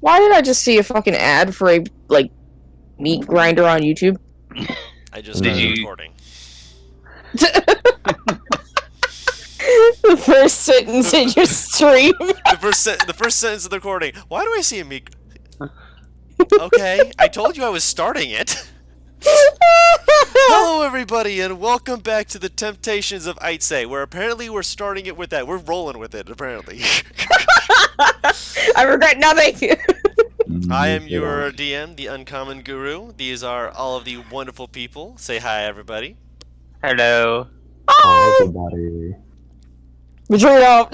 Why did I just see a fucking ad for a, like, meat grinder on YouTube? I just started recording. The first sentence in your stream. The first sentence of the recording. Why do I see a meat... Okay, I told you I was starting it. Hello, everybody, and welcome back to the Temptations of ait'seh, where apparently we're starting it with that. We're rolling with it, apparently. I regret nothing. I am your DM, the Uncommon Guru. These are all of the wonderful people. Say hi, everybody. Hello. Hi, everybody. Madrino.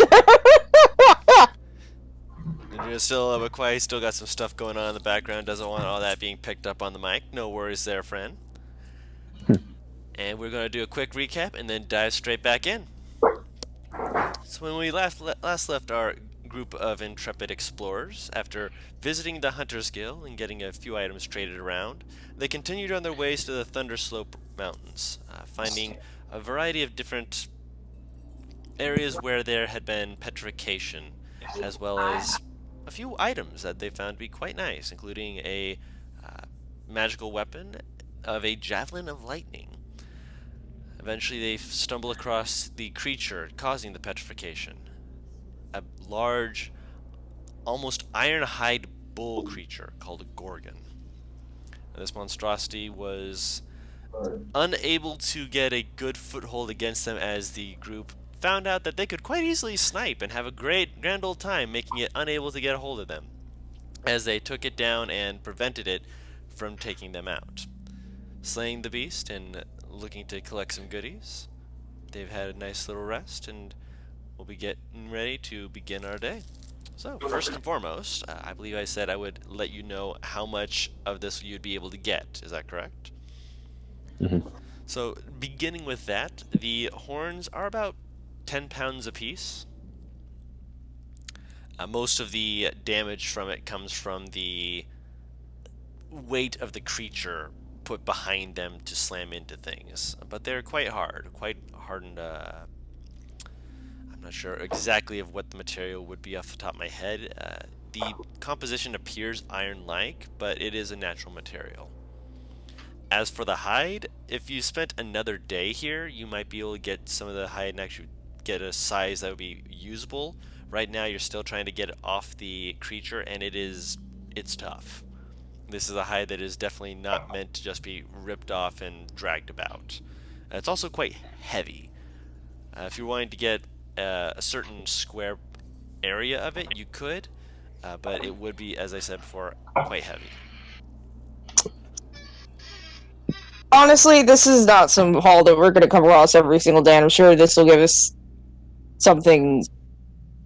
Andrea's still a little bit quiet. He's still got some stuff going on in the background. Doesn't want all that being picked up on the mic. No worries there, friend. And we're going to do a quick recap and then dive straight back in. So when we last left our group of intrepid explorers, after visiting the Hunter's Guild and getting a few items traded around, they continued on their ways to the Thunderslope Mountains, finding a variety of different areas where there had been petrification, as well as a few items that they found to be quite nice, including a magical weapon of a javelin of lightning. Eventually they stumble across the creature causing the petrification. A large, almost iron-hide bull creature called a gorgon. This monstrosity was unable to get a good foothold against them, as the group found out that they could quite easily snipe and have a grand old time, making it unable to get a hold of them, as they took it down and prevented it from taking them out. Slaying the beast and looking to collect some goodies, they've had a nice little rest, and we'll be getting ready to begin our day. So, first and foremost, I believe I said I would let you know how much of this you'd be able to get. Is that correct? Mm-hmm. So, beginning with that, the horns are about 10 pounds apiece. Most of the damage from it comes from the weight of the creature put behind them to slam into things, but they're quite hardened. I'm not sure exactly of what the material would be off the top of my head. The composition appears iron-like, but it is a natural material. As for the hide, if you spent another day here, you might be able to get some of the hide and actually get a size that would be usable. Right now you're still trying to get it off the creature, and it's tough. This is a hide that is definitely not meant to just be ripped off and dragged about. It's also quite heavy. If you're wanting to get a certain square area of it, you could, but it would be, as I said before, quite heavy. Honestly, this is not some haul that we're going to come across every single day, and I'm sure this will give us something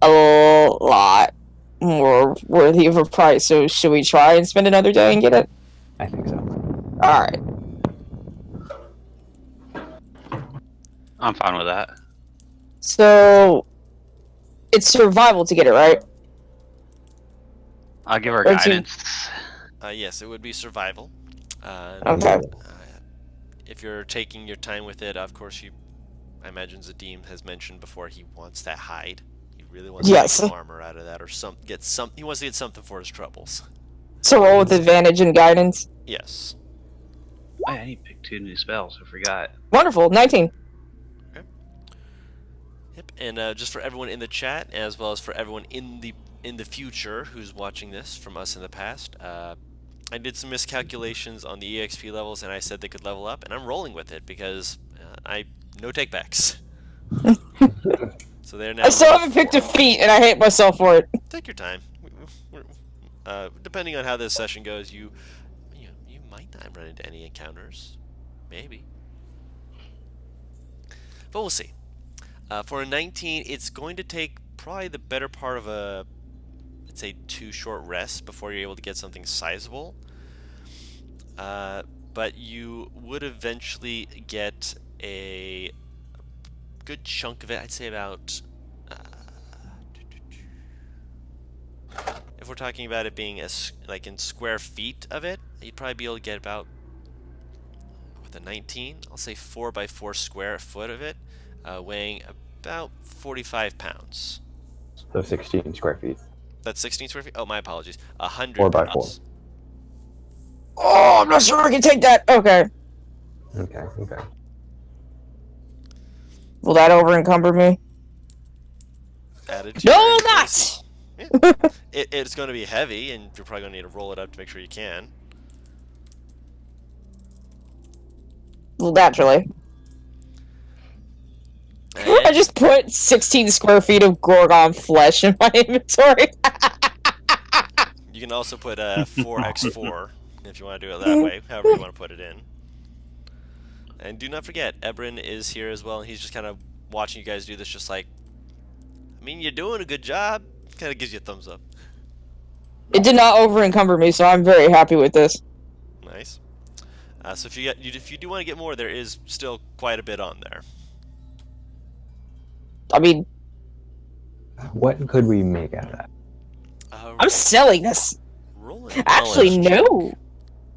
a lot more worthy of a price. So should we try and spend another day and get it? I think so. Alright. I'm fine with that. So it's survival to get it, right? I'll give her Or to- guidance. Yes, it would be survival. Okay. If you're taking your time with it, of course, I imagine Zadim has mentioned before he wants that hide. He really wants to make some armor out of that, or he wants to get something for his troubles. So roll with advantage and guidance. Yes. I need to pick 2 new spells. I forgot. Wonderful. 19. Okay. Yep. And just for everyone in the chat, as well as for everyone in the future who's watching this from us in the past, I did some miscalculations on the EXP levels, and I said they could level up, and I'm rolling with it because no takebacks. So they're now. I still haven't picked a feat, and I hate myself for it. Take your time. Depending on how this session goes, you might not run into any encounters, maybe, but we'll see. For a 19, it's going to take probably the better part of let's say 2 short rests before you're able to get something sizable. But you would eventually get a good chunk of it. I'd say about, if we're talking about it being like in square feet of it, you'd probably be able to get about, with a 19, I'll say 4 by 4 square foot of it, weighing about 45 pounds. So 16 square feet. That's 16 square feet? Oh, my apologies. 100 4 by pounds. Oh, I'm not sure I can take that. Okay. Okay. Will that over encumber me? Added to No, your it will inventory. not! Yeah. It's going to be heavy, and you're probably going to need to roll it up to make sure you can. Well, naturally. I And just put 16 square feet of Gorgon flesh in my inventory. you can also put 4x4 if you want to do it that way, however you want to put it in. And do not forget, Ebrin is here as well, and he's just kind of watching you guys do this, just like, I mean, you're doing a good job. Kind of gives you a thumbs up. It did not over encumber me, so I'm very happy with this. Nice. So if you do want to get more, there is still quite a bit on there. I mean, What could we make out of that? I'm selling this. Roll a Actually, knowledge check. no.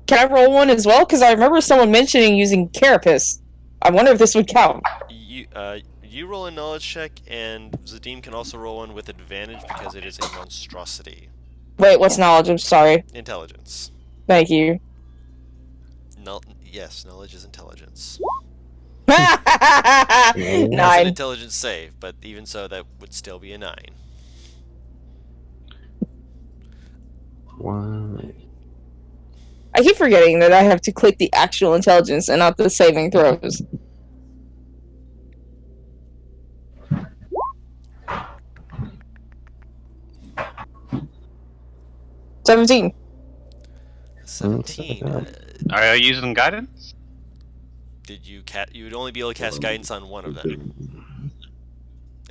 Can I roll one as well? Because I remember someone mentioning using carapace. I wonder if this would count. You roll a knowledge check, and Zadim can also roll one with advantage because it is a monstrosity. Wait, what's knowledge? I'm sorry. Intelligence. Thank you. Yes, knowledge is intelligence. 9. That's an intelligence save, but even so, that would still be a 9. One. I keep forgetting that I have to click the actual intelligence and not the saving throws. $17. 17. Are you using guidance? You would only be able to cast guidance on one of them,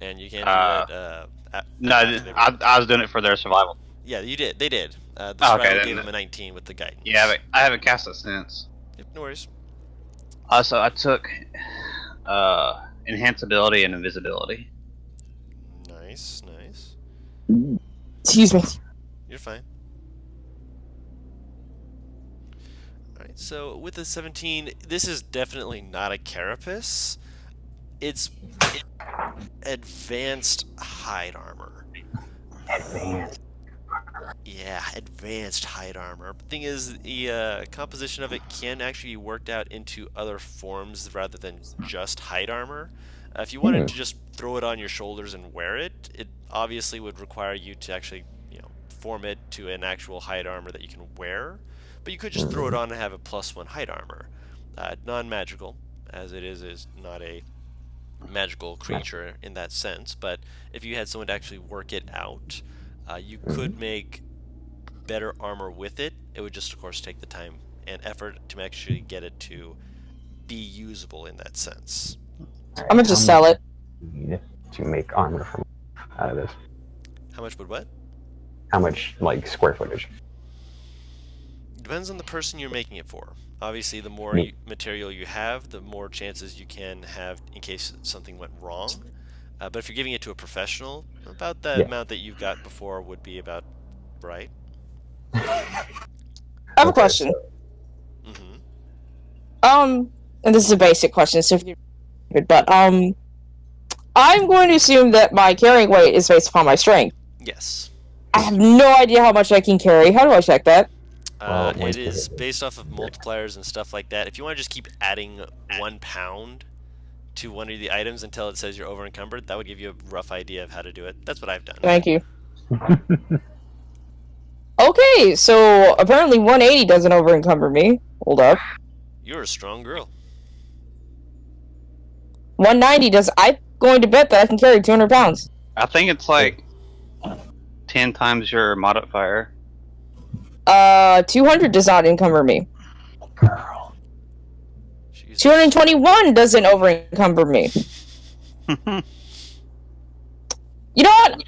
and you can't do it. No, I was doing it for their survival. Yeah, you did. They did. The Oh, okay, survival then- gave them a 19 with the guidance. Yeah, I haven't cast it since. Yep, no worries. So I took enhanceability and invisibility. Nice. Excuse me. You're fine. Alright, so with the 17, this is definitely not a carapace. It's advanced hide armor. Advanced. Yeah, advanced hide armor. Thing is, the composition of it can actually be worked out into other forms rather than just hide armor. If you wanted to just throw it on your shoulders and wear it, it obviously would require you to actually, form it to an actual hide armor that you can wear. But you could just throw it on and have a +1 hide armor. Non-magical, as it is not a magical creature in that sense. But if you had someone to actually work it out, you could make better armor with it. It would just, of course, take the time and effort to actually get it to be usable in that sense. I'm gonna just sell it. Need to make armor from out of this. How much would what? How much, like, square footage? Depends on the person you're making it for. Obviously, the more material you have, the more chances you can have in case something went wrong. But if you're giving it to a professional, about the amount that you've got before would be about right. I have a question. Mm-hmm. And this is a basic question, so if you but I'm going to assume that my carrying weight is based upon my strength. Yes. I have no idea how much I can carry. How do I check that? It is based off of multipliers and stuff like that. If you want to just keep adding 1 pound to one of the items until it says you're over encumbered, that would give you a rough idea of how to do it. That's what I've done. Thank you. Okay, so apparently 180 doesn't over encumber me. Hold up. You're a strong girl. 190 does. I'm going to bet that I can carry 200 pounds. I think it's like 10 times your modifier. 200 does not encumber me. Girl. 221 doesn't over encumber me. You know what?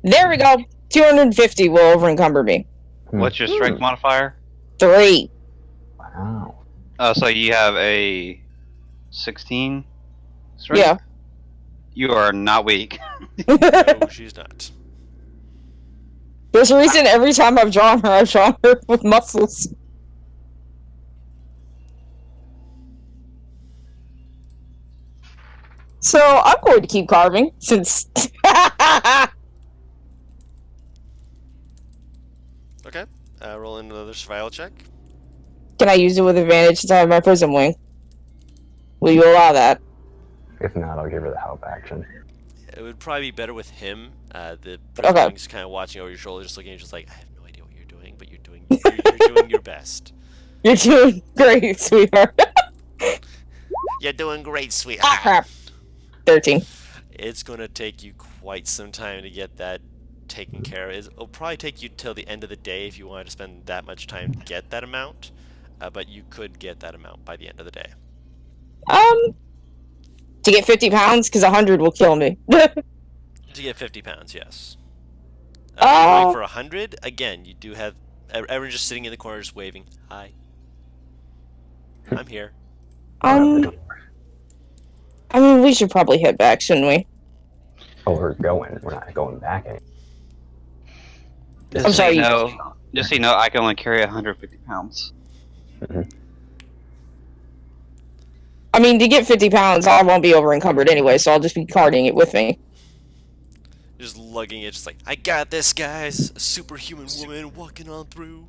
There we go. 250 will over encumber me. What's your strength modifier? 3. Wow. So you have a 16 strength? Yeah. You are not weak. No, she's not. There's a reason every time I've drawn her with muscles. So I'm going to keep carving since Okay. Roll in another survival check. Can I use it with advantage since I have my prism wing? Will you allow that? If not, I'll give her the help action. It would probably be better with him. The prism Okay. wing's kind of watching over your shoulder, just looking at you, just like, I have no idea what you're doing, but you're doing your best. You're doing great, sweetheart. You're doing great, Ah, sweetheart. crap. 13. It's gonna take you quite some time to get that taken care of. It'll probably take you till the end of the day if you wanted to spend that much time to get that amount, but you could get that amount by the end of the day. To get 50 pounds, because 100 will kill me. To get 50 pounds, yes. If you're going for 100, again, you do have everyone just sitting in the corner, just waving. Hi, I'm here. I mean, we should probably head back, shouldn't we? Oh, we're going. We're not going back anymore. Just sorry. Just so you know, I can only carry 150 pounds. I mean, to get 50 pounds, I won't be over encumbered anyway, so I'll just be carting it with me. Just lugging it, just like, I got this, guys. A superhuman woman walking on through.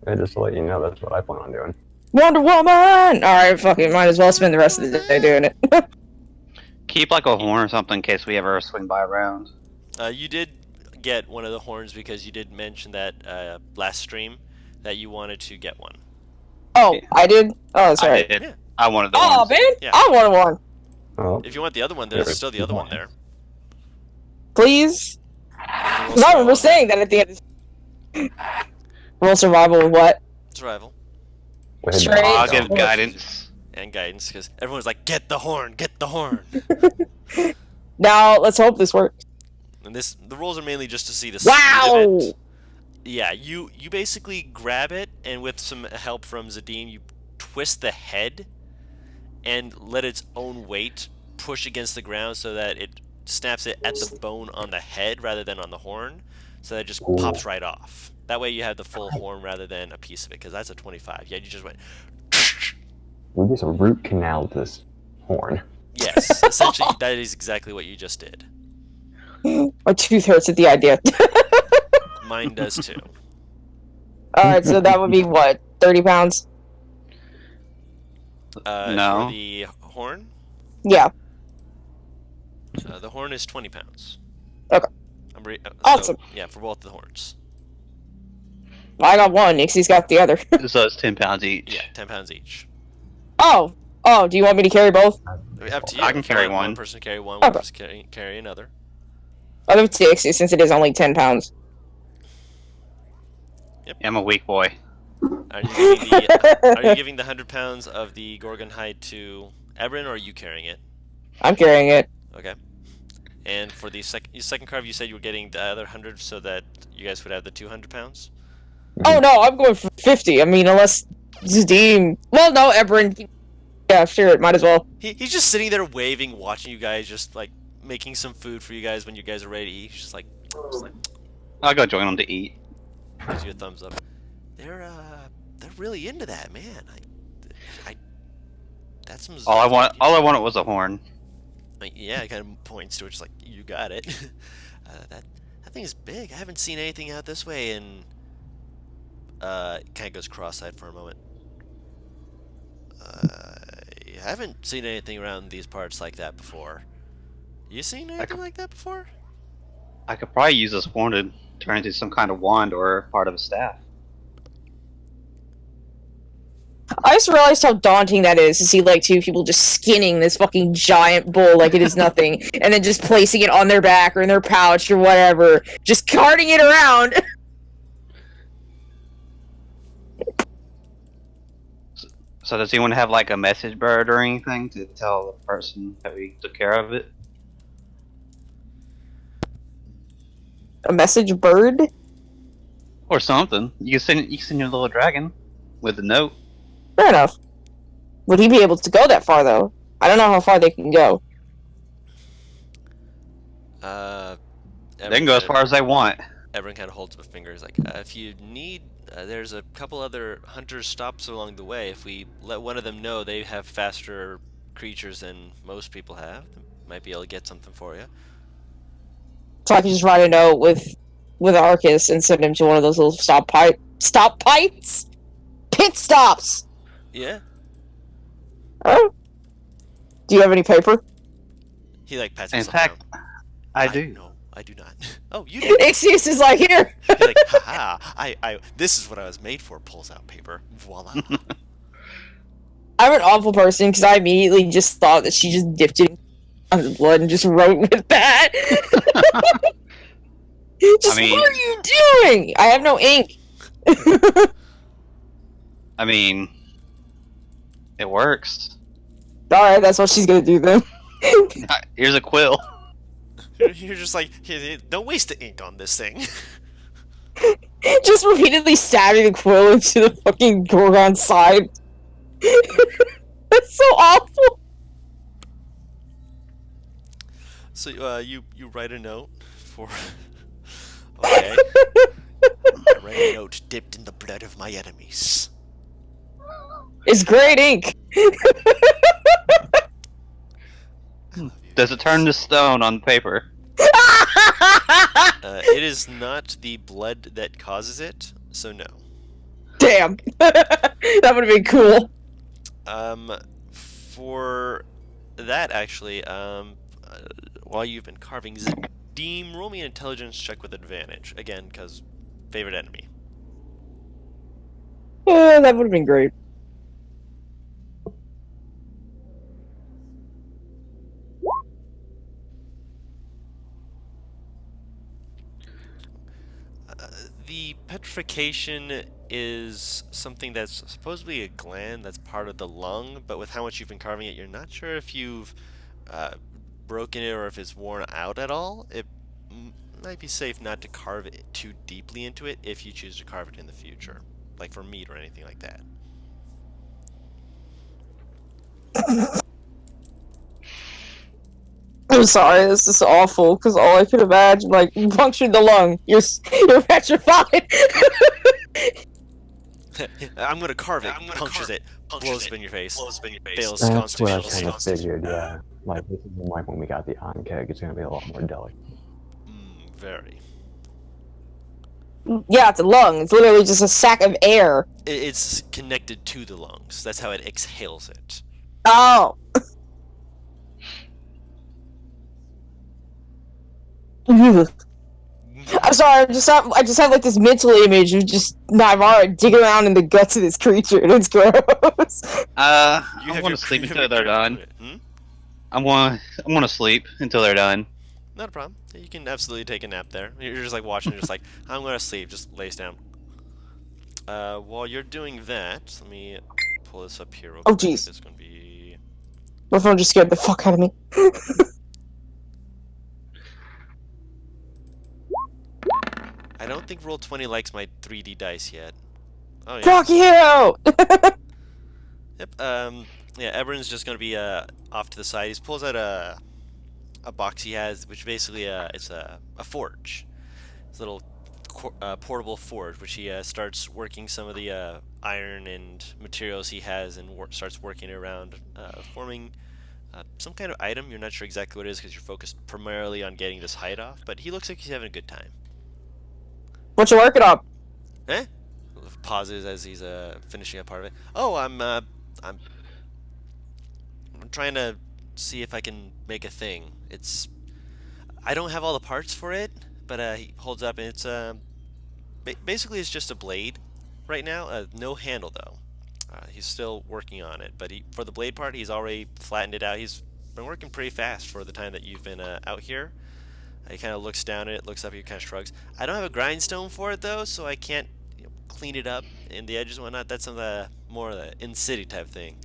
And just to let you know, that's what I plan on doing. Wonder Woman! Alright, fuck it, might as well spend the rest of the day doing it. Keep like a horn or something in case we ever swing by around. You did get one of the horns because you did mention that last stream that you wanted to get one. Oh, I did? Oh, sorry. I did. Yeah. I wanted the Oh, horns. man! Yeah. I wanted one. Oh, If you want the other one, there's still the other one there. Please? Because I remember saying that at the end of the... Roll survival with what? Survival. with Straight. I'll the- give guidance. And guidance, because everyone's like, get the horn, get the horn. Now, let's hope this works. And the rules are mainly just to see the speed Wow! of it. Yeah, you basically grab it, and with some help from Zadim, you twist the head and let its own weight push against the ground so that it snaps it at the bone on the head rather than on the horn, so that it just pops right off. That way you have the full horn rather than a piece of it, because that's a 25. Yeah, you just went... We just root canal this horn. Yes, essentially that is exactly what you just did. My tooth hurts at the idea. Mine does too. Alright, so that would be what? 30 pounds? No. For the horn, Yeah. the horn is 20 pounds. Okay. Awesome. So, yeah, for both the horns. I got one, Nixie's got the other. So it's 10 pounds each. Yeah, 10 pounds each. Oh! Oh, do you want me to carry both? I mean, up to you. I can If you carry want one. One person carry one, Okay. one person carry another. I'll give it to Nixie since it is only 10 pounds. I'm a weak boy. Are you giving the 100 pounds of the Gorgon hide to Ebrin, or are you carrying it? I'm carrying it. Okay. And for the second carve, you said you were getting the other 100 so that you guys would have the 200 pounds? Oh no, I'm going for 50. I mean, unless Zadim... Well, no, Ebrin... Yeah, sure, might as well. He's just sitting there waving, watching you guys, just like making some food for you guys when you guys are ready to eat. He's just like I'll go join them to eat. gives you a thumbs up. They're really into that, man. I that's some. All I wanted was a horn. Like, yeah, it kind of points to it, just like you got it. That thing is big. I haven't seen anything out this way, and it kind of goes cross-eyed for a moment. I haven't seen anything around these parts like that before. You seen anything like that before? I could probably use this horn to turn into some kind of wand or part of a staff. I just realized how daunting that is to see, like, two people just skinning this fucking giant bull like it is nothing, and then just placing it on their back or in their pouch or whatever. Just carting it around! So does anyone have like a message bird or anything to tell the person that we took care of it? A message bird? Or something. You can send your little dragon with a note. Fair enough. Would he be able to go that far, though? I don't know how far they can go. They can go as far as they want. Everyone kind of holds up a finger. He's like, if you need, there's a couple other hunter stops along the way. If we let one of them know they have faster creatures than most people have, they might be able to get something for you. So I can just write a note with with Arcus and send him to one of those little pit stops. Yeah. Oh. Do you have any paper? He like pats In himself fact, down. I do. No, I do not. Oh, you do. Excuse is like here. He's like, haha, this is what I was made for. Pulls out paper. Voila. I'm an awful person because I immediately just thought that she just dipped it in blood and just wrote with that. Just I mean- what are you doing? I have no ink. I mean, it works. Alright, that's what she's gonna do then. Here's a quill. You're just like, don't waste the ink on this thing. Just repeatedly stabbing the quill into the fucking Gorgon's side. That's so awful. So you write a note for. Okay. I write a note dipped in the blood of my enemies. It's great ink. Does it turn to stone on paper? It is not the blood that causes it, so no. Damn. That would have been cool. For that actually, while you've been carving Zadim, roll me an intelligence check with advantage. Again, because favorite enemy. That would have been great. The petrification is something that's supposedly a gland that's part of the lung, but with how much you've been carving it, you're not sure if you've broken it or if it's worn out at all. It might be safe not to carve it too deeply into it if you choose to carve it in the future, like for meat or anything like that. I'm sorry, this is awful, because all I could imagine, like, punctured the lung. You're petrified. I'm gonna carve it. Punctures it. Blows up in your face. Fails That's what I constitutional kind save. of figured, yeah. Like, this is like when we got the on-keg, it's gonna be a lot more delicate. Very. Yeah, it's a lung. It's literally just a sack of air. It's connected to the lungs. That's how it exhales it. Oh. I'm sorry, I just have like this mental image of just Naivara digging around in the guts of this creature, and it's gross. I You have want your to sleep you have until your they're grip on done. it. Hmm? I want to sleep until they're done. Not a problem. You can absolutely take a nap there. You're just like watching, you're just like, I'm gonna sleep, just lays down. While you're doing that, let me pull this up here real Oh, quick. jeez. It's gonna be... My phone just scared the fuck out of me. I don't think Roll20 likes my 3D dice yet. Oh yeah. Fuck you! Yep. Yeah, Ebron's just gonna be off to the side. He pulls out a box he has, which basically it's a forge. It's a little portable forge, which he starts working some of the iron and materials he has, and starts working around forming some kind of item. You're not sure exactly what it is because you're focused primarily on getting this hide off, but he looks like he's having a good time. What you working on? Eh? Pauses as he's finishing up part of it. Oh, I'm trying to see if I can make a thing. I don't have all the parts for it, but he holds up and it's basically it's just a blade right now. No handle though. He's still working on it, but for the blade part, he's already flattened it out. He's been working pretty fast for the time that you've been out here. He kind of looks down at it, looks up, he kind of shrugs. I don't have a grindstone for it though, so I can't clean it up in the edges and whatnot. That's some of the more of the in-city type thing.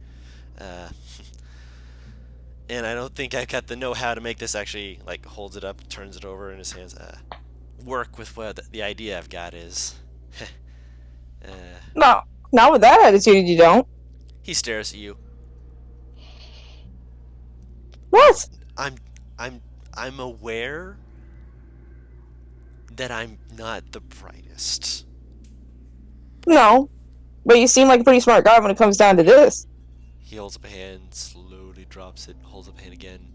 And I don't think I got the know-how to make this actually, like, holds it up, turns it over in his hands. Work with what the idea I've got is. No, not with that attitude, you don't. He stares at you. What? I'm aware that I'm not the brightest. No. But you seem like a pretty smart guy when it comes down to this. He holds up a hand, slowly drops it, holds up a hand again.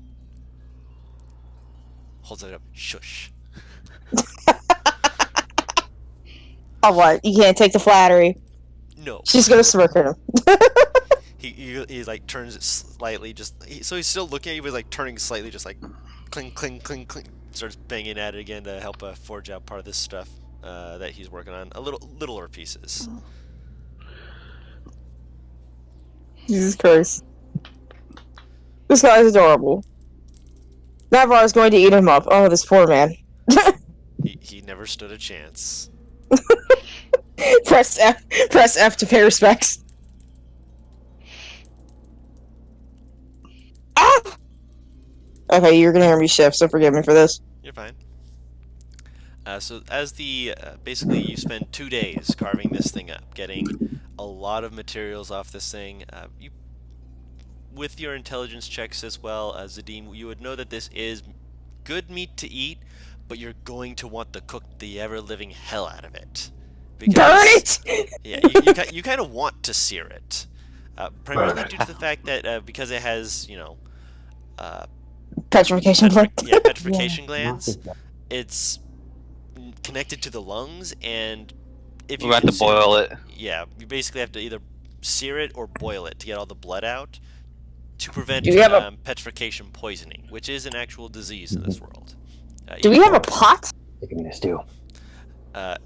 Holds it up. Shush. Oh, what? You can't take the flattery. No. She's gonna smirk at him. He like turns it slightly, so he's still looking at you, but like turning slightly, just like cling, cling, cling, cling. Starts banging at it again to help forge out part of this stuff that he's working on. Littler pieces. Jesus Christ. This guy is adorable. Navarre is going to eat him up. Oh, this poor man. He never stood a chance. Press F to pay respects. Ah! Okay, you're gonna hear me shift, so forgive me for this. You're fine. So as basically you spend 2 days carving this thing up, getting a lot of materials off this thing. With your intelligence checks as well, Zadim, you would know that this is good meat to eat, but you're going to want to cook the ever-living hell out of it. Burn it! Yeah, you kind of want to sear it. Primarily due to the fact that because it has, Petrification gland. yeah, petrification glands, it's connected to the lungs, and if you have to boil it. Yeah, you basically have to either sear it or boil it to get all the blood out to prevent petrification poisoning, which is an actual disease in this world. Do we have a pot? Taking me to stew.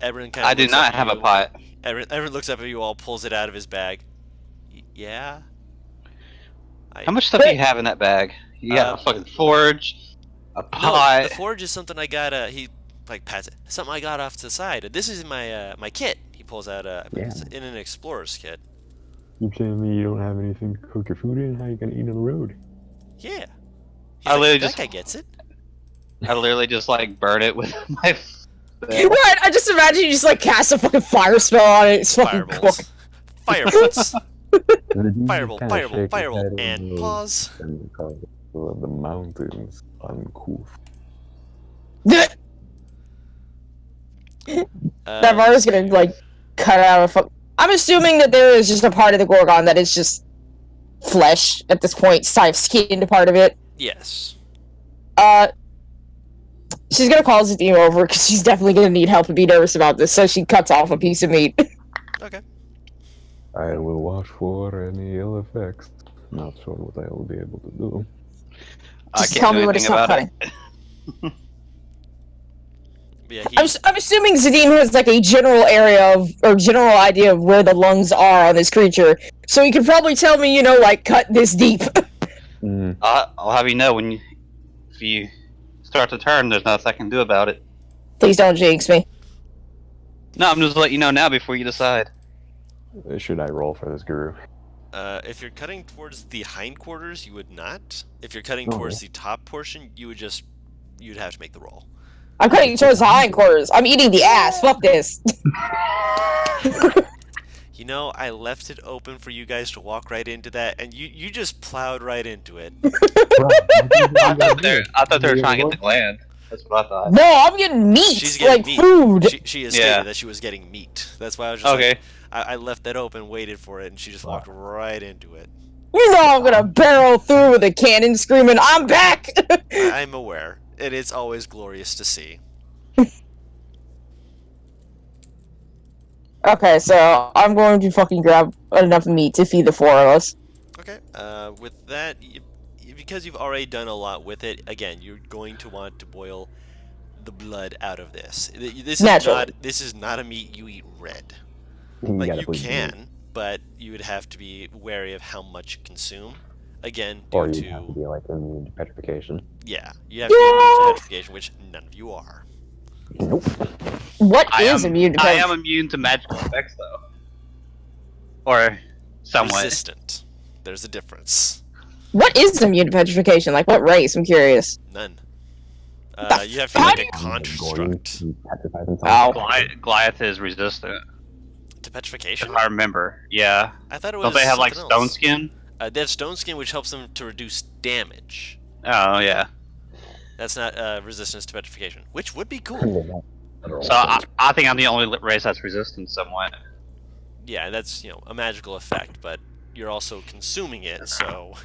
Everyone kind of. I do not have a pot. Everyone looks up at you all, pulls it out of his bag. Yeah. How much stuff do you have in that bag? You got a fucking forge, a pot. No, the forge is something I got. He like pats it. Something I got off to the side. This is my my kit. He pulls out in an explorer's kit. You telling me you don't have anything to cook your food in? How you gonna eat on the road? Yeah. I literally that guy gets it. I literally just like burn it with my. What? I just imagine you just like cast a fucking fire spell on it. It's fucking cool. Fireballs. Fireball, and pause. And call the mountains uncouth. Navarre's gonna like cut out a I'm assuming that there is just a part of the Gorgon that is just flesh at this point, skinned part of it. Yes. She's gonna call Zadim over because she's definitely gonna need help and be nervous about this, so she cuts off a piece of meat. Okay. I will watch for any ill effects. Not sure what I will be able to do. Just tell me when to stop cutting. Yeah, I'm assuming Zadim has like a general general idea of where the lungs are on this creature, so he could probably tell me, like cut this deep. I'll have you know if you start to turn, there's nothing I can do about it. Please don't jinx me. No, I'm just letting you know now before you decide. Should I roll for this guru? If you're cutting towards the hindquarters, you would not. If you're cutting towards the top portion, you'd have to make the roll. I'm cutting towards the hindquarters. I'm eating the ass. Fuck this. I left it open for you guys to walk right into that, and you just plowed right into it. I thought they were trying to get the gland. That's what I thought. No, I'm getting meat. She's getting meat. Food. She has stated that she was getting meat. That's why I was just okay. I left that open, waited for it, and she just walked right into it. I'm gonna barrel through with a cannon screaming, "I'm back!" I'm aware. And it's always glorious to see. Okay, so I'm going to fucking grab enough meat to feed the four of us. Okay. With that, because you've already done a lot with it, again, you're going to want to boil the blood out of this. This is not a meat you eat red. Like, you can, but you would have to be wary of how much you consume. Again, or you have to be like immune to petrification. Yeah, you have to be immune to petrification, which none of you are. Nope. What is immune to petrification? I am immune to magical effects, though. Or somewhat. Resistant. There's a difference. What is immune to petrification? Like, what race? I'm curious. None. You have to be like a construct. Goliath is resistant. To petrification? If I remember. Yeah. I thought it was. Don't they have like else. stone skin? They have stone skin, which helps them to reduce damage. Oh yeah. That's not resistance to petrification, which would be cool. So I think I'm the only race that's resistant somewhat. Yeah, that's a magical effect, but you're also consuming it, so.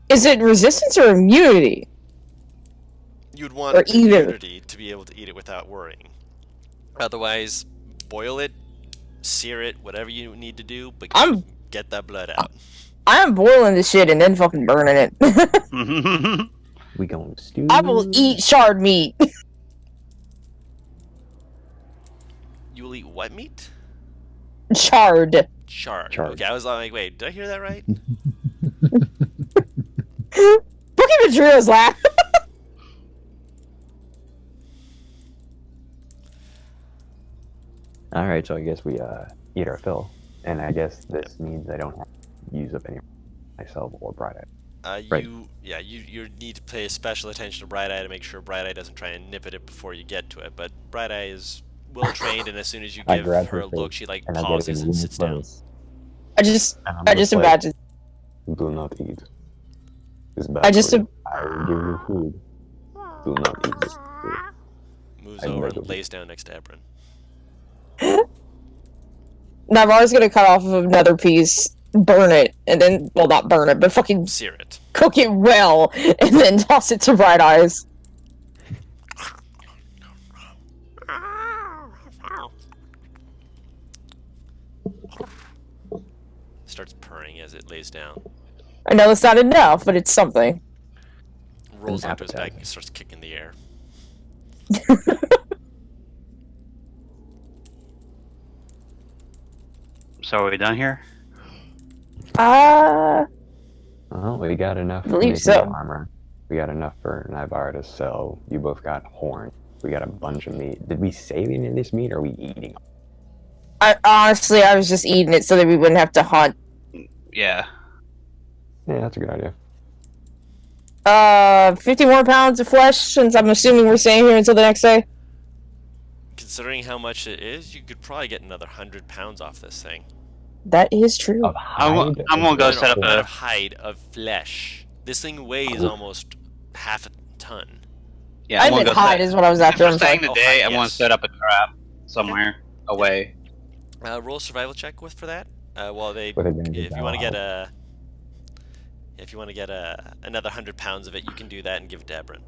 Is it resistance or immunity? You'd want Or either. immunity to be able to eat it without worrying. Otherwise, boil it, sear it, whatever you need to do, but get that blood out. I'm boiling this shit and then fucking burning it. We going stew. I will eat charred meat. You will eat what meat? Charred. Charred. Okay, I was like, wait, did I hear that right? Look at Madria's laugh. Alright, so I guess we eat our fill. And I guess this means I don't have to use up any myself or Bright Eye. Right. You need to pay special attention to Bright Eye to make sure Bright Eye doesn't try and nip at it before you get to it. But Bright Eye is well trained, and as soon as you give her a look, she like pauses and sits down. I just imagine. Do not eat. It's bad I will give you food. Do not eat this food. Moves over and lays down next to Ebron. Navarre's gonna cut off another piece, burn it, and then, well, not burn it, but fucking sear it. Cook it well, and then toss it to Bright Eyes. Starts purring as it lays down. I know it's not enough, but it's something. Rolls onto his back and starts kicking the air. So are we done here? Well, we got enough I believe so. armor. We got enough for Navarre to sell. You both got horn. We got a bunch of meat. Did we save any of this meat, or are we eating? Honestly, I was just eating it so that we wouldn't have to hunt. Yeah. Yeah, that's a good idea. 50 more pounds of flesh, since I'm assuming we're staying here until the next day. Considering how much it is, you could probably get another 100 pounds off this thing. That is true. Of hide? I'm gonna go set up Not a. of hide, of flesh. This thing weighs almost half a ton. Yeah, I I'm gonna meant go hide is what I was after. If we're I'm sorry. staying today, hide, I'm gonna yes. set up a trap somewhere away. Roll a survival check for that. While they, With advantage, if you want to get another 100 pounds of it, you can do that and give it to Ebron.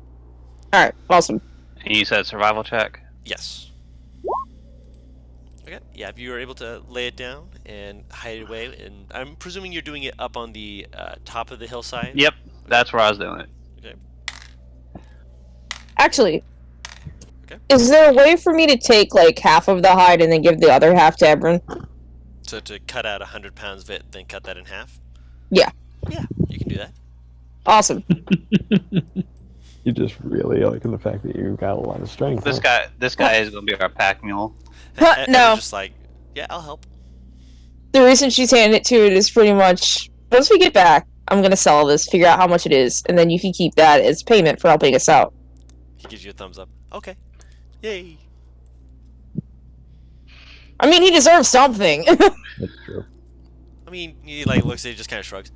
All right, awesome. And you said survival check. Yes. Okay. Yeah, if you were able to lay it down and hide it away, and I'm presuming you're doing it up on the top of the hillside. Yep, that's where I was doing it. Okay. Actually, Okay. is there a way for me to take like half of the hide and then give the other half to Ebron? So to cut out 100 pounds of it, then cut that in half. Yeah. Yeah, you can do that. Awesome. You just really liking the fact that you got a lot of strength. This guy is gonna be our pack mule. And No. just like, yeah, I'll help. The reason she's handing it to it is pretty much, once we get back, I'm gonna sell this, figure out how much it is, and then you can keep that as payment for helping us out. He gives you a thumbs up. Okay. Yay. I mean, he deserves something. That's true. I mean, he like looks at it, just kind of shrugs.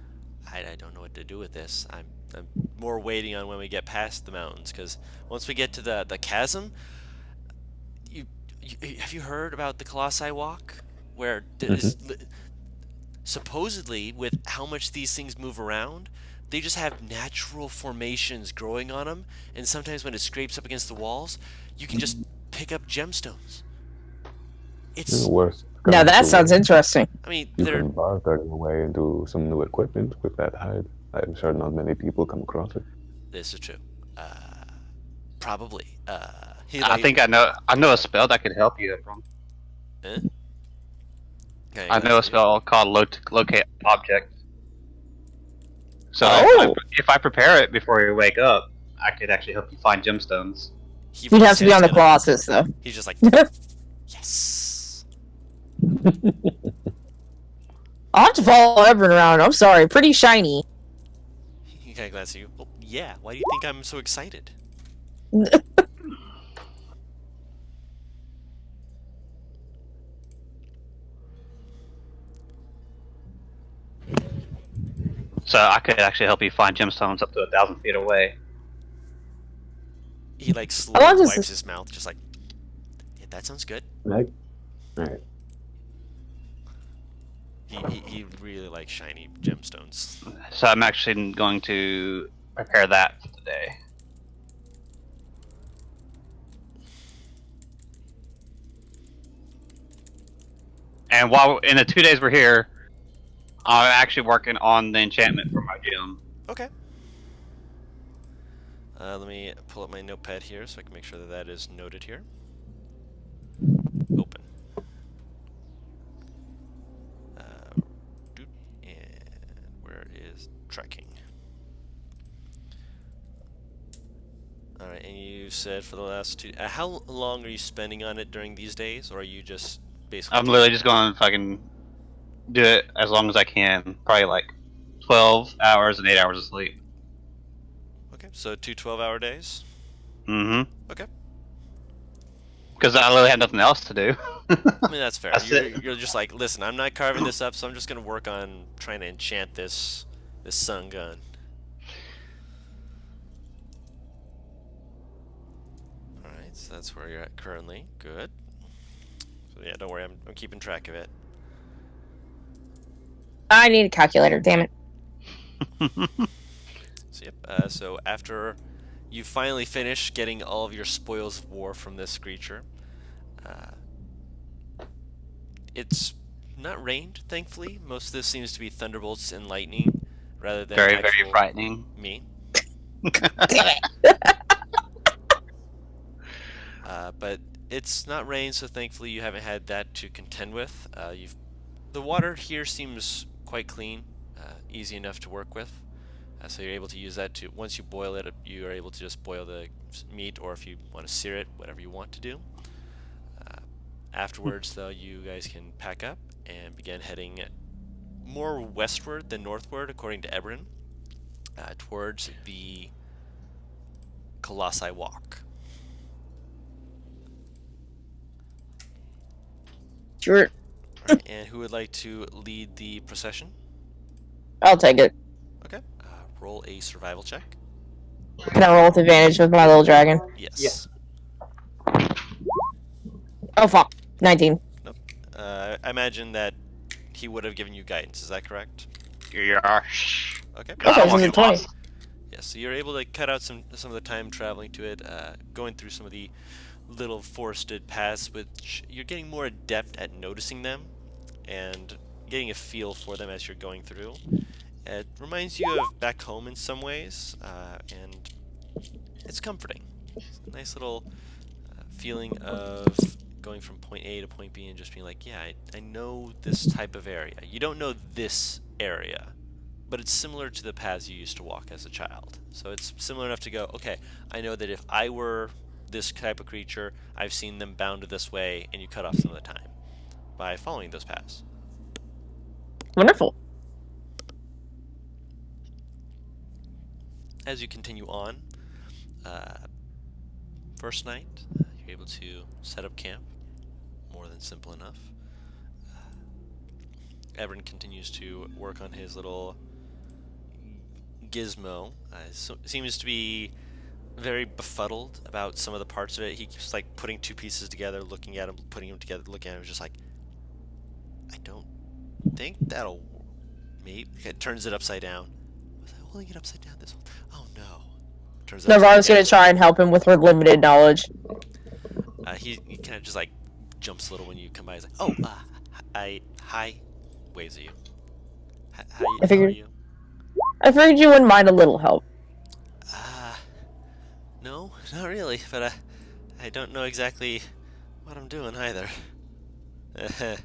I don't know what to do with this. I'm more waiting on when we get past the mountains, because once we get to the chasm, have you heard about the Colossi Walk, where supposedly with how much these things move around, they just have natural formations growing on them, and sometimes when it scrapes up against the walls, you can just pick up gemstones. It's worse. Now that sounds interesting. I mean, You they're can barter away and do some new equipment with that hide. I'm sure not many people come across it. this is true. Probably. I think I know a spell that could help you, Ebron. Eh? Okay, I know a spell called locate object. So Oh. if I prepare it before you wake up, I could actually help you find gemstones. You'd have to be on the Colossus, though. He's just like, yes. I'll have to follow Ebron around. I'm sorry. Pretty shiny. He kind of glances at you. Oh, yeah. Why do you think I'm so excited? So I could actually help you find gemstones up to 1,000 feet away. He like How long slowly does wipes his mouth, just like, yeah, that sounds good. Meg? Alright. He really likes shiny gemstones. So I'm actually going to prepare that for today. And while in the 2 days we're here, I'm actually working on the enchantment for my gym. Okay. Let me pull up my notepad here so I can make sure that that is noted here. Open. And where is tracking? Alright, and you said for the last 2... how long are you spending on it during these days? Or are you just basically... I'm literally just going to fucking do it as long as I can. Probably like 12 hours and 8 hours of sleep. Okay, so 2 12-hour days? Mm-hmm. Okay. Because I literally have nothing else to do. I mean, that's fair. That's it. You're just like, listen, I'm not carving this up, so I'm just going to work on trying to enchant this sun gun. Alright, so that's where you're at currently. Good. So yeah, don't worry, I'm keeping track of it. I need a calculator, damn it. So yep, so after you finally finish getting all of your spoils of war from this creature, it's not rained, thankfully. Most of this seems to be thunderbolts and lightning rather than very, very frightening. me. Damn it. But it's not rain, so thankfully you haven't had that to contend with. The water here seems quite clean, easy enough to work with. So you're able to use that to, once you boil it, you are able to just boil the meat, or if you want to sear it, whatever you want to do. Afterwards, though, you guys can pack up and begin heading more westward than northward, according to Ebron, towards the Colossi Walk. Sure. Right, and who would like to lead the procession? I'll take it. Okay. Roll a survival check. Can I roll with advantage with my little dragon? Yes. Oh, fuck. 19. Nope. I imagine that he would have given you guidance. Is that correct? Yeah. Okay. Okay, I'm so it's a 20. lost. Yes. So you're able to cut out some of the time traveling to it, going through some of the little forested paths, which you're getting more adept at noticing them and getting a feel for them as you're going through. It reminds you of back home in some ways, and it's comforting. It's a nice little feeling of going from point A to point B and just being like, yeah, I know this type of area. You don't know this area, but it's similar to the paths you used to walk as a child. So it's similar enough to go, okay, I know that if I were this type of creature, I've seen them bound this way, and you cut off some of the time by following those paths. Wonderful. As you continue on, first night, you're able to set up camp. More than simple enough. Ebron continues to work on his little gizmo. Seems to be very befuddled about some of the parts of it. He keeps like putting two pieces together, looking at them, putting them together, looking at him, just like, I don't think that'll. Maybe it turns it upside down. Was I holding it upside down this whole? Oh no! Turns it upside Navarro's down. gonna try and help him with her limited knowledge. He kind of just like jumps a little when you come by. He's like, oh, hi, waves at you. How are you? I figured you wouldn't mind a little help. No, not really, but I don't know exactly what I'm doing either.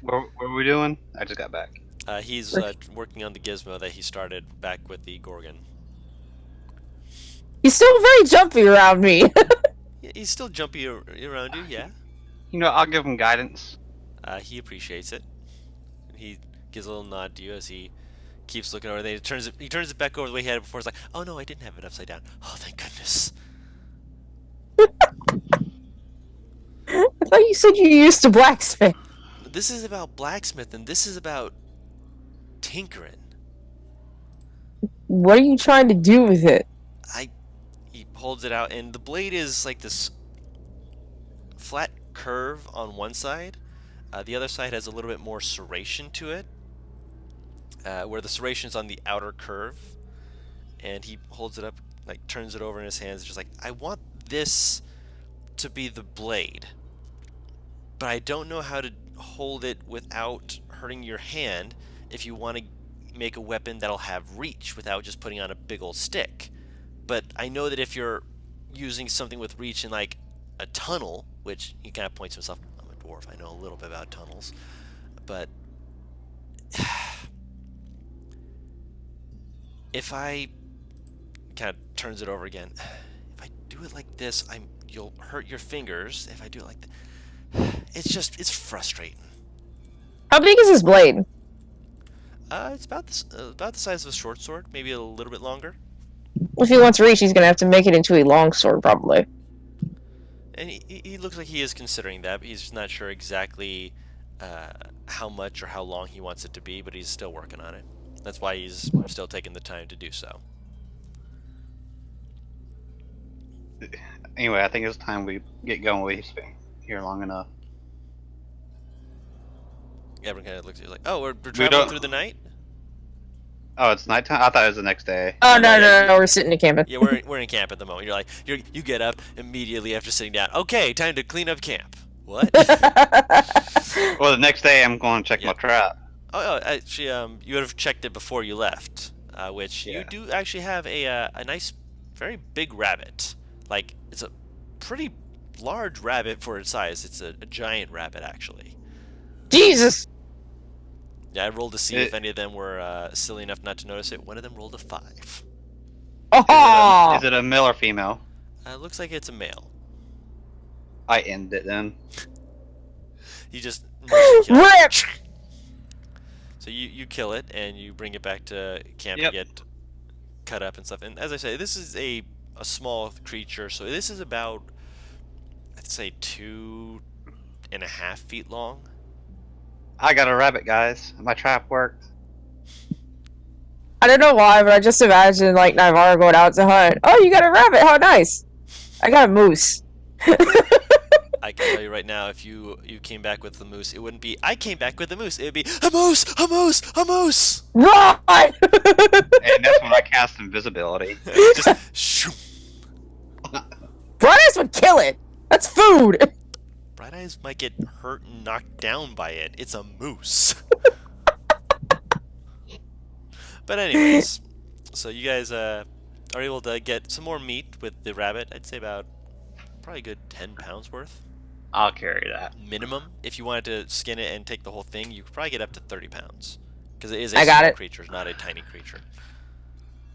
What were we doing? I just got back. He's working on the gizmo that he started back with the Gorgon. He's still very jumpy around me. Yeah, he's still jumpy around you, yeah. You know, I'll give him guidance. He appreciates it. He gives a little nod to you as he keeps looking over there. He turns it back over the way he had it before. It's like, oh no, I didn't have it upside down. Oh, thank goodness. I thought you said you used to blacksmith. This is about blacksmith, and this is about tinkering. What are you trying to do with it? He holds it out, and the blade is like this flat curve on one side. The other side has a little bit more serration to it, where the serration is on the outer curve. And he holds it up, like turns it over in his hands, just like, I want this to be the blade, but I don't know how to hold it without hurting your hand if you want to make a weapon that'll have reach without just putting on a big old stick. But I know that if you're using something with reach in like a tunnel, which he kind of points himself, I'm a dwarf, I know a little bit about tunnels, but if I kind of turns it over again, if I do it like this, you'll hurt your fingers. If I do it like that, it's frustrating. How big is this blade? It's about the size of a short sword, maybe a little bit longer. If he wants reach, he's gonna have to make it into a long sword, probably. And he looks like he is considering that, but he's just not sure exactly how much or how long he wants it to be, but he's still working on it. That's why he's still taking the time to do so. Anyway, I think it's time we get going. We've been here long enough. Everyone kind of looks at you like, oh, we're traveling through the night? Oh, it's nighttime? I thought it was the next day. Oh, no, we're sitting in camp. Yeah, we're in camp at the moment. You're like, you get up immediately after sitting down. Okay, time to clean up camp. What? Well, the next day I'm going to check my trap. Oh, actually, you would have checked it before you left, which you do actually have a nice, very big rabbit. Like, it's a pretty large rabbit for its size. It's a giant rabbit, actually. Jesus! Yeah, I rolled to see if any of them were silly enough not to notice it. One of them rolled a 5. Oh! Is it a male or female? Looks like it's a male. I end it then. You just RIP! So you kill it and you bring it back to camp to get cut up and stuff. And as I say, this is a small creature, so this is about, I'd say, 2.5 feet long. I got a rabbit, guys. My trap worked. I don't know why, but I just imagine, like, Navarro going out to hunt. Oh, you got a rabbit, how nice! I got a moose. I can tell you right now, if you came back with the moose, it wouldn't be, I came back with the moose, it would be, a moose! A moose! A moose! Run! And that's when I cast invisibility. Just, shoo. Bright Eyes would kill it! That's food! Bright Eyes might get hurt and knocked down by it. It's a moose. But anyways, so you guys are able to get some more meat with the rabbit. I'd say about probably a good 10 pounds worth. I'll carry that. Minimum. If you wanted to skin it and take the whole thing, you could probably get up to 30 pounds. Because it is a small creature, not a tiny creature.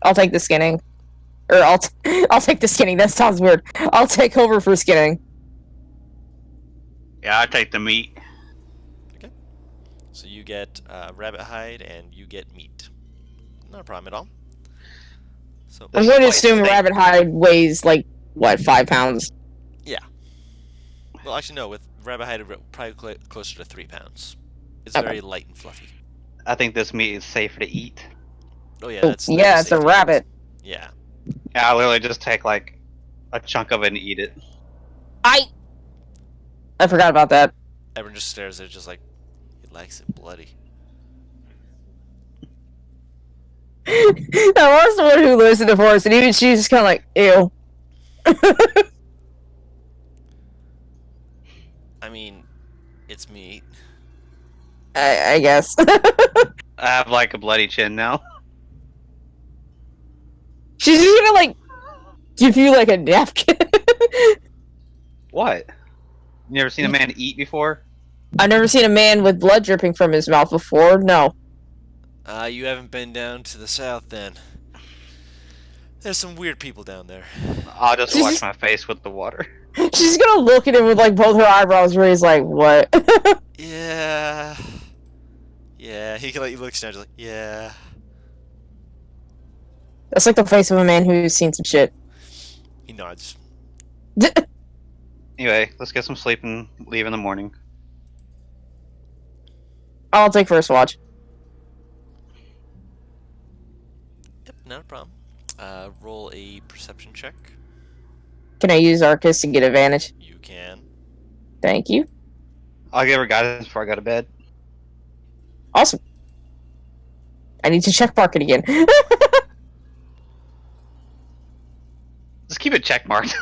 I'll take the skinning. Or I'll take the skinning, that sounds weird. I'll take over for skinning. Yeah, I take the meat. Okay. So you get rabbit hide and you get meat. Not a problem at all. So I'm going to assume rabbit hide weighs, like, what, 5 pounds? Yeah. Well, actually, no. With rabbit hide, probably closer to 3 pounds. It's very light and fluffy. I think this meat is safer to eat. Oh yeah, yeah, it's a rabbit. Yeah. Yeah, I literally just take like a chunk of it and eat it. I forgot about that. Everyone just stares at it, just like, he likes it bloody. I was the one who lives in the forest, and even she's just kind of like, ew. I mean, it's meat. I guess. I have like a bloody chin now. She's just gonna, like, give you, like, a napkin. What? You never seen a man eat before? I've never seen a man with blood dripping from his mouth before, no. You haven't been down to the south then. There's some weird people down there. I'll just wash my face with the water. She's gonna look at him with, like, both her eyebrows raised, like, what? Yeah. Yeah, he looks down, just like, yeah. That's like the face of a man who's seen some shit. He nods. Anyway, let's get some sleep and leave in the morning. I'll take first watch. Yep, not a problem. Roll a perception check. Can I use Arcus to get advantage? You can. Thank you. I'll give her guidance before I go to bed. Awesome. I need to check mark it again. Just keep it check marked.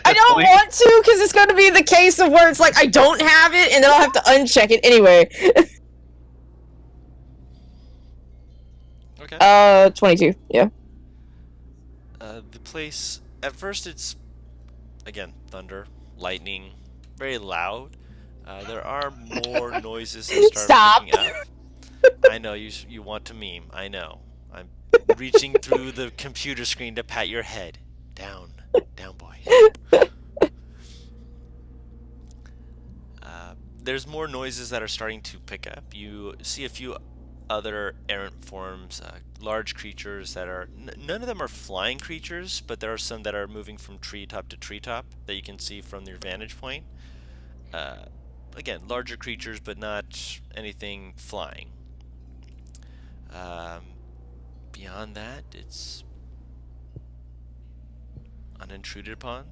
I don't want to, because it's going to be the case of where it's like, I don't have it, and then I'll have to uncheck it anyway. Okay. 22, yeah. The place, at first it's, again, thunder, lightning, very loud. There are more noises that start Stop. picking up. I know, you want to meme, I know. I'm reaching through the computer screen to pat your head. Down, boy. There's more noises that are starting to pick up. You see a few other errant forms, large creatures that are, none of them are flying creatures, but there are some that are moving from treetop to treetop that you can see from your vantage point. Again, larger creatures, but not anything flying. Beyond that, it's unintruded upon.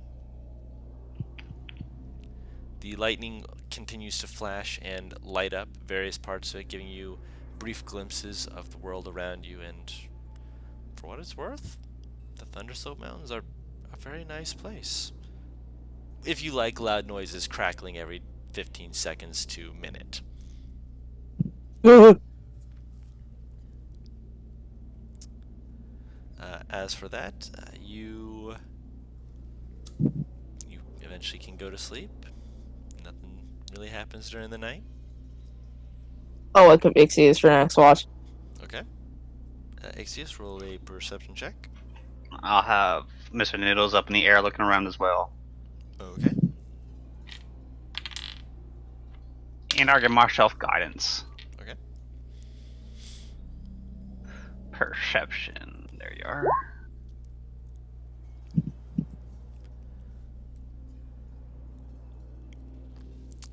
The lightning continues to flash and light up various parts of it, giving you brief glimpses of the world around you, and for what it's worth, the Thunderslope Mountains are a very nice place. If you like loud noises crackling every 15 seconds to minute. As for that, you eventually can go to sleep. Nothing really happens during the night. Oh, I could Ixius for next watch. Okay. Ixius, roll a perception check. I'll have Mr. Noodles up in the air looking around as well. Okay. And I'll give myself guidance. Okay. Perception. There you are.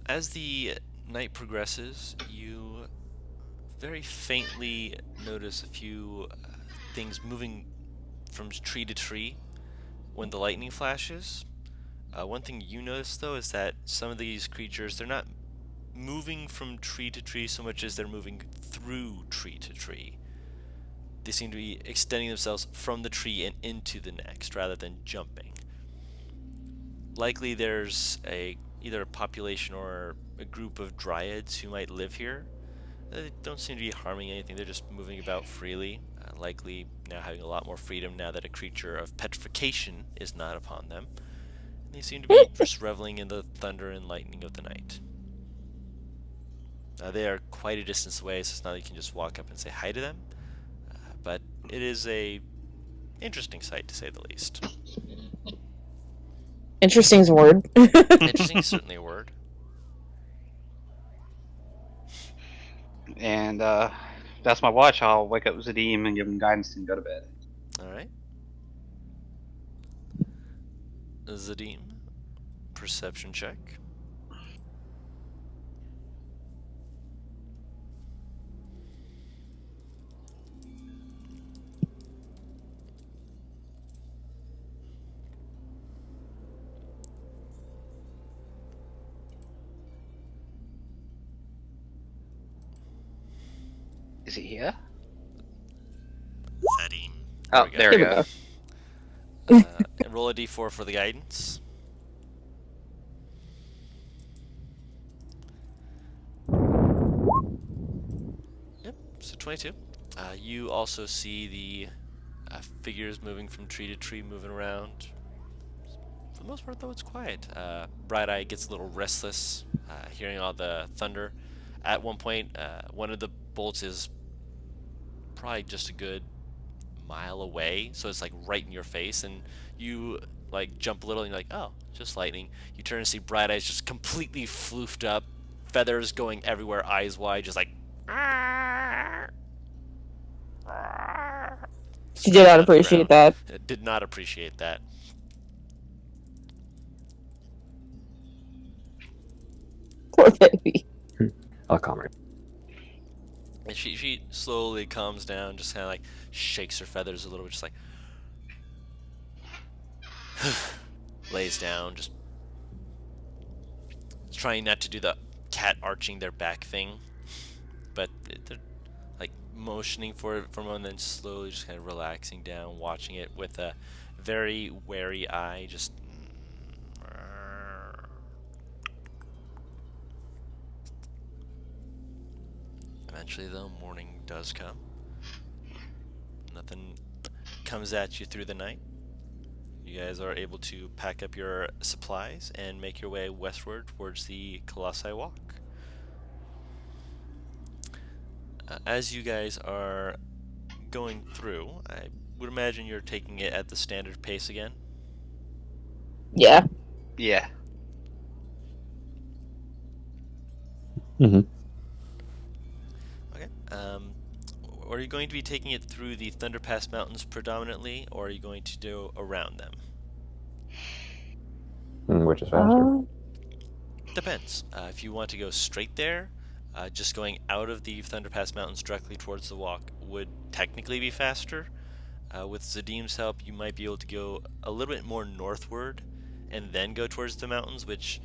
As the night progresses, you very faintly notice a few things moving from tree to tree when the lightning flashes. One thing you notice, though, is that some of these creatures, they're not moving from tree to tree so much as they're moving through tree to tree. They seem to be extending themselves from the tree and into the next rather than jumping. Likely there's either a population or a group of dryads who might live here. They don't seem to be harming anything, they're just moving about freely, likely now having a lot more freedom now that a creature of petrification is not upon them. And they seem to be just reveling in the thunder and lightning of the night. They are quite a distance away, so it's not that you can just walk up and say hi to them, but it is a interesting sight, to say the least. Interesting is a word. Interesting is certainly a word. And that's my watch. I'll wake up Zadim and give him guidance and go to bed. Alright. Zadim, perception check. Is he here? Zadim. Oh, there we go. And roll a d4 for the guidance. Yep, so 22. You also see the figures moving from tree to tree, moving around. For the most part, though, it's quiet. Bright Eye gets a little restless, hearing all the thunder. At one point, one of the bolts is probably just a good mile away, so it's like right in your face, and you like jump a little and you're like, oh, just lightning. You turn and see Bright Eyes just completely floofed up, feathers going everywhere, eyes wide, just like She did not appreciate that. Did not appreciate that. Poor baby. I'll calm her. And she slowly calms down, just kind of like shakes her feathers a little bit, just like lays down, just trying not to do the cat arching their back thing, but they're like motioning for it for a moment, then slowly just kind of relaxing down, watching it with a very wary eye, just Eventually, though, morning does come. Nothing comes at you through the night. You guys are able to pack up your supplies and make your way westward towards the Colossi Walk. As you guys are going through, I would imagine you're taking it at the standard pace again. Yeah. Yeah. Mm-hmm. Okay. Are you going to be taking it through the Thunderpass Mountains predominantly, or are you going to do around them? Which is faster? Depends. If you want to go straight there, just going out of the Thunderpass Mountains directly towards the walk would technically be faster. With Zadim's help, you might be able to go a little bit more northward and then go towards the mountains, which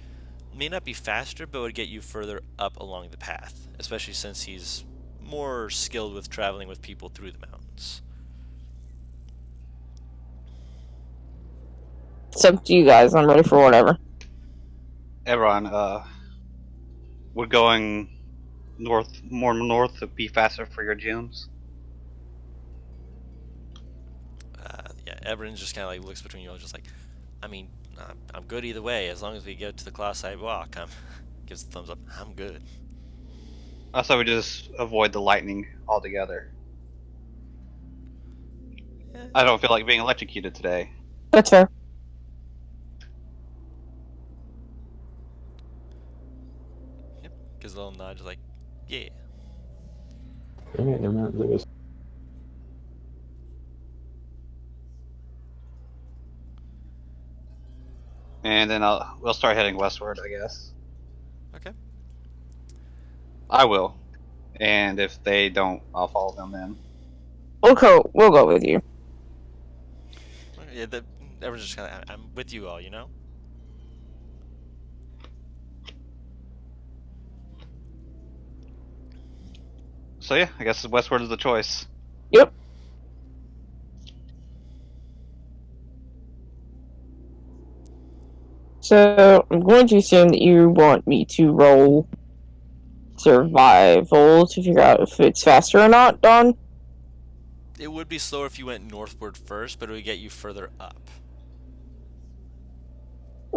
may not be faster, but would get you further up along the path, especially since he's more skilled with traveling with people through the mountains. It's up to you guys. I'm ready for whatever. Everyone, we're going more north to be faster for your gyms. Yeah, Everin just kind of like looks between you all, just like, I mean, I'm good either way, as long as we get to the Colossi Walk. Gives the thumbs up. I'm good. Also, we just avoid the lightning altogether. Yeah. I don't feel like being electrocuted today. That's fair. Yep. Gives a little nod, just like, yeah. Dang it, never mind, Lewis. And then we'll start heading westward, I guess. Okay. I will. And if they don't, I'll follow them then. We'll go with you. Yeah, Everin's just kind of, I'm with you all, you know? So yeah, I guess westward is the choice. Yep. So I'm going to assume that you want me to roll survival to figure out if it's faster or not, Don. It would be slower if you went northward first, but it would get you further up.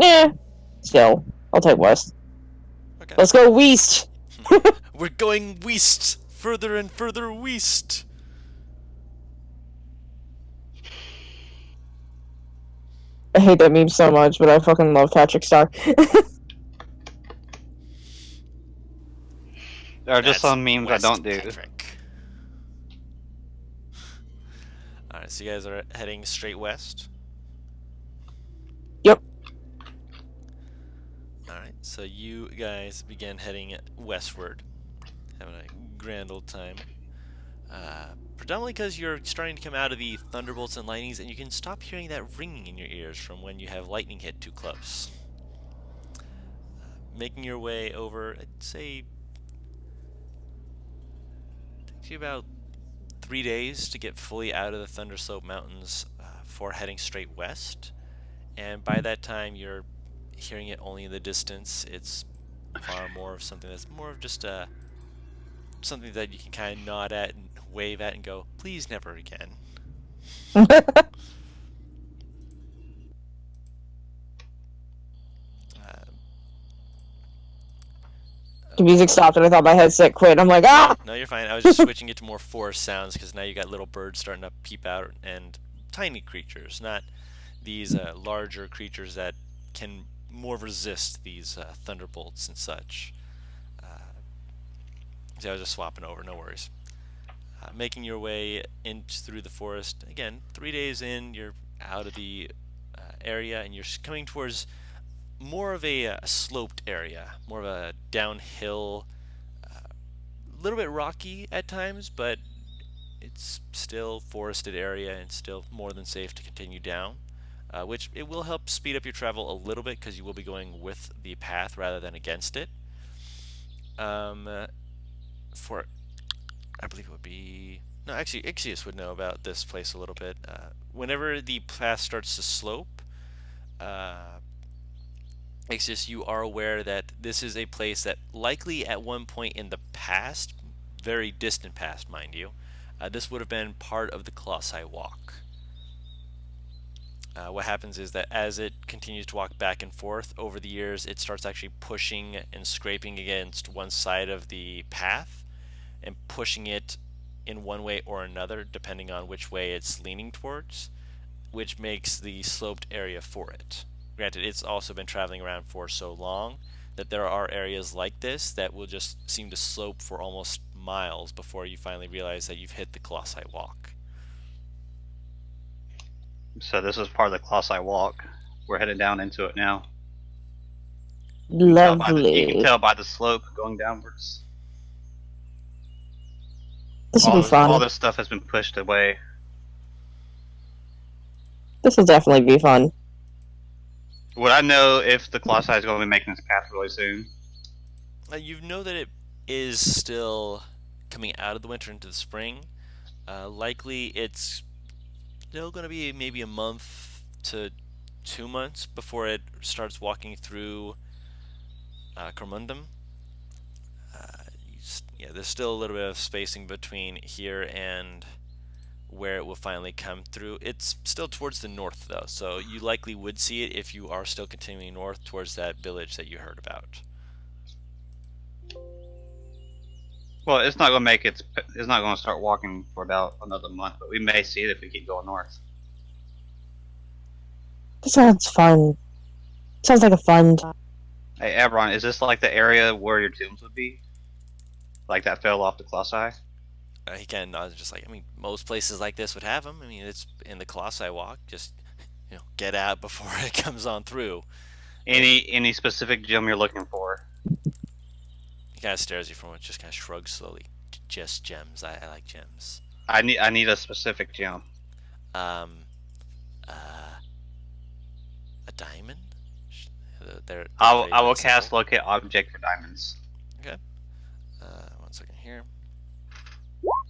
Yeah. Still, I'll take west. Okay. Let's go west. We're going west! Further and further west! I hate that meme so much, but I fucking love Patrick Star. There are just That's some memes West I don't do. Patrick. Alright, so you guys are heading straight west? Yep. Alright, so you guys begin heading westward. Having a grand old time. Predominantly because you're starting to come out of the thunderbolts and lightnings, and you can stop hearing that ringing in your ears from when you have lightning hit too close. Making your way over, I'd say, takes you about 3 days to get fully out of the Thunderslope Mountains for heading straight west. And by that time, you're hearing it only in the distance. It's far more of something that's more of just something that you can kind of nod at and wave at and go, please never again. The music stopped and I thought my headset quit. I'm like, ah! No, you're fine. I was just switching it to more forest sounds because now you got little birds starting to peep out and tiny creatures, not these larger creatures that can more resist these thunderbolts and such. So I was just swapping over, no worries. Making your way in through the forest. Again, 3 days in, you're out of the area and you're coming towards more of a sloped area, more of a downhill, little bit rocky at times, but it's still forested area and still more than safe to continue down, which it will help speed up your travel a little bit because you will be going with the path rather than against it. For, I believe it would be, no, actually Ixius would know about this place a little bit. Whenever the path starts to slope, Ixius, you are aware that this is a place that likely at one point in the past very distant past, mind you, this would have been part of the Colossi Walk. What happens is that as it continues to walk back and forth over the years, it starts actually pushing and scraping against one side of the path and pushing it in one way or another, depending on which way it's leaning towards, which makes the sloped area for it. Granted, it's also been traveling around for so long that there are areas like this that will just seem to slope for almost miles before you finally realize that you've hit the Colossi Walk. So this is part of the Colossi Walk. We're headed down into it now. Lovely. You can tell by the slope going downwards. This will be fun. All this stuff has been pushed away. This will definitely be fun. Would I know if the Colossi is going to be making this path really soon? You know that it is still coming out of the winter into the spring. Likely it's still going to be maybe a month to 2 months before it starts walking through Cormundum. Yeah, there's still a little bit of spacing between here and where it will finally come through. It's still towards the north though, so you likely would see it if you are still continuing north towards that village that you heard about. Well, it's not going to make it's not going to start walking for about another month, but we may see it if we keep going north. This sounds fun. Sounds like a fun time. Hey, Abron, is this like the area where your tombs would be? Like that fell off the Colossi? He kind of nods, just like, I mean, most places like this would have them. I mean, it's in the Colossi Walk. Just, get out before it comes on through. Any specific gem you're looking for? He kind of stares at you from it, just kind of shrugs slowly. Just gems. I like gems. I need a specific gem. A diamond? I will cast locate object for diamonds. Okay. 1 second here.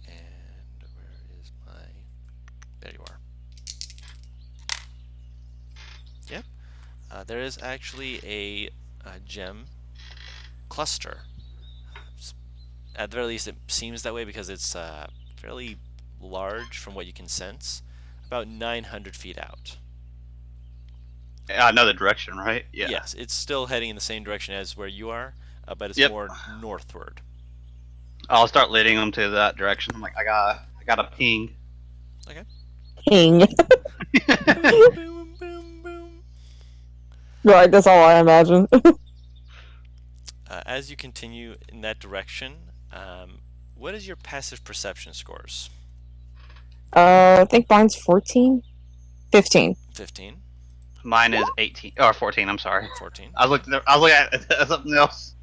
And where is my... There you are. Yep. There is actually a gem cluster. At the very least, it seems that way because it's fairly large from what you can sense. About 900 feet out. Another direction, right? Yeah. Yes, it's still heading in the same direction as where you are, but it's more northward. I'll start leading them to that direction. I'm like, I got a ping. Okay. Ping. Boom, boom, boom, boom. Right, that's all I imagine. As you continue in that direction, what is your passive perception scores? I think mine's 14? 15. 15? Mine is 18 or 14. I'm sorry. 14. I was looking at something else.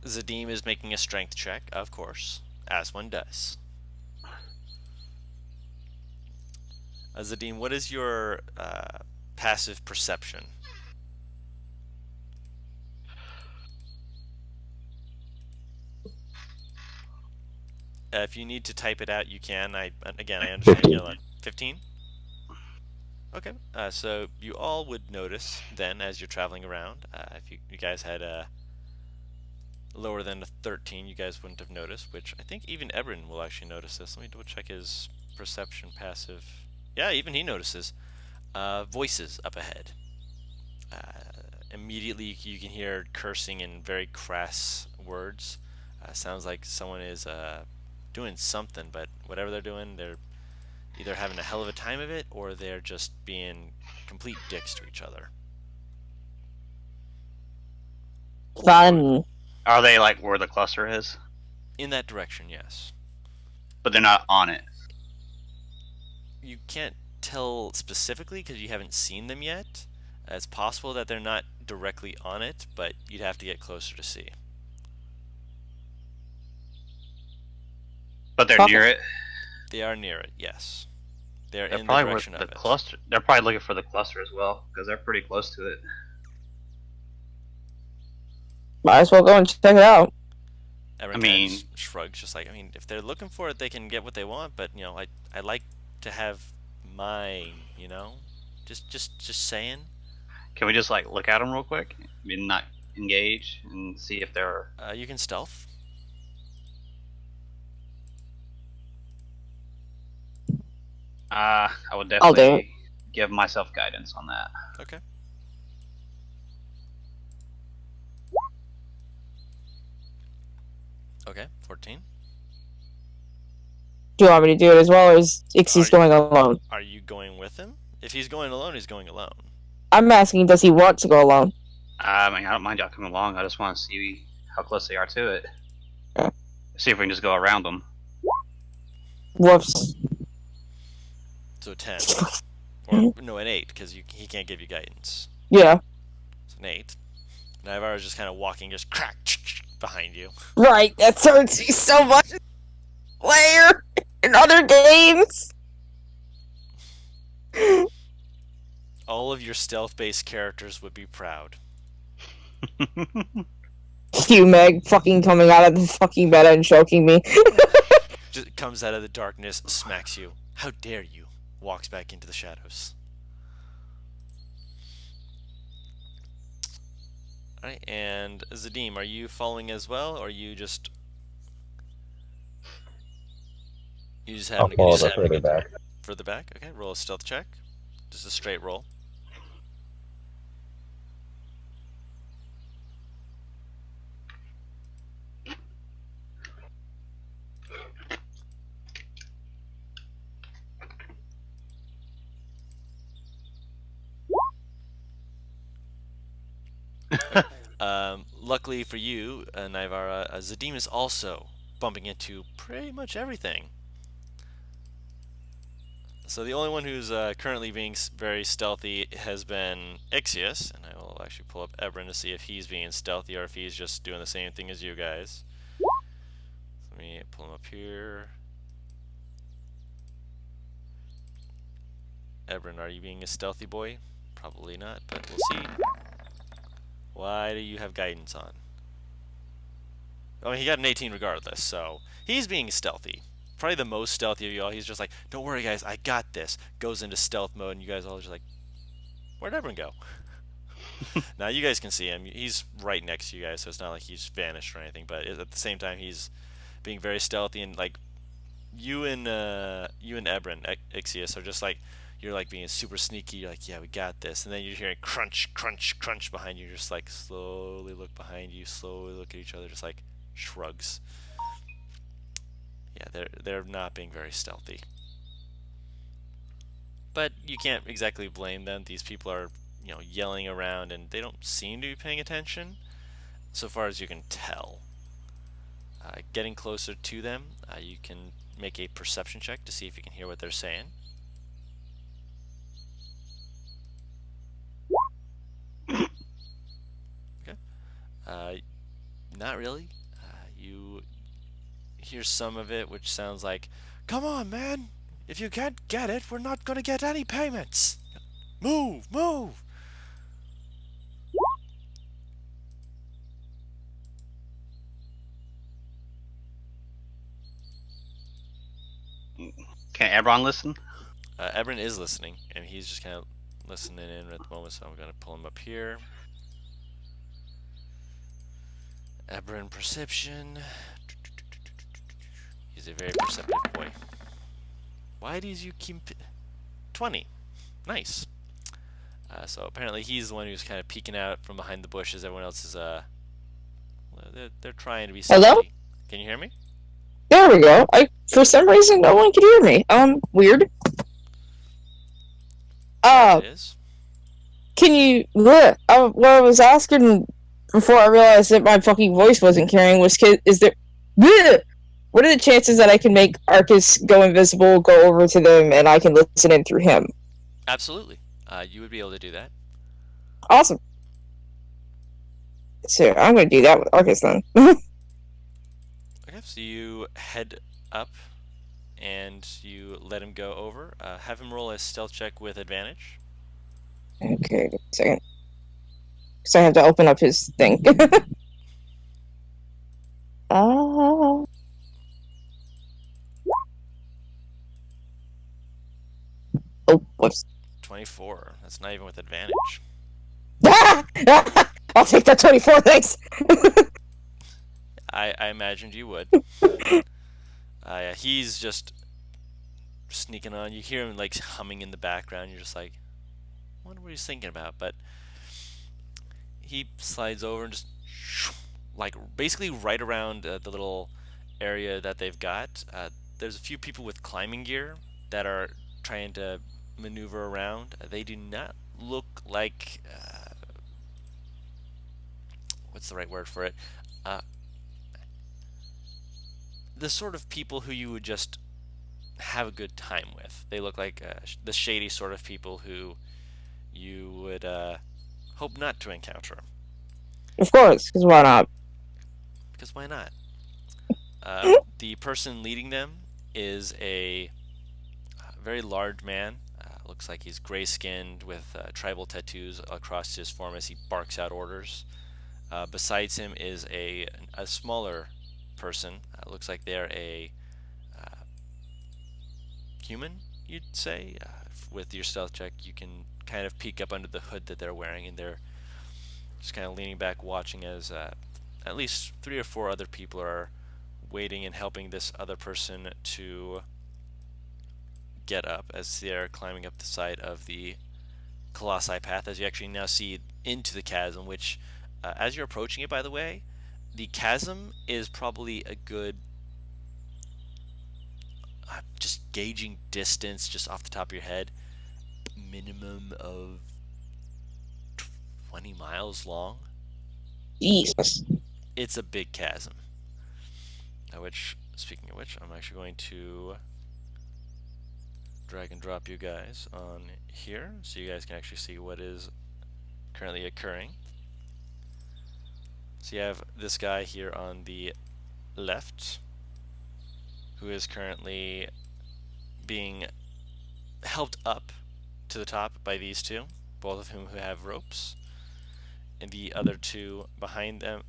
Zadim is making a strength check, of course, as one does. Zadim, what is your passive perception? If you need to type it out, you can. I understand you're like 15? Okay, so you all would notice then as you're traveling around, if you guys had lower than a 13, you guys wouldn't have noticed, which I think even Ebron will actually notice this. Let me double check his perception passive. Yeah, even he notices. Voices up ahead. Immediately you can hear cursing in very crass words. Sounds like someone is doing something, but whatever they're doing, they're either having a hell of a time of it or they're just being complete dicks to each other. Fun. Are they like where the cluster is? In that direction, yes. But they're not on it. You can't tell specifically because you haven't seen them yet. It's possible that they're not directly on it, but you'd have to get closer to see. But they're near it? They are near it, yes. They're in probably the direction of it. Cluster. They're probably looking for the cluster as well, because they're pretty close to it. Might as well go and check it out. Everyone shrugs, just like, if they're looking for it, they can get what they want, but, I like to have mine, Just saying. Can we just, look at them real quick? Not engage and see if they're... You can stealth. I would I'll do it. definitely give myself guidance on that. Okay. Okay, 14. Do you want me to do it as well, or is Ixie's going alone? Are you going with him? If he's going alone, he's going alone. I'm asking, does he want to go alone? I mean, I don't mind y'all coming along. I just want to see how close they are to it. Yeah. See if we can just go around them. Whoops. So 10. Or, no, an 8, because he can't give you guidance. Yeah. It's an 8. Naivara's just kind of walking, just crack behind you. Right, that hurts me so much. Player in other games. All of your stealth-based characters would be proud. You, Meg, fucking coming out of the fucking bed and choking me. Just comes out of the darkness, smacks you. How dare you? Walks back into the shadows. Alright, and Zadim, are you following as well, or are you just... You just I'll having follow to further back. Further back? Okay, roll a stealth check. Just a straight roll. Luckily for you, Naivara, Zadim is also bumping into pretty much everything. So the only one who's currently being very stealthy has been ait'seh, and I will actually pull up Ebron to see if he's being stealthy or if he's just doing the same thing as you guys. Let me pull him up here. Ebron, are you being a stealthy boy? Probably not, but we'll see. Why do you have guidance on? I mean, he got an 18 regardless, so he's being stealthy. Probably the most stealthy of y'all. He's just like, don't worry guys, I got this. Goes into stealth mode, and you guys all just like, where'd everyone go? Now you guys can see him. He's right next to you guys, so it's not like he's vanished or anything, but at the same time he's being very stealthy, and like you and Ebron, ait'seh, are just like, you're like being super sneaky. You're like, yeah, we got this, and then you're hearing crunch, crunch, crunch behind you. You're just like slowly look behind you, slowly look at each other, just like shrugs. Yeah, they're not being very stealthy, but you can't exactly blame them. These people are, you know, yelling around, and they don't seem to be paying attention, so far as you can tell. Getting closer to them, you can make a perception check to see if you can hear what they're saying. Okay. Not really. You hear some of it, which sounds like, "Come on, man! If you can't get it, we're not gonna get any payments! Move! Move!" Can Ebron listen? Ebron is listening, and he's just kind of listening in at the moment, so I'm gonna pull him up here. Ebron perception. He's a very perceptive boy. Why do you keep 20? Nice. So apparently he's the one who's kind of peeking out from behind the bushes. Everyone else is they're trying to be stealthy. Hello? Can you hear me? There we go. For some reason, no one could hear me. Weird. It is. Can you... What I was asking before I realized that my fucking voice wasn't carrying was, is there... What are the chances that I can make Arcus go invisible, go over to them, and I can listen in through him? Absolutely. You would be able to do that. Awesome. So I'm going to do that with Arcus then. Okay, so you head up and you let him go over. Have him roll a stealth check with advantage. Okay, a second. Because I have to open up his thing. Oh, whoops. 24. That's not even with advantage. I'll take that 24, thanks. I imagined you would. He's just sneaking on. You hear him like humming in the background. You're just like, I wonder what he's thinking about. But he slides over and just like basically right around the little area that they've got. There's a few people with climbing gear that are trying to maneuver around. They do not look like what's the right word for it? Uh, the sort of people who you would just have a good time with. They look like the shady sort of people who you would hope not to encounter. Of course, because why not? Because why not? The person leading them is a very large man. Looks like he's gray-skinned with tribal tattoos across his form as he barks out orders. Besides him is a smaller person. Looks like they're a human, you'd say. With your stealth check, you can kind of peek up under the hood that they're wearing, and they're just kind of leaning back watching as at least 3 or 4 other people are waiting and helping this other person to get up as they're climbing up the side of the Colossi path, as you actually now see into the chasm, which as you're approaching it, by the way, the chasm is probably a good just gauging distance just off the top of your head, minimum of 20 miles long. Jesus. It's a big chasm. Which, speaking of which, I'm actually going to drag and drop you guys on here so you guys can actually see what is currently occurring. So you have this guy here on the left who is currently being helped up to the top by these two, both of whom who have ropes, and the other two behind them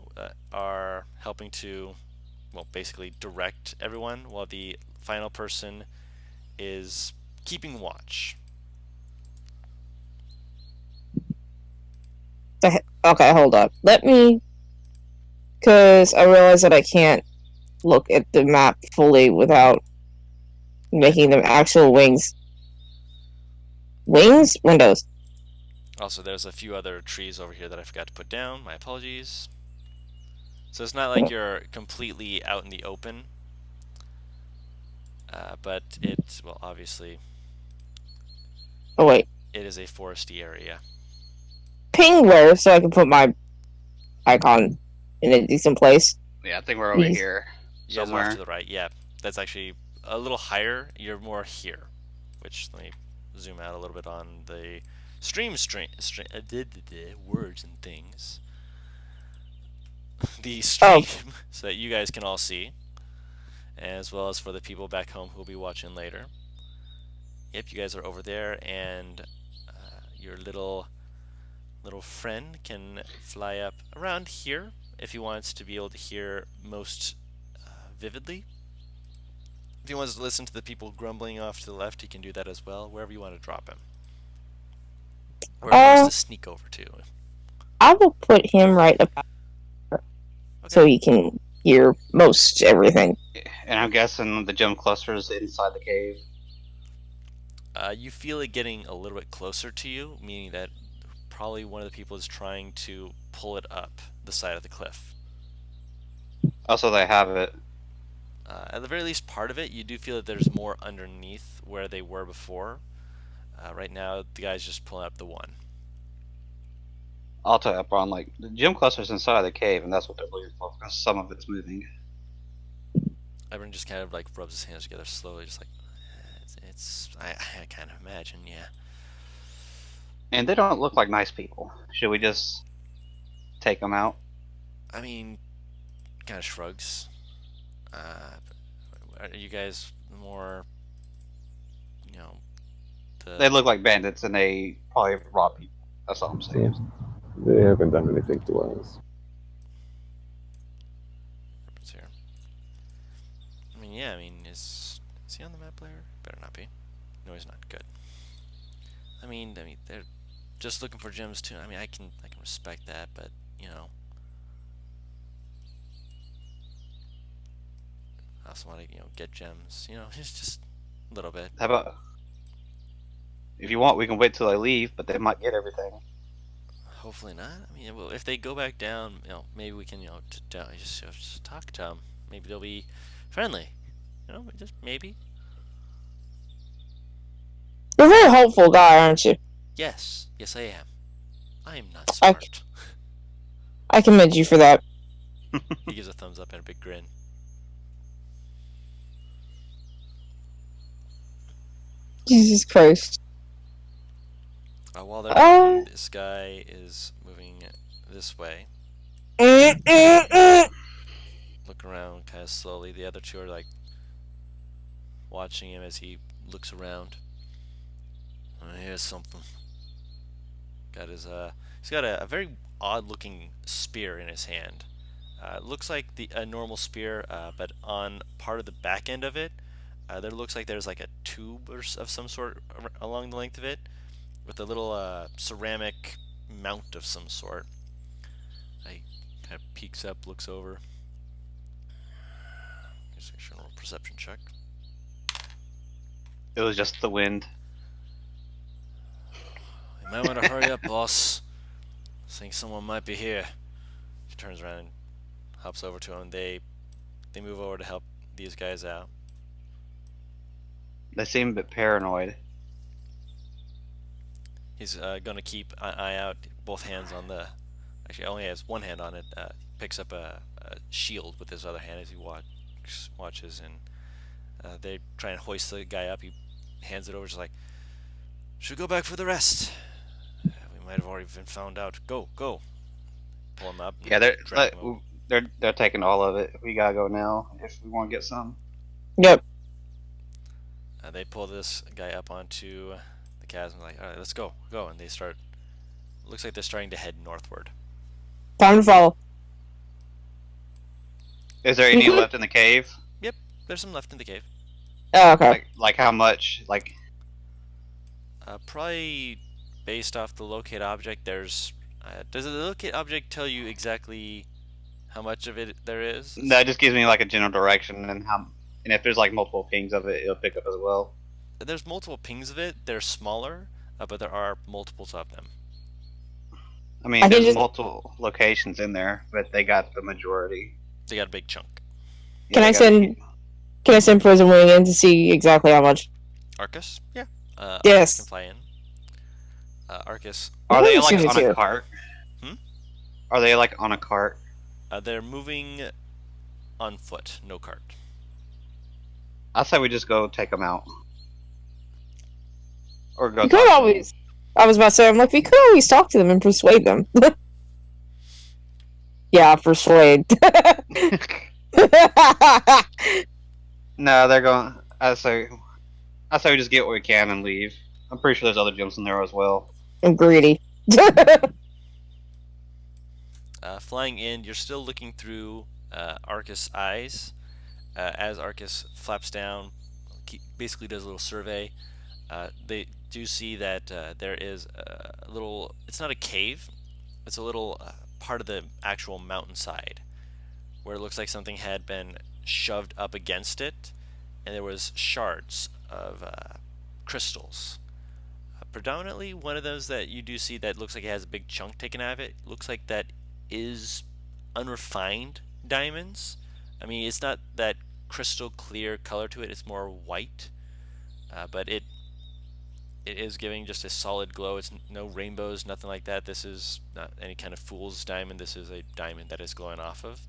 are helping to, well, basically direct everyone, while the final person is keeping watch. Okay, hold up. Let me... Because I realize that I can't look at the map fully without making them actual wings. Wings? Windows. Also, there's a few other trees over here that I forgot to put down. My apologies. So it's not like you're completely out in the open, but it, well, obviously, Oh, wait. it is a foresty area. Ping where so I can put my icon in a decent place. Yeah, I think we're over here You guys are somewhere. off to the right. Yeah, that's actually a little higher. You're more here, which, let me zoom out a little bit on the words and things. The stream, so that you guys can all see, as well as for the people back home who will be watching later. Yep, you guys are over there, and your little friend can fly up around here if he wants to be able to hear most vividly. If he wants to listen to the people grumbling off to the left, he can do that as well, wherever you want to drop him. Where he wants to sneak over to. I will put him right about so he can hear most everything. And I'm guessing the gem cluster is inside the cave. You feel it getting a little bit closer to you, meaning that probably one of the people is trying to pull it up the side of the cliff. Also, they have it. At the very least, part of it, you do feel that there's more underneath where they were before. Right now, the guy's just pulling up the one. I'll tell you, Ron, like, the gem cluster's inside the cave, and that's what they're looking for, because some of it's moving. Everyone just kind of, like, rubs his hands together slowly, just like, I kind of imagine, yeah. And they don't look like nice people. Should we just take them out? I mean, kind of shrugs. Are you guys more, you know, They look like bandits, and they probably rob people. That's all I'm saying. They haven't done anything to us. Here. I mean, yeah, I mean, is he on the map player? Better not be. No, he's not. Good. I mean, they're just looking for gems too. I mean, I can respect that, but you know, I also want to get gems. You know, it's just A little bit. How about if you want, we can wait till they leave, but they might get everything. Hopefully not. I mean, well, if they go back down, maybe we can, just talk to them. Maybe they'll be friendly. Just maybe. You're a very hopeful guy, aren't you? Yes, I am. I am not I, smart. I commend you for that. He gives a thumbs up and a big grin. Jesus Christ. While they're talking, this guy is moving this way. Look around kind of slowly. The other two are like watching him as he looks around. Here's something. He's got a very odd-looking spear in his hand. Looks like a normal spear, but on part of the back end of it, there looks like there's like a tube of some sort along the length of it, with a little ceramic mount of some sort. He kind of peeks up, looks over. Just a general perception check. It was just the wind. You might want to hurry up, boss. I think someone might be here. She turns around and hops over to him. They move over to help these guys out. They seem a bit paranoid. He's going to keep an eye out, both hands on the... Actually, only has one hand on it. Picks up a shield with his other hand as he watches, and they try and hoist the guy up. He hands it over, just like, should we go back for the rest? We might have already been found out. Go. Pull him up. Yeah, they're taking all of it. We gotta go now if we want to get some. Yep. They pull this guy up onto the chasm. Like, all right, let's go, and they start. Looks like they're starting to head northward. Time to follow. Is there any left in the cave? Yep, there's some left in the cave. Oh, okay. Like how much? Like probably based off the locate object. Does the locate object tell you exactly how much of it there is? No, it just gives me like a general direction and if there's like multiple pings of it, it'll pick up as well. There's multiple pings of it. They're smaller, but there are multiples of them. I mean, there's multiple locations in there, but they got the majority. They got a big chunk. Yeah, Can I send Prison Wing in to see exactly how much? Arcus? Yeah. Yes. Arcus can fly in. Arcus. Are they like on a cart? Hmm? Are they like on a cart? They're moving on foot, no cart. I say we just go take them out. Or go. We could always. I was about to say, I'm like, we could always talk to them and persuade them. Yeah, persuade. No, they're going. I say we just get what we can and leave. I'm pretty sure there's other gyms in there as well. I'm greedy. Flying in, you're still looking through Arcus' eyes as Arcus flaps down, basically does a little survey. They do see that there is a little, it's not a cave, it's a little part of the actual mountainside where it looks like something had been shoved up against it, and there was shards of crystals. Predominantly one of those that you do see that looks like it has a big chunk taken out of it, looks like that is unrefined diamonds. I mean, it's not that crystal clear color to it, it's more white, but it is giving just a solid glow. It's no rainbows, nothing like that. This is not any kind of fool's diamond. This is a diamond that is glowing off of.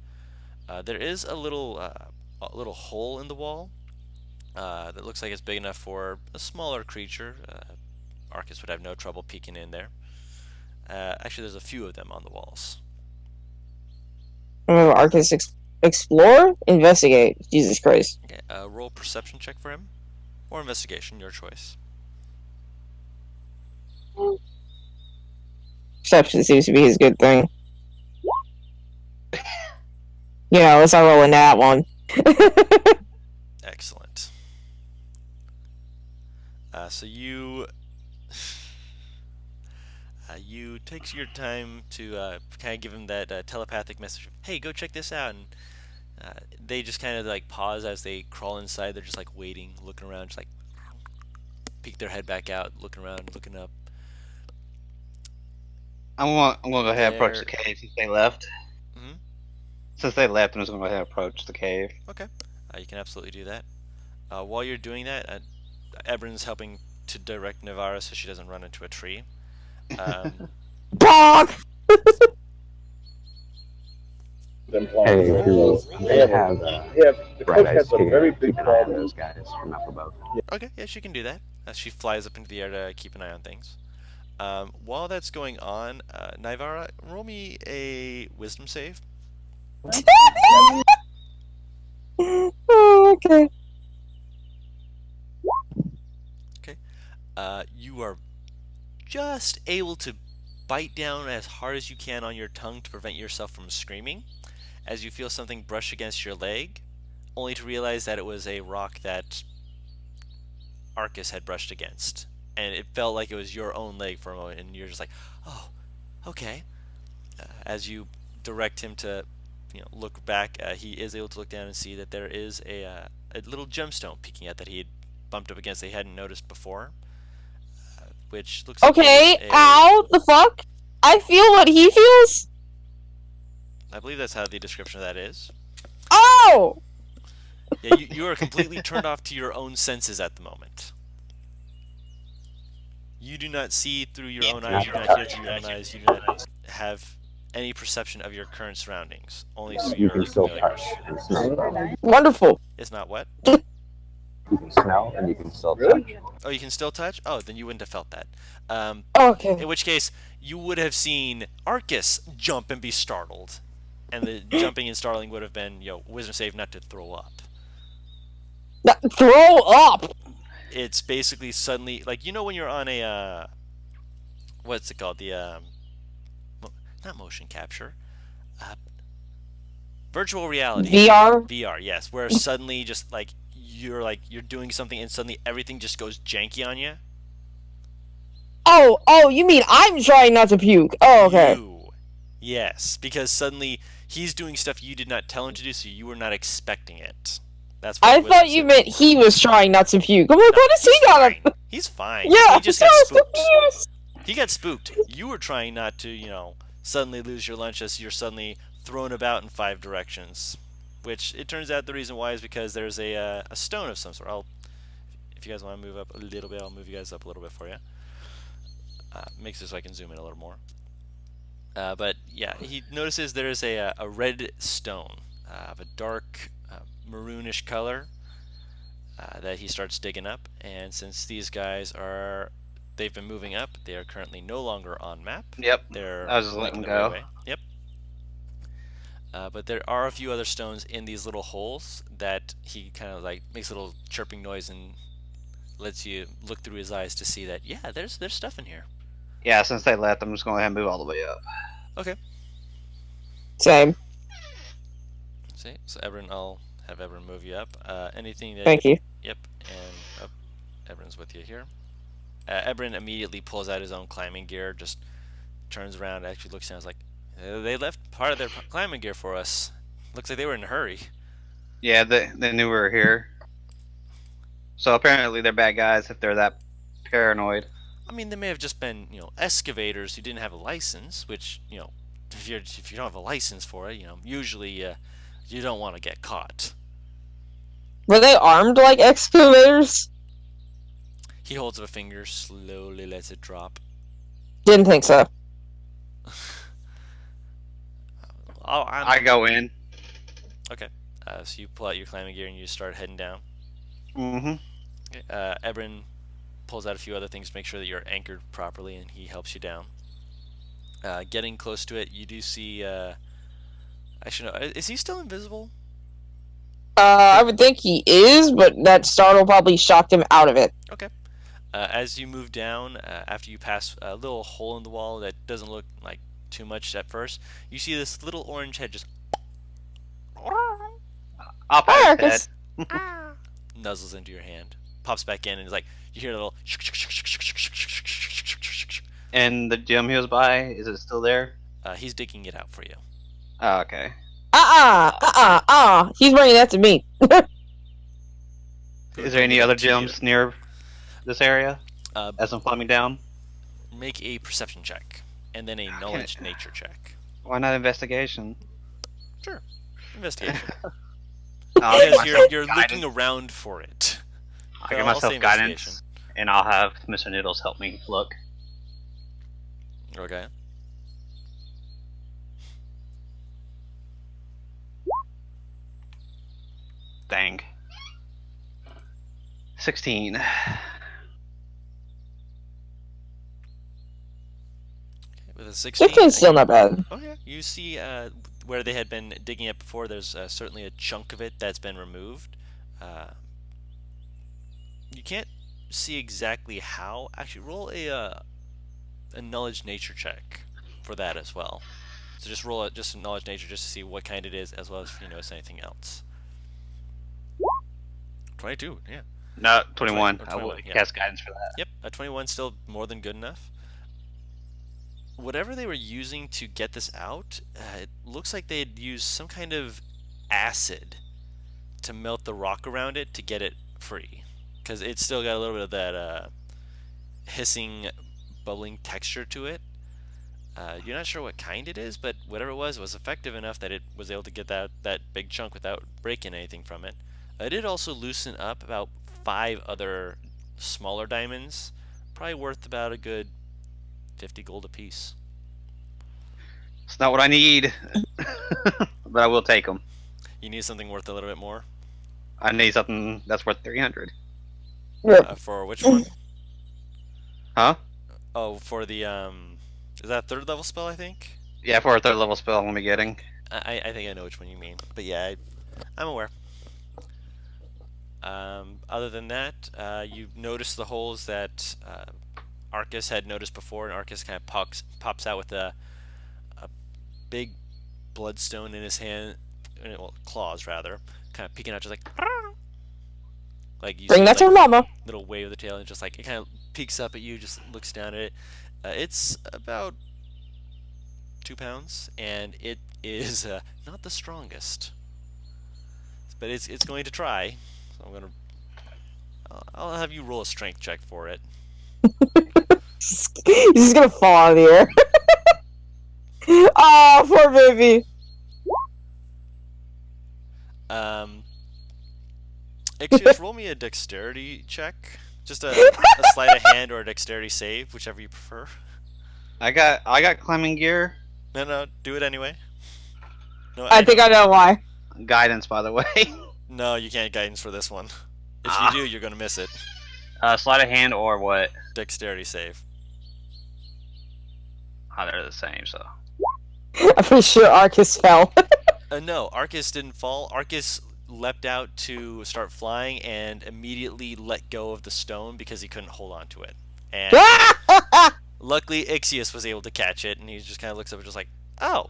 There is a little hole in the wall that looks like it's big enough for a smaller creature. Arcus would have no trouble peeking in there. Actually, there's a few of them on the walls. Arcus explore? Investigate. Jesus Christ. Okay, roll perception check for him. Or investigation, your choice. Perception seems to be his good thing. Yeah, let's not roll in that one. Excellent. So you take your time to kind of give him that telepathic message. Hey, go check this out. And they just kind of like pause as they crawl inside. They're just like waiting, looking around, just like peek their head back out, looking around, looking up. I'm gonna go ahead and approach the cave since they left. Mhm. Since they left, I'm just gonna go ahead and approach the cave. Okay, you can absolutely do that. While you're doing that, Ebron's helping to direct Navarra so she doesn't run into a tree. Bonk! Hey, they have bright eyes here. Keep an eye on those guys from up above. Okay, yeah, she can do that. She flies up into the air to keep an eye on things. While that's going on, Naivara, roll me a wisdom save. Oh, okay. Okay. You are just able to bite down as hard as you can on your tongue to prevent yourself from screaming as you feel something brush against your leg, only to realize that it was a rock that Arcus had brushed against. And it felt like it was your own leg for a moment, and you're just like, oh, okay. As you direct him to look back, he is able to look down and see that there is a little gemstone peeking out that he had bumped up against that he hadn't noticed before. Which looks okay, like ow, the fuck? I feel what he feels? I believe that's how the description of that is. Oh! Yeah, you are completely turned off to your own senses at the moment. You do not see through your own eyes, you do not hear through your own eyes, you do not have any perception of your current surroundings, only through You your can still familiars. touch and smell. Wonderful. It's not what? You can smell and you can still touch. Oh, you can still touch? Oh, then you wouldn't have felt that. Okay. In which case, you would have seen Arcus jump and be startled. And the jumping and startling would have been, wisdom save not to throw up. Throw up! It's basically suddenly, like, when you're on a, what's it called? The, not motion capture. Virtual reality. VR? VR, yes. Where suddenly just, you're doing something and suddenly everything just goes janky on you. Oh, you mean I'm trying not to puke. Oh, okay. Yes, because suddenly he's doing stuff you did not tell him to do, so you were not expecting it. That's what I thought you meant he was trying not to puke. I'm like, No, what is he got? He's fine. Yeah, he just got spooked. Confused. He got spooked. You were trying not to, suddenly lose your lunch as you're suddenly thrown about in 5 directions. Which, it turns out the reason why is because there's a stone of some sort. If you guys want to move up a little bit, I'll move you guys up a little bit for you. Makes it so I can zoom in a little more. But yeah, he notices there's a red stone of a dark maroonish color that he starts digging up. And since these guys they've been moving up, they are currently no longer on map. Yep. I was just letting them go. Yep. But there are a few other stones in these little holes that he kind of makes a little chirping noise and lets you look through his eyes to see that, yeah, there's stuff in here. Yeah, since they left, I'm just going to go ahead and move all the way up. Okay. Same. See, so I'll have Ebron move you up. Anything that... Thank you. Yep, and Ebron's with you here. Ebron immediately pulls out his own climbing gear, just turns around, actually looks down, and is like, they left part of their climbing gear for us. Looks like they were in a hurry. Yeah, they knew we were here. So apparently they're bad guys if they're that paranoid. I mean, they may have just been, excavators who didn't have a license, which, if you don't have a license for it, usually you don't want to get caught. Were they armed like excavators? He holds up a finger, slowly lets it drop. Didn't think so. I go in. Okay. So you pull out your climbing gear and you start heading down. Mm-hmm. Okay. Ebron pulls out a few other things to make sure that you're anchored properly, and he helps you down. Getting close to it, you do see... actually, no. Is he still invisible? I would think he is, but that startle probably shocked him out of it. Okay. As you move down, after you pass a little hole in the wall that doesn't look like too much at first, you see this little orange head just Up at his head. nuzzles into your hand, pops back in, and is like, you hear a little... And the gem he was by, is it still there? He's digging it out for you. Oh, okay. He's bringing that to me. Is there any other gems near? this area Uh, as I'm climbing down? make a perception check, and then a knowledge nature check. Why not investigation? Sure, investigation. I'll give Because myself you're guidance. looking around for it. I'll But give I'll say myself investigation. guidance, and I'll have Mr. Noodles help me look. Okay. Dang. 16. With a 16. 16's still not bad. Oh yeah, you see where they had been digging up before. There's certainly a chunk of it that's been removed. You can't see exactly how. Actually, roll a knowledge nature check for that as well. So just roll just a knowledge nature just to see what kind it is, as well as if you notice anything else. 22, yeah. No, 21. 20, I will 21, yeah. cast guidance for that. Yep, a 21 still more than good enough. Whatever they were using to get this out, it looks like they had used some kind of acid to melt the rock around it to get it free, because it's still got a little bit of that hissing, bubbling texture to it. You're not sure what kind it is, but whatever it was effective enough that it was able to get that big chunk without breaking anything from it. It did also loosen up about 5 other smaller diamonds, probably worth about a good 50 gold apiece. It's not what I need, but I will take them. You need something worth a little bit more? I need something that's worth 300. For which one? Huh? Oh, for the, is that a 3rd level spell, I think? Yeah, for a 3rd level spell I'm going to be getting. I think I know which one you mean. But yeah, I'm aware. Other than that, you notice the holes that Arcus had noticed before, and Arcus kind of pops out with a big bloodstone in his hand, well, claws rather, kind of peeking out, just like you Bring see, that to like, mama. little wave of the tail, and just like it kind of peeks up at you, just looks down at it. It's about 2 pounds, and it is not the strongest, but it's going to try. So I'll have you roll a strength check for it. He's just gonna fall out of the air. Oh, poor baby. Ixius, roll me a dexterity check. Just a sleight of hand or a dexterity save, whichever you prefer. I got climbing gear. No, do it anyway. No, I think I know why. Guidance, by the way. No, you can't guidance for this one. If you do, you're gonna miss it. Sleight of hand or what? Dexterity save. Oh, they're the same, so. I'm pretty sure Arcus fell. No, Arcus didn't fall. Arcus leapt out to start flying and immediately let go of the stone because he couldn't hold on to it. And luckily, Ixius was able to catch it, and he just kind of looks up and just like, "Oh,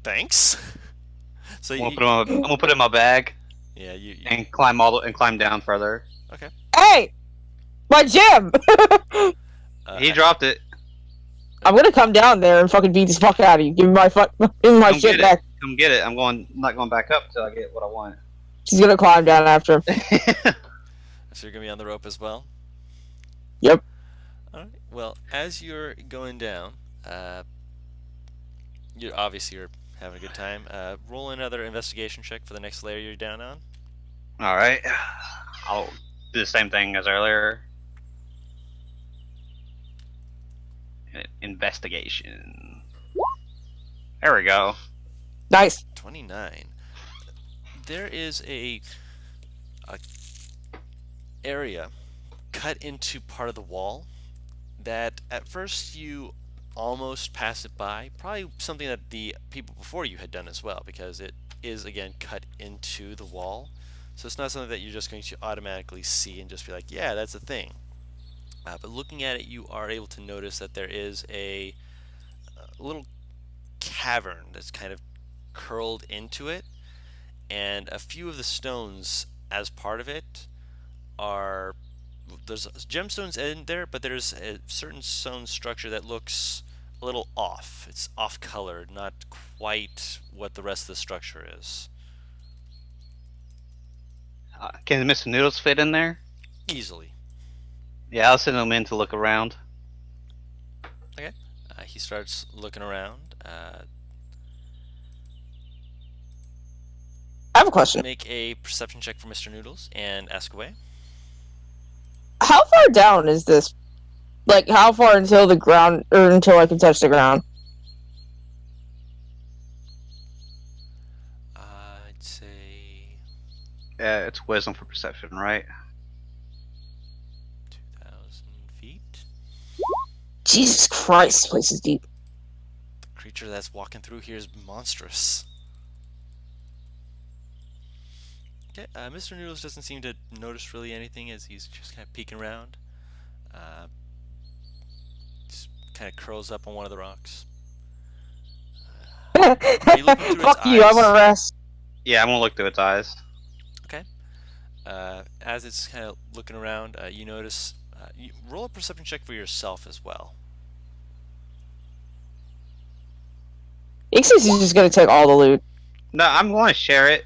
thanks." So I'm gonna put it in my bag. Yeah, and climb down further. Okay. Hey, my gem. He dropped it. I'm gonna come down there and fucking beat the fuck out of you. Give me my shit back. Come get it. I'm not going back up until I get what I want. She's gonna climb down after him. So you're gonna be on the rope as well. Yep. All right. Well, as you're going down, you're having a good time. Roll another investigation check for the next layer you're down on. All right. I'll do the same thing as earlier. Investigation. There we go. Nice. 29. There is a area cut into part of the wall that at first you almost pass it by. Probably something that the people before you had done as well, because it is again cut into the wall. So it's not something that you're just going to automatically see and just be like, yeah, that's a thing. But looking at it, you are able to notice that there is a little cavern that's kind of curled into it, and a few of the stones as part of it there's gemstones in there, but there's a certain stone structure that looks a little off. It's off colored, not quite what the rest of the structure is. Can Mr. Noodles fit in there? Easily. Yeah, I'll send him in to look around. Okay. He starts looking around. I have a question. Make a perception check for Mr. Noodles and ask away. How far down is this? Like, how far until the ground, or until I can touch the ground? I'd say Yeah, it's wisdom for perception, right? 2,000 feet. Jesus Christ, this place is deep. The creature that's walking through here is monstrous. Okay, Mr. Noodles doesn't seem to notice really anything as he's just kind of peeking around. Just kind of curls up on one of the rocks. Are you looking through Fuck its you, I eyes? want to rest. Yeah, I'm gonna look through its eyes. Okay. As it's kind of looking around, you notice. You roll a perception check for yourself as well. Ixis is just gonna take all the loot. No, I'm going to share it.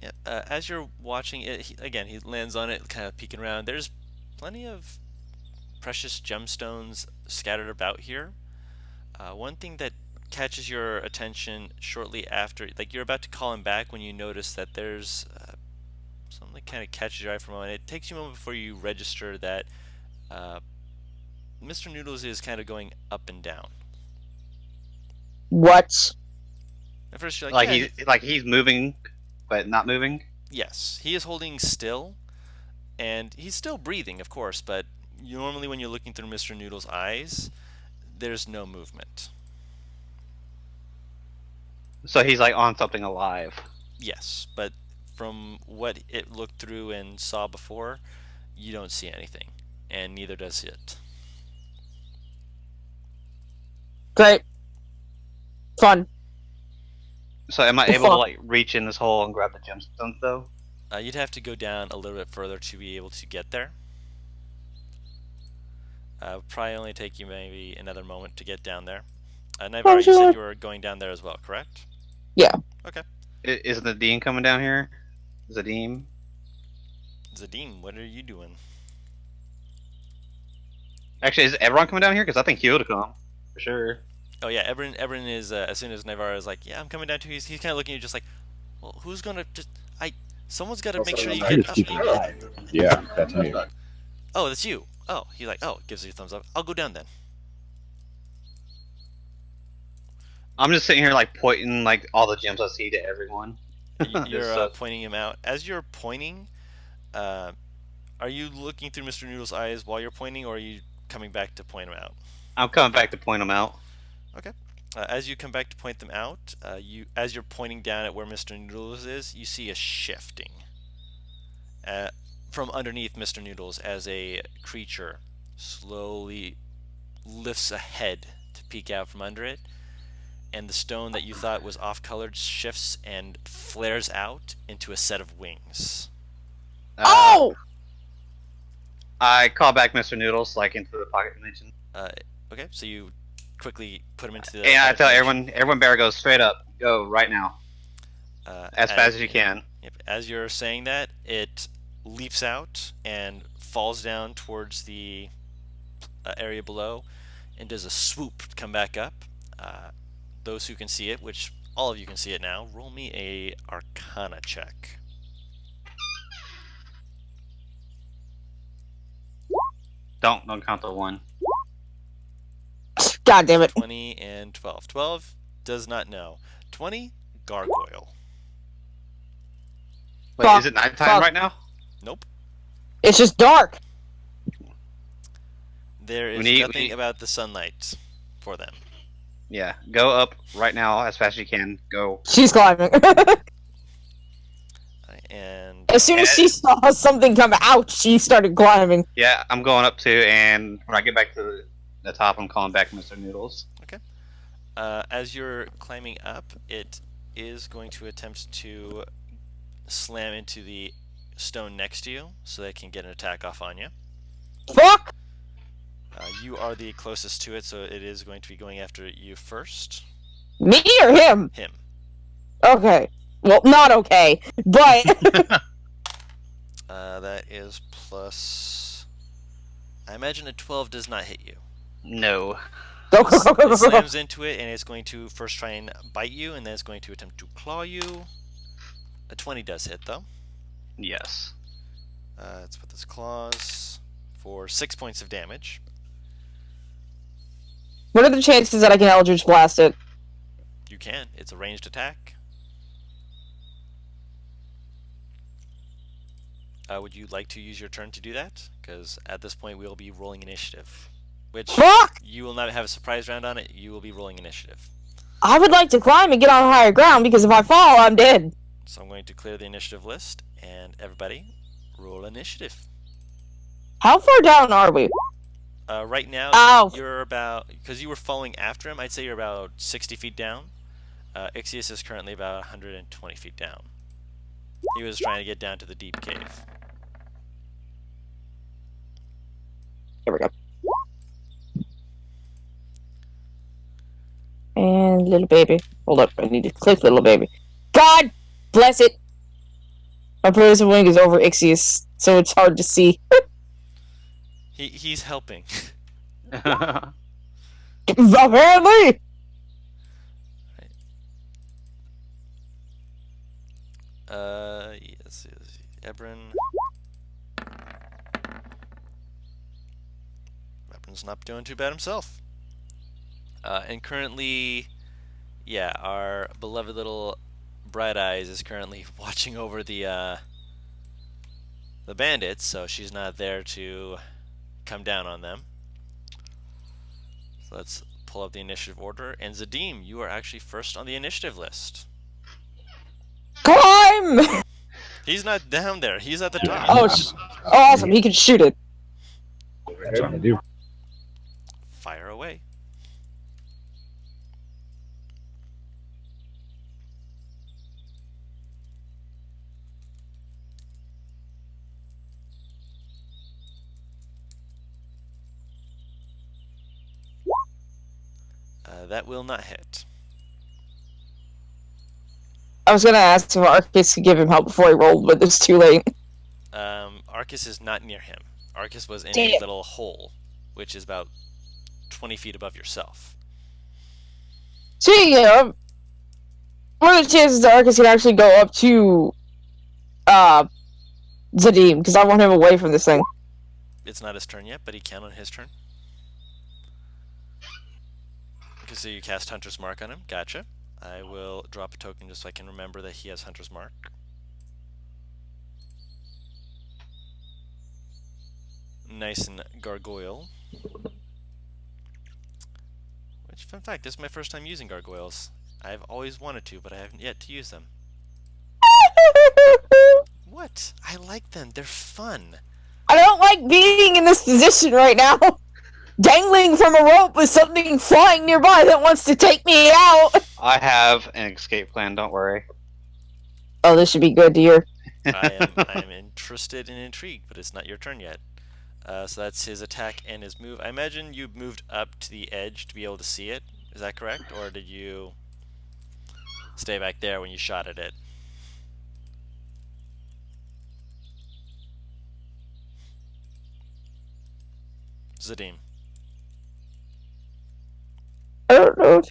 Yeah. As you're watching it, he lands on it, kind of peeking around. There's plenty of precious gemstones scattered about here. One thing that catches your attention shortly after, like you're about to call him back, when you notice that there's something that kind of catches your eye for a moment. It takes you a moment before you register that Mr. Noodles is kind of going up and down. What? At first you're like, he's moving, but not moving. yes, he is holding still, and he's still breathing, of course, but normally when you're looking through Mr. Noodle's eyes, there's no movement. So he's like on something alive. Yes, but from what it looked through and saw before, you don't see anything, and neither does it. Great. Fun. So am I able to like reach in this hole and grab the gemstones though? You'd have to go down a little bit further to be able to get there. Probably only take you maybe another moment to get down there. Navar, you said you were going down there as well, correct? Yeah. Okay. Is Nadim coming down here? Zadim? Zadim, what are you doing? Actually, is everyone coming down here? Because I think he'll come for sure. Oh yeah, Ebron is as soon as Navarro is like, yeah, I'm coming down too. He's kind of looking at you just like, well, who's gonna just someone's got to make sure you get up. Yeah, that's me. Oh, that's you. Oh, he's like, oh, gives you a thumbs up. I'll go down then. I'm just sitting here like pointing like all the gems I see to everyone. You're pointing him out. As you're pointing, are you looking through Mr. Noodle's eyes while you're pointing, or are you coming back to point him out? I'm coming back to point them out. Okay. As you come back to point them out, as you're pointing down at where Mr. Noodles is, you see a shifting from underneath Mr. Noodles as a creature slowly lifts a head to peek out from under it, and the stone that you thought was off-colored shifts and flares out into a set of wings. Oh! I call back Mr. Noodles like into the pocket dimension. Okay, so you quickly put him into the. And I tell everyone better go straight up, go right now, as fast as you can. Yep. As you're saying that, it leaps out and falls down towards the area below, and does a swoop to come back up. Those who can see it, which all of you can see it now, roll me a Arcana check. Don't count the one. God damn it. 20 and 12. 12 does not know. 20, gargoyle. Wait, Fuck, is it nighttime fuck. right now? Nope. It's just dark. There is nothing about the sunlight for them. Yeah, go up right now as fast as you can. Go. She's climbing. And as soon as she saw something come out, she started climbing. Yeah, I'm going up too, and when I get back to the top, I'm calling back Mr. Noodles. Okay. As you're climbing up, it is going to attempt to slam into the stone next to you so they can get an attack off on you. Fuck! You are the closest to it, so it is going to be going after you first. Me or him? Him. Okay. Well, not okay, but... That is plus. I imagine a 12 does not hit you. No. Go, go, go, go, It go, go. slams into it, and it's going to first try and bite you, and then it's going to attempt to claw you. A 20 does hit, though. Yes. Let's put this claws for 6 points of damage. What are the chances that I can Eldritch Blast it? You can. It's a ranged attack. Would you like to use your turn to do that? Because at this point we will be rolling initiative. Which Fuck! you will not have a surprise round on it. You will be rolling initiative. I would like to climb and get on higher ground because if I fall, I'm dead. So I'm going to clear the initiative list, and everybody, roll initiative. How far down are we? Right now, Ow. you're about, because you were falling after him, I'd say you're about 60 feet down. Ixius is currently about 120 feet down. He was trying to get down to the deep cave. There we go. And little baby. Hold up, I need to click little baby. God bless it! My prison wing is over Ixius, so it's hard to see. He's helping. Apparently! Yes, Ebron. Ebron's not doing too bad himself. And currently, yeah, our beloved little Bright Eyes is currently watching over the bandits, so she's not there to come down on them. So let's pull up the initiative order. And Zadim, you are actually first on the initiative list. Climb! He's not down there. He's at the top. Oh, awesome, he can shoot it. That's what I do. Fire away. That will not hit. I was gonna ask if Arcus could give him help before he rolled, but it's too late. Arcus is not near him. Arcus was in a Damn. little hole, which is about 20 feet above yourself. Speaking of, what are the chances that Arcus can actually go up to Zadim? Because I want him away from this thing. It's not his turn yet, but he can on his turn. Okay, so you cast Hunter's Mark on him. Gotcha. I will drop a token just so I can remember that he has Hunter's Mark. Nice and gargoyle. Which, fun fact, this is my first time using gargoyles. I've always wanted to, but I haven't yet to use them. What? I like them. They're fun. I don't like being in this position right now. Dangling from a rope with something flying nearby that wants to take me out. I have an escape plan, don't worry. Oh, this should be good to hear. I am interested and intrigued, but it's not your turn yet. So that's his attack and his move. I imagine you moved up to the edge to be able to see it. Is that correct? Or did you stay back there when you shot at it? Zadim. I don't know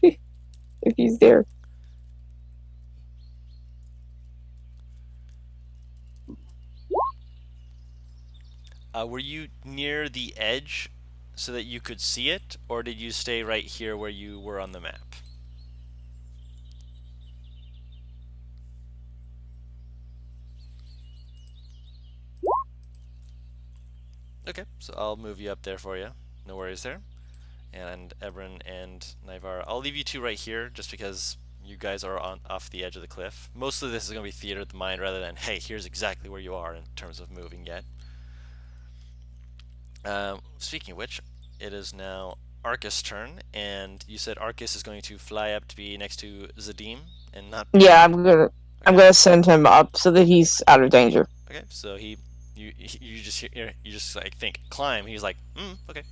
if he's there. Were you near the edge so that you could see it, or did you stay right here where you were on the map? Okay, so I'll move you up there for you. No worries there. And Ebron and Naivar, I'll leave you two right here just because you guys are off the edge of the cliff. Most of this is going to be theater of the mind rather than, hey, here's exactly where you are in terms of moving yet. Speaking of which, it is now Arcus' turn, and you said Arcus is going to fly up to be next to Zadim and not. Yeah, I'm gonna send him up so that he's out of danger. Okay, so you just like think climb. He's like, okay,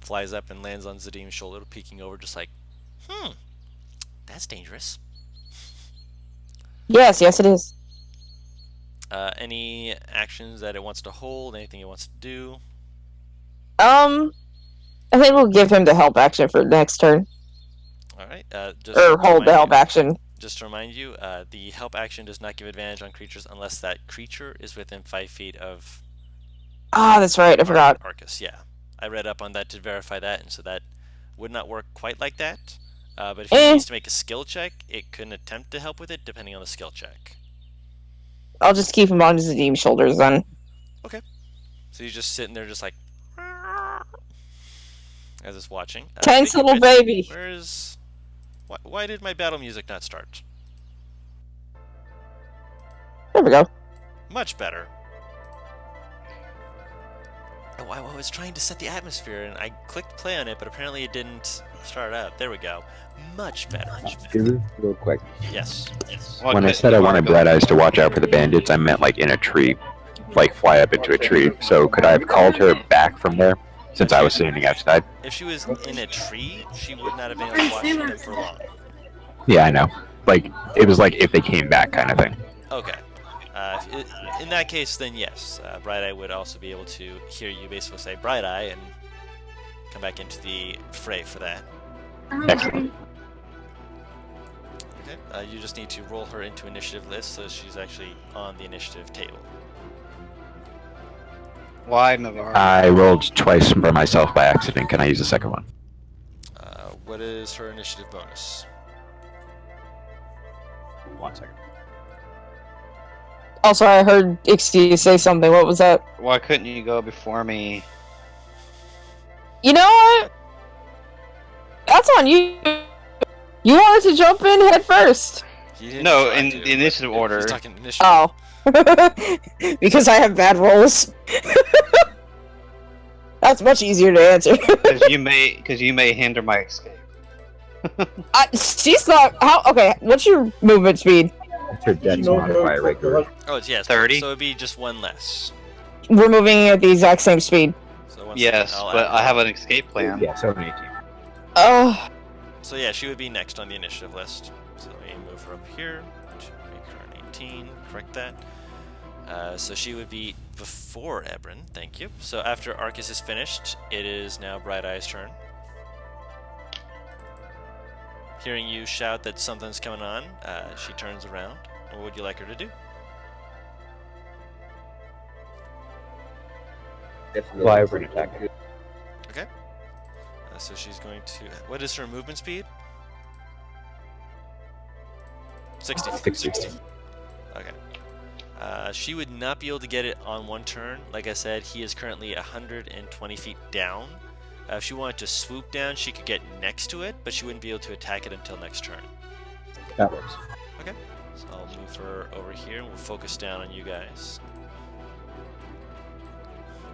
flies up and lands on Zadim's shoulder, peeking over, just like, that's dangerous. Yes, it is. Any actions that it wants to hold? Anything it wants to do? I think we'll give him the help action for next turn. All right. Or hold the help action. Just to remind you, the help action does not give advantage on creatures unless that creature is within 5 feet of. Ah, that's right. I forgot. Arcus, yeah. I read up on that to verify that, and so that would not work quite like that. But if he needs to make a skill check, it can attempt to help with it, depending on the skill check. I'll just keep him on his Zeem shoulders then. Okay. So he's just sitting there, just like as it's watching. Thanks, little baby. Where's? Why did my battle music not start? There we go. Much better. Oh, I was trying to set the atmosphere, and I clicked play on it, but apparently it didn't start up. There we go. Much better. Real quick. Yes. When I said I wanted Bright Eyes to watch out for the bandits, I meant like in a tree. Like fly up into a tree. So could I have called her back from there? Since I was standing outside? If she was in a tree, she would not have been able to watch them for long. Yeah, I know. Like, it was like if they came back kind of thing. Okay. In that case, then yes. Bright Eye would also be able to hear you basically say Bright Eye and come back into the fray for that. Excellent. Okay. You just need to roll her into initiative list so she's actually on the initiative table. Why, Navarre? I rolled twice for myself by accident. Can I use the second one? What is her initiative bonus? 1 second. Also, I heard Ixty say something. What was that? Why couldn't you go before me? You know what? That's on you. You wanted to jump in head first. No, in the initiative order. He's talking initiative. Oh. Because I have bad rolls. That's much easier to answer. Because you may hinder my escape. She's not. How? Okay, what's your movement speed? It's her dex modifier, regular. Oh, it's yes. 30. So it'd be just one less. We're moving at the exact same speed. So Yes, but I have an escape plan. Yeah, 718. Oh. So yeah, she would be next on the initiative list. So let me move her up here to make her an 18. Correct that. So she would be before Ebron. Thank you. So after Arcus is finished, it is now Bright Eye's turn. Hearing you shout that something's coming on, she turns around. What would you like her to do? Fly over and attack. Okay. So she's going to. What is her movement speed? 60. 60. Okay. She would not be able to get it on one turn. Like I said, he is currently 120 feet down. If she wanted to swoop down, she could get next to it, but she wouldn't be able to attack it until next turn. That works. Okay. So I'll move her over here, and we'll focus down on you guys.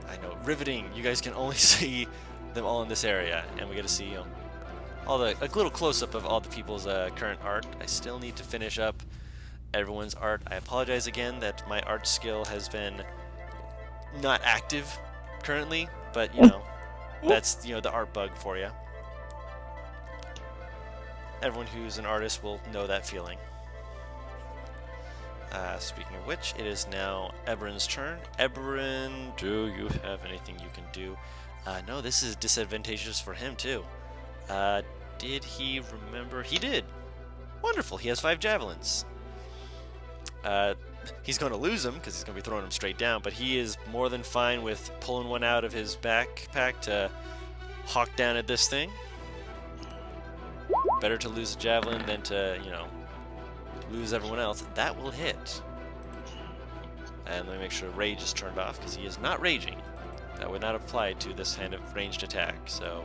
I know, riveting. You guys can only see them all in this area, and we get to see a little close-up of all the people's current art. I still need to finish up everyone's art. I apologize again that my art skill has been not active currently, but that's the art bug for you. Everyone who's an artist will know that feeling. Speaking of which, it is now Ebron's turn. Ebron, do you have anything you can do? No, this is disadvantageous for him too. Did he remember? He did. Wonderful. He has 5 javelins. He's going to lose them because he's going to be throwing them straight down, but he is more than fine with pulling one out of his backpack to hawk down at this thing. Better to lose a javelin than to, lose everyone else. That will hit. And let me make sure rage is turned off because he is not raging. That would not apply to this kind of ranged attack. So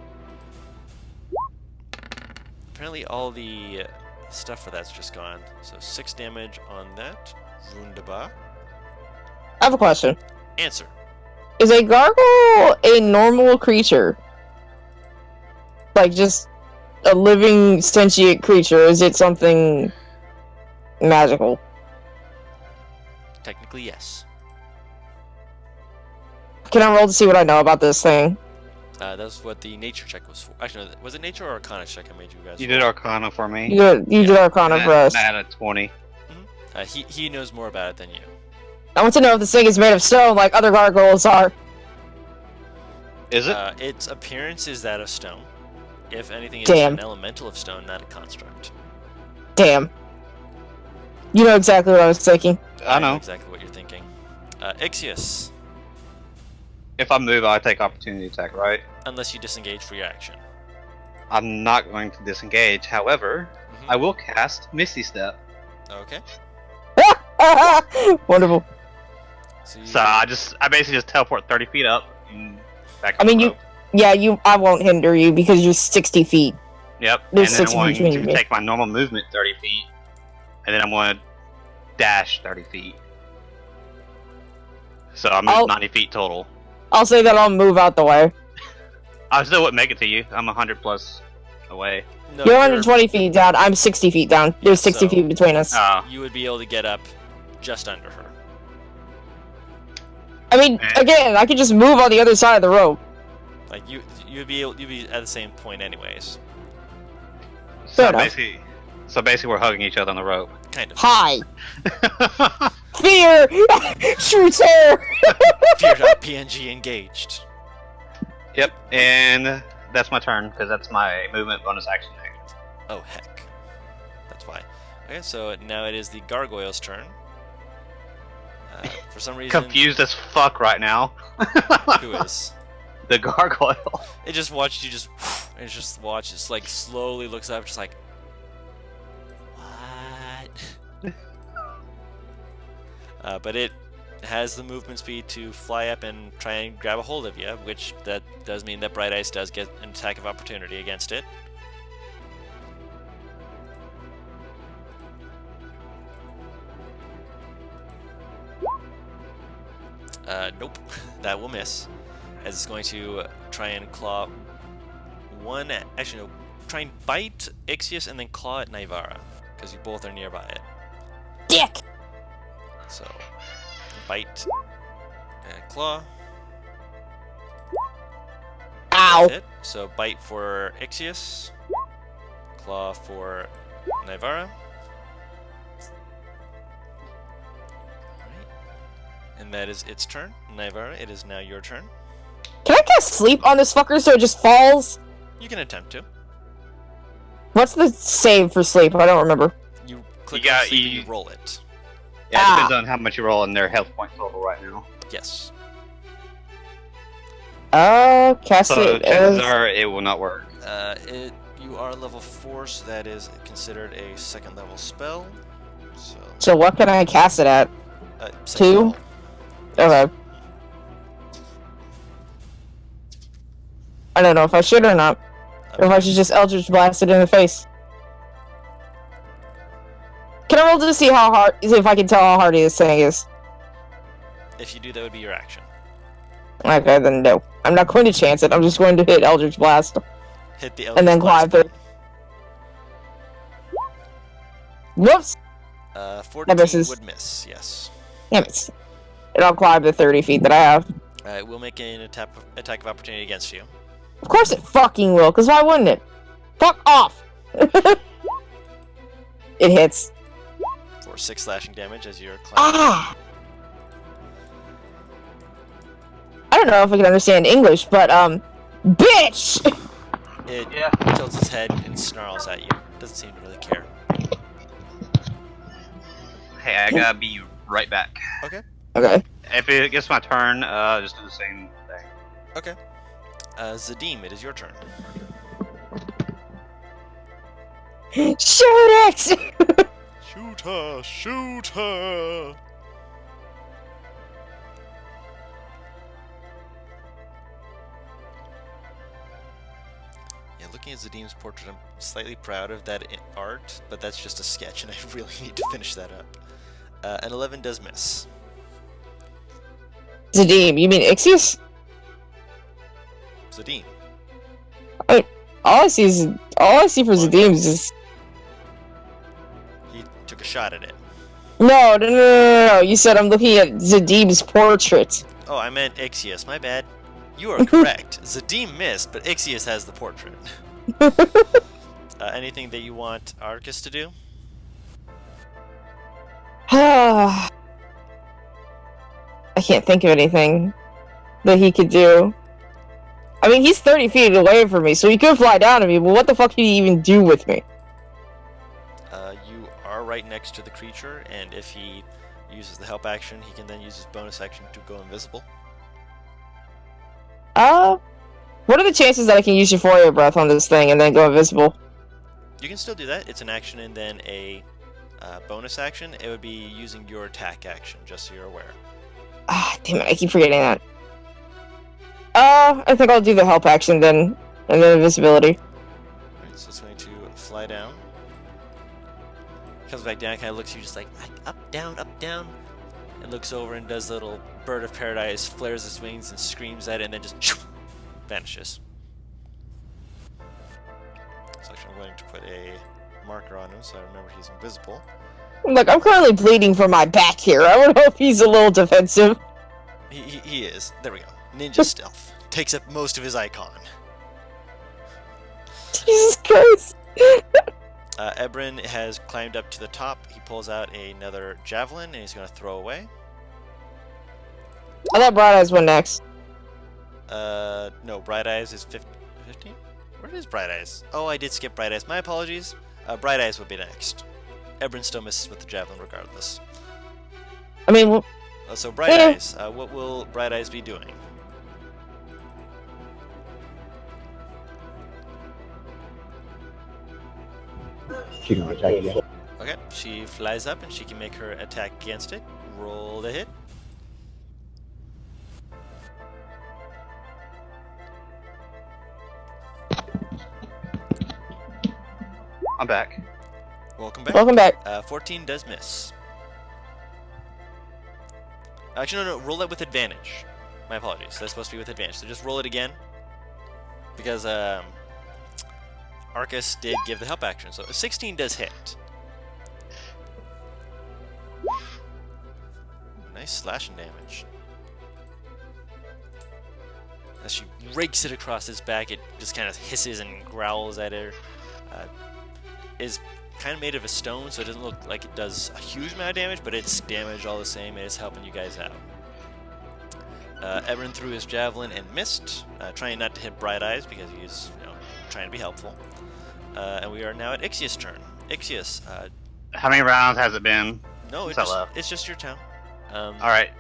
apparently all the stuff for that's just gone. So 6 damage on that. Wunderbar. I have a question. Answer. Is a gargoyle a normal creature? Like just a living sentient creature? Is it something magical? Technically, yes. Can I roll to see what I know about this thing? That's what the nature check was for. Actually, no, was it nature or arcana check I made you guys? You did Arcana for me. You did Arcana for us. I had a 20. He knows more about it than you. I want to know if this thing is made of stone like other gargoyles are. Is it? Its appearance is that of stone. If anything, it's Damn. an elemental of stone, not a construct. Damn. You know exactly what I was thinking. I know. exactly what you're thinking. Ixius, If I move, I take opportunity attack, right? unless you disengage for your action. I'm not going to disengage. However, I will cast Misty Step. Okay. Wonderful. So, So I basically just teleport 30 feet up and back. I mean, I won't hinder you because you're 60 feet. Yep. There's and then 6 I'm going between to me. take my normal movement 30 feet, and then I'm going to dash 30 feet. So I moved 90 feet total. I'll say that I'll move out the way. I still wouldn't make it to you. I'm 100 plus away. no, You're 120 feet down. I'm 60 feet down. There's 60 So- feet between us. You would be able to get up just under her. I mean, again, I could just move on the other side of the rope. Like you'd be at the same point anyways. Fair So enough. basically, we're hugging each other on the rope. Kind of. Hi. Fear! True terror! Fear.png engaged. Yep, and that's my turn because that's my movement bonus action. Oh heck. That's why. Okay, so now it is the gargoyle's turn. For some reason, Confused as fuck right now. who is? The gargoyle. It just watched you just. It just watches, like slowly looks up, just like. What? But it has the movement speed to fly up and try and grab a hold of you, which that does mean that Bright Ice does get an attack of opportunity against it. Nope, that will miss. As it's going to try and claw one. Actually, no, try and bite Ixius and then claw at Naivara, because you both are nearby it. Dick! So, bite and claw. Ow! Hit. So, bite for Ixius, claw for Naivara. And that is its turn. Naivara, it is now your turn. Can I cast sleep on this fucker so it just falls? You can attempt to. What's the save for sleep? I don't remember. You click You on got- sleep and you- you roll it. Yeah, it Ah. depends on how much you roll and their health point total right now. Yes. Cast So it chances as... are it will not work. You are level 4, so that is considered a second level spell. So what can I cast it at? Second 2? level. Okay. I don't know if I should or not. Or if I should just Eldritch Blast it in the face. Can I roll to see how hard... See if I can tell how hardy this thing is? If you do, that would be your action. Okay, then no. I'm not going to chance it. I'm just going to hit Eldritch Blast. Hit the And then Eldritch Blast climb through. Whoops! button. 14 misses. would miss, yes. Damn it. And I'll climb the 30 feet that I have. It will make an attack of opportunity against you. Of course it fucking will, because why wouldn't it? Fuck off! It hits. For 6 slashing damage as you're climbing. Ah! I don't know if I can understand English, but, bitch! It Yeah. tilts its head and snarls at you. Doesn't seem to really care. Hey, I gotta be right back. Okay. Okay. If it gets my turn, just do the same thing. Okay. Zadim, it is your turn. Shoot it! Shoot her! Shoot her! Yeah, looking at Zadim's portrait, I'm slightly proud of that art, but that's just a sketch, and I really need to finish that up. An 11 does miss. Zadim, you mean Ixius? Zadim. All I see for Zadim is just... He took a shot at it. No. You said I'm looking at Zadim's portrait. Oh, I meant Ixius. My bad. You are correct. Zadim missed, but Ixius has the portrait. Anything that you want Arcus to do? I can't think of anything that he could do. I mean, he's 30 feet away from me, so he could fly down to me, but what the fuck could he even do with me? You are right next to the creature, and if he uses the help action, he can then use his bonus action to go invisible. What are the chances that I can use Euphoria Breath on this thing and then go invisible? You can still do that. It's an action and then a bonus action. It would be using your attack action, just so you're aware. Ah, damn it, I keep forgetting that. I think I'll do the help action then, and then invisibility. Alright, so it's going to fly down. Comes back down, kind of looks at you just like up, down, and looks over and does the little bird of paradise, flares its wings and screams at it, and then just vanishes. So actually I'm going to put a marker on him so I remember he's invisible. Look, I'm currently bleeding from my back here. I don't know if he's a little defensive. He is. There we go. Ninja stealth. Takes up most of his icon. Jesus Christ. Ebrin has climbed up to the top. He pulls out another javelin and he's going to throw away. I thought Bright Eyes went next. No, Bright Eyes is 15? Where is Bright Eyes? Oh, I did skip Bright Eyes. My apologies. Bright Eyes would be next. Ebrin still misses with the javelin regardless. I mean, So Bright Eyes, what will Bright Eyes be doing? She can attack again. Okay, she flies up and she can make her attack against it. Roll the hit. I'm back. Welcome back. welcome back. 14 does miss. Actually, no, roll it with advantage. My apologies. That's supposed to be with advantage. So just roll it again. Because Arcus did give the help action. So a 16 does hit. Nice slashing damage. As she rakes it across his back, it just kind of hisses and growls at her. Is kind of made of a stone, so it doesn't look like it does a huge amount of damage, but it's damage all the same, and it's helping you guys out. Ebrin threw his javelin and missed, trying not to hit Bright Eyes because he's trying to be helpful. And we are now at Ixius' turn. Ixius, How many rounds has it been? no, Since I left? it's just your turn. All right.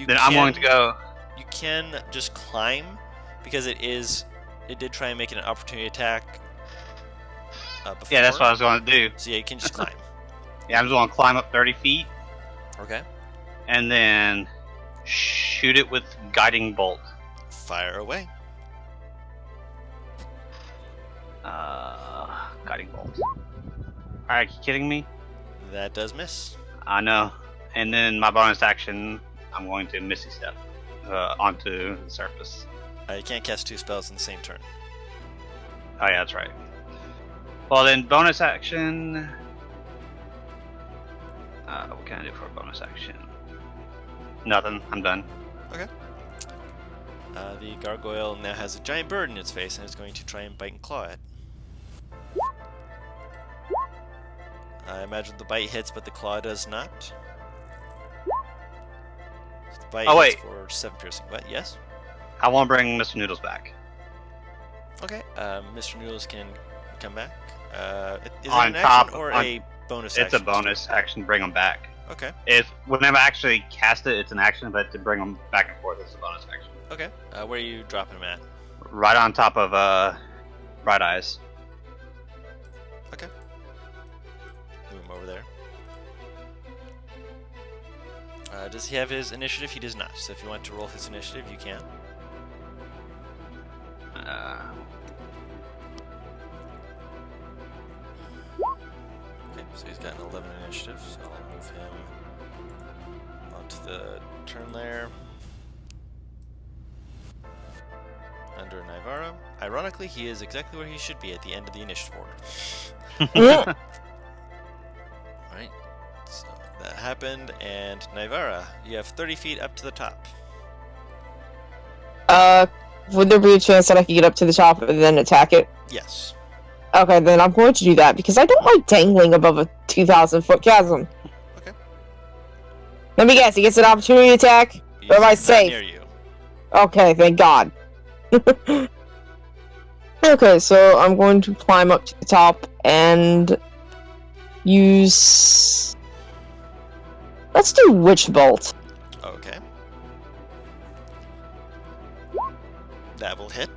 Then I'm going to go. You can just climb because it did try and make it an opportunity attack. Before. Yeah, that's what I was going to do. So yeah, you can just climb. Yeah, I'm just going to climb up 30 feet Okay. and then shoot it with guiding bolt. Fire away. Guiding bolt. Alright, you kidding me? That does miss. I know. And then my bonus action, I'm going to Misty Step onto the surface. You can't cast two spells in the same turn. Oh yeah, that's right. Well then, bonus action. What can I do for a bonus action? Nothing. I'm done. The gargoyle now has a giant bird in its face and is going to try and bite and claw it. I imagine the bite hits, but the claw does not. So the bite hits for 7 piercing. But yes? I want to bring Mr. Noodles back. Okay, Mr. Noodles can come back. Is it On an top- action or on- a bonus It's action? a bonus action. Bring them back. Okay, Whenever I actually cast it, it's an action, but to bring them back and forth, it's a bonus action. okay. Where are you dropping him at? Right on top of Bright Eyes. Okay. Move him over there. Does he have his initiative? He does not. So if you want to roll his initiative, you can. Okay, so he's got an 11 initiative, so I'll move him onto the turn layer. Under Nivara. Ironically, he is exactly where he should be at the end of the initiative order. Right, so that happened, and Nivara, you have 30 feet up to the top. Would there be a chance that I could get up to the top and then attack it? Yes. Okay, then I'm going to do that because I don't like dangling above a 2,000-foot chasm. Okay. Let me guess, he gets an opportunity attack? Am I not safe? near you. Okay, thank God. Okay, so I'm going to climb up to the top and use... Let's do Witch Bolt. Okay. That will hit.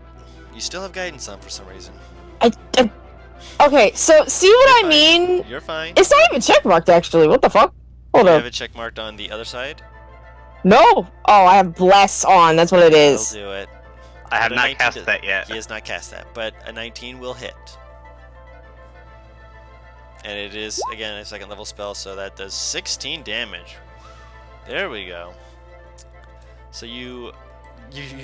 You still have guidance on for some reason. Okay, so see what You're I fine. mean? You're fine. It's not even checkmarked, actually. What the fuck? Hold You up. have it check marked on the other side. No! Oh, I have Bless on. That's what it That'll is. do it. I have But a not 19 cast does- that yet. He has not cast that, but a 19 will hit. And it is, again, a second level spell, so that does 16 damage. There we go. So you've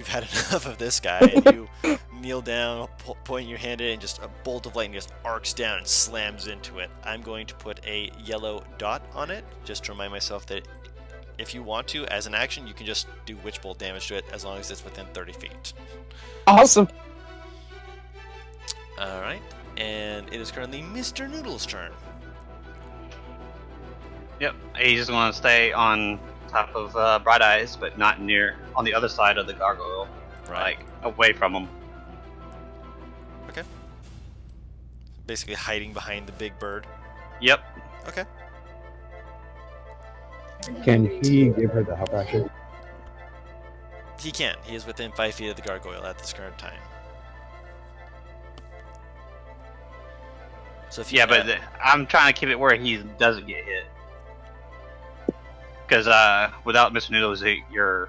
had enough of this guy, and you kneel down, point your hand in, and just a bolt of lightning just arcs down and slams into it. I'm going to put a yellow dot on it, just to remind myself that if you want to, as an action, you can just do Witch Bolt damage to it as long as it's within 30 feet. Awesome. Alright, and it is currently Mr. Noodle's turn. Yep, he's just going to stay on top of Bright Eyes, but not near, on the other side of the gargoyle, like away from him. Okay. Basically hiding behind the big bird. Yep. Okay. Can he give her the help action? He can. He is within 5 feet of the gargoyle at this current time. So if you, Yeah, but I'm trying to keep it where he doesn't get hit. Because without Mr. Noodles, your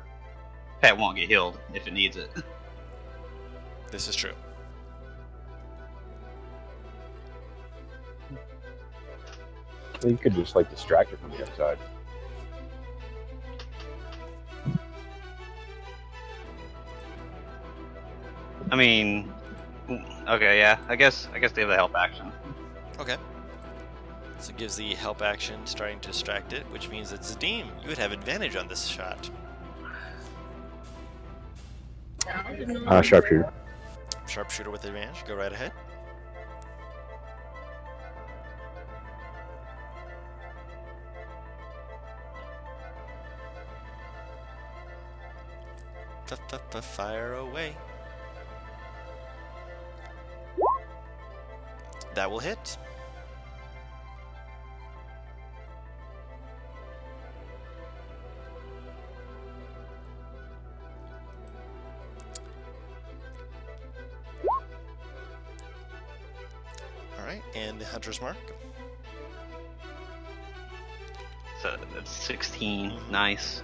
pet won't get healed if it needs it. this is true. So you could just like distract her from the outside. I mean, okay, yeah. I guess they have the help action. Okay. So it gives the help action starting to distract it, which means that Zadim, you would have advantage on this shot. Sharpshooter. Sharpshooter with advantage. Go right ahead. Fire away. That will hit. Alright, and the Hunter's Mark. So that's 16. Nice.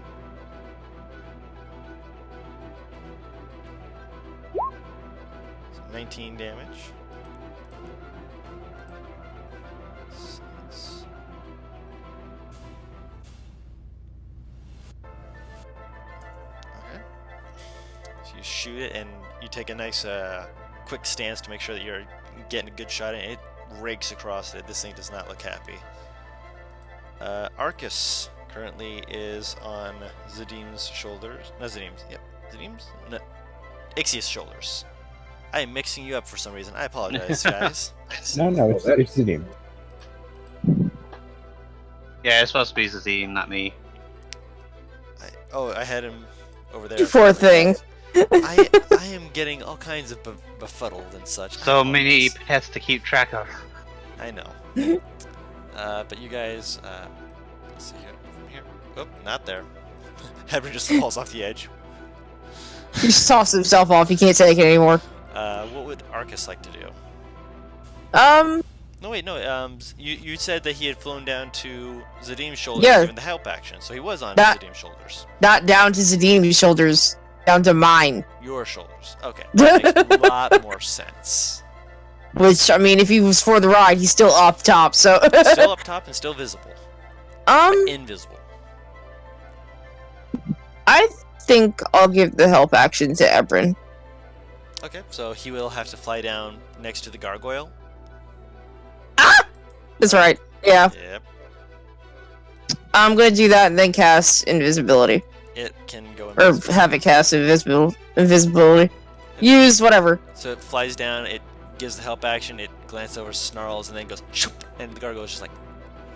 So 19 damage. Okay. So you shoot it, and you take a nice, quick stance to make sure that you're getting a good shot, and it rakes across it. This thing does not look happy. Arcus currently is on Zadim's shoulders. Not Zadim's. Yep. Zadim's? No. Ixia's shoulders. I am mixing you up for some reason. I apologize, guys. No, it's the name. Yeah, it's supposed to be Zazim, not me. I had him over there. You poor thing. I am getting all kinds of befuddled and such. So many pets to keep track of. I know. But you guys, let's see here. From here. Oh, not there. Hebron just falls off the edge. He just tossed himself off. He can't take it anymore. What would Arcus like to do? No, wait, no. You said that he had flown down to Zadim's shoulders, Yeah. given the help action, so he was on That- Zadim's shoulders. Not down to Zadim's shoulders, down to mine. Your shoulders. Okay, that makes a lot more sense. Which, I mean, if he was for the ride, he's still up top, so... Still up top and still visible. Invisible. I think I'll give the help action to Ebron. Okay, so he will have to fly down next to the gargoyle. That's right. Yeah. Yep. I'm gonna do that and then cast invisibility. It can go Or invisible. have it cast invisibility. Use whatever. So it flies down, it gives the help action, it glances over, snarls, and then goes shoop, and the gargoyle is just like,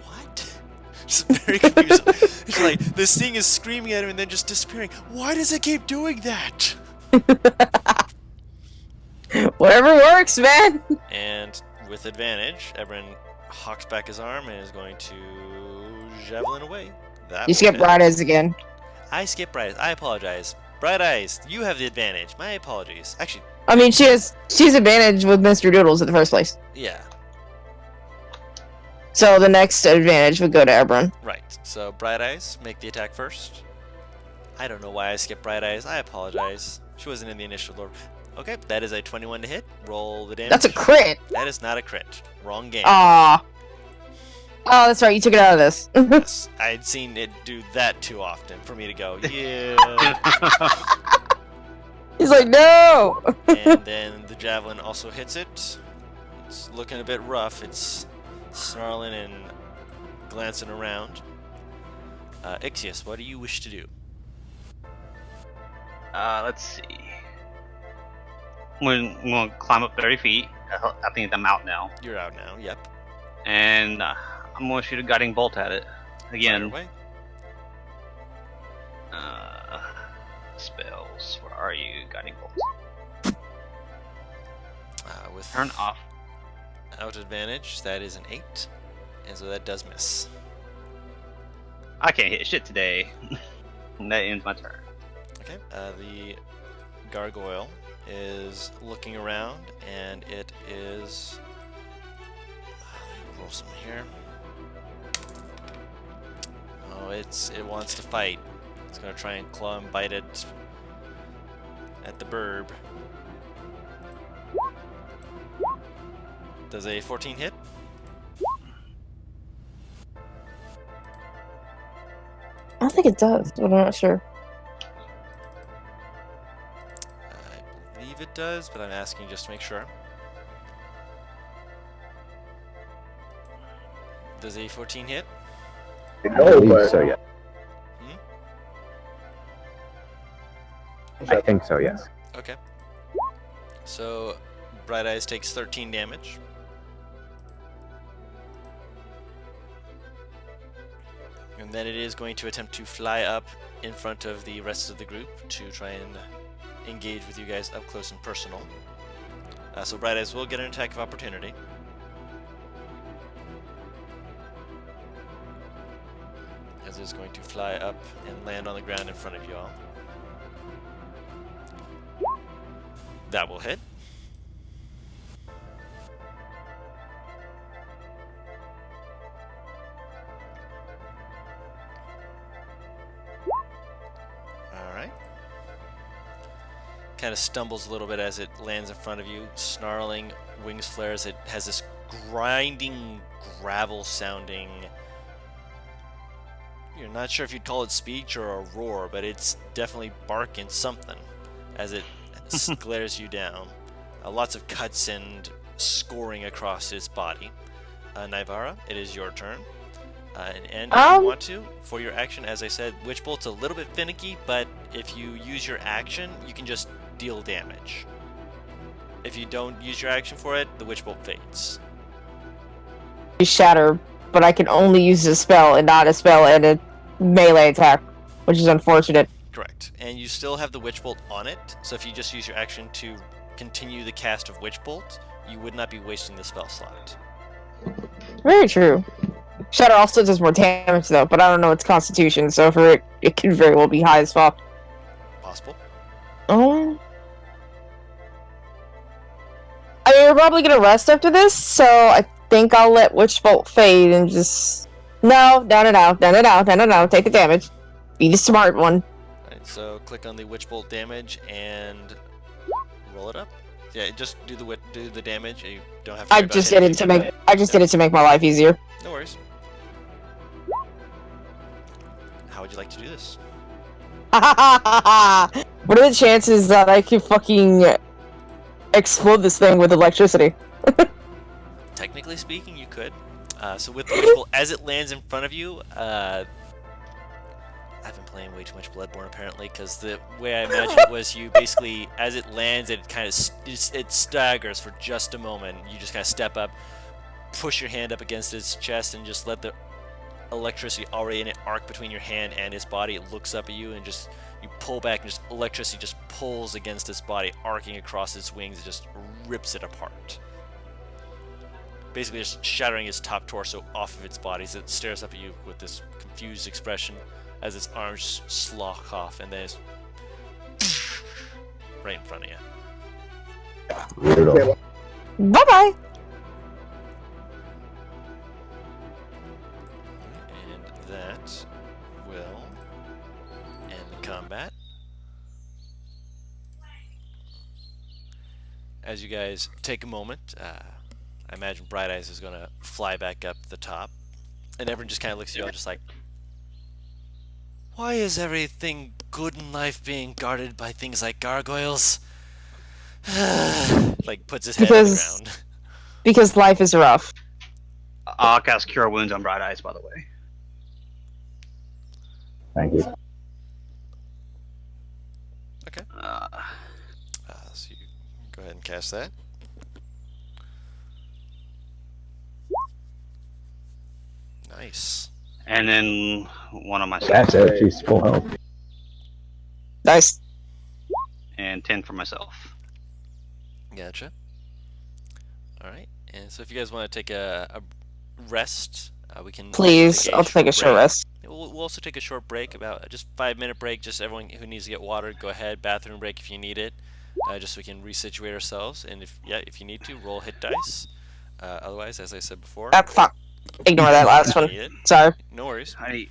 what? Just very confused. He's like, this thing is screaming at him and then just disappearing. Why does it keep doing that? Whatever works, man. And with advantage, Everin hawks back his arm and is going to javelin away. That You will skip hit. Bright Eyes again. I skip Bright Eyes. I apologize. Bright Eyes, you have the advantage. My apologies. Actually, I mean, she's advantage with Mr. Doodles in the first place. yeah, So the next advantage would go to Ebron. right. So Bright Eyes, make the attack first. I don't know why I skipped Bright Eyes. I apologize. She wasn't in the initial order. Okay, that is a 21 to hit. Roll the damage. That's a crit. That is not a crit. Wrong game. Ah. Oh, that's right. You took it out of this. Yes, I'd seen it do that too often for me to go, yeah. He's like, no. And then the javelin also hits it. It's looking a bit rough. It's snarling and glancing around. Ixius, what do you wish to do? Let's see. I'm gonna climb up 30 feet. I think I'm out now. You're out now. Yep. And I'm gonna shoot a guiding bolt at it. Fire Again. away. Spells. Where are you? Guiding bolt. With Turn off. out advantage, that is an 8. And so that does miss. I can't hit shit today. And that ends my turn. Okay. The gargoyle is looking around, and it is. Let me roll some here. Oh, it wants to fight. It's gonna try and claw and bite it at the burb. Does a 14 hit? I don't think it does, but I'm not sure. I believe it does, but I'm asking just to make sure. Does a 14 hit? I believe so, yeah. I think so, yes. Okay. So, Bright Eyes takes 13 damage. And then it is going to attempt to fly up in front of the rest of the group to try and engage with you guys up close and personal. So Bright Eyes will get an attack of opportunity. As it's going to fly up and land on the ground in front of you all. That will hit. Alright. Kind of stumbles a little bit as it lands in front of you, snarling, wings flares. It has this grinding, gravel sounding. You're not sure if you'd call it speech or a roar, but it's definitely barking something as it glares you down. Lots of cuts and scoring across its body. Naivara, it is your turn. And if you want to, for your action, as I said, Witch Bolt's a little bit finicky, but if you use your action, you can just deal damage. If you don't use your action for it, the Witch Bolt fades. Shatter, but I can only use a spell and not a spell and a melee attack, which is unfortunate. Correct. And you still have the Witch Bolt on it, so if you just use your action to continue the cast of Witch Bolt, you would not be wasting the spell slot. Very true. Shatter also does more damage though, but I don't know its constitution, so for it, it could very well be high as fuck. Possible. I mean, we're probably gonna rest after this, so I think I'll let Witch Bolt fade and just... No, take the damage. Be the smart one. Alright, so click on the Witch Bolt damage and roll it up. Yeah, just do the damage. You don't have to. I just did it to make my life easier. No worries. How would you like to do this? What are the chances that I can fucking explode this thing with electricity? Technically speaking, you could. So with the Witch Bolt, as it lands in front of you, I've been playing way too much Bloodborne apparently, because the way I imagined it was you basically, as it lands, it kind of it staggers for just a moment. You just kind of step up, push your hand up against its chest, and just let the electricity already in it arc between your hand and his body. It looks up at you and just you pull back and just electricity just pulls against his body, arcing across his wings. It just rips it apart. Basically just shattering his top torso off of its body as it stares up at you with this confused expression as its arms just slough off and then it's right in front of you. Weirdo. Bye bye. And that will end the combat. As you guys take a moment, I imagine Bright Eyes is going to fly back up the top. And everyone just kind of looks at you all just like, why is everything good in life being guarded by things like gargoyles? Like, puts his head on the ground. Because life is rough. I'll cast Cure Wounds on Bright Eyes, by the way. Thank you. Okay. So you go ahead and cast that. Nice. And then one on myself. That's it. She's full health. Nice. And 10 for myself. Gotcha. Alright. And so if you guys want to take a rest, we can... Please, I'll take a short break. rest. We'll also take a short break, about just 5-minute break. Just everyone who needs to get water, go ahead. Bathroom break if you need it. Just so we can resituate ourselves. And if you need to, roll hit dice. Otherwise, as I said before... Ah, fuck. Ignore that last one. Sorry. No worries. I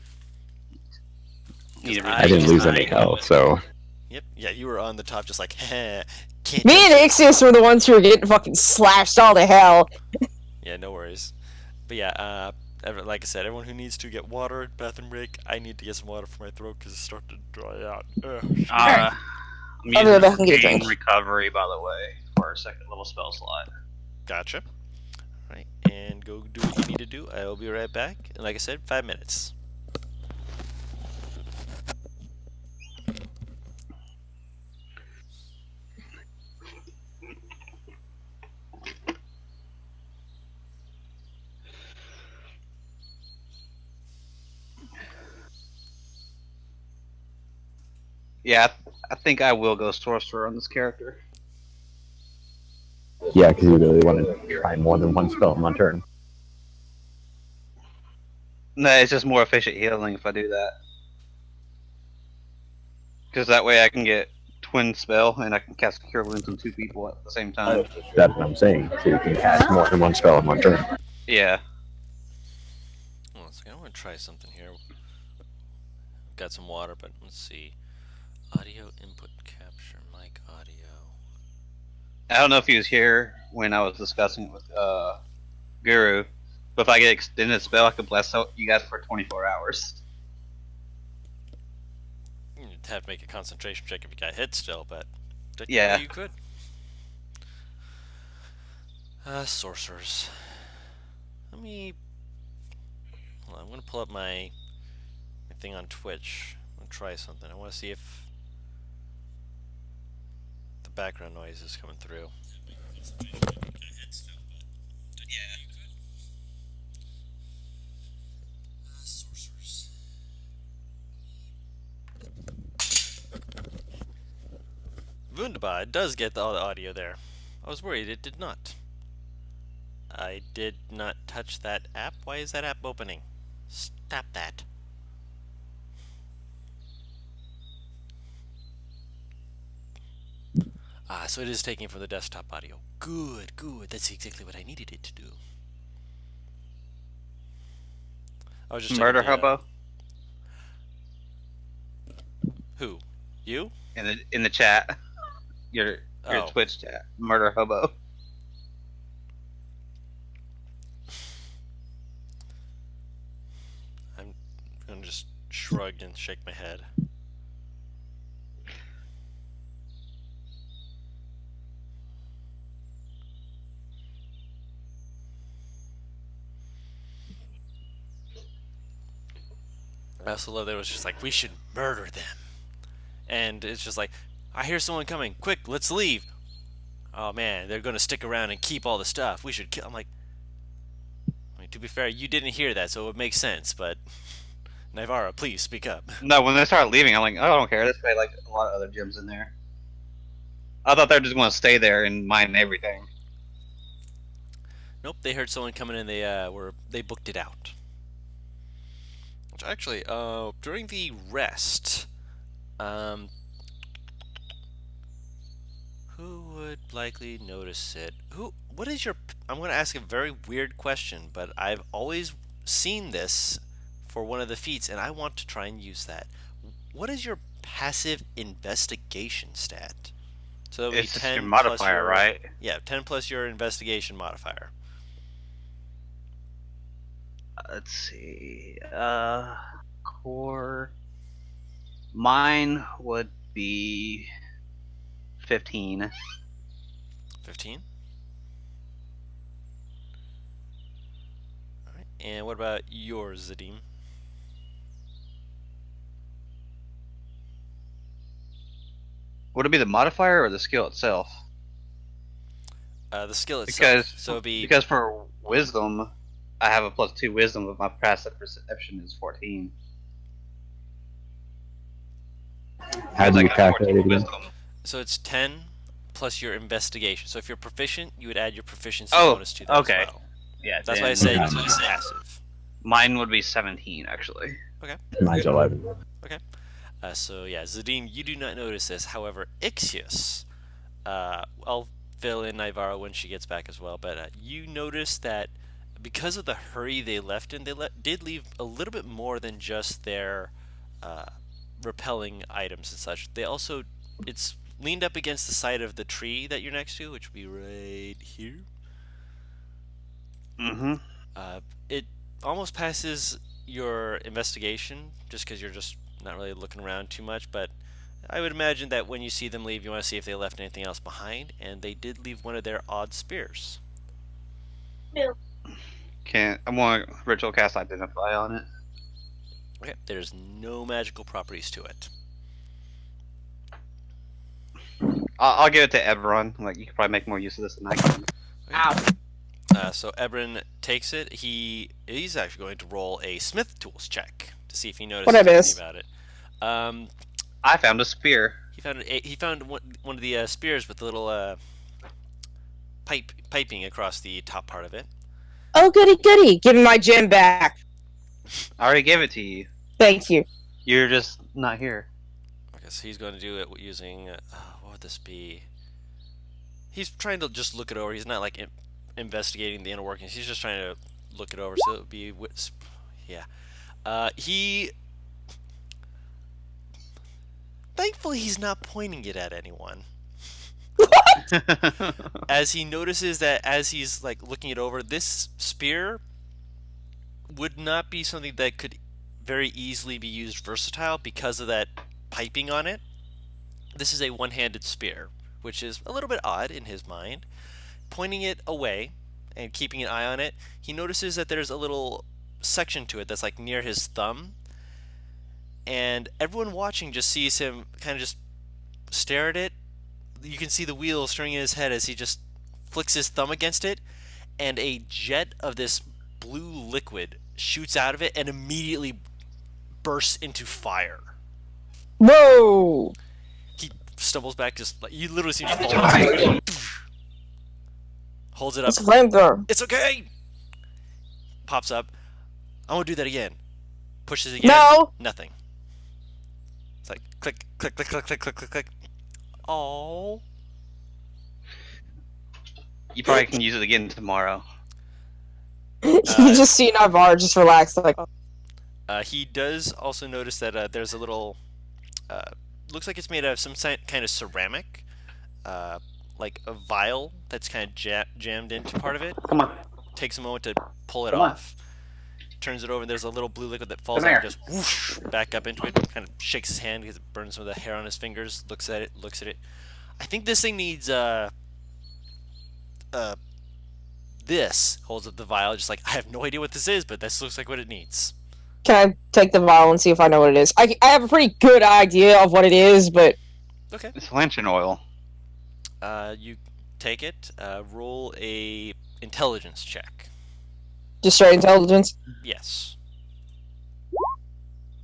didn't lose any health, so... Yep. Yeah, you were on the top just like, heh. Can't Me and touch it. Ixius were the ones who were getting fucking slashed all to hell. Yeah, no worries. But yeah, like I said, everyone who needs to get water, bathroom break, I need to get some water for my throat because it's starting to dry out. I'm I'll go back and using get a gain drink. recovery, by the way, for a second level spell slot. Gotcha. Alright, and go do what you need to do. I will be right back. And like I said, 5 minutes. Yeah, I think I will go sorcerer on this character. Yeah, because you really want to try more than one spell in one turn. No, it's just more efficient healing if I do that. Because that way I can get twin spell and I can cast Cure Wounds on 2 people at the same time. That's what I'm saying. So you can cast more than one spell in one turn. Yeah. Hold on a second, I want to try something here. Got some water, but let's see. Audio input capture, mic audio. I don't know if he was here when I was discussing it with Guru, but if I get extended spell, I could bless out you guys for 24 hours. You'd have to make a concentration check if you got hit still, but Yeah. you could. Sorcerers. Let me... Hold on, I'm going to pull up my thing on Twitch. I'm going to try something. I want to see if the background noise is coming through. Sorcerers. Wunderbar, it does get all the audio there. I was worried it did not. I did not touch that app. Why is that app opening? Stop that. So it is taking from the desktop audio. Good, good. That's exactly what I needed it to do. I was just Murder checking the, Hobo Who? You? in the chat. Your Oh. Twitch chat. Murder Hobo. I'm gonna just shrug and shake my head. I also love that it was just like, we should murder them. And it's just like, I hear someone coming. Quick, let's leave. Oh man, they're gonna stick around and keep all the stuff. We should kill. I'm like, let me to be fair, you didn't hear that, so it would make sense. But Naivara, please speak up. No, when they started leaving, I'm like, oh, I don't care. There's probably like a lot of other gyms in there. I thought they were just going to stay there and mine everything. Nope, they heard someone coming in. They booked it out. Which actually, during the rest, who would likely notice it? What is your? I'm going to ask a very weird question, but I've always seen this for one of the feats, and I want to try and use that. What is your passive investigation stat? So that would It's be just 10 your plus modifier, your, right? Yeah, 10 plus your investigation modifier. Let's see. Core. Mine would be 15. 15. All right. And what about yours, Zadim? Would it be the modifier or the skill itself? The skill itself. Because So it'd be because for wisdom, I have a +2 wisdom, but my passive perception is 14. How do you calculate it again? wisdom. so it's 10 plus your investigation. So if you're proficient, you would add your proficiency Oh, bonus to that okay. as well. Yeah, That's why I then said Okay. keep passive. mine would be 17 actually. Mine's 11. So yeah, Zadim, you do not notice this. However, Ixius, I'll fill in Naivara when she gets back as well. But you notice that because of the hurry they left in, did leave a little bit more than just their repelling items and such. They also, it's leaned up against the side of the tree that you're next to, which would be right here. Mm-hmm. It almost passes your investigation just because you're just not really looking around too much, but I would imagine that when you see them leave, you want to see if they left anything else behind, and they did leave one of their odd spears. Can't. I'm going to ritual cast identify on it. Okay, there's no magical properties to it. I'll give it to Everon. Like you could probably make more use of this than I can. So Ebron takes it. He's actually going to roll a smith tools check to see if he notices What I miss? anything about it. I found a spear. He found one of the spears with the little piping across the top part of it. Oh, goody goody. Give me my gem back. I already gave it to you. Thank you. You're just not here. I guess he's going to do it using what would this be? He's trying to just look it over. He's not like investigating the inner workings. He's just trying to look it over. So it would be he. Thankfully, he's not pointing it at anyone. As he notices that as he's like looking it over, this spear would not be something that could very easily be used versatile because of that piping on it. This is a one-handed spear, which is a little bit odd in his mind. Pointing it away and keeping an eye on it, he notices that there's a little section to it that's like near his thumb, and everyone watching just sees him kind of just stare at it. You can see the wheels turning in his head as he just flicks his thumb against it, and a jet of this blue liquid shoots out of it and immediately bursts into fire. Whoa! He stumbles back, just like you literally see him just fall. Holds it up. It's a flamethrower. It's okay. Pops up. I'm gonna do that again. Pushes again. No! Nothing. It's like click, click, click, click, click, click, click, click. Oh. You probably can use it again tomorrow. You just see Navarre just relax, like, He does also notice that there's a little. Looks like it's made out of some kind of ceramic, like a vial that's kind of jammed into part of it. Come on. Takes a moment to pull it Come on. off. Turns it over, and there's a little blue liquid that falls Come out and here. just whoosh back up into it. Kind of shakes his hand because it burns some of the hair on his fingers. Looks at it. I think this thing needs this. Holds up the vial, just like I have no idea what this is, but this looks like what it needs. can I take the vial and see if I know what it is? I have a pretty good idea of what it is, but Okay. It's lantern oil. You take it. Roll a intelligence check. Just straight intelligence? Yes.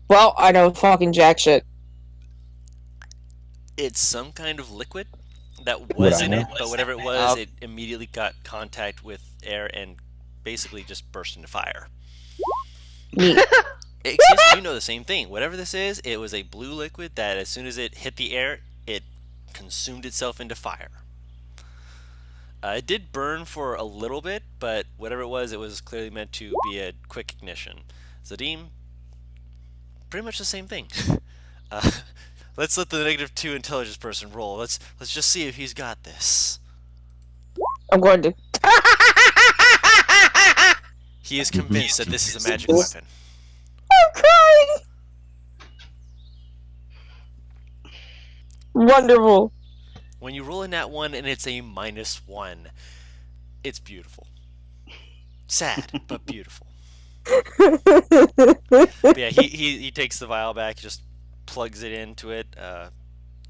Well, I know fucking jack shit. It's some kind of liquid that Would was I in know? it, but whatever it was, Uh, it immediately got contact with air and basically just burst into fire. Neat. Excuse, you know the same thing. Whatever this is, it was a blue liquid that as soon as it hit the air, it consumed itself into fire. It did burn for a little bit, but whatever it was clearly meant to be a quick ignition. Zadim, pretty much the same thing. Uh, let's let the -2 intelligence person roll. Let's just see if he's got this. I'm going to. He is convinced that this is a magic weapon. I'm crying! Wonderful. When you roll a nat 1 and it's a -1, it's beautiful. Sad, but beautiful. But yeah, he takes the vial back, just plugs it into it,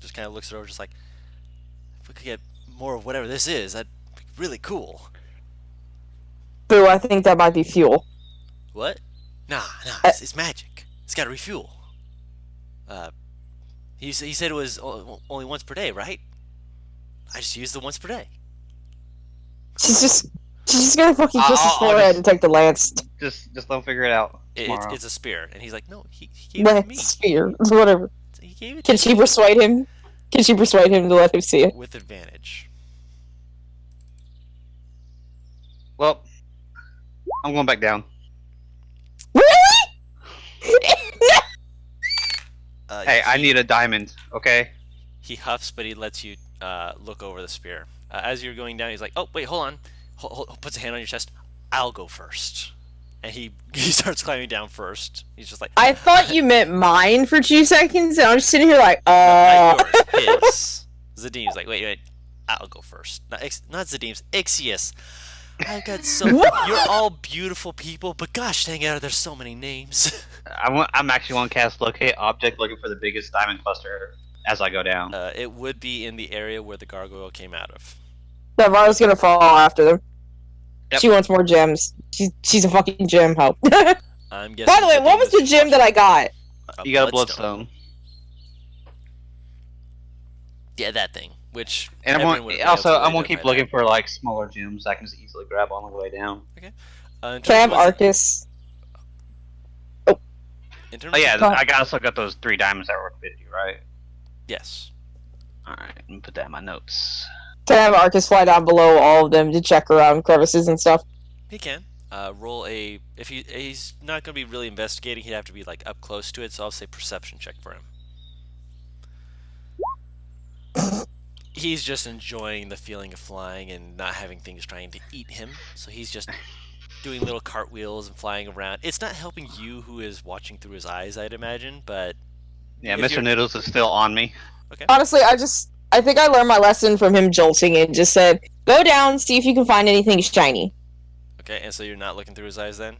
just kind of looks it over, just like, if we could get more of whatever this is, that'd be really cool. Boo, I think that might be fuel. What? Nah, it's magic. It's got to refuel. He said it was only once per day, right? I just used the once per day. She's just gonna fucking kiss his I'll forehead just- and take the lance. just let them figure it out tomorrow. It's a spear, and he's like, no, he gave it to me. Lance spear, whatever. He gave it Can to she persuade him? Can she persuade him to let him see it? with advantage. Well, I'm going back down. Really? Hey, I need a diamond, okay? He huffs, but he lets you look over the spear. As you're going down, he's like, "Oh, wait, hold on." Puts a hand on your chest. I'll go first, and he starts climbing down first. He's just like, I thought you meant mine for 2 seconds, and I'm just sitting here like, not yours, his. Zadim's like, wait, I'll go first. Not Zadim's, ait'seh. I've got so. You're all beautiful people, but gosh dang it, there's so many names. I'm actually going to cast locate object, looking for the biggest diamond cluster as I go down. It would be in the area where the gargoyle came out of. Navarro's gonna fall after them. Yep. She wants more gems. She's a fucking gem hoe. I'm guessing. By the way, what was the Zadim is gem that I got? You got a bloodstone. Yeah, that thing. Which And everyone would've been also, able to I'm going to keep identify looking for like smaller gems I can just easily grab on the way down. that. Can In I terms have of- Arcus? In terms Oh yeah, Oh. I also got those 3 diamonds that were 50, right? yes. Alright, let me put that in my notes. Can I have Arcus fly down below all of them to check around crevices and stuff? He can. Roll a. If he's not going to be really investigating, he'd have to be like up close to it. So I'll say perception check for him. He's just enjoying the feeling of flying and not having things trying to eat him. So he's just doing little cartwheels and flying around. It's not helping you, who is watching through his eyes, I'd imagine. But Yeah, If Mr. you're- Noodles is still on me. Honestly, I think I learned my lesson from him jolting and just said, go down, see if you can find anything shiny. okay, and so you're not looking through his eyes then.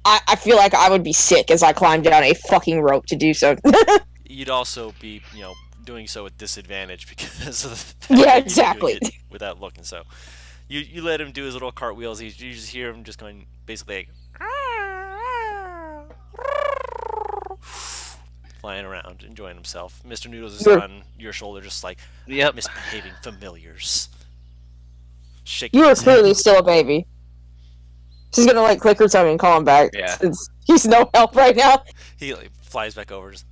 I feel like I would be sick as I climbed down a fucking rope to do so. You'd also be, doing so with disadvantage because of the fact Yeah, that you're exactly. doing it without looking. So you let him do his little cartwheels. You just hear him just going basically like, flying around, enjoying himself. Mr. Noodles is You're- on your shoulder, just like Yep. misbehaving familiars. Shaking You are his head. clearly still a baby. She's gonna like click her tongue and call him back. Yeah. Since he's no help right now. He like, flies back over, just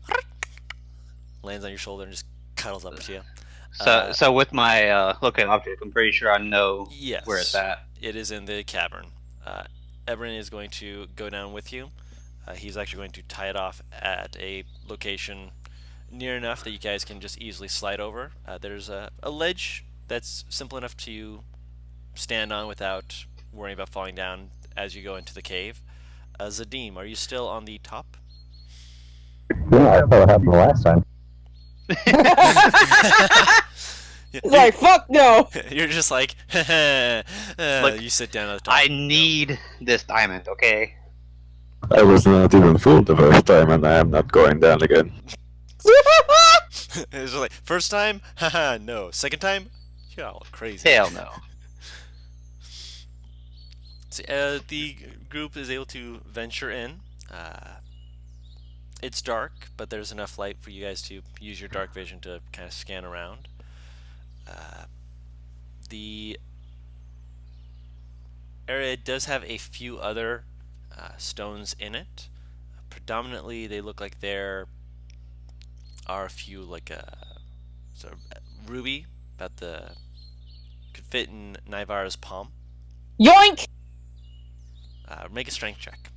lands on your shoulder and just cuddles up to you. So with my locate object, I'm pretty sure I know Yes. where it's at. It is in the cavern. Everin is going to go down with you. He's actually going to tie it off at a location near enough that you guys can just easily slide over. There's a ledge that's simple enough to stand on without worrying about falling down as you go into the cave. Zadim, are you still on the top? Yeah, I thought it happened the last time. Like, fuck no! You're just like, Look, you sit down at the top. I need this diamond, okay? I was not even fooled the first time, and I am not going down again. It's just like, first time? Haha, no. Second time? You're all crazy. Hell no. So, the group is able to venture in. It's dark, but there's enough light for you guys to use your dark vision to kind of scan around. The area does have a few other stones in it. Predominantly, they look like there are a few like sort of ruby, about the could fit in Naivara's palm. Yoink! Make a strength check.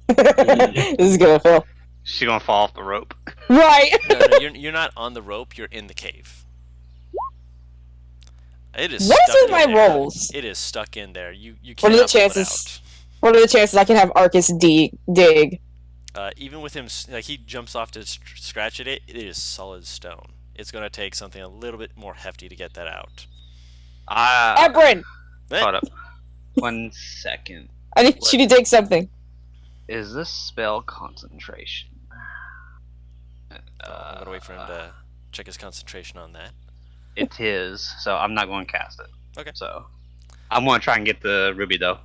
This is gonna fail. She gonna fall off the rope. Right. No, you're not on the rope. You're in the cave. It is. What is stuck with my in there. rolls? It is stuck in there. You What are cannot the pull it chances? What are the chances I can have Arcus dig? out. Even with him, like he jumps off to scratch at it. It is solid stone. It's gonna take something a little bit more hefty to get that out. Ebrin! Hold up. 1 second. I need you to dig something. Is this spell concentration? I'm gonna wait for him to check his concentration on that. It is, so I'm not going to cast it. Okay. So I'm going to try and get the ruby though.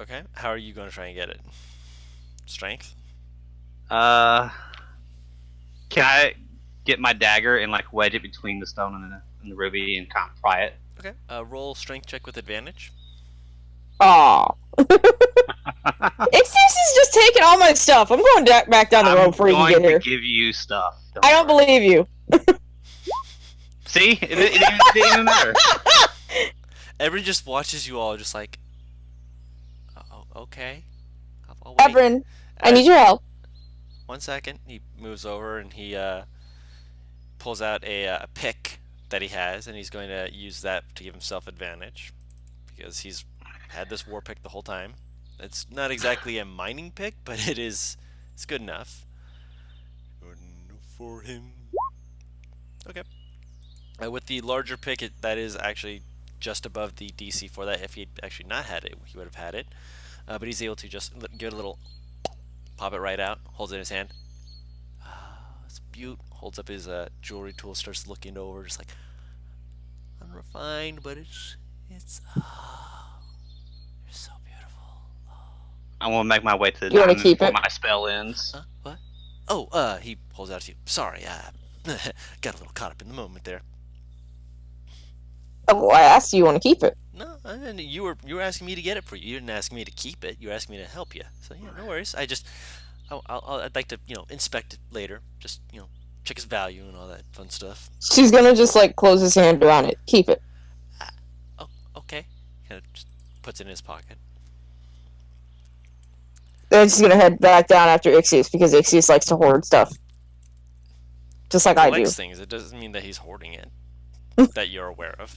Okay. How are you gonna try and get it? Strength. Can I get my dagger and like wedge it between the stone and the ruby and kind of pry it? Okay. Roll strength check with advantage. Aw. Ixis is just taking all my stuff. I'm going back down the road before you can get I'm here. going to give you stuff. I don't worry. believe you. See? It didn't even matter. Ebrin just watches you all, just like, oh, okay. I'll wait. Ebrin, I need your help. 1 second. He moves over and he pulls out a pick that he has, and he's going to use that to give himself advantage because he's had this war pick the whole time. It's not exactly a mining pick, but it's good enough. Good enough for him. Okay. With the larger pick, that is actually just above the DC for that. If he'd actually not had it, he would have had it. But he's able to just give it a little pop it right out, holds it in his hand. It's beaut. Holds up his jewelry tool, starts looking over, just like unrefined, but it's you're so beautiful. I want to make my way to the You wanna diamond keep before it? my spell ends. What? Oh, he pulls out to you. Sorry, got a little caught up in the moment there. Well, I asked you want to keep it. No, you were asking me to get it for you. You didn't ask me to keep it. You asked me to help you. So yeah, no worries. I'd like to inspect it later. Just check its value and all that fun stuff. She's gonna just like close his hand around it. Keep it. Oh, okay. Kind of just puts it in his pocket. Then she's gonna head back down after Ixius because Ixius likes to hoard stuff. Just like He I do. likes things. It doesn't mean that he's hoarding it. That you're aware of.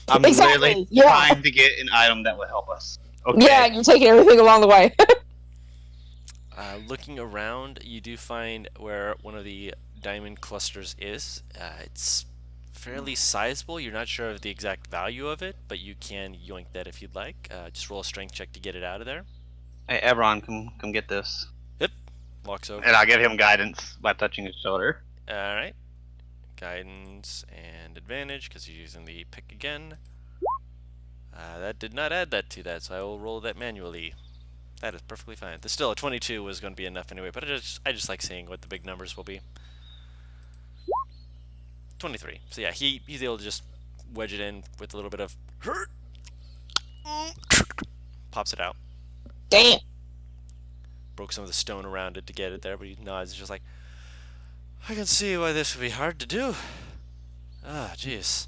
I'm Exactly, literally yeah. trying to get an item that will help us. Okay. Yeah, you're taking everything along the way. Looking around, you do find where one of the diamond clusters is. It's fairly sizable. You're not sure of the exact value of it, but you can yoink that if you'd like. Just roll a strength check to get it out of there. Hey, Ebron, come get this. Yep. Walks over. And I'll give him guidance by touching his shoulder. Alright. Guidance and advantage because he's using the pick again. That did not add that to that, so I will roll that manually. That is perfectly fine. Still, a 22 was going to be enough anyway, but I just like seeing what the big numbers will be. 23. So yeah, he's able to just wedge it in with a little bit of hurt. Pops it out. Damn. Broke some of the stone around it to get it there, but he nods. Just like, I can see why this would be hard to do. Ah, jeez.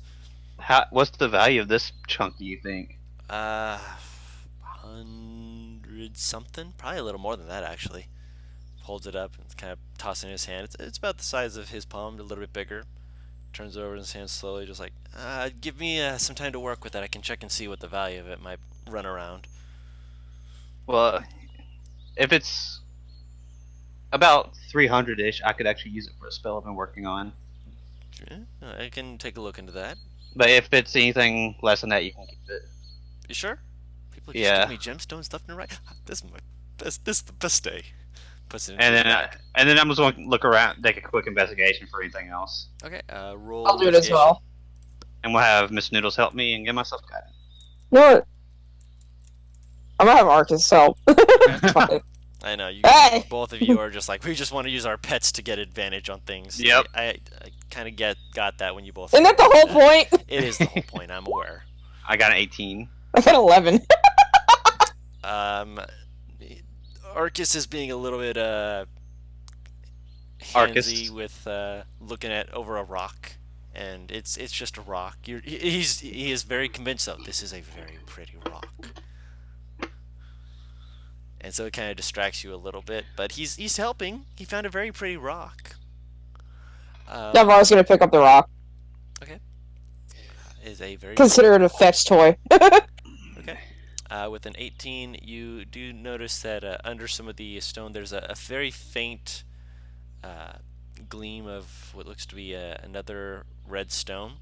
What's the value of this chunk, do you think? 100 something, probably a little more than that actually. Holds it up and kind of tossing in his hand. It's about the size of his palm, a little bit bigger. Turns it over in his hand slowly, just like, give me some time to work with it. I can check and see what the value of it might run around. Well, if it's about 300-ish, I could actually use it for a spell I've been working on. I can take a look into that. But if it's anything less than that, you can keep it. You sure? People just Yeah. give me gemstones left and right. This is my best. This is the best day. Puts it in And his then, back. I'm just going to look around, take a quick investigation for anything else. Okay. Roll. I'll do it as well. And we'll have Miss Noodles help me and get myself guidance. No, I'm gonna have Arcus help. It's fine. I know you. Hey! Both of you are just like we just want to use our pets to get advantage on things. Yep. I kind of got that when you both. Isn't that the whole point? It is the whole point. I'm aware. I got an 18. I got 11. Arcus is being a little bit Arcus. handsy with looking at over a rock, and it's just a rock. He is very convinced of this is a very pretty rock, and so it kind of distracts you a little bit. But he's helping. He found a very pretty rock. Navarre's gonna pick up the rock. Is a very Consider it a fetch toy. okay. With an 18, you do notice that under some of the stone, there's a very faint gleam of what looks to be another red stone.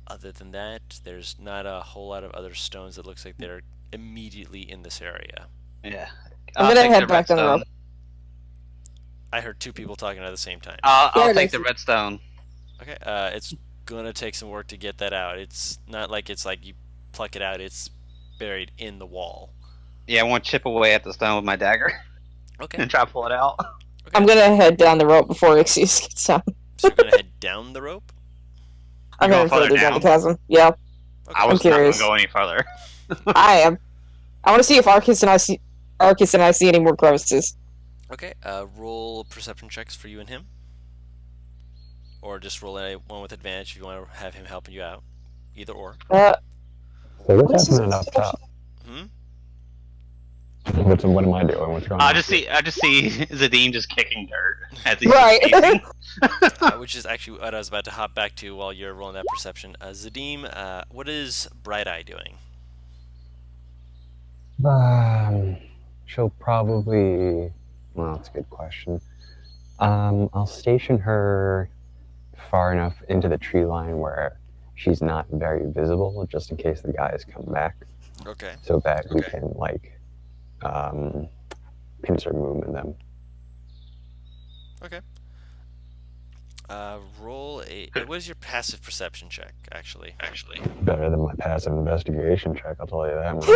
Other than that, there's not a whole lot of other stones that looks like they're immediately in this area. Yeah. I'm I'll gonna take head the back down the redstone. road. I heard two people talking at the same time. There I'll it take is. the redstone. Okay, it's gonna take some work to get that out. It's not like you pluck it out. It's buried in the wall. Yeah, I want to chip away at the stone with my dagger Okay. and try to pull it out. I'm gonna head down the rope before Ixius gets down. So you're gonna head down the rope. I'm going heading further further down the down? chasm. Yeah, Okay. I was not curious. going to go any further. I am. I want to see if Arcus and I see any more crevices. Okay, roll perception checks for you and him. Or just roll one with advantage if you want to have him helping you out. Either or. So what's What's this happening up top? Hmm? What am I doing? What's going on? I just see Zadim just kicking dirt as he's Right. pacing. Which is actually what I was about to hop back to while you're rolling that perception. Zadim, what is Bright Eye doing? She'll probably. Well, that's a good question. I'll station her far enough into the tree line where she's not very visible, just in case the guys come back, Okay. so that we can pincer movement them. Okay. Roll a. What is your passive perception check, actually? Better than my passive investigation check, I'll tell you that much.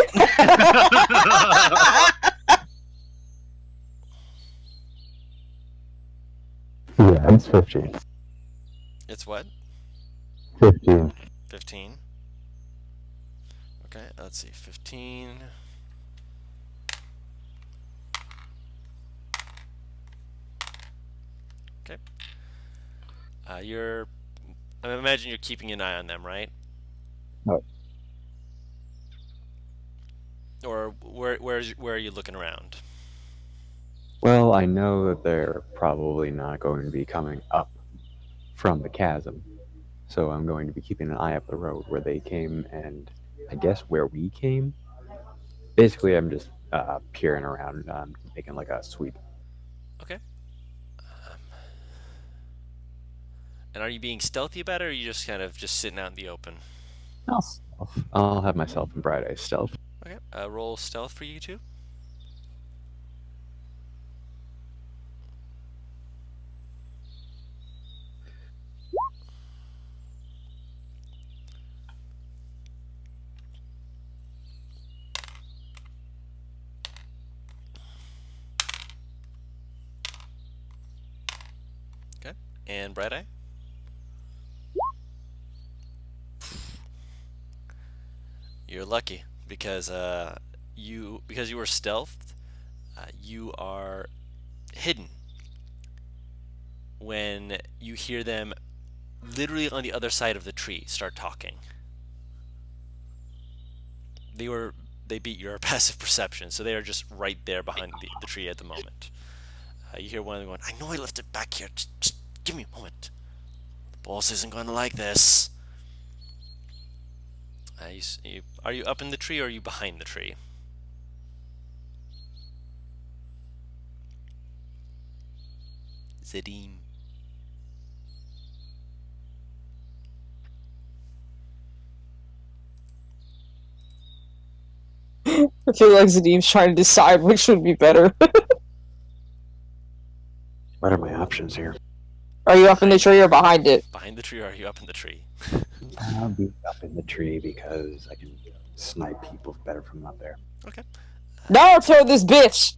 Yeah, it's 15. It's what? 15. 15. Okay, let's see. 15. Okay. I imagine you're keeping an eye on them, right? No. Or where are you looking around? Well, I know that they're probably not going to be coming up from the chasm, so I'm going to be keeping an eye up the road where they came, and I guess where we came. Basically, I'm just peering around, making like a sweep. Okay. And are you being stealthy about it, or are you just kind of just sitting out in the open? I'll have myself in Bright Eye stealth. Okay. Roll stealth for you two. Okay. And Bright Eye. You're lucky because you were stealthed, you are hidden when you hear them literally on the other side of the tree start talking. They beat your passive perception, so they are just right there behind the tree at the moment. You hear one of them going, "I know I left it back here. Just give me a moment. The boss isn't going to like this." Are you up in the tree or are you behind the tree? Zadim. I feel like Zadim's trying to decide which would be better. What are my options here? Are you up in the tree or behind it? Behind the tree or are you up in the tree? I'll be up in the tree because I can snipe people better from up there. Okay. Naruto, this bitch!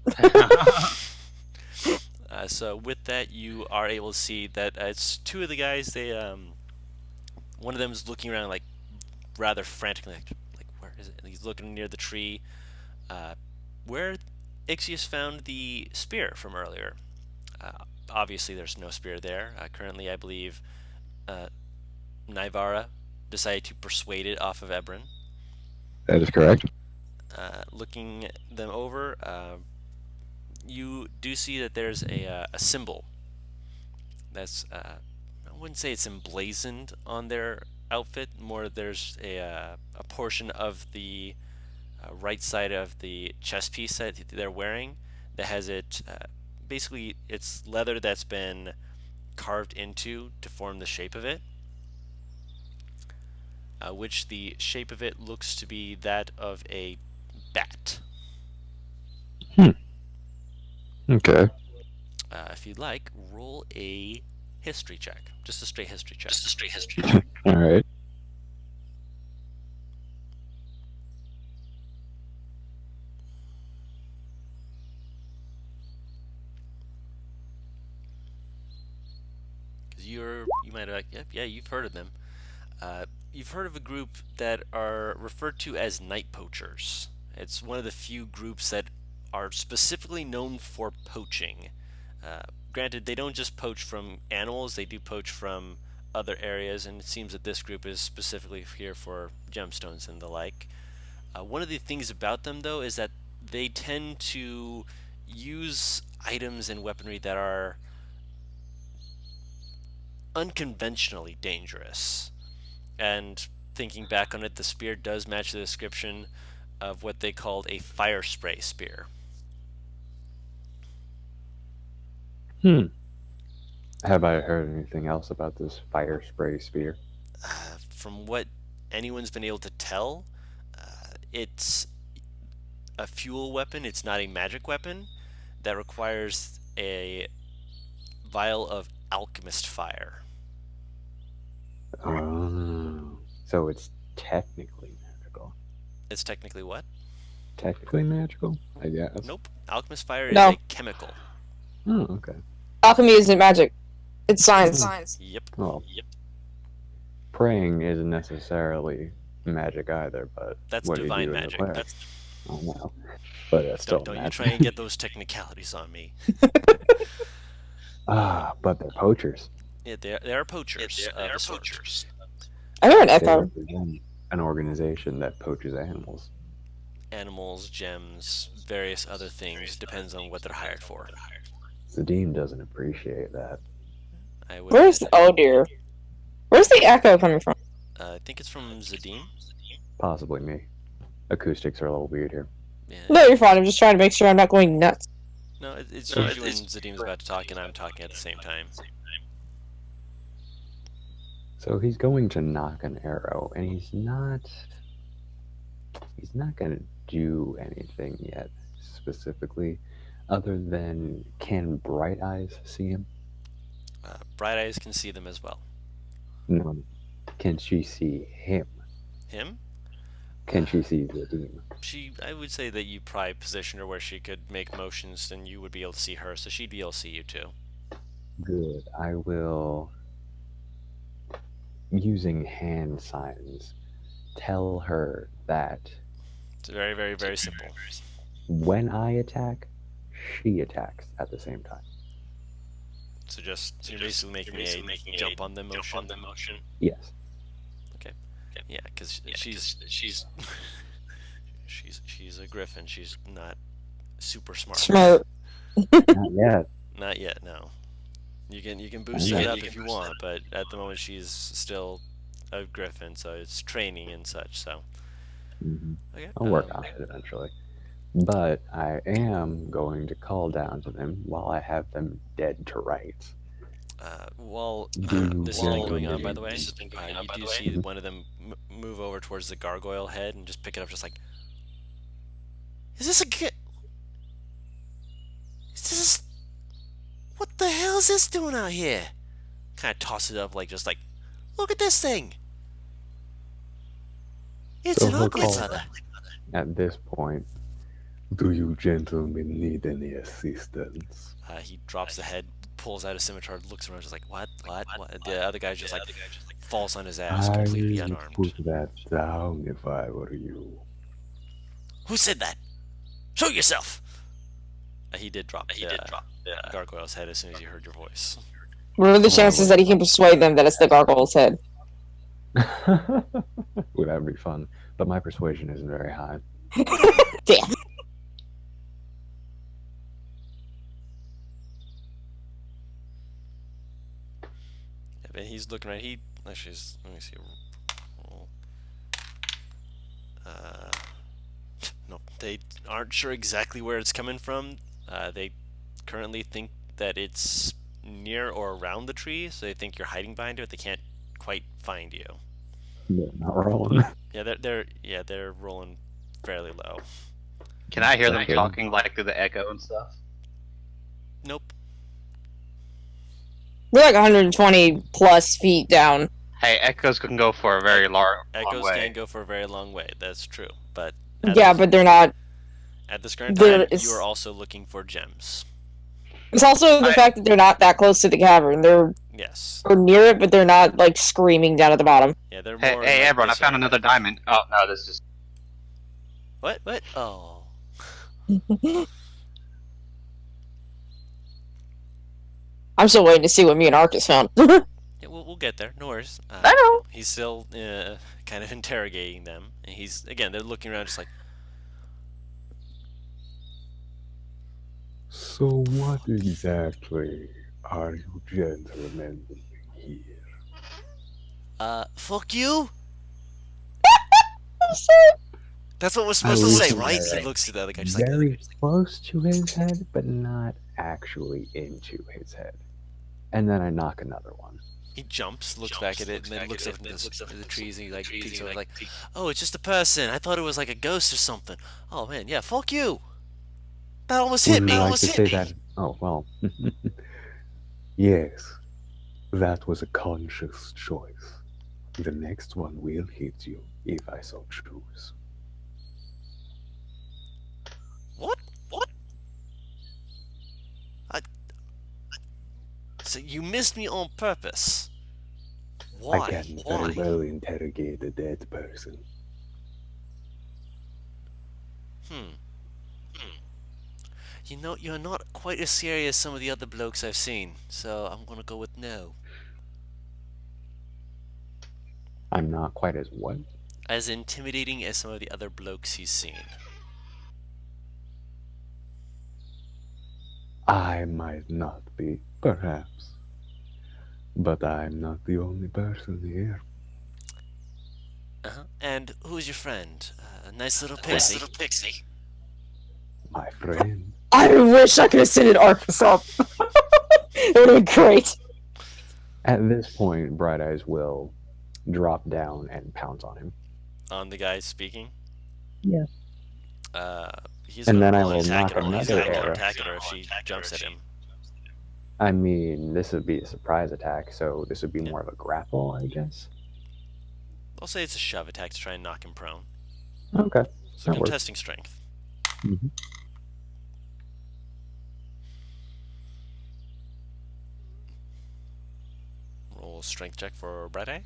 So with that, you are able to see that it's two of the guys. They one of them is looking around like rather frantically, like where is it? And he's looking near the tree, where Ixius found the spear from earlier. Obviously, there's no spear there. Currently, I believe Naivara decided to persuade it off of Ebron. That is correct. Looking them over, you do see that there's a symbol that's I wouldn't say it's emblazoned on their outfit. More, there's a portion of the right side of the chest piece that they're wearing that has it. Basically, it's leather that's been carved into to form the shape of it, which the shape of it looks to be that of a bat. Okay. If you'd like, roll a history check. Just a straight history check. All right. Because you might have, yeah, you've heard of them. You've heard of a group that are referred to as night poachers. It's one of the few groups that are specifically known for poaching. Granted, they don't just poach from animals, they do poach from other areas, and it seems that this group is specifically here for gemstones and the like. One of the things about them, though, is that they tend to use items and weaponry that are unconventionally dangerous. And thinking back on it, the spear does match the description of what they called a fire spray spear. Have I heard anything else about this fire spray spear? From what anyone's been able to tell, it's a fuel weapon. It's not a magic weapon that requires a vial of alchemist fire. Oh, so it's technically magical. It's technically what? Technically magical, I guess. Nope. Alchemist fire is No. a chemical. Oh, okay. Alchemy isn't magic. It's science. Yep. Well, praying isn't necessarily magic either, but That's what do you divine do in the magic. prayer? Oh, well. But it's still Don't you magic. try and get those technicalities on me. But they're poachers. Yeah, they are poachers. They are poachers. I heard an They echo. represent an organization that poaches animals. Animals, gems, various other things. Depends on what they're hired for. Zadim doesn't appreciate that. I would. Where's oh dear. Where's the echo coming from? I think it's from Zadim. Possibly me. Acoustics are a little weird here. Yeah. No, you're fine. I'm just trying to make sure I'm not going nuts. No, it's usually when Zadim's about to talk and I'm talking at the same time. So he's going to knock an arrow, and he's not going to do anything yet, specifically, other than can Bright Eyes see him? Bright Eyes can see them as well. No. Can she see him? Him? Can she see Zadim? I would say that you probably positioned her where she could make motions and you would be able to see her, so she'd be able to see you too. Good. I will, using hand signs, tell her that It's very, very, very simple. when I attack, she attacks at the same time. So you're basically making a jump on them motion. Yes. Yeah, because she's a griffin. She's not super smart. Smart. Not yet. Not yet, no. You can boost it up if you want, but at the moment she's still a griffin, so it's training and such. So okay, I'll work on it eventually. But I am going to call down to them while I have them dead to rights. While Do this has been one going on, of by you- the way, you do see one of them move over towards the gargoyle head and just pick it up, just like, is this what the hell is this doing out here? Kind of toss it up, like, just like, look at this thing. It's So an he'll ugly call brother. at this point. Do you gentlemen need any assistance? He drops the head, pulls out a scimitar, looks around, just like, what? The other guy just like falls on his ass, I completely would unarmed. put that down if I were you. Who said that? Show yourself! He did drop the gargoyle's head as soon as he heard your voice. What are the Oh, chances that he can persuade them that it's the gargoyle's head? Well, that would be fun, but my persuasion isn't very high. Damn. Yeah, but he's looking right. He actually is, let me see. Roll. No, they aren't sure exactly where it's coming from. They currently think that it's near or around the tree, so they think you're hiding behind it, but they can't quite find you. They're not rolling. Yeah, they're rolling fairly low. Can I hear them Okay. talking like through the echo and stuff? Nope. We're like 120 plus feet down. Hey, echoes can go for a very long Echoes way. can go for a very long way. That's true, but Yeah, but they're not. at this current there time, is- you are also looking for gems. It's also the fact that they're not that close to the cavern. They're Yes. near it, but they're not like screaming down at the bottom. Yeah, they're Hey, more. hey, like everyone! I this found area. another diamond. Oh no, this is. What? What? Oh. I'm still waiting to see what me and Arcus found. Yeah, we'll get there. No worries. I know. He's still kind of interrogating them, and he's again. They're looking around, just like, So what exactly are you gentlemen doing here? fuck you. That's what we're supposed I to say, listen right? there. He looks to the other guy, just like, Very close to his head, but not actually into his head. And then I knock another one. he jumps, looks back at it, and then looks up into the trees, and he like peeks over, like, oh, it's just a person. I thought it was like a ghost or something. Oh man, yeah, fuck you. That almost hit Would me. you like Almost to hit say me. that? Oh, well. Yes, that was a conscious choice. The next one will hit you if I so choose. What? What? So you missed me on purpose. Why? I can very well interrogate a dead person. You know, you're not quite as scary as some of the other blokes I've seen, so I'm gonna go with no. I'm not quite as what? As intimidating as some of the other blokes he's seen. I might not be, perhaps. But I'm not the only person here. And who's your friend? A nice little pixie. My friend. I wish I could have sent Arcus up. It would have been great. At this point, Bright Eyes will drop down and pounce on him. On the guy speaking? Yeah. He's And gonna then I roll will attack knock at her. He's another gonna roll arrow. attack at her if she jumps at him. I mean, this would be a surprise attack, so this would be more of a grapple, I guess. I'll say it's a shove attack to try and knock him prone. Okay. So That works. contesting strength. Mhm. Roll a strength check for Bright Eye.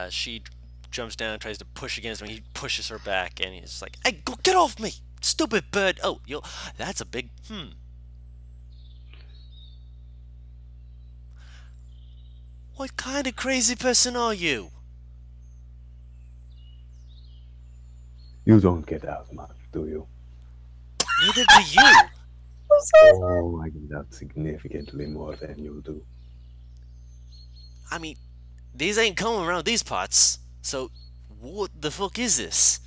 She jumps down and tries to push against him. He pushes her back, and he's like, "Hey, go get off me, stupid bird!" Oh, that's a big What kind of crazy person are you? You don't get out much, do you? Neither do you. Oh, I get out significantly more than you do. I mean, these ain't coming around these parts. So, what the fuck is this?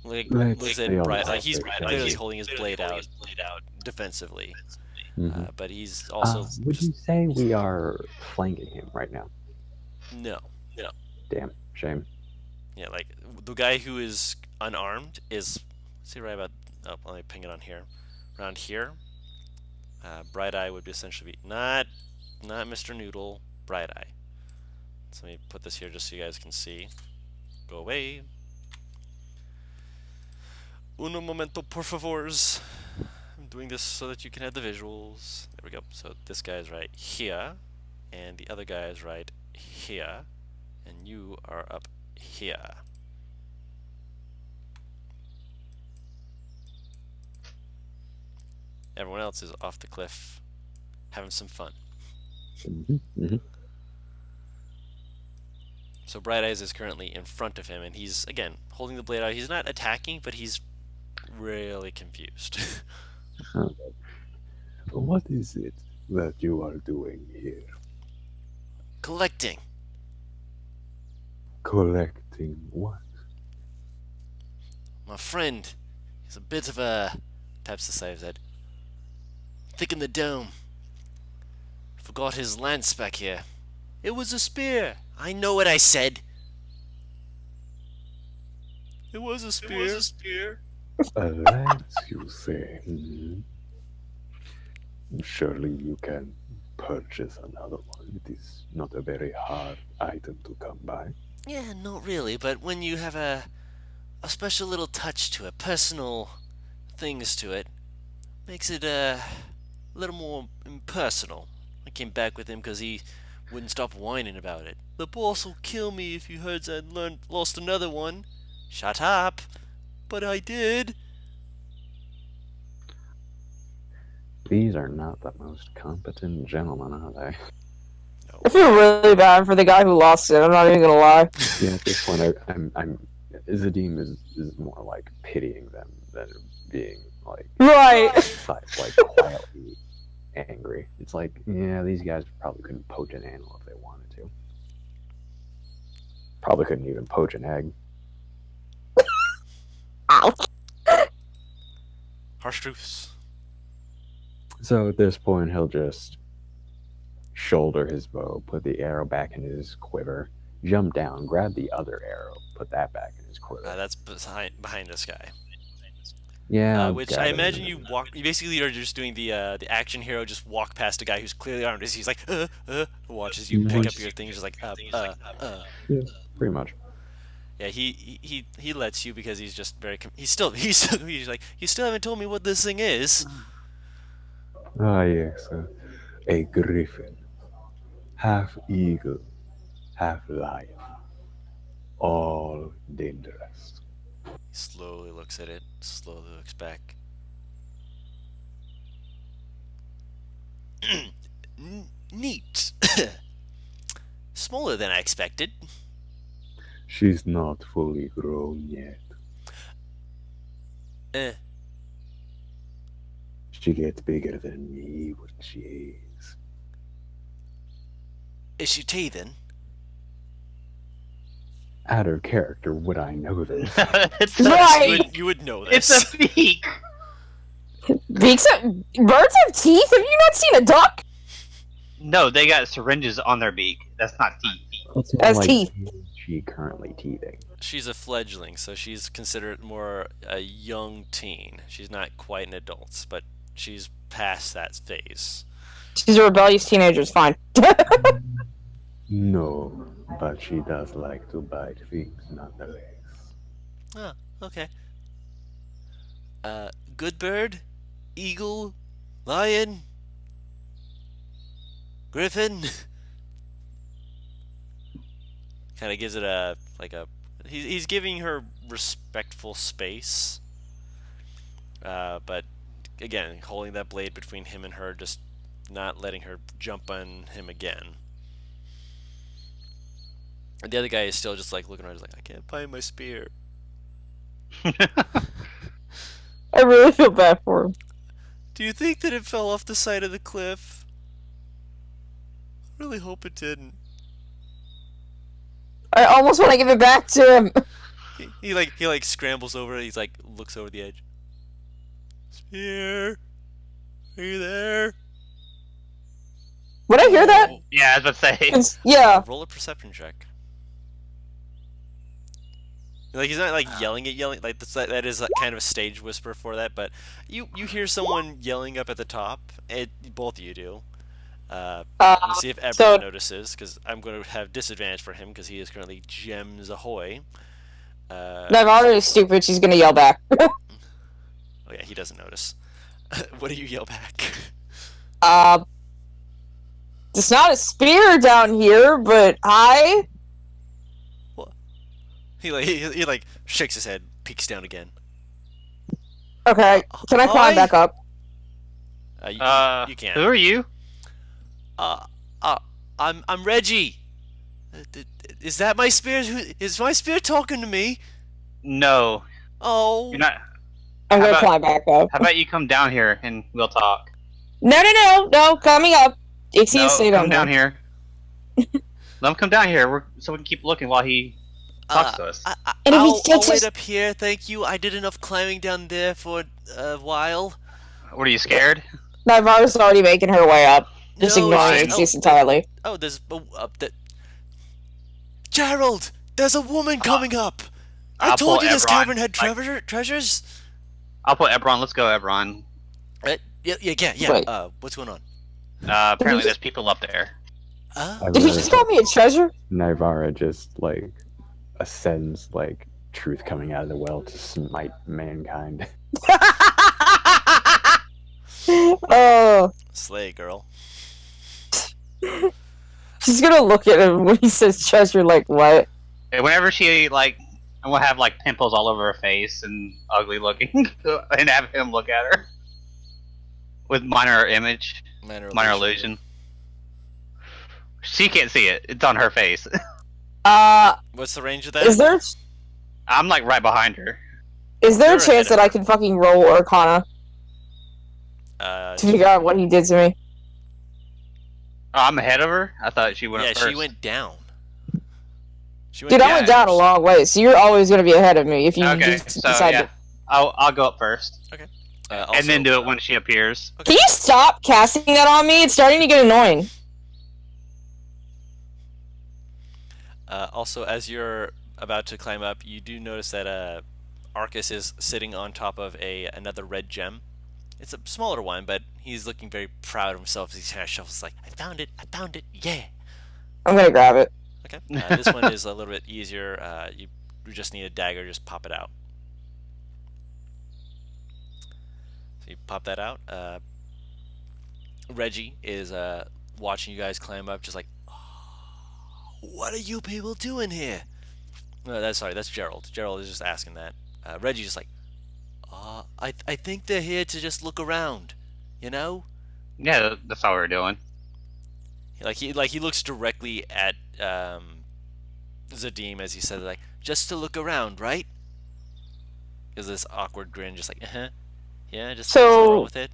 Like, Let's looks stay at on Bright, the like he's topic, clearly shall holding his blade out defensively, Mhm. but he's also Would you say we are flanking him right now? no. Damn, shame. Yeah, like the guy who is unarmed is. See right about. Oh, let me ping it on here. Around here, Bright Eye would essentially be not Mr. Noodle, Bright Eye. So let me put this here just so you guys can see. Go away. Uno momento, por favors. I'm doing this so that you can have the visuals. There we go. So this guy's right here, and the other guy is right here, and you are up here. Everyone else is off the cliff, having some fun. So Bright Eyes is currently in front of him, and he's, again, holding the blade out. He's not attacking, but he's really confused. What is it that you are doing here? Collecting. Collecting what? My friend, he's a bit of a... taps the side of his head. Thick in the dome. Forgot his lance back here. It was a spear. I know what I said. It was a spear. A lance, you say? Surely you can purchase another one. It is not a very hard item to come by. Yeah, not really, but when you have a special little touch to it, personal things to it, makes it a little more impersonal. I came back with him because he wouldn't stop whining about it. The boss will kill me if he heard I'd lost another one. Shut up. But I did. These are not the most competent gentlemen, are they? I feel really bad for the guy who lost it. I'm not even gonna lie. Yeah, at this point, I'm Zadim is more like pitying them than being like Right. like quietly angry. It's like, yeah, these guys probably couldn't poach an animal if they wanted to. Probably couldn't even poach an egg. Ouch. Harsh truths. So at this point, he'll just shoulder his bow, put the arrow back in his quiver, jump down, grab the other arrow, put that back in his quiver. That's behind this guy. Yeah, Which I imagine you walk. You basically are just doing the action hero. Just walk past a guy who's clearly armed. He's like, watches you pick up your thing. He's just like, Yeah, pretty much. Yeah, he lets you because he's just very. He's like, you still haven't told me what this thing is. Ah, yes, a griffin, half eagle, half lion, all dangerous. He slowly looks at it. Slowly looks back. Neat. Smaller than I expected. She's not fully grown yet. Eh. She gets bigger than me when she is. Is she teething? Out of character, would I know this? It's Right. You would know this. It's a beak. Birds have teeth? Have you not seen a duck? No, they got syringes on their beak. That's not teeth. That's teeth. She currently teething. She's a fledgling, so she's considered more a young teen. She's not quite an adult, but she's past that phase. She's a rebellious teenager, it's fine. No, but she does like to bite things nonetheless. Oh, okay. Good bird, eagle, lion, griffin. Kind of gives it a he's giving her respectful space, but again, holding that blade between him and her, just not letting her jump on him again. And the other guy is still just like looking around, just like, I can't find my spear. I really feel bad for him. Do you think that it fell off the side of the cliff? I really hope it didn't. I almost want to give it back to him. He like scrambles over it. He's like looks over the edge. Spear, are you there? Would I hear that? Yeah, I was about to say. Yeah. Roll a perception check. Like he's not like yelling like that is like kind of a stage whisper for that, but you hear someone yelling up at the top. Both of you do. Let me see if Ebron So notices, because I'm going to have disadvantage for him because he is currently gems ahoy. Navarro is stupid. She's gonna yell back. Oh yeah, he doesn't notice. What do you yell back? uh, it's not a spear down here, but hi. He like shakes his head, peeks down again. Okay, can I climb Hi? back up? You can. Who are you? Uh, uh, I'm Reggie. Is that my spirit? Is my spirit talking to me? No, Oh. you're not. I'm How gonna about- climb back up. How about you come down here and we'll talk? No, coming up. Ait'seh, No, stay come down down here. Let him come down here, so we can keep looking while he talks to us. And if he I'll takes wait us- up here, thank you. I did enough climbing down there for a while. What are you scared? Navarro's already making her way up, just No, ignoring she's- Ait'seh entirely. Oh, there's Gerald. There's a woman coming up. I I'll told pull you this Ebron, cavern had like- treasures. I'll put Ebron. Let's go, Ebron. Yeah. Wait. What's going on? Apparently, there's people up there. Did he just call me a treasure? Naivara just like ascends like truth coming out of the well to smite mankind. Oh, Slay, girl. she's gonna look at him when he says treasure. Like what? And whenever she I'm gonna have like pimples all over her face and ugly looking, and have him look at her with minor illusion. She can't see it. It's on her face. What's the range of that? Is there I'm like right behind her. a You're chance ahead that of I can fucking roll Arcana to figure out what he did to me? Oh, I'm ahead of her. I thought she went yeah, up first. she went down. She Dude, I Yeah, went down a long way, so you're always gonna be ahead of me if you Okay, just so decide yeah, to. I'll go up first, Also, and then do it when she appears. Can you stop casting that on me? It's starting to get annoying. Also, as you're about to climb up, you do notice that Arcus is sitting on top of another red gem. It's a smaller one, but he's looking very proud of himself as he kind of shuffles like, I found it, yeah. I'm gonna grab it. Okay, this one is a little bit easier. You just need a dagger, just pop it out. So you pop that out. Reggie is watching you guys climb up, just like, what are you people doing here? No, that's Gerald. Gerald is just asking that. Reggie's just like, I think they're here to just look around, you know? Yeah, that's all we're doing. He looks directly at Zadim as he said, like, just to look around, right? Is this awkward grin, just like, yeah, just So- roll with it.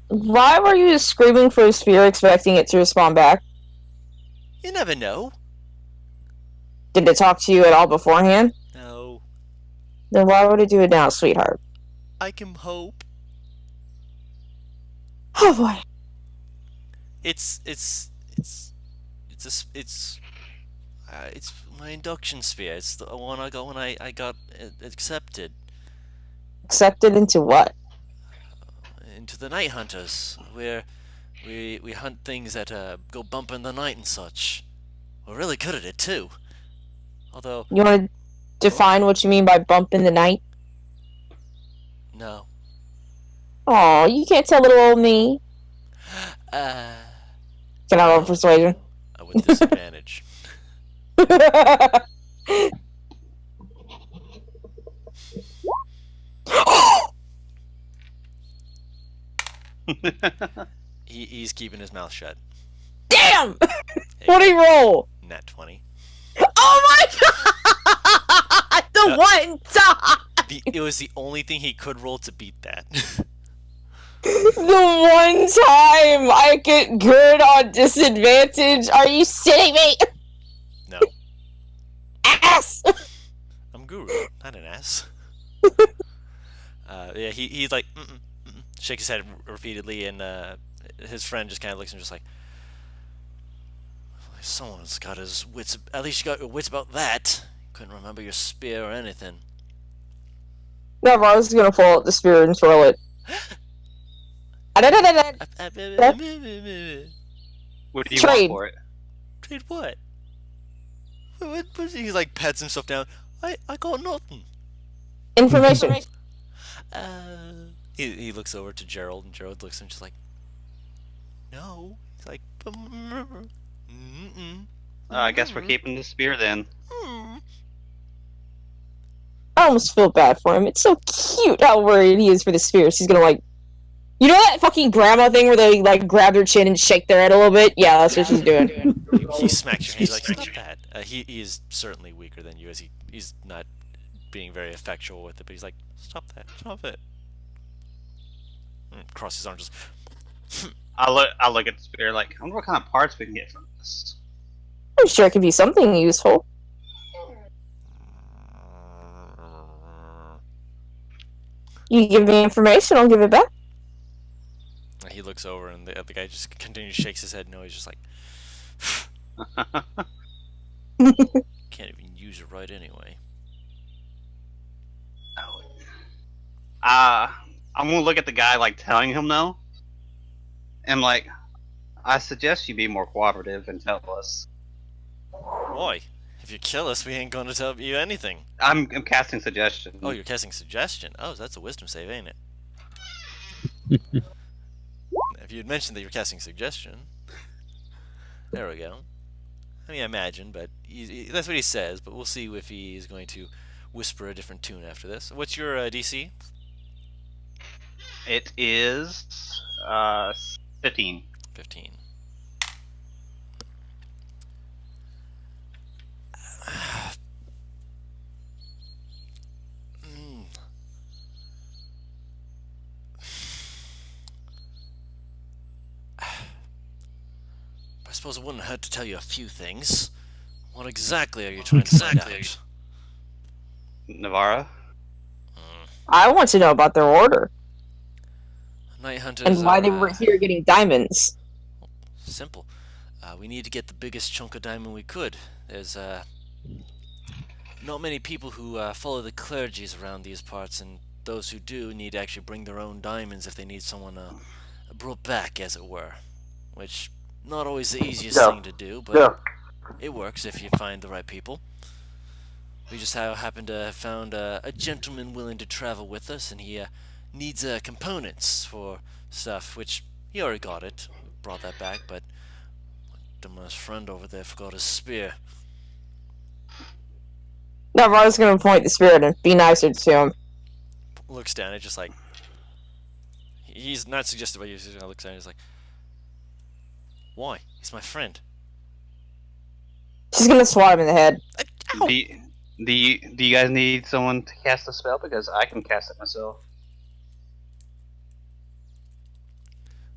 Why were you screaming for a spear, expecting it to respond back? You never know. Did it talk to you at all beforehand? No, Then why would it do it now, sweetheart? I can hope. Oh boy. It's my induction sphere. It's the one I got when I got accepted Accepted into what? into the Night Hunters, where we hunt things that go bump in the night and such. We're really good at it too. Although You want to define what you mean by bump in the night? no, Oh, you can't tell little old me. uh, Can I roll persuasion? with disadvantage. He's keeping his mouth shut. Damn! Hey, What did he roll? Nat 20. Oh my god! The one time! It was the only thing he could roll to beat that. The one time I get good on disadvantage. Are you sitting me? No, Ass! I'm Guru, not an ass. Yeah, he's like, shakes his head repeatedly, and his friend just kind of looks at him, just like, someone's got his wits. At least you got your wits about that. Couldn't remember your spear or anything. No, I was gonna pull out the spear and twirl it. What do you Trade. want for it? Trade what? He like pats himself down. I got nothing. Information. He looks over to Gerald, and Gerald looks at him just like, no. He's like, I guess we're keeping the spear then. I almost feel bad for him. It's so cute how worried he is for the spears. He's gonna like, you know that fucking grandma thing where they like grab their chin and shake their head a little bit? Yeah, that's what she's doing. He smacks your hand. He's like, stop that. He is certainly weaker than you, as he's not being very effectual with it. But he's like, stop that, stop it. And cross his arms. Just, I look at the spear like, I wonder what kind of parts we can get from this. I'm sure it could be something useful. You give me information, I'll give it back. He looks over, and the guy just continues to shake his head. No, he's just like, can't even use it right anyway. I'm gonna look at the guy like telling him no, and like, I suggest you be more cooperative and tell us. Why? If you kill us, we ain't gonna tell you anything. I'm casting suggestion. Oh, you're casting suggestion. Oh, that's a wisdom save, ain't it? If you had mentioned that you're casting suggestion, there we go. I mean, I imagine, but that's what he says. But we'll see if he is going to whisper a different tune after this. What's your DC? It is 15. 15. I suppose it wouldn't hurt to tell you a few things. What exactly are you trying to find out? Navarra? I want to know about their order. Night Hunters and why they were here getting diamonds. Simple. We need to get the biggest chunk of diamond we could. There's not many people who follow the clergies around these parts, and those who do need to actually bring their own diamonds if they need someone brought back, as it were. Which, not always the easiest thing to do, but it works if you find the right people. We just happened to have found a gentleman willing to travel with us, and he needs components for stuff, which he already got it. Brought that back, but Dumbass friend over there forgot his spear. Navarro's gonna point the spear and be nicer to him. Looks down and just like, he's not suggestive, but he just looks down and he's like, why? He's my friend. She's gonna swat him in the head. Do you guys need someone to cast a spell? Because I can cast it myself.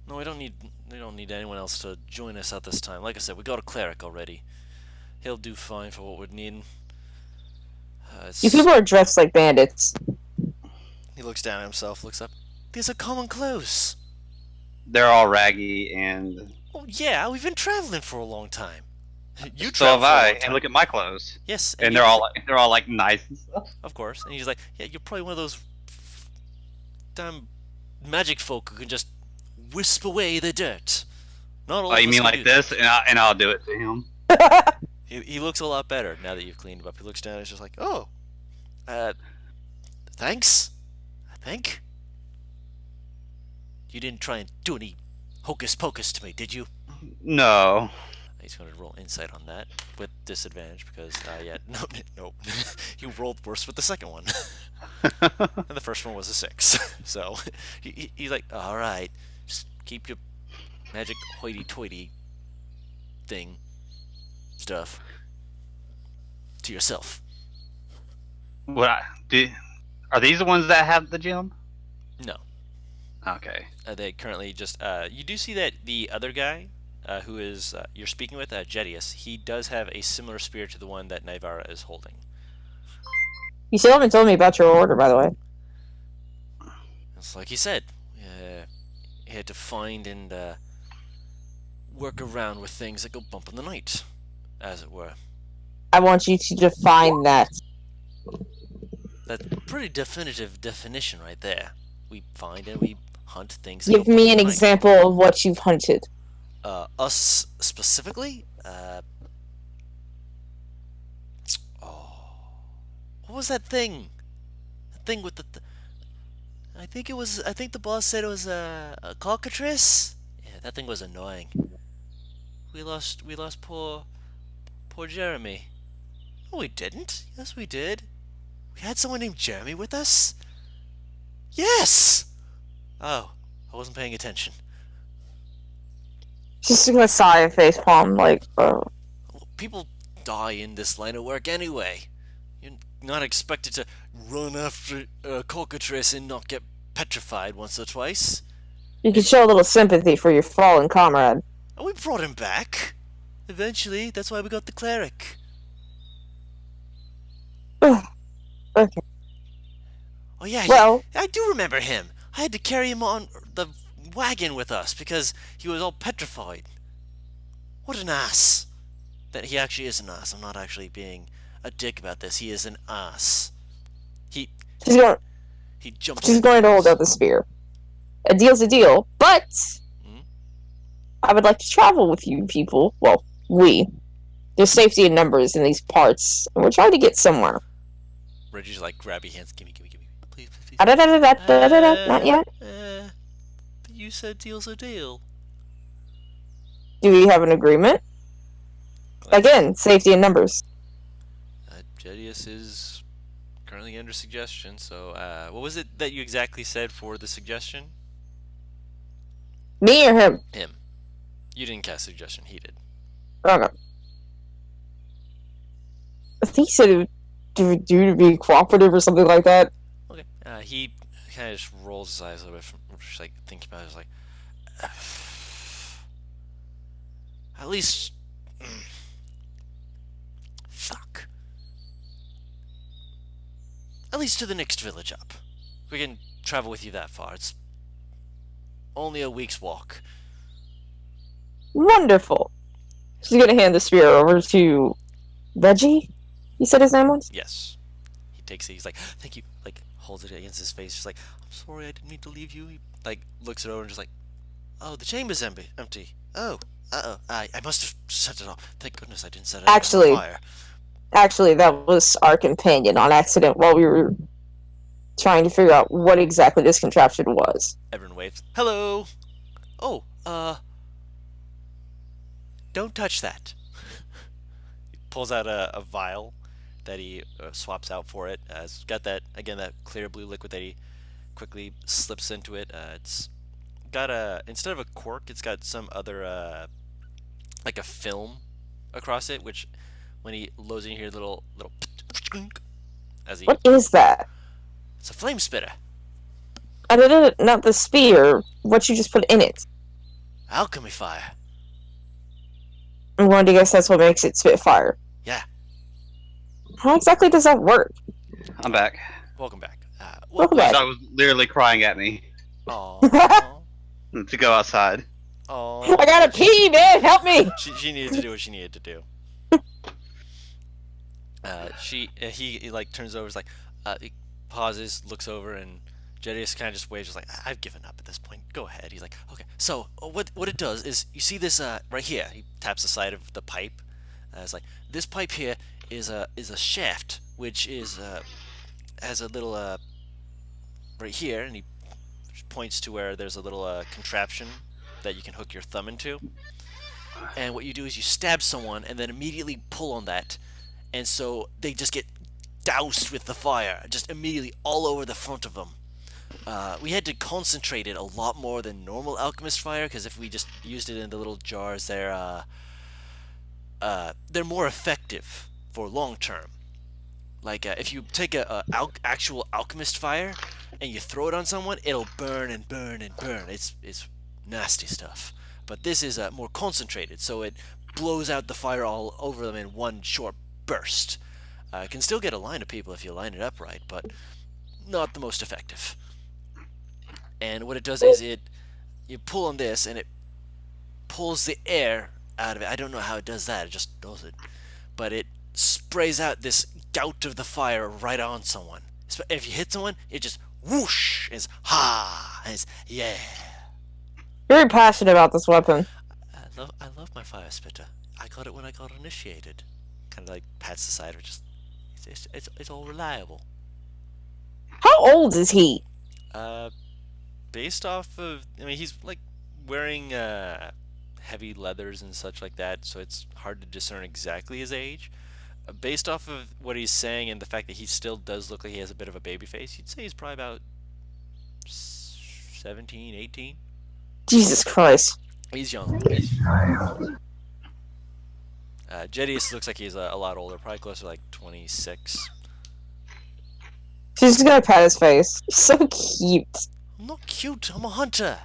No, we don't need anyone else to join us at this time. Like I said, we got a cleric already. He'll do fine for what we're needing. You people are dressed like bandits. He looks down at himself, looks up. These are common clothes. They're all raggy and... Oh yeah, we've been traveling for a long time. You so have I, and look at my clothes. Yes. And they're all like nice and stuff. Of course. And he's like, yeah, you're probably one of those damn magic folk who can just wisp away the dirt. Not all oh, you mean like this? And I'll do it to him. He looks a lot better now that you've cleaned him up. He looks down and he's just like, oh, thanks, I think. You didn't try and do any hocus pocus to me, did you? No. He's going to roll insight on that with disadvantage because, yeah, no. You rolled worse with the second one. And the first one was a 6. So he's like, all right, just keep your magic hoity-toity thing stuff to yourself. What? Are these the ones that have the gem? No. Okay. They currently just... you do see that the other guy who is you're speaking with, Jedius, he does have a similar spear to the one that Naivara is holding. You still haven't told me about your order, by the way. It's like he said. He had to find and work around with things that go bump in the night, as it were. I want you to define that. That's a pretty definitive definition right there. We find and we hunt things. Give me an example of what you've hunted. us specifically. What was that thing? The thing with the. I think it was. I think the boss said it was a cockatrice. Yeah, that thing was annoying. We lost. We lost poor Jeremy. No, we didn't. Yes, we did. We had someone named Jeremy with us. Yes. Oh, I wasn't paying attention. Just gonna sigh and face palm, like, People die in this line of work anyway. You're not expected to run after a cockatrice and not get petrified once or twice. you can show a little sympathy for your fallen comrade. And we brought him back. Eventually, that's why we got the cleric. Okay. Oh yeah, Well, I do remember him. I had to carry him on the wagon with us because he was all petrified. What an ass. That he actually is an ass. I'm not actually being a dick about this. He is an ass. He jumped. she's going to hold out the spear. A deal's a deal, but I would like to travel with you people. Well, there's safety in numbers in these parts, and we're trying to get somewhere. Reggie's like, grab your hands. Gimme. Please. Not yet. But you said deal's a deal. Do we have an agreement? Again, safety in numbers. Jedius is currently under suggestion, so what was it that you exactly said for the suggestion? Me or him? Him. You didn't cast suggestion, he did. Okay. I think he said it would do to be cooperative or something like that. Okay. He kind of just rolls his eyes a little bit, just like thinking about it, just like, at least, fuck. At least to the next village up. We can travel with you that far. It's only a week's walk. Wonderful. She's gonna hand the spear over to Veggie. You said his name was? Yes. He takes it. He's like, thank you. Like, holds it against his face. Just like, I'm sorry, I didn't mean to leave you. He like looks it over and just like, oh, the chamber's empty. Oh, I must have set it off. Thank goodness I didn't set it on fire. Actually, that was our companion on accident while we were trying to figure out what exactly this contraption was. Everyone waves. Hello. Oh, don't touch that. He pulls out a vial that he swaps out for it. It's got that clear blue liquid that he quickly slips into it. It's got instead of a cork, it's got some other like a film across it, which when he loads in here, little as he. What is that? It's a flame spitter. Not the spear. What you just put in it? Alchemy fire. I'm going to guess that's what makes it spit fire. Yeah. How exactly does that work? I'm back. Welcome back. Welcome back. I was literally crying at me Aww. to go outside. Aww. I gotta pee, man! Help me! She needed to do what she needed to do. He like turns over, is like, he pauses, looks over, and Jedius kind of just waves, just like, I've given up at this point. Go ahead. He's like, okay. So what it does is, you see this right here. He taps the side of the pipe. It's like, this pipe here is a shaft, which is has a little right here, and he points to where there's a little contraption that you can hook your thumb into. And what you do is you stab someone and then immediately pull on that, and so they just get doused with the fire, just immediately all over the front of them. We had to concentrate it a lot more than normal alchemist fire, because if we just used it in the little jars, they're more effective for long term. Like if you take a actual alchemist fire and you throw it on someone, it'll burn and burn and burn. It's nasty stuff. But this is more concentrated, so it blows out the fire all over them in one short burst. It can still get a line of people if you line it up right, but not the most effective. And what it does is you pull on this and it pulls the air out of it. I don't know how it does that, it just does it. But it sprays out this gout of the fire right on someone. If you hit someone, it just whoosh, it's ha, and it's yeah. Very passionate about this weapon. I love my fire spitter. I got it when I got initiated. Kind of like pats the side, or just it's all reliable. How old is he? Based off of, I mean, he's like wearing heavy leathers and such like that, so it's hard to discern exactly his age. Based off of what he's saying and the fact that he still does look like he has a bit of a baby face, you'd say he's probably about 17, 18. Jesus Christ. He's young. Jedius looks like he's a lot older, probably closer to like 26. She's just gonna pat his face. He's so cute. I'm not cute, I'm a hunter.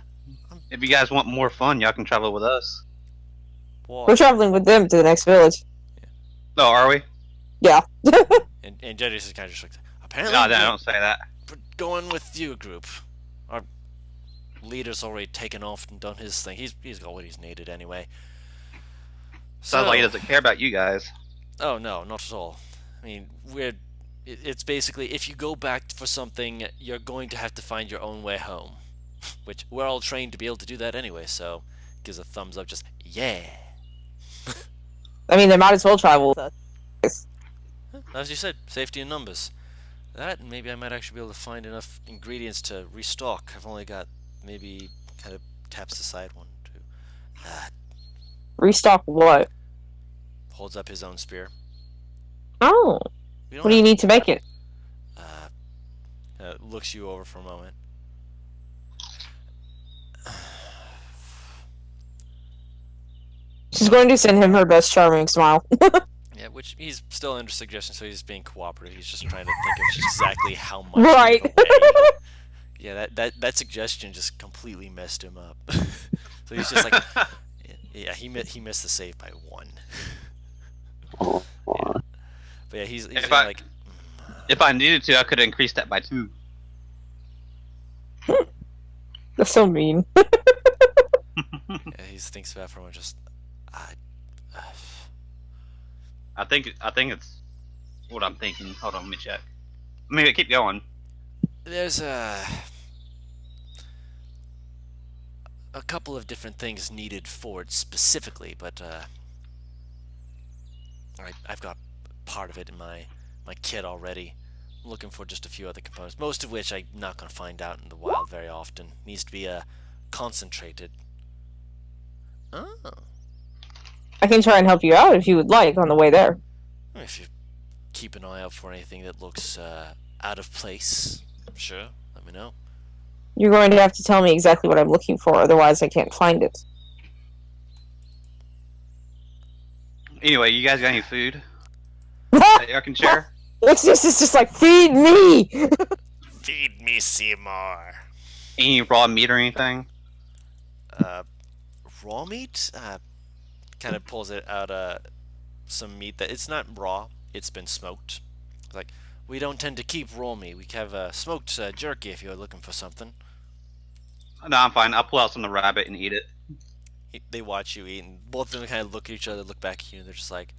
If you guys want more fun, y'all can travel with us. Why? We're traveling with them to the next village. Oh, are we? Yeah. And Jedius is kind of just like, apparently No, don't say that. we're going with you, group. Our leader's already taken off and done his thing. He's got what he's needed anyway. Sounds like he doesn't care about you guys. Oh no, not at all. I mean, it's basically, if you go back for something, you're going to have to find your own way home. Which, we're all trained to be able to do that anyway, so gives a thumbs up, just, yeah. I mean, they might as well travel with us. As you said, safety in numbers. That, and maybe I might actually be able to find enough ingredients to restock. I've only got, maybe, kind of taps the side one, two. Restock what? Holds up his own spear. Oh. What do you need to make it? Looks you over for a moment. She's going to send him her best charming smile. Yeah, which he's still under suggestion, so he's being cooperative. He's just trying to think of exactly how much. Right. Yeah, that suggestion just completely messed him up. So he's just like, yeah, he missed the save by 1. Yeah. But yeah, he's like. If I needed to, I could increase that by 2. That's so mean. Yeah, he thinks about it for a moment, just. I think it's what I'm thinking. Hold on, let me check. Maybe keep going. There's a couple of different things needed for it specifically, but I've got part of it in my kit already. I'm looking for just a few other components, most of which I'm not going to find out in the wild very often. Needs to be concentrated. Oh. I can try and help you out if you would like on the way there. If you keep an eye out for anything that looks out of place, sure, let me know. You're going to have to tell me exactly what I'm looking for, otherwise I can't find it. Anyway, you guys got any food that y'all can share? What's this? It's just like, feed me! Feed me, Seymour. Any raw meat or anything? Raw meat? Kind of pulls it out some meat that it's not raw, it's been smoked. It's like, we don't tend to keep raw meat. We have smoked jerky if you're looking for something. No, I'm fine. I'll pull out some of the rabbit and eat it. They watch you eat, and both of them kind of look at each other, look back at you, and they're just like,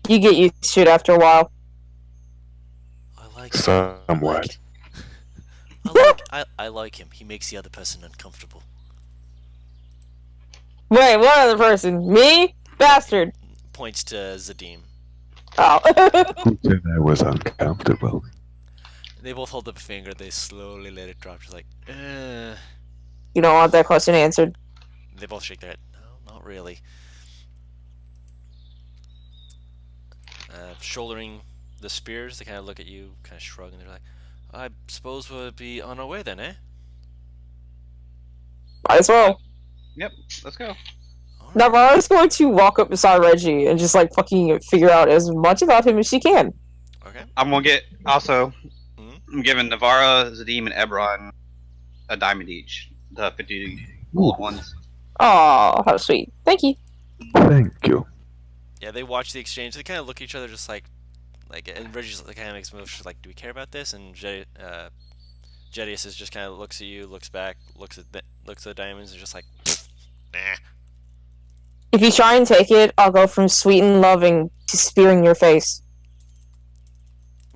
You get used to it after a while. I like Somewhat. I like him. He makes the other person uncomfortable. Wait, what other person? Me? Bastard. Points to Zadim. Oh. Who said I was uncomfortable? They both hold up a finger. They slowly let it drop. Just like, You don't want that question answered. They both shake their head. No, not really. Shouldering the spears, they kind of look at you, kind of shrug, and they're like, I suppose we'll be on our way then, eh? Might as well. Yep, let's go. All right. Navarro's going to walk up beside Reggie and just like fucking figure out as much about him as she can. Okay. I'm gonna get also. Mhm. I'm giving Navarra, Zadim, and Ebron a diamond each. The 50 gold ones. Oh, how sweet. Thank you. Thank you. Yeah, they watch the exchange. They kind of look at each other, just like, and Reggie's like, kind of makes a move. She's like, "Do we care about this?" And Jedius is just kind of looks at you, looks back, looks at the diamonds, and just like, nah. If you try and take it, I'll go from sweet and loving to spearing your face.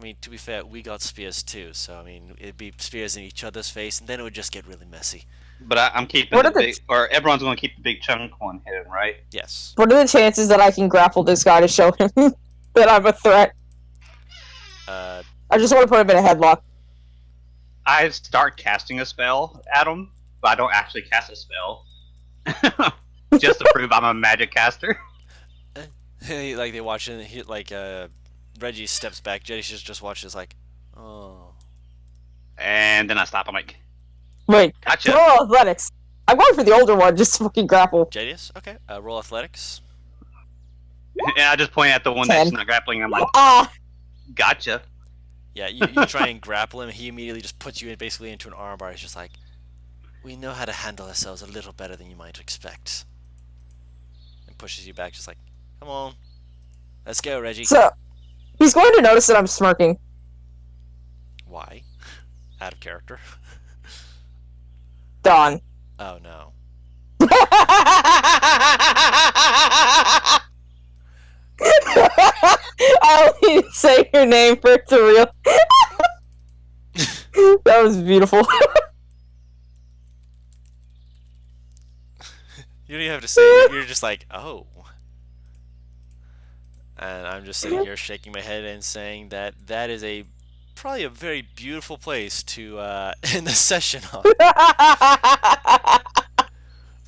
mean, to be fair, we got spears too, so I mean, it'd be spears in each other's face, and then it would just get really messy. But I'm keeping What the are the big, or everyone's going to keep the big chunk one hidden, right? Yes. What are the chances that I can grapple this guy to show him that I'm a threat? I just want to put him in a headlock. I start casting a spell at him, but I don't actually cast a spell. Just to prove I'm a magic caster. Like they watch it, like Reggie steps back, Jetty just watches like, oh. And then I stop. I'm like, Wait, gotcha. roll athletics. I'm going for the older one, just to fucking grapple. Jettius? Okay. Roll athletics. And I just point at the one that's not grappling. I'm like, gotcha. Yeah, you try and grapple him, he immediately just puts you basically into an armbar. He's just like, we know how to handle ourselves a little better than you might expect. And pushes you back, just like, come on. Let's go, Reggie. So, he's going to notice that I'm smirking. Why? Out of character. Done. Oh, no. I don't need to say your name for it to real. That was beautiful. You don't even have to say it. You're just like, oh. And I'm just sitting here shaking my head and saying that that is probably a very beautiful place to end the session on.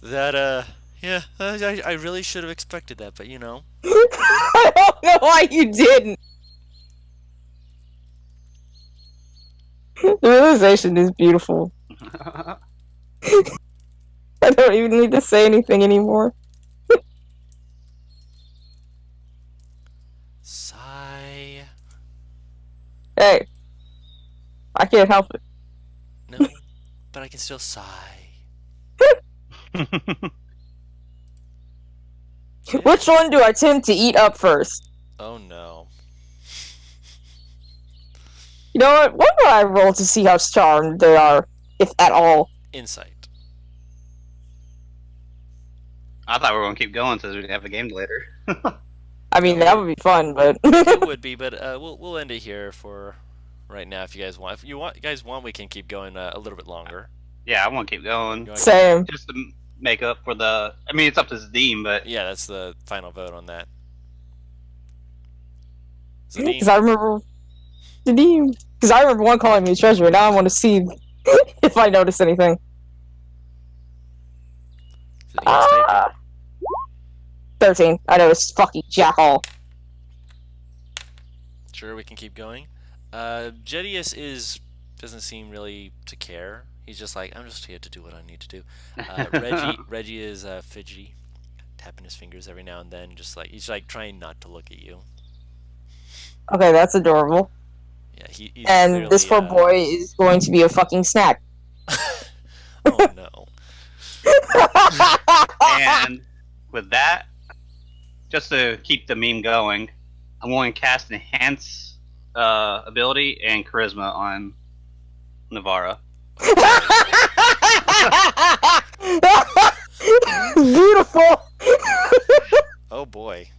That, yeah, I really should have expected that, but you know. I don't know why you didn't. The realization is beautiful. I don't even need to say anything anymore. Sigh. Hey. I can't help it. No, but I can still sigh. Which one do I tend to eat up first? Oh no. You know what? What would I roll to see how charmed they are, if at all? Insight. I thought we were going to keep going since we'd have the game later. I mean, that would be fun, but It would be, but we'll end it here for right now. If you guys want, we can keep going a little bit longer. Yeah, I want to keep going. Same. Just to make up for the. I mean, it's up to Zdeem, but Yeah, that's the final vote on that. Because I remember one calling me a treasure. Now I want to see if I notice anything. 13. I noticed fucking jackal. Sure, we can keep going. Jettius doesn't seem really to care. He's just like, I'm just here to do what I need to do. Reggie is fidgety, tapping his fingers every now and then, just like he's like trying not to look at you. Okay, that's adorable. Yeah, he's and clearly, this poor boy is going to be a fucking snack. Oh no. and with that, just to keep the meme going, I'm going to cast Enhance ability and Charisma on Navara. Beautiful. Oh boy.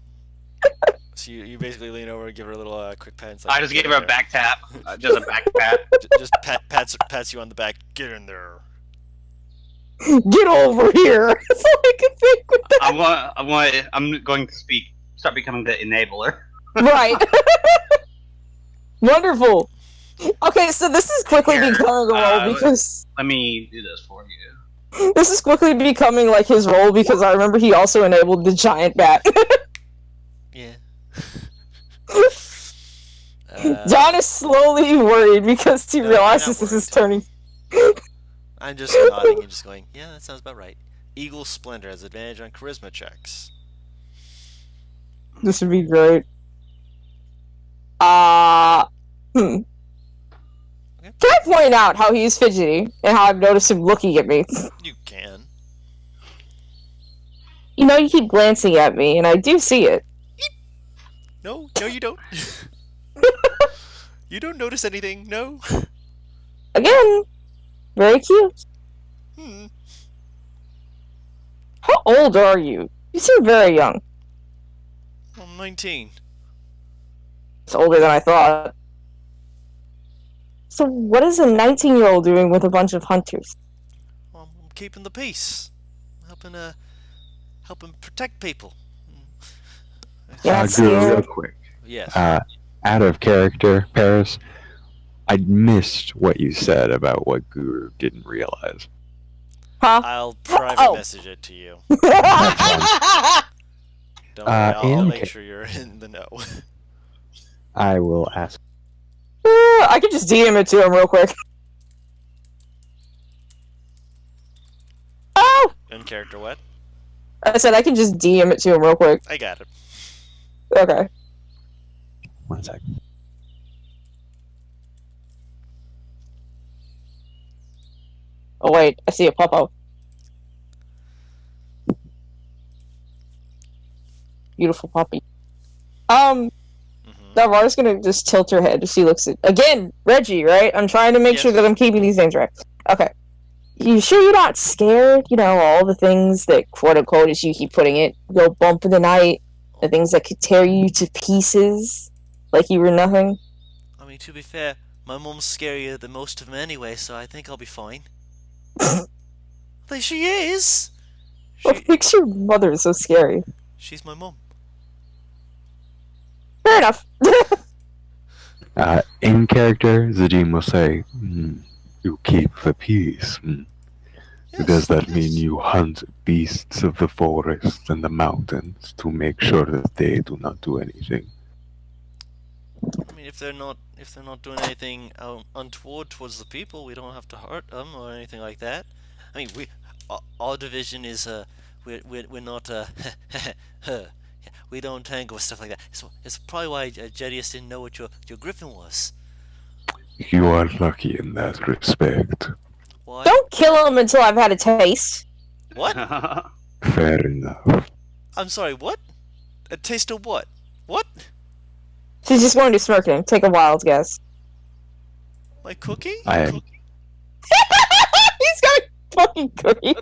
So you basically lean over and give her a little quick pat. I just gave her a back tap, just a back pat. Just pats you on the back. Get in there. Get over here. That's all I can think with that. I'm going to start becoming the enabler. Right. Wonderful. Okay, so this is quickly becoming a role because let me do this for you. This is quickly becoming like his role because I remember he also enabled the giant bat. Yeah. John is slowly worried because he No, realizes I'm not this is turning. I'm just nodding and just going, yeah, that sounds about right. Eagle Splendor has advantage on charisma checks. This would be great. Okay. Can I point out how he's fidgety and how I've noticed him looking at me? You can. You know, you keep glancing at me, and I do see it. No, you don't. You don't notice anything, no. Again, very cute. How old are you? You seem very young. I'm 19. It's older than I thought. So what is a 19-year-old doing with a bunch of hunters? I'm keeping the peace. Helping protect people. You're not Guru, real scared? quick. Yes. Out of character, Paris, I missed what you said about what Guru didn't realize. Huh? I'll private Oh. message it to you. I Don't worry, I'll in make ca- sure you're in the know. I will ask. could just DM it to him real quick. Oh! In character what? I said I can just DM it to him real quick. I got it. Okay. 1 second. Oh wait, I see a pop-up. Beautiful puppy. Navarre's gonna just tilt her head if she looks at again, Reggie, right? I'm trying to make sure Yes. that I'm keeping these names right. Okay. You sure you're not scared? You know, all the things that quote unquote, as you keep putting it, go bump in the night, the things that could tear you to pieces, like you were nothing. I mean, to be fair, my mum's scarier than most of them anyway, so I think I'll be fine. Like, she is! What makes your mother so scary? She's my mum. Fair enough. In character, Zadim will say, "You keep the peace." Does that mean you hunt beasts of the forest and the mountains to make sure that they do not do anything? I mean, if they're not doing anything untoward towards the people, we don't have to hurt them or anything like that. I mean, our division is we're not we don't tangle with stuff like that. So it's probably why Jedius didn't know what your griffin was. You are lucky in that respect. Why? Don't kill him until I've had a taste. What? Fair enough. I'm sorry. What? A taste of what? What? She's just going to smirk at him. Take a wild guess. My cookie? I am. He's got a fucking cookie.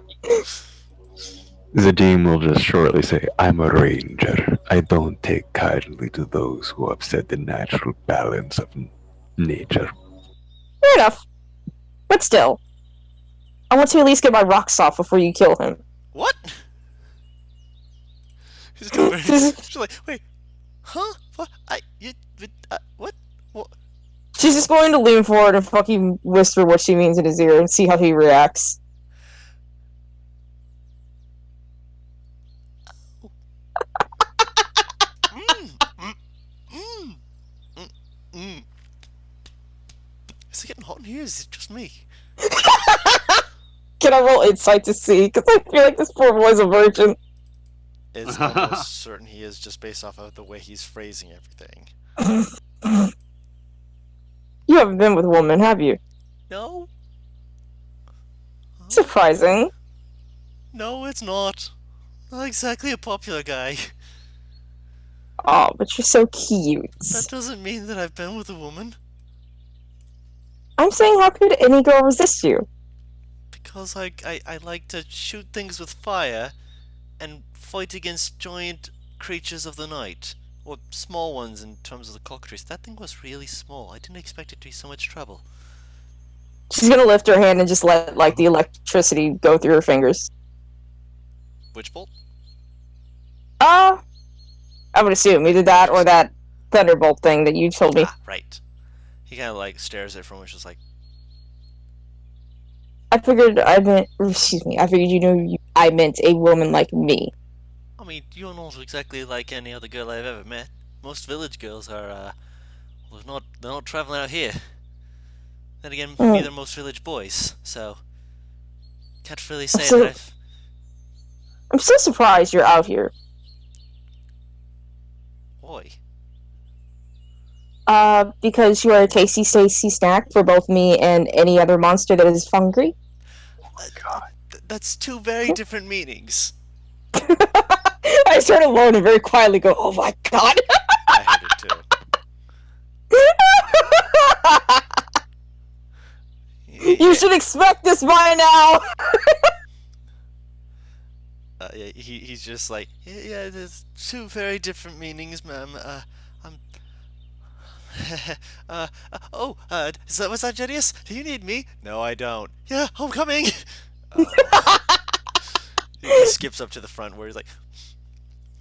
Zadim will just shortly say, "I'm a ranger. I don't take kindly to those who upset the natural balance of nature." Fair enough. But still, I want to at least get my rocks off before you kill him. What? She's like, wait, huh? What? What? What? She's just going to lean forward and fucking whisper what she means in his ear and see how he reacts. Is it getting hot in here? Is it just me? Can I roll insight to see? Because I feel like this poor boy's a virgin. It's almost certain he is, just based off of the way he's phrasing everything. You haven't been with a woman, have you? No. Surprising. No, it's not. Not exactly a popular guy. Oh, but you're so cute. That doesn't mean that I've been with a woman. I'm saying, how could any girl resist you? Because I like to shoot things with fire and fight against giant creatures of the night. Or small ones in terms of the cockatrice. That thing was really small. I didn't expect it to be so much trouble. She's gonna lift her hand and just let, like, the electricity go through her fingers. Which bolt? I would assume either that or that thunderbolt thing that you told me. Ah, right. He kind of like stares at it from which is like, I figured I meant you knew I meant a woman like me. I mean, you're not exactly like any other girl I've ever met. Most village girls are, well, they're not traveling out here. Then again, neither are most village boys, so can't really say that I'm so surprised you're out here. Boy. Because you are a tasty snack for both me and any other monster that is hungry. That's two very different meanings. I turn alone and very quietly go, "Oh my god!" I heard it too. You should expect this by now. Yeah, he's just like, yeah, there's two very different meanings, ma'am. Was that Jedius? Do you need me? No, I don't. Yeah, I'm coming. Oh. He skips up to the front where he's like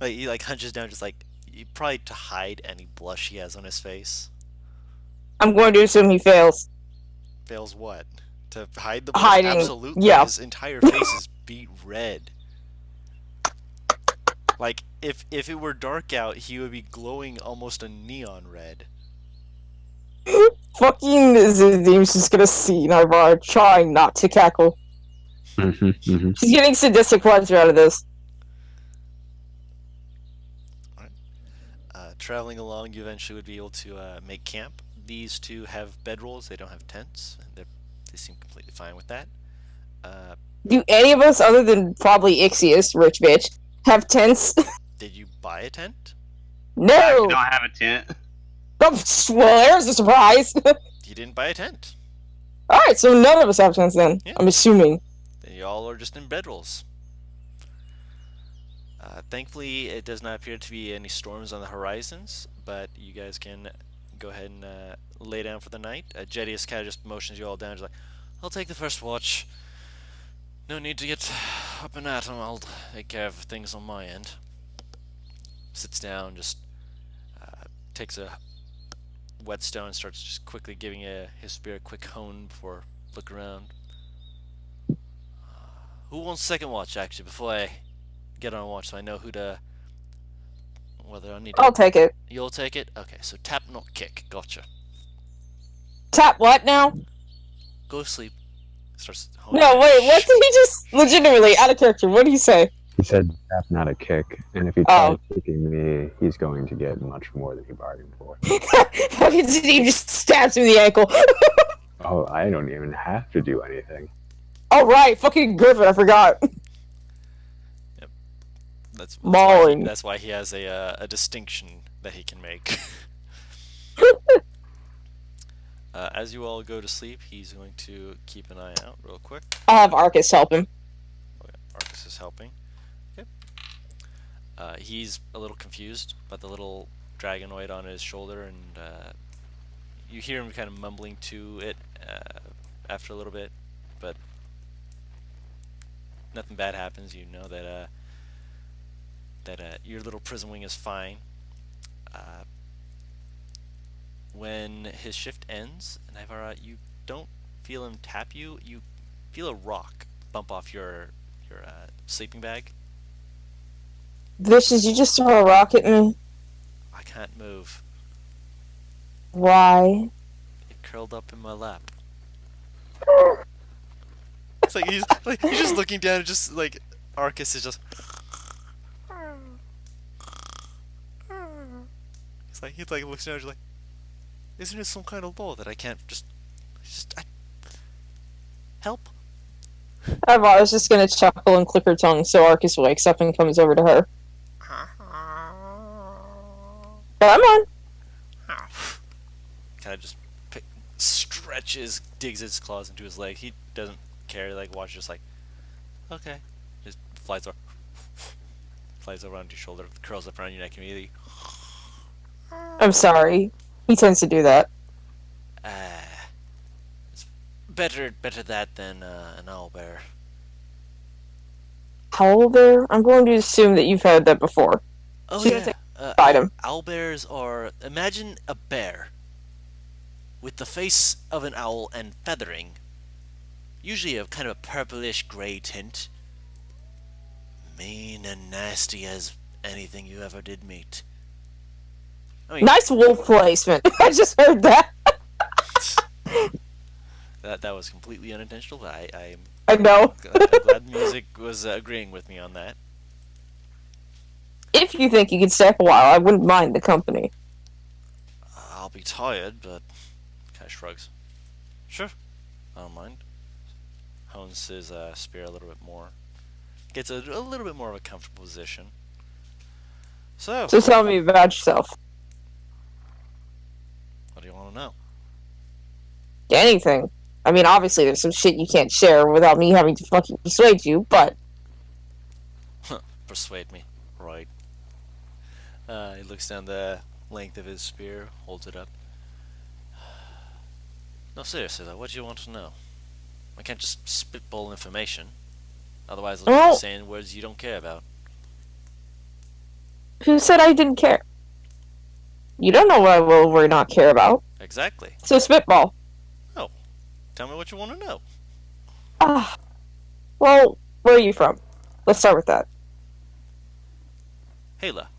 he like hunches down, just like probably to hide any blush he has on his face. I'm going to assume he fails. Fails what? To hide the blush? Hiding. Absolutely. Yeah. His entire face is beat red. Like if it were dark out, he would be glowing almost a neon red. Fucking Zim's just gonna see Naivar trying not to cackle. She's getting sadistic pleasure out of this. Traveling along, you eventually would be able to make camp. These two have bedrolls. They don't have tents. They seem completely fine with that. Do any of us, other than probably Ixius, rich bitch, have tents? Did you buy a tent? No! I don't have a tent. Oh, well, there's a surprise! You didn't buy a tent. Alright, so none of us have tents then. Yeah. I'm assuming. Then you all are just in bedrolls. Thankfully, it does not appear to be any storms on the horizons, but you guys can go ahead and lay down for the night. Jedius kind of just motions you all down. He's like, I'll take the first watch. No need to get up and at him. I'll take care of things on my end. Sits down, just takes a whetstone and starts just quickly giving his spear a quick hone before look around. Who wants second watch, actually, before I get on watch, so I know whether I need to... I'll take it. You'll take it? Okay, so tap, not kick. Gotcha. Tap what now? Go to sleep. Starts No, wait, what did he just... Legitimately, out of character, what did he say? He said tap, not a kick, and if he tries kicking me, he's going to get much more than he bargained for. Fucking Steve just stabs him in the ankle. Oh, I don't even have to do anything. Oh, right, fucking Griffin, I forgot. That's Mauling. That's why he has a distinction that he can make. As you all go to sleep, he's going to keep an eye out real quick. I'll have Arcus help him. Oh, yeah, Arcus is helping. Okay. He's a little confused about the little dragonoid on his shoulder, and you hear him kind of mumbling to it after a little bit, but nothing bad happens. You know that your little prison wing is fine. When his shift ends, Naivara, you don't feel him tap you. You feel a rock bump off your sleeping bag. Vicious, you just throw a rock at me? I can't move. Why? It curled up in my lap. It's like he's just looking down and just like Arcus is just. He's like looks down and like, isn't it some kind of law that I can't just help? Naivar's just gonna chuckle and click her tongue so Arcus wakes up and comes over to her. Come on. Kind of just stretches, digs its claws into his leg. He doesn't care. Like watch, just like, okay, just flies over onto your shoulder, curls up around your neck immediately. I'm sorry. He tends to do that. It's better that than an owlbear. Owlbear? I'm going to assume that you've heard that before. Oh She's yeah, gonna fight him. Owlbears are, imagine a bear with the face of an owl and feathering, usually a kind of a purplish gray tint. Mean and nasty as anything you ever did meet. I mean, Nice wolf placement. I just heard that. that was completely unintentional, but I'm I know. glad music was agreeing with me on that. If you think you could stay up a while, I wouldn't mind the company. I'll be tired, but kind of shrugs. Sure, I don't mind. Hones his spear a little bit more. Gets a little bit more of a comfortable position. So tell me about yourself. What do you want to know? Anything. I mean, obviously there's some shit you can't share without me having to fucking persuade you, but... Persuade me. Right. He looks down the length of his spear, holds it up. No, seriously though, what do you want to know? I can't just spitball information. Otherwise, I'll just be Well, saying words you don't care about. who said I didn't care? You don't know what I will or not care about. Exactly. So spitball. Oh, tell me what you want to know. Ah, well, where are you from? Let's start with that. Hela.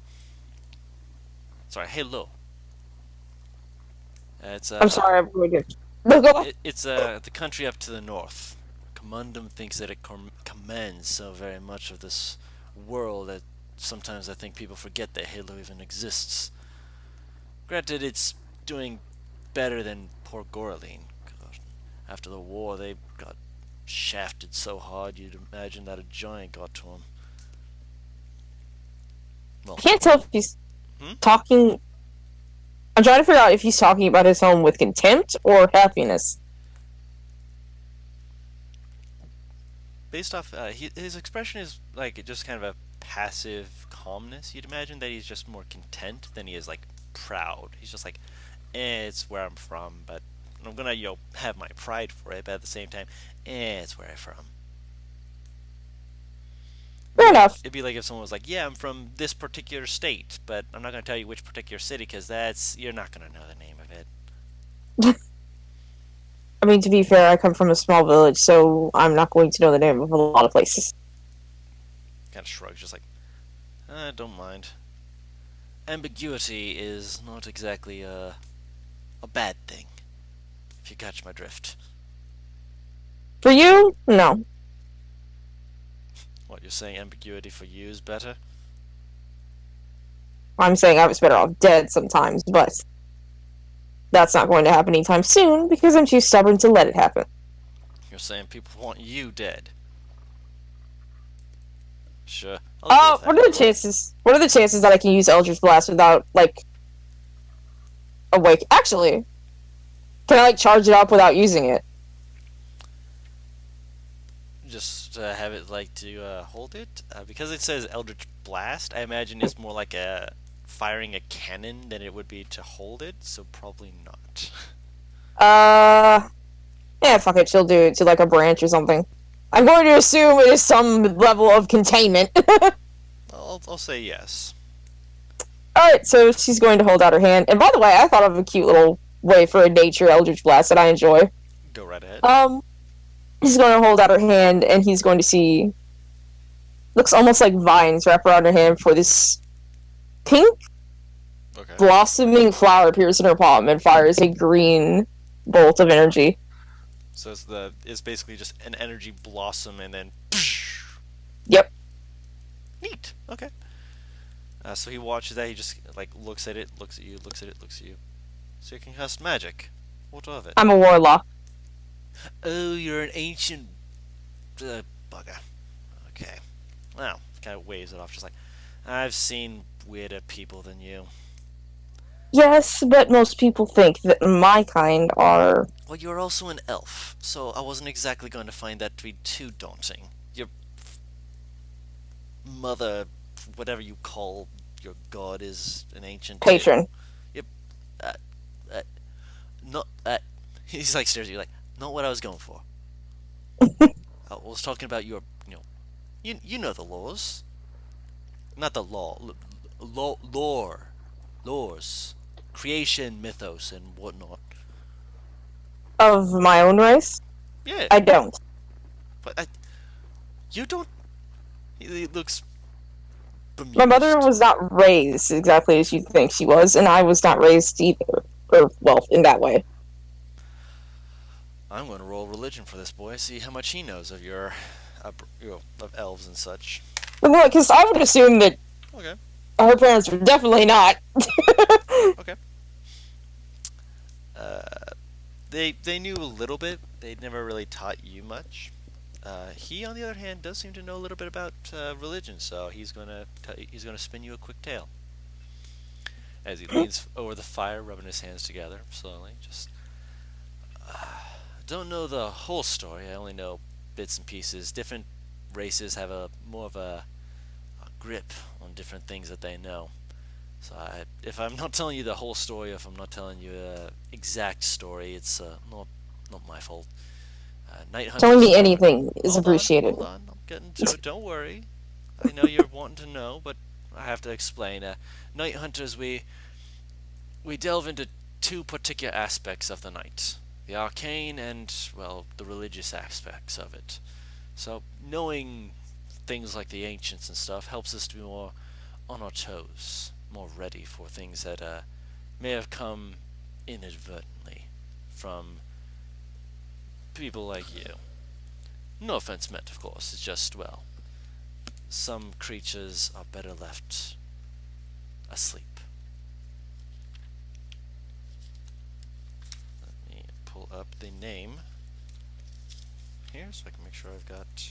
Sorry, Halo. It's I'm sorry, I'm going to. No, go on. it's the country up to the north. Commandum thinks that it commands so very much of this world that sometimes I think people forget that Halo even exists. Granted, it's doing better than poor Goraline. God, after the war, they got shafted so hard you'd imagine that a giant got to him. Well, I can't tell if he's Hmm? talking. I'm trying to figure out if he's talking about his home with contempt or happiness. based off his expression is like just kind of a passive calmness. You'd imagine that he's just more content than he is like proud. He's just like, it's where I'm from, but I'm gonna have my pride for it. But at the same time, it's where I'm from. Fair enough. It'd be like if someone was like, yeah, I'm from this particular state, but I'm not gonna tell you which particular city because you're not gonna know the name of it. I mean, to be fair, I come from a small village, so I'm not going to know the name of a lot of places. Kind of shrugs, just like, don't mind. Ambiguity is not exactly a bad thing, if you catch my drift. For you, no. What, you're saying ambiguity for you is better? I'm saying I was better off dead sometimes, but that's not going to happen anytime soon because I'm too stubborn to let it happen. You're saying people want you dead. Sure. I'll go with that. What are the chances? What are the chances that I can use Eldritch Blast without, like, awake? Actually, can I, like, charge it up without using it? Just have it like to hold it? Because it says Eldritch Blast, I imagine it's more like firing a cannon than it would be to hold it, so probably not. Yeah, fuck it, she'll do it to, like, a branch or something. I'm going to assume it is some level of containment. I'll say yes. Alright, so she's going to hold out her hand. And by the way, I thought of a cute little way for a nature Eldritch Blast that I enjoy. Go right ahead. He's going to hold out her hand, and he's going to see... Looks almost like vines wrap around her hand for this pink Okay. blossoming flower appears in her palm and fires a green bolt of energy. So it's basically just an energy blossom and then. Yep. Neat. Okay. So he watches that. He just like looks at it, looks at you, looks at it, looks at you. So you can cast magic. What of it? I'm a warlock. Oh, you're an ancient bugger. Okay. Well, kind of waves it off, just like I've seen weirder people than you. Yes, but most people think that my kind are... Well, you're also an elf, so I wasn't exactly going to find that to be too daunting. Your mother, whatever you call your god, is an ancient patron. Yep. Not. He's like stares at you like, not what I was going for. I was talking about your, you know the laws. Not the law, laws, creation mythos and whatnot. Of my own race? Yeah. I don't. But you don't. He looks bemused. My mother was not raised exactly as you think she was, and I was not raised either. Or, well, in that way. I'm going to roll religion for this boy, see how much he knows of of elves and such. Because I would assume that Okay. her parents were definitely not. Okay. They knew a little bit. They'd never really taught you much. He, on the other hand, does seem to know a little bit about religion, so he's gonna spin you a quick tale. As he leans over the fire, rubbing his hands together slowly. Just don't know the whole story. I only know bits and pieces. Different races have more of a grip on different things that they know. So if I'm not telling you the whole story, if I'm not telling you an exact story, it's not not my fault. Night hunters. Telling me anything is Hold appreciated. on, I'm getting to it. Don't worry. I know you're wanting to know, but I have to explain. Night hunters, we delve into two particular aspects of the night: the arcane and, well, the religious aspects of it. So knowing things like the ancients and stuff helps us to be more on our toes, more ready for things that may have come inadvertently from people like you. No offense meant, of course. It's just, well, some creatures are better left asleep. Let me pull up the name here so I can make sure I've got to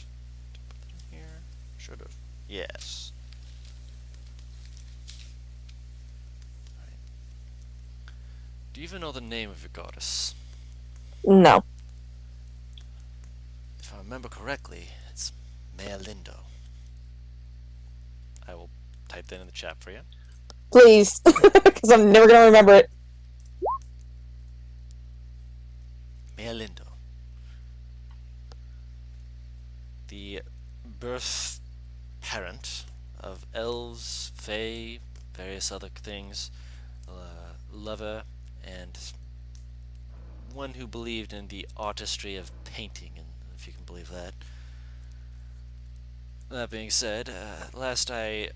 put that in here. Should have. Yes. Right. Do you even know the name of your goddess? No. If I remember correctly, it's Mealindo. I will type that in the chat for you. Please. Because I'm never going to remember it. Mealindo. The birth parent of elves, fae, various other things, lover, and one who believed in the artistry of painting, and if you can believe that. That being said, last what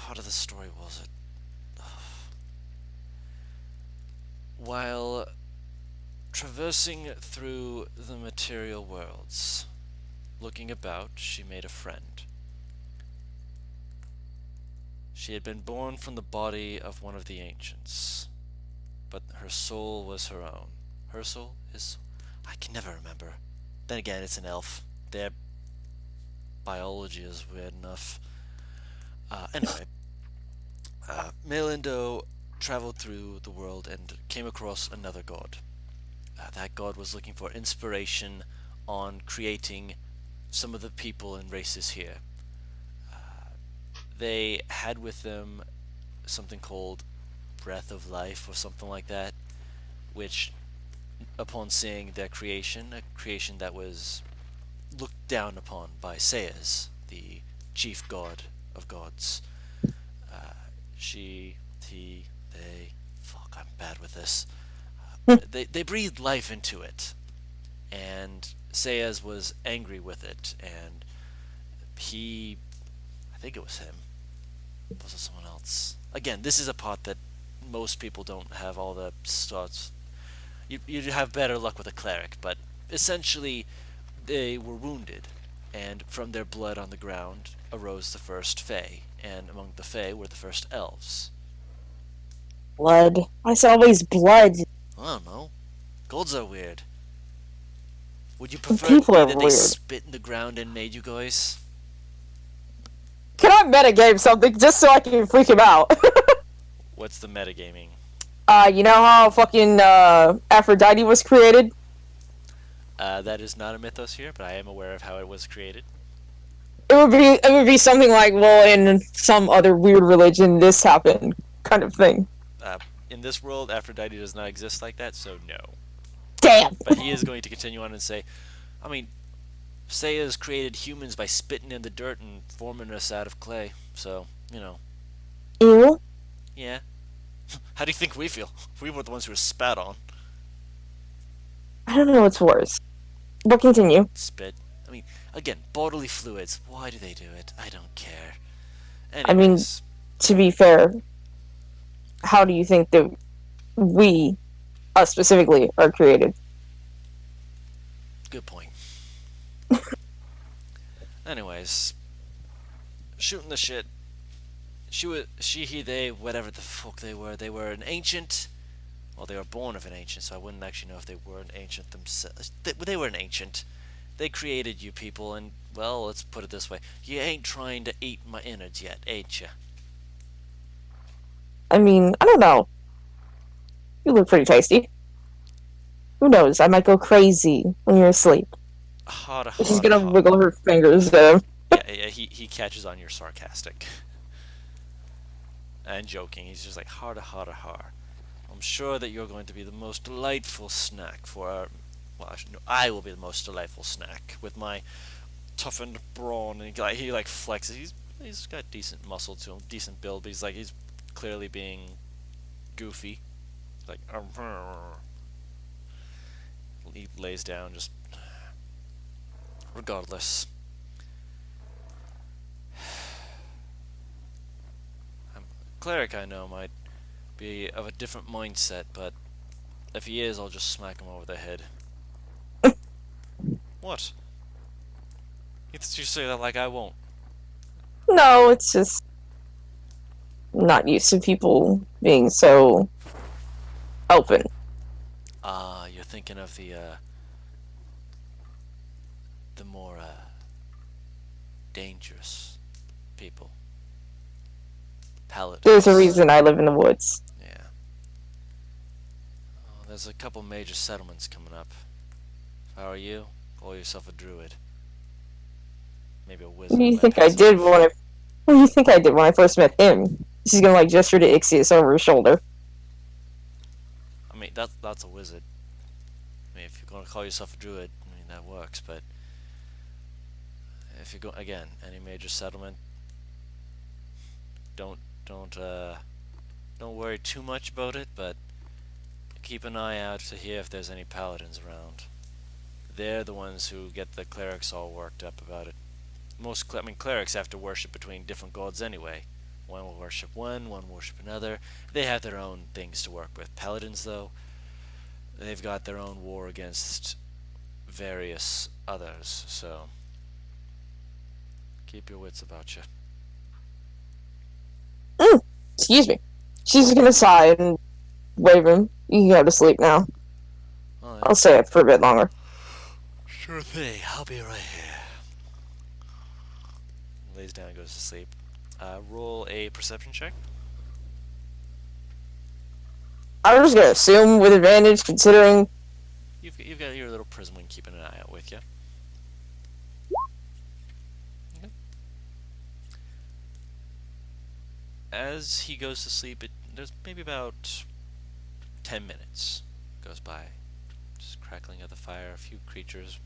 part of the story was it? While traversing through the material worlds, looking about, she made a friend. She had been born from the body of one of the ancients, but her soul was her own. Her soul? His? I can never remember. Then again, it's an elf. Their biology is weird enough. Anyway, Melindo traveled through the world and came across another god. That god was looking for inspiration on creating some of the people and races here. They had with them something called breath of life or something like that, which, upon seeing their creation, a creation that was looked down upon by Sayas, the chief god of gods, fuck, I'm bad with this. They breathed life into it, and Sayas was angry with it, and I think it was him. Was it someone else? Again, this is a part that most people don't have all the starts. You'd have better luck with a cleric, but essentially they were wounded, and from their blood on the ground arose the first Fae, and among the Fae were the first elves. Blood. Why is it always blood? I don't know. Golds are weird. Would you prefer People it are be that they weird. spit in the ground and made you guys? Can I metagame something just so I can freak him out? What's the metagaming? You know how fucking Aphrodite was created? That is not a mythos here, but I am aware of how it was created. It would be something like, well, in some other weird religion, this happened, kind of thing. In this world, Aphrodite does not exist like that, so no. Damn. But he is going to continue on and say, I mean, Sayas created humans by spitting in the dirt and forming us out of clay. So, you know. Ew. Yeah. How do you think we feel? We were the ones who were spat on. I don't know what's worse. But continue. Spit. I mean, again, bodily fluids. Why do they do it? I don't care. Anyways, I mean, to be fair, how do you think that we, us specifically, are created? good point. Anyways, shooting the shit. She, he, they, whatever the fuck they were an ancient. Well, they were born of an ancient, so I wouldn't actually know if they were an ancient themselves. They were an ancient. They created you people, and, well, let's put it this way. You ain't trying to eat my innards yet, ain't ya? I mean, I don't know. You look pretty tasty. Who knows? I might go crazy when you're asleep. She's gonna wiggle her fingers there. Yeah, he catches on you're sarcastic. And joking. He's just like, harder. sure that you're going to be the most delightful snack for our. Well, actually, no, I will be the most delightful snack with my toughened brawn, and he flexes. He's got decent muscle to him, decent build, but he's clearly being goofy. Like he lays down just regardless. Cleric I know might be of a different mindset, but if he is, I'll just smack him over the head. What? You say that like I won't. No, it's just not used to people being so open. Ah, you're thinking of the more dangerous people. Paladins. There's a reason I live in the woods. Yeah. Oh, there's a couple major settlements coming up. If I were you, call yourself a druid. Maybe a wizard. What do you think I did when I first met him? She's gonna gesture to Ixius over his shoulder. I mean, that's a wizard. I mean, if you're gonna call yourself a druid, I mean that works. But if you go again, any major settlement, don't worry too much about it. But keep an eye out to hear if there's any paladins around. They're the ones who get the clerics all worked up about it. Clerics have to worship between different gods anyway. One will worship one will worship another. They have their own things to work with. Paladins, though, they've got their own war against various others, so keep your wits about you. Excuse me. She's just gonna sigh and wave him. You can go to sleep now. I'll stay up for a bit longer. Sure thing. I'll be right here. Lays down and goes to sleep. Roll a perception check. I'm just gonna assume with advantage, considering You've got your little prism one keeping an eye out with you. Okay. As he goes to sleep, there's maybe about 10 minutes goes by, just crackling of the fire, a few creatures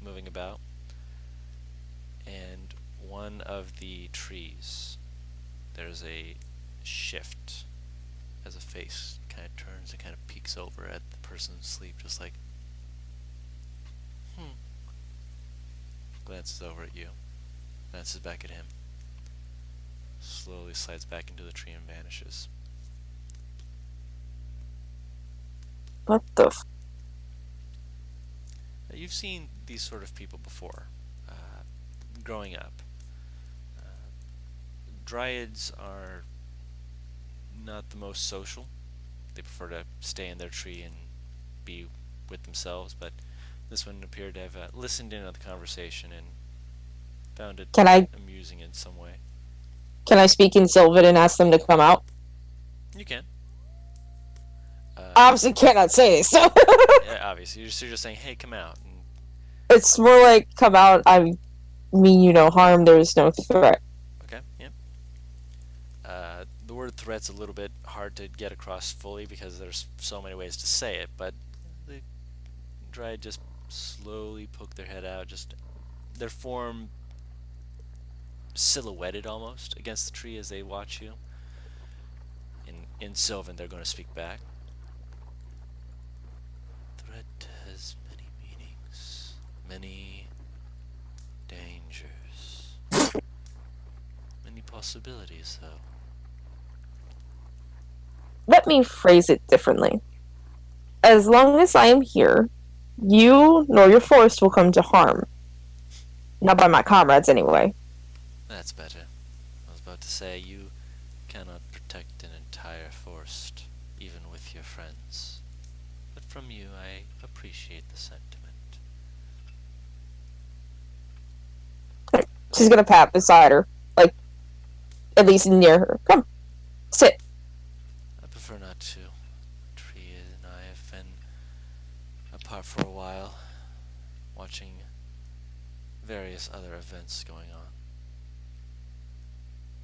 moving about, and one of the trees, there's a shift as a face kind of turns and kind of peeks over at the person asleep, just like, glances over at you, glances back at him, slowly slides back into the tree and vanishes. what the You've seen these sort of people before, growing up. Dryads are not the most social. They prefer to stay in their tree and be with themselves, but this one appeared to have listened in on the conversation and found it amusing in some way. Can I speak in Sylvan and ask them to come out? You can. Obviously cannot say it, so Yeah, obviously. You're just saying, hey, come out. And it's more like, come out, I mean you no harm, there is no threat. okay, yeah. The word threat's a little bit hard to get across fully because there's so many ways to say it, but the Dryad just slowly poke their head out, just their form silhouetted almost against the tree as they watch you. In Sylvan, they're going to speak back. Threat has many meanings, many dangers, many possibilities, though. Let me phrase it differently. As long as I am here, you nor your forest will come to harm. Not by my comrades, anyway. That's better. I was about to say, you cannot protect an entire forest, even with your friends. But from you, I appreciate the sentiment. She's gonna pat beside her. Like, at least near her. Come. Sit. I prefer not to. Tree and I have been apart for a while, watching various other events going on.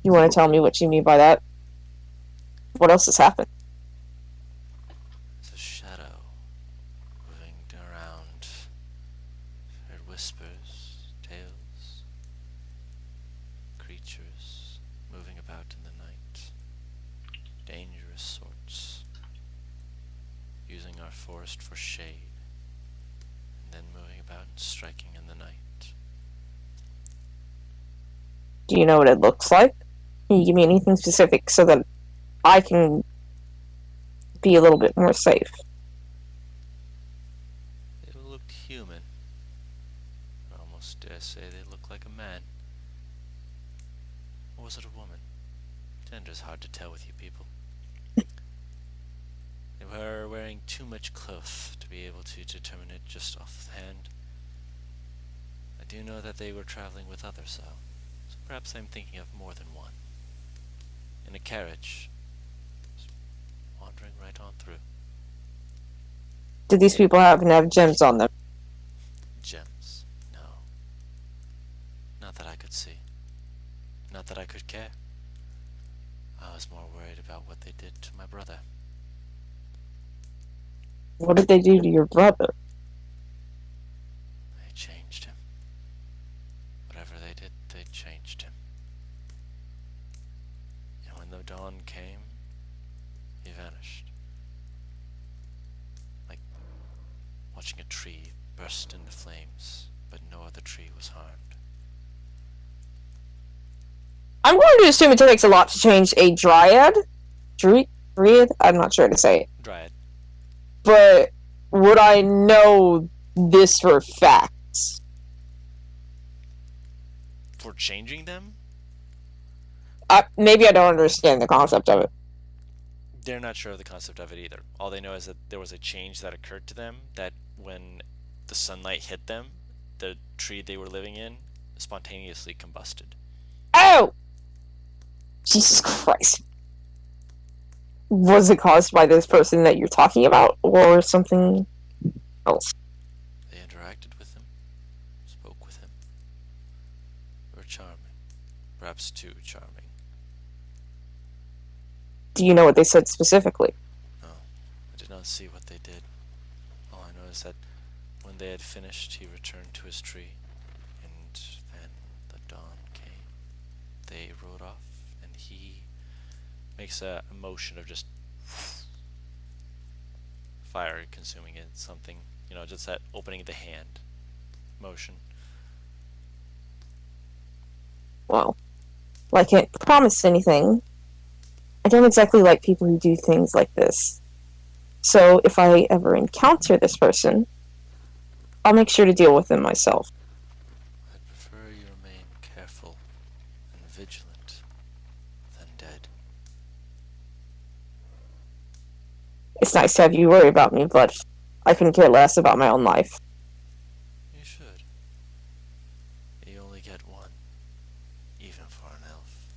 You want to tell me what you mean by that? What else has happened? various sorts, using our forest for shade, and then moving about and striking in the night. Do you know what it looks like? Can you give me anything specific so that I can be a little bit more safe? They look human. I almost dare say they look like a man. Or was it a woman? Gender's hard to tell with you people. They were wearing too much cloth to be able to determine it just offhand. I do know that they were traveling with others, though, so perhaps I'm thinking of more than one. In a carriage, just wandering right on through. Did these people happen to have gems on them? Gems? No. Not that I could see. Not that I could care. I was more worried about what they did to my brother. What did they do to your brother? They changed him. Whatever they did, they changed him. And when the dawn came, he vanished. Like watching a tree burst into flames, but no other tree was harmed. I'm going to assume it takes a lot to change a dryad? Dryad? I'm not sure to say it. Dryad. But would I know this for facts? For changing them? Maybe I don't understand the concept of it. They're not sure of the concept of it either. All they know is that there was a change that occurred to them, that when the sunlight hit them, the tree they were living in spontaneously combusted. Oh! Jesus Christ. Was it caused by this person that you're talking about, or something else? They interacted with him, spoke with him. They were charming. Perhaps too charming. Do you know what they said specifically? No, I did not see what they did. All I know is that when they had finished, he returned to his tree, and then the dawn came. They rode off, and he makes a motion of just fire consuming it, something, just that opening the hand motion. Well, I can't promise anything. I don't exactly like people who do things like this. So if I ever encounter this person, I'll make sure to deal with them myself. I'd prefer you remain careful and vigilant than dead. It's nice to have you worry about me, but I couldn't care less about my own life. You should. You only get one, even for an elf.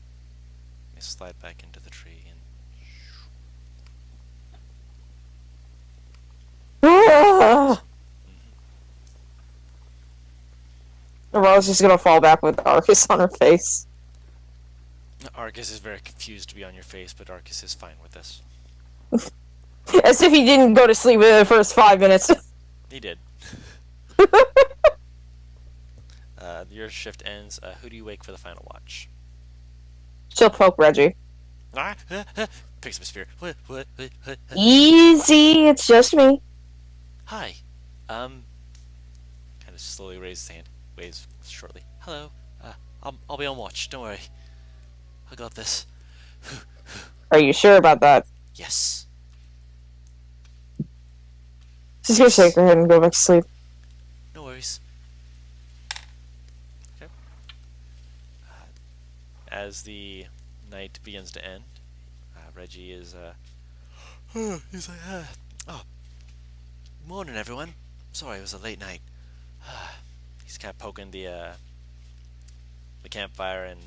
You slide back into the tree and Ah! Aurora's just gonna fall back with Arcus on her face. Arcus is very confused to be on your face, but Arcus is fine with this. As if he didn't go to sleep within the first 5 minutes. He did. Your shift ends. Who do you wake for the final watch? She'll poke Reggie. Picks up a spear. What? Easy, it's just me. Hi. Kind of slowly raises his hand. Waves shortly. Hello. I'll be on watch. Don't worry. I got this. Are you sure about that? Yes. She's gonna shake her head and go back to sleep. No worries. Okay. As the night begins to end, Reggie is he's like, oh, morning everyone. Sorry it was a late night. He's kind of poking the campfire, and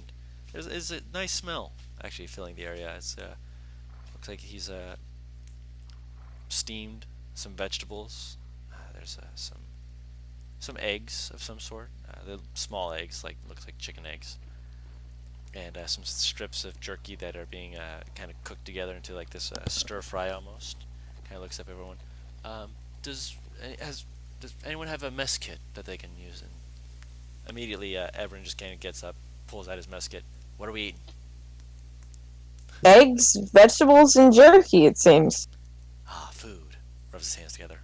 there's a nice smell actually filling the area. It's looks like he's steamed some vegetables. There's some eggs of some sort. They're small eggs, looks like chicken eggs, and some strips of jerky that are being kind of cooked together into like this stir fry almost. Kind of looks up at everyone. Does anyone have a mess kit that they can use? And immediately, Everin just kind of gets up, pulls out his mess kit. What are we eating? eggs, vegetables, and jerky, it seems. Ah, food. Rubs his hands together.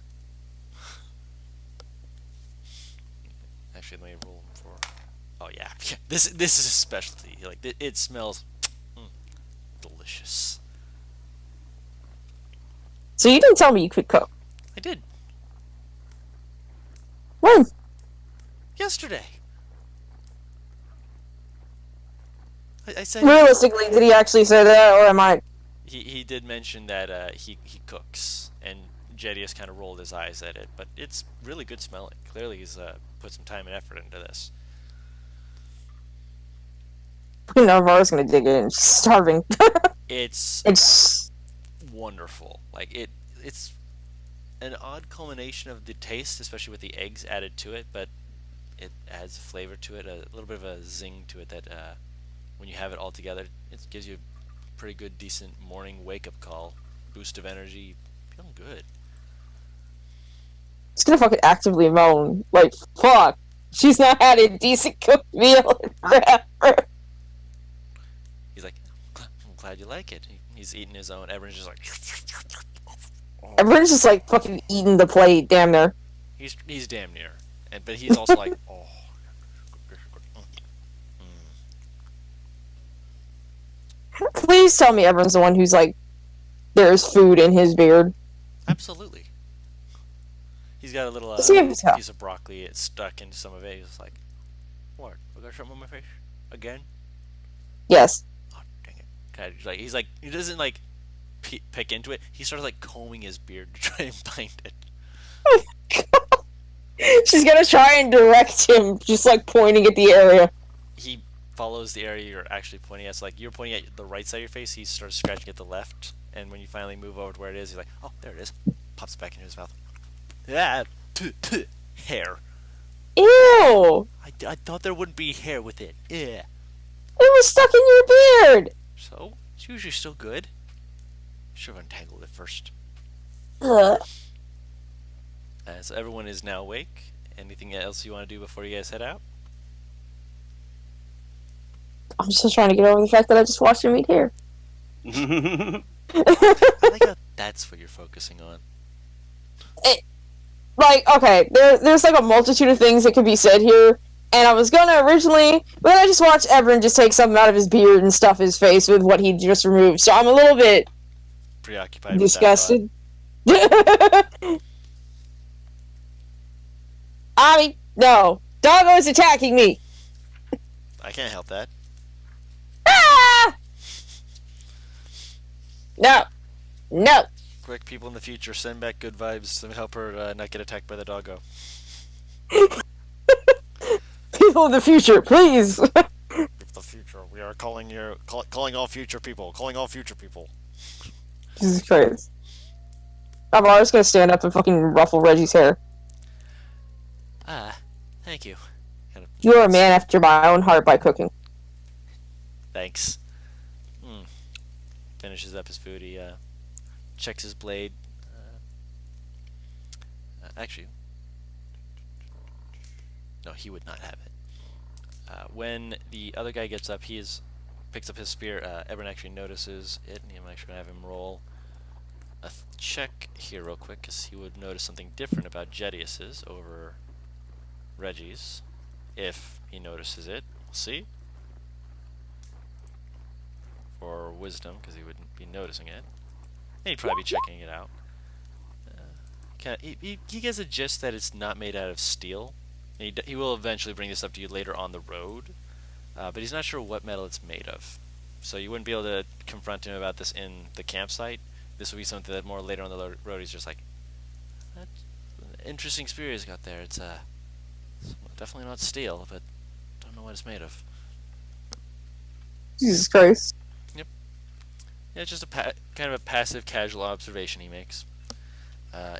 Actually, let me roll him for. Oh yeah, this is a specialty. Like it smells delicious. So you didn't tell me you could cook. I did When? yesterday. I said Realistically, did he actually say that, or am I? he did mention that he cooks, and Jedius kind of rolled his eyes at it, but it's really good smelling. Clearly, he's put some time and effort into this. Navarro's gonna dig in. She's starving. It's wonderful. Like it's an odd culmination of the taste, especially with the eggs added to it, but it adds flavor to it, a little bit of a zing to it that when you have it all together, it gives you a pretty good, decent morning wake-up call, boost of energy, feeling good. It's gonna fucking actively moan. Like, fuck. She's not had a decent cooked meal in forever. He's like, I'm glad you like it. He's eating his own. Everyone's just like, Everyone's just like fucking eating the plate, damn near. he's damn near, but he's also like, oh. Please tell me everyone's the one who's like, there's food in his beard. Absolutely. He's got a little Does he have a piece of broccoli. It's stuck into some of it. He's like, what? I got something on my face again? Yes. Oh, dang it! Kind of like he doesn't like pick into it. He starts like combing his beard to try and find it. She's gonna try and direct him, just like pointing at the area. He follows the area you're actually pointing at. So like you're pointing at the right side of your face. He starts scratching at the left, and when you finally move over to where it is, he's like, oh, there it is. Pops it back into his mouth. Yeah, hair. Ew! I thought there wouldn't be hair with it. Yeah. It was stuck in your beard! So it's usually still good. Should have untangled it first. Ugh. So everyone is now awake. Anything else you want to do before you guys head out? I'm still trying to get over the fact that I just watched him eat hair. I like how that's what you're focusing on. Like, okay, there's like a multitude of things that could be said here, and I was gonna originally, but I just watched Everin just take something out of his beard and stuff his face with what he just removed, so I'm a little bit Preoccupied disgusted. Abby, no. Doggo's attacking me! I can't help that. Ah! No. No. Quick, people in the future, send back good vibes to help her not get attacked by the doggo. People of the future, please! The future, we are calling all future people. Calling all future people. Jesus Christ. I'm always gonna stand up and fucking ruffle Reggie's hair. Thank you. Kind of, You are a man after my own heart by cooking. thanks. Finishes up his food. He checks his blade. Actually, no, he would not have it. When the other guy gets up, picks up his spear. Everyone actually notices it, and I'm actually gonna have him roll a check here real quick, because he would notice something different about Jedius's over Reggie's, if he notices it. We'll see. For wisdom, because he wouldn't be noticing it. And he'd probably be checking it out. He gets a gist that it's not made out of steel. And he will eventually bring this up to you later on the road, but he's not sure what metal it's made of. So you wouldn't be able to confront him about this in the campsite. This would be something that more later on the road he's just like, that's an interesting spear he's got there. It's definitely not steel, but don't know what it's made of. Jesus Christ. Yep. Yeah, it's just a kind of a passive, casual observation he makes.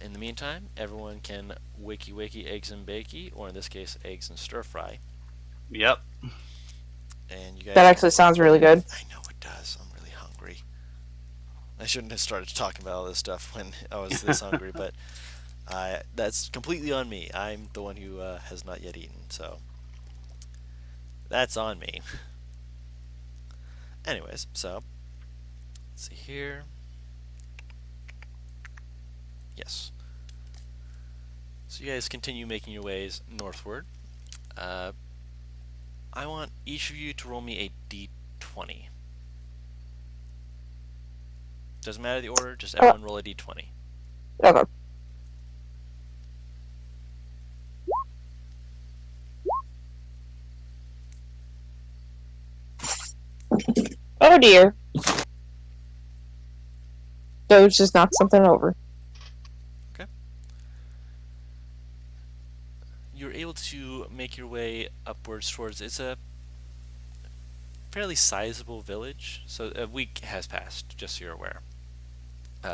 In the meantime, everyone can wakey eggs and bakey, or in this case, eggs and stir fry. Yep. And you guys. That actually sounds really good. I know it does. I'm really hungry. I shouldn't have started talking about all this stuff when I was this hungry, but that's completely on me. I'm the one who has not yet eaten, so that's on me. Anyways, so let's see here. Yes. So you guys continue making your ways northward. I want each of you to roll me a d20. Doesn't matter the order, just everyone roll a d20. Okay. Oh dear. Doge just knocked something over. You're able to make your way upwards towards, it's a fairly sizable village. So a week has passed, just so you're aware.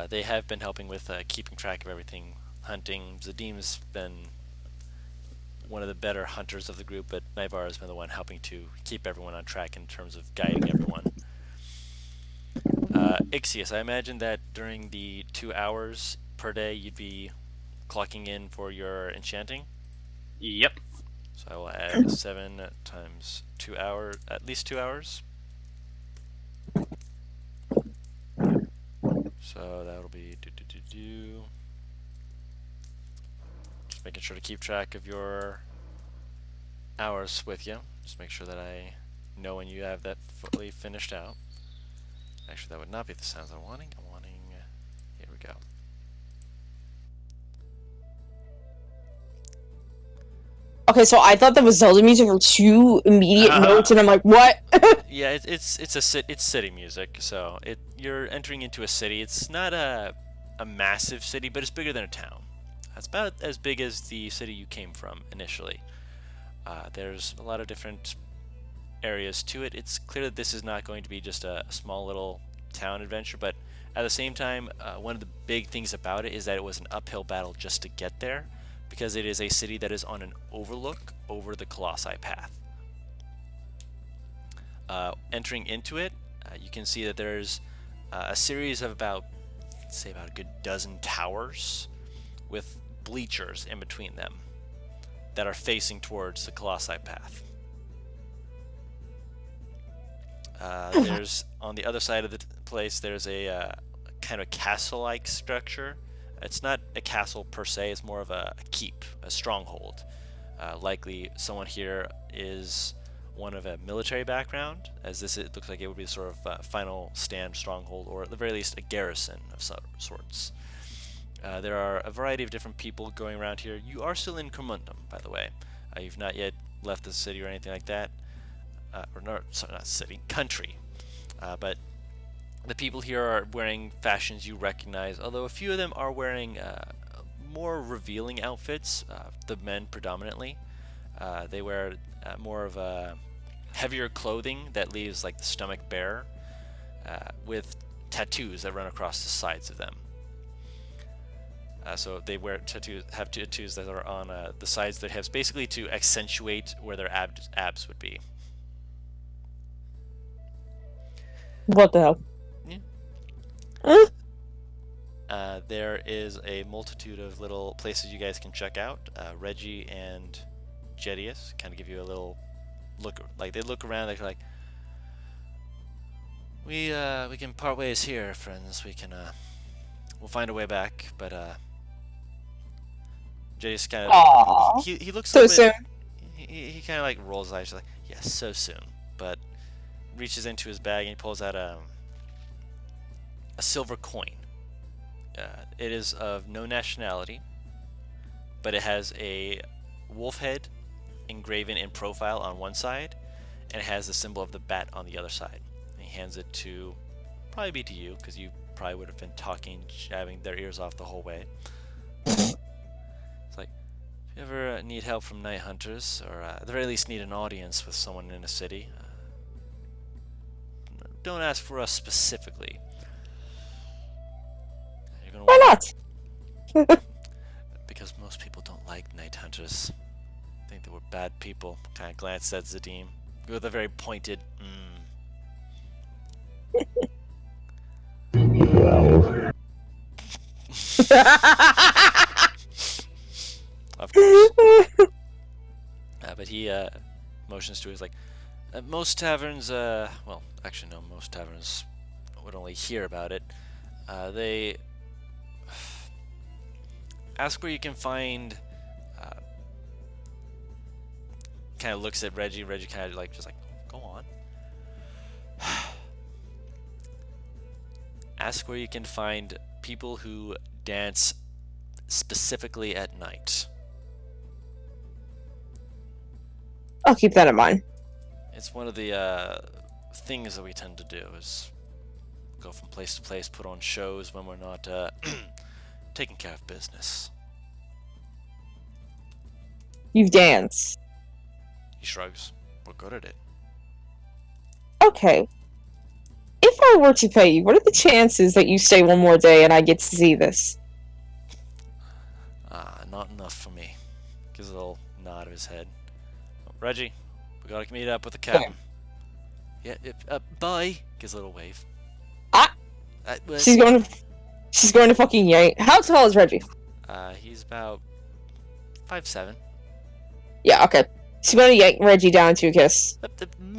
They have been helping with keeping track of everything, hunting. Zadim's been one of the better hunters of the group, but Naivar has been the one helping to keep everyone on track in terms of guiding everyone. Ixius, I imagine that during the 2 hours per day you'd be clocking in for your enchanting? Yep. So I will add 7 times 2 hours, at least 2 hours. So that'll be just making sure to keep track of your hours with you. Just make sure that I know when you have that fully finished out. Actually, that would not be the sounds I'm wanting. Here we go. Okay, so I thought that was Zelda music for 2 immediate notes, and I'm like, what? Yeah, it's city music. So you're entering into a city. It's not a massive city, but it's bigger than a town. It's about as big as the city you came from initially. There's a lot of different areas to it. It's clear that this is not going to be just a small little town adventure, but at the same time, one of the big things about it is that it was an uphill battle just to get there, because it is a city that is on an overlook over the Colossi Path. Entering into it, you can see that there's a series of about a good dozen towers with bleachers in between them that are facing towards the Colossi Path. There's on the other side of the place, there's a kind of castle-like structure. It's not a castle per se, it's more of a keep, a stronghold. Likely someone here is one of a military background, as it looks like it would be sort of final stand stronghold, or at the very least a garrison of sorts. There are a variety of different people going around here. You are still in Cormundum, by the way. You've not yet left the city or anything like that. Sorry, not city, country. But the people here are wearing fashions you recognize, although a few of them are wearing more revealing outfits, the men predominantly. They wear more of a heavier clothing that leaves like the stomach bare, with tattoos that run across the sides of them. So they have tattoos that are on the sides of their hips, basically to accentuate where their abs would be. What the hell? Yeah. There is a multitude of little places you guys can check out. Reggie and Jedius kind of give you a little look, like they look around, they're like, we can part ways here, friends. We'll find a way back, but Jedius kind of he looks so a bit, soon. He kind of like rolls his eyes like, yes, so soon, but reaches into his bag and he pulls out a silver coin. It is of no nationality, but it has a wolf head engraven in profile on one side, and it has the symbol of the bat on the other side. And he hands it to, probably be to you, because you probably would have been talking, jabbing their ears off the whole way. It's like, if you ever need help from night hunters, or at the very least need an audience with someone in a city, don't ask for us specifically. Why not? Because most people don't like night hunters. Think that we're bad people. Kind of glanced at Zadim with a very pointed Well, Of course. But he motions to us like, most taverns, well, actually no, most taverns would only hear about it. They ask where you can find. Kind of looks at Reggie. Reggie kind of just like, go on. Ask where you can find people who dance specifically at night. I'll keep that in mind. It's one of the things that we tend to do is go from place to place, put on shows when we're not taking care of business. You dance. He shrugs. We're good at it. Okay. If I were to pay you, what are the chances that you stay one more day and I get to see this? Not enough for me. Gives a little nod of his head. Reggie, we gotta meet up with the captain. Yeah, bye. Gives a little wave. She's going to fucking yank. How tall is Reggie? He's about 5'7". Yeah, okay. She's going to yank Reggie down to a kiss.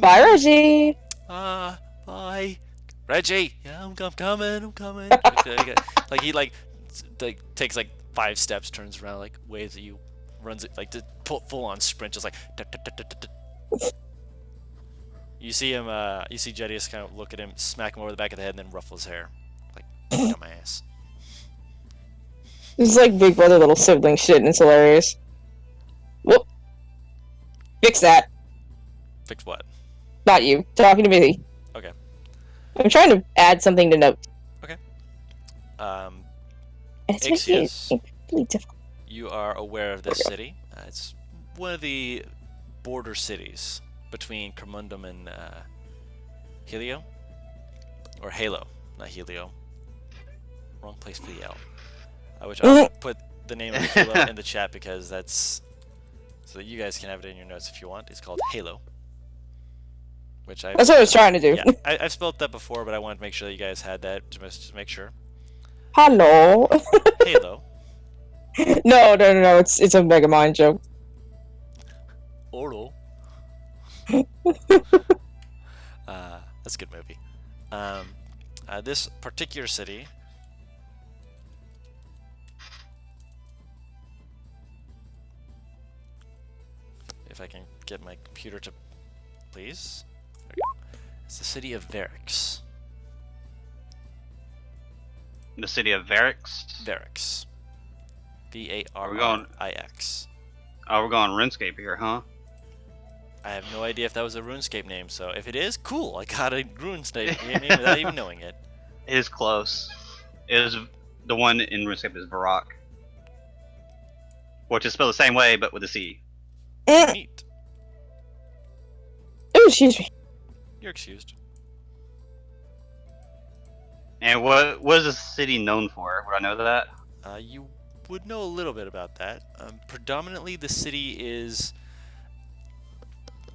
Bye, Reggie. Bye. Reggie. Yeah, I'm coming. Like he takes like 5 steps, turns around, like waves at you, runs it like to full on sprint, just like. You see him. You see Jedius kind of look at him, smack him over the back of the head, and then ruffle his hair, like dumbass. It's like big brother, little sibling shit, and it's hilarious. Whoop. Fix that. Fix what? Not you. Talking to me. Okay. I'm trying to add something to note. Okay. And it's making it really difficult. You are aware of this city. It's one of the border cities between Kermundum and Helio. Or Halo, not Helio. Wrong place for the L. Which I'll put the name of Halo in the chat because that's so that you guys can have it in your notes if you want. It's called Halo. That's what I was trying to do. Yeah, I've spelled that before, but I wanted to make sure that you guys had that to make sure. Hello. Halo. No. It's a Mega Mind joke. Oro. That's a good movie. This particular city. If I can get my computer to, please. There we go. It's the city of Varix. The city of Varix? Varix. Varix. Oh, we're going RuneScape here, huh? I have no idea if that was a RuneScape name, so if it is, cool. I got a RuneScape name without even knowing it. It is close. It is the one in RuneScape is Varrock, which is spelled the same way but with a C. Neat. Oh, excuse me. You're excused. And what is the city known for? Would I know that? You would know a little bit about that. Predominantly, the city is...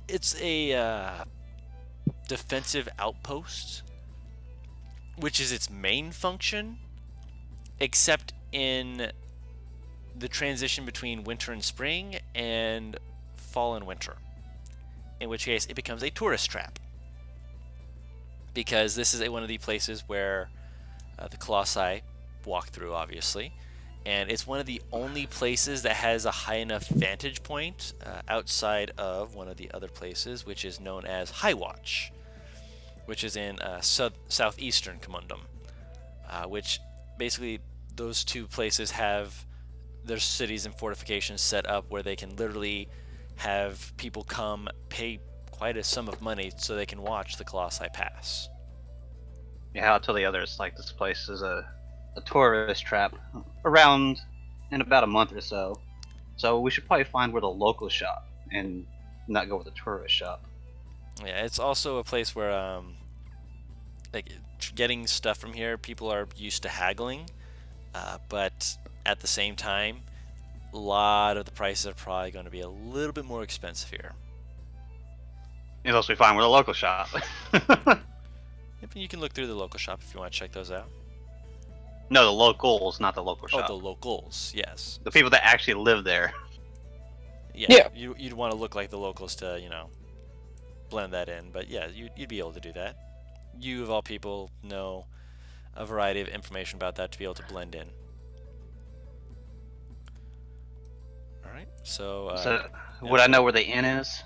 It's a defensive outpost, which is its main function, except in the transition between winter and spring and fall and winter, in which case it becomes a tourist trap, because this is one of the places where the Colossi walk through, obviously, and it's one of the only places that has a high enough vantage point outside of one of the other places, which is known as High Watch, which is in southeastern Kermundum, which basically those two places have their cities and fortifications set up where they can literally have people come pay quite a sum of money so they can watch the Colossi pass. Yeah, I'll tell the others, like, this place is a tourist trap around in about a month or so. So we should probably find where the locals shop and not go with the tourist shop. Yeah, it's also a place where like getting stuff from here, people are used to haggling, but at the same time, a lot of the prices are probably going to be a little bit more expensive here. Unless we find where the local shop. Yep, you can look through the local shop if you want to check those out. No, the locals, not the local shop. Oh, the locals, yes. The people that actually live there. Yeah. You'd want to look like the locals to, blend that in. But yeah, you'd be able to do that. you of all people know a variety of information about that to be able to blend in. All right. So So, would I know where the inn is?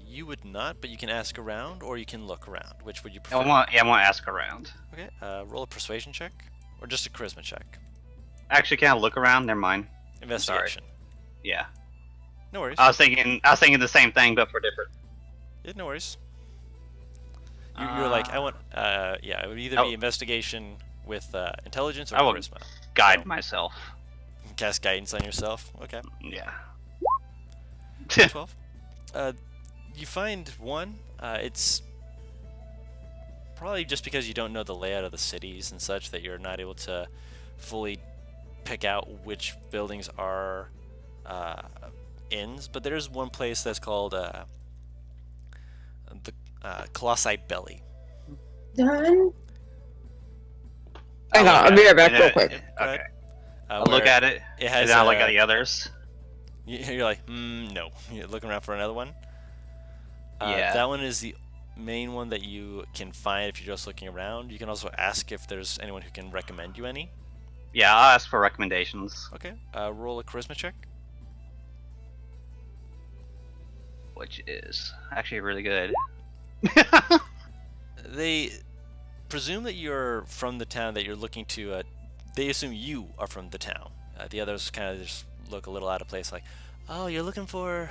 you would not, but you can ask around or you can look around. Which would you I prefer? want to ask around. Okay. Roll a persuasion check or just a charisma check. Actually, can I look around? Never mind. Investigation. Yeah. No worries. I was thinking the same thing, but for different. Yeah, no worries. You're like, I want, yeah, it would either be investigation with intelligence or I will charisma. guide So, myself. cast guidance on yourself. Okay. Yeah. 12. You find one. It's probably just because you don't know the layout of the cities and such that you're not able to fully pick out which buildings are inns. But there's one place that's called the Colossi Belly. Done. Hang on, I'll be right back real quick. Okay. I'll I'll look at it. It has. And then I'll look at the others. You're like, no. You're looking around for another one. Yeah. That one is the main one that you can find if you're just looking around. You can also ask if there's anyone who can recommend you any. Yeah, I'll ask for recommendations. Okay. Roll a charisma check. Which is actually really good. They presume that you're from the town that you're looking to. They assume you are from the town. The others kind of just look a little out of place, like, "Oh, you're looking for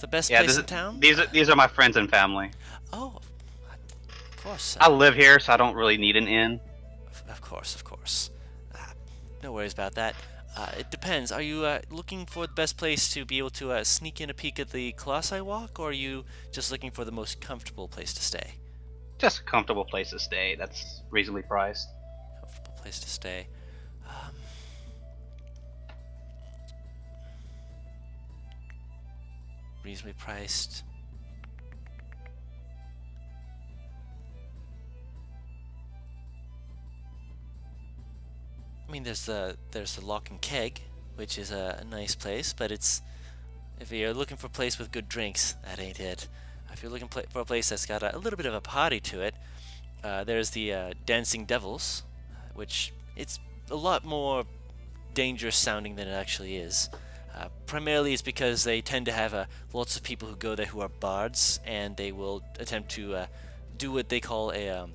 the best place in town." These are my friends and family. Oh, of course. I live here, so I don't really need an inn. Of course. No worries about that. It depends. Are you looking for the best place to be able to sneak in a peek at the Colossi Walk, or are you just looking for the most comfortable place to stay? Just a comfortable place to stay that's reasonably priced. Comfortable place to stay. Reasonably priced. I mean, there's the Lock and Keg, which is a nice place, but it's, if you're looking for a place with good drinks, that ain't it. If you're looking for a place that's got a little bit of a party to it, there's the Dancing Devils, which it's a lot more dangerous sounding than it actually is. Primarily it's because they tend to have lots of people who go there who are bards, and they will attempt to do what they call a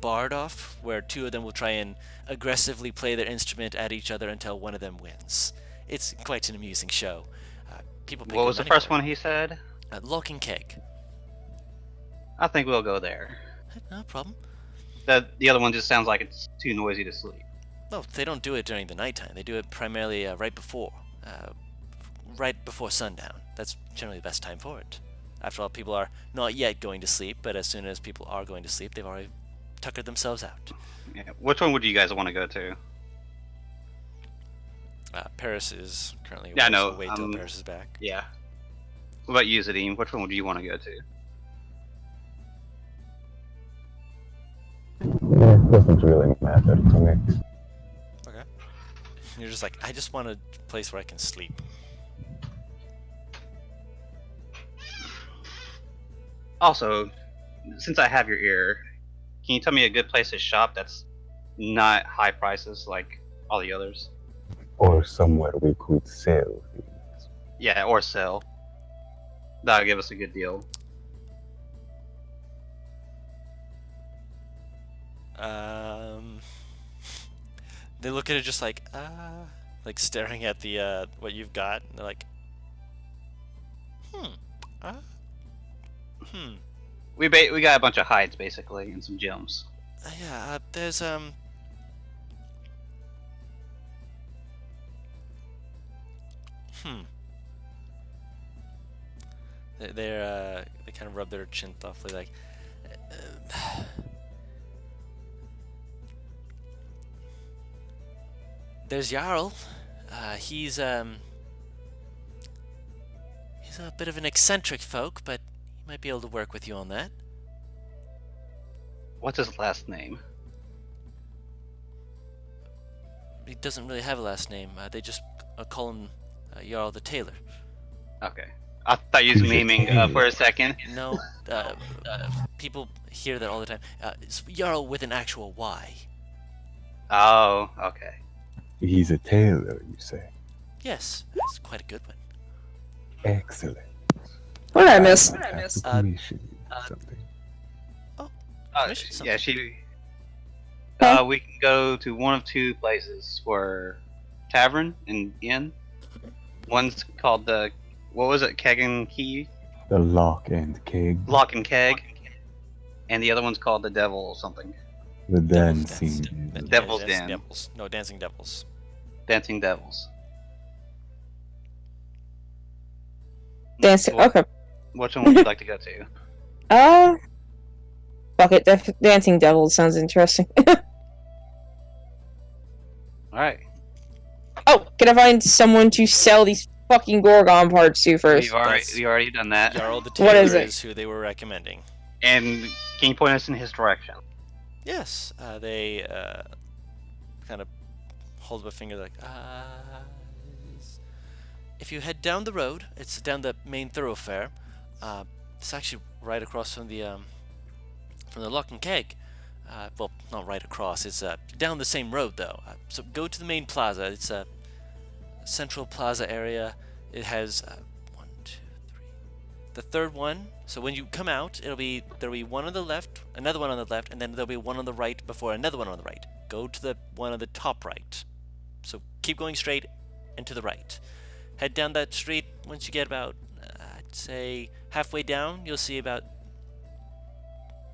bard off, where two of them will try and aggressively play their instrument at each other until one of them wins. It's quite an amusing show. People. What was the first one he said? Lock and Keg. I think we'll go there. No problem. The other one just sounds like it's too noisy to sleep. No, they don't do it during the nighttime. They do it primarily right before sundown. That's generally the best time for it. After all, people are not yet going to sleep, but as soon as people are going to sleep, they've already tuckered themselves out. Yeah. Which one would you guys want to go to? Paris is currently Yeah, I know. So wait till Paris is back. Yeah. What about you, Zadim? Which one would you want to go to? Yeah, doesn't really matter to me. Okay. You're just like, I just want a place where I can sleep. Also, since I have your ear, can you tell me a good place to shop that's not high prices like all the others? Or somewhere we could sell things. Yeah, or sell. That'll give us a good deal. They look at it just like staring at the what you've got. And they're like, We got a bunch of hides basically and some gems. Yeah, there's they kind of rub their chin thoughtfully, like, there's Jarl. He's a bit of an eccentric folk, but he might be able to work with you on that. What's his last name? He doesn't really have a last name. They just call him Jarl the Tailor. Okay. I thought you was memeing for a second. No, people hear that all the time. It's Jarl with an actual Y. Oh, okay. He's a tailor, you say? Yes, that's quite a good one. Excellent. What did I miss? Have to commission something. Commission Yeah, something. we can go to one of two places for tavern and inn. One's called the, what was it, Keg and Key? The lock and keg. Lock and Keg. And the other one's called the Devil or something. The Devil's dancing. Devil's Dancing Den. Devils. No, Dancing Devils. Dancing Devils. Dancing. Well, Okay. which one would you like to go to? Fuck it. Dancing Devil sounds interesting. Alright. Oh, can I find someone to sell these fucking Gorgon parts to first? We've already done that. Jarl the What Tailor is it? is who they were recommending. And can you point us in his direction? Yes, they kind of hold up a finger like, if you head down the road, it's down the main thoroughfare. It's actually right across from the Lock and Keg. Well, not right across. It's down the same road though. So go to the main plaza. It's a central plaza area. It has 1, 2, 3. The third one. So when you come out, there'll be one on the left, another one on the left, and then there'll be one on the right before another one on the right. Go to the one on the top right. So keep going straight and to the right. Head down that street. Once you get about, I'd say halfway down, you'll see about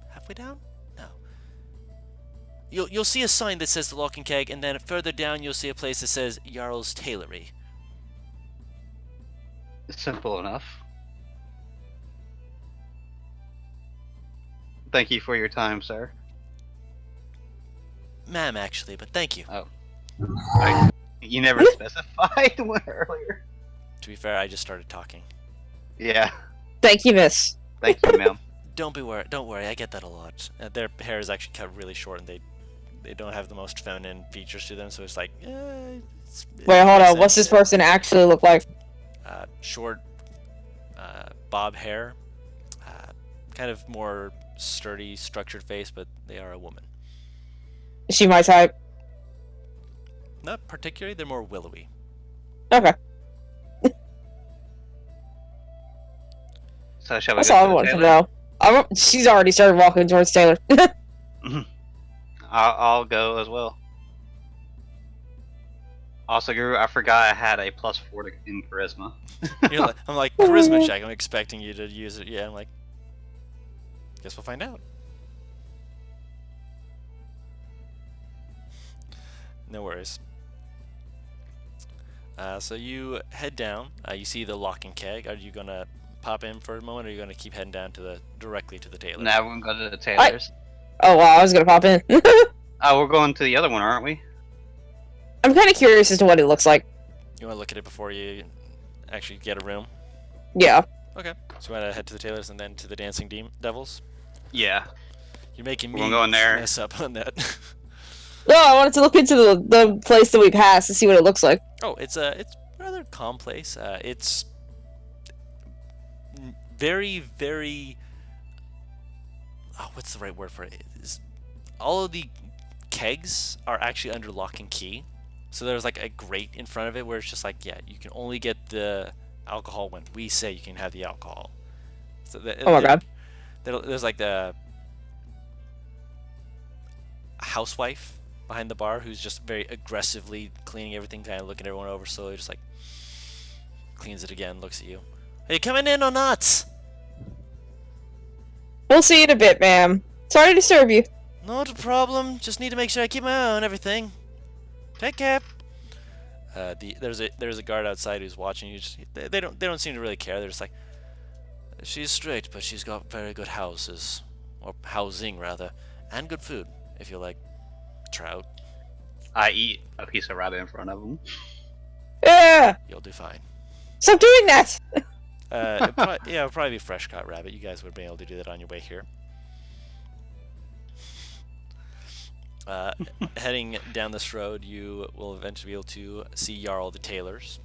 halfway down. No. You'll see a sign that says the Lock and Keg, and then further down you'll see a place that says Jarl's Tailory. Simple enough. Thank you for your time, sir. Ma'am, actually, but thank you. You never specified earlier. To be fair, I just started talking. Yeah. Thank you, miss. Thank you, ma'am. Don't worry, I get that a lot. Their hair is actually cut really short, and they don't have the most feminine features to them, so it's like, Wait, hold on. What's this person actually look like? Short, bob hair, kind of more sturdy, structured face, but they are a woman. Is she my type? Not particularly, they're more willowy. Okay. So shall we That's go all to I the wanted to tailor? know. She's already started walking towards Taylor. I'll go as well. Also, Guru, I forgot I had a +4 in charisma. I'm like, charisma check, I'm expecting you to use it. Yeah, I'm like, guess we'll find out. No worries. So you head down. You see the Lock and Keg. Are you gonna pop in for a moment, or are you gonna keep heading down to directly to the tailor? Now we're gonna go to the tailors. Oh wow, I was gonna pop in. Oh, we're going to the other one, aren't we? I'm kind of curious as to what it looks like. You want to look at it before you actually get a room? Yeah. Okay. So you want to head to the tailors and then to the Dancing Devils? Yeah. You're making me We're going there. mess up on that. No, I wanted to look into the place that we passed to see what it looks like. Oh, it's a rather calm place. It's very, very. Oh, what's the right word for it? All of the kegs are actually under lock and key. So there's like a grate in front of it where it's just like, yeah, you can only get the alcohol when we say you can have the alcohol. So Oh my god. There's like the housewife behind the bar who's just very aggressively cleaning everything, kind of looking everyone over slowly, just like cleans it again, looks at you. Are you coming in or not? We'll see in a bit, ma'am. Sorry to disturb you. Not a problem. Just need to make sure I keep my eye on everything. Take care. There's a guard outside who's watching you. They don't seem to really care. They're just like, she's straight, but she's got very good houses, or housing rather, and good food if you like trout. I eat a piece of rabbit in front of them. Yeah. You'll do fine. Stop doing that. It'll probably be fresh caught rabbit. You guys would be able to do that on your way here. Heading down this road, you will eventually be able to see Jarl the Tailors.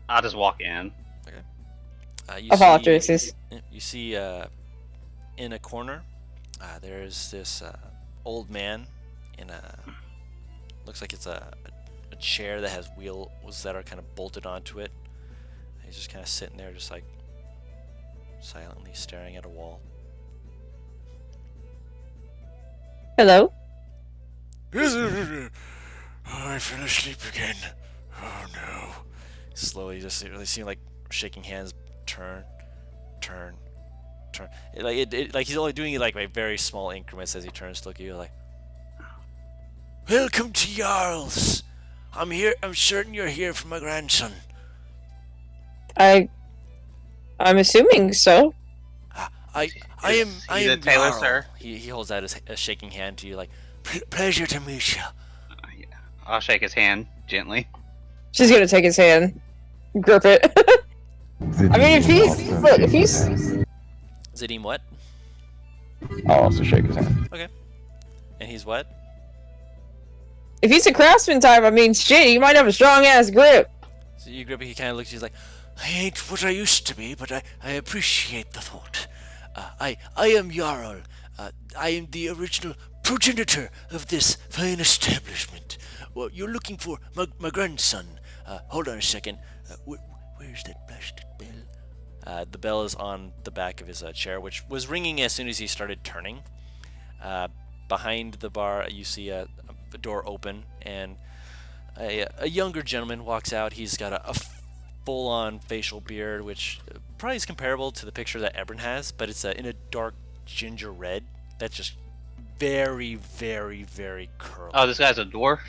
I'll just walk in. Okay. I'll follow Tracy's. You see in a corner, there's this old man in a, looks like it's a chair that has wheels that are kind of bolted onto it. He's just kind of sitting there, just like silently staring at a wall. Hello? I fell asleep again. Oh no. Slowly, just really seem like shaking hands. Turn. Like he's only doing it like by very small increments as he turns to look at you like, welcome to Jarl's. I'm here. I'm certain you're here for my grandson. I'm assuming so. I am the tailor, Jarl. sir? He holds out a shaking hand to you like, pleasure to meet you. Yeah. I'll shake his hand gently. She's gonna take his hand, grip it. I mean, if he's Zadim what? I'll also shake his hand. And he's what? if he's a craftsman type, I mean, shit, he might have a strong ass grip. So you grip it, he kind of looks at you, he's like, I ain't what I used to be, but I appreciate the thought. I am Jarl. I am the original progenitor of this fine establishment. Well, you're looking for my grandson. Hold on a second. Where's that blasted bell? The bell is on the back of his chair, which was ringing as soon as he started turning. Behind the bar, you see a door open, and a younger gentleman walks out. He's got a full-on facial beard, which probably is comparable to the picture that Ebron has, but it's in a dark ginger red that's just very, very, very curly. Oh, this guy's a dwarf?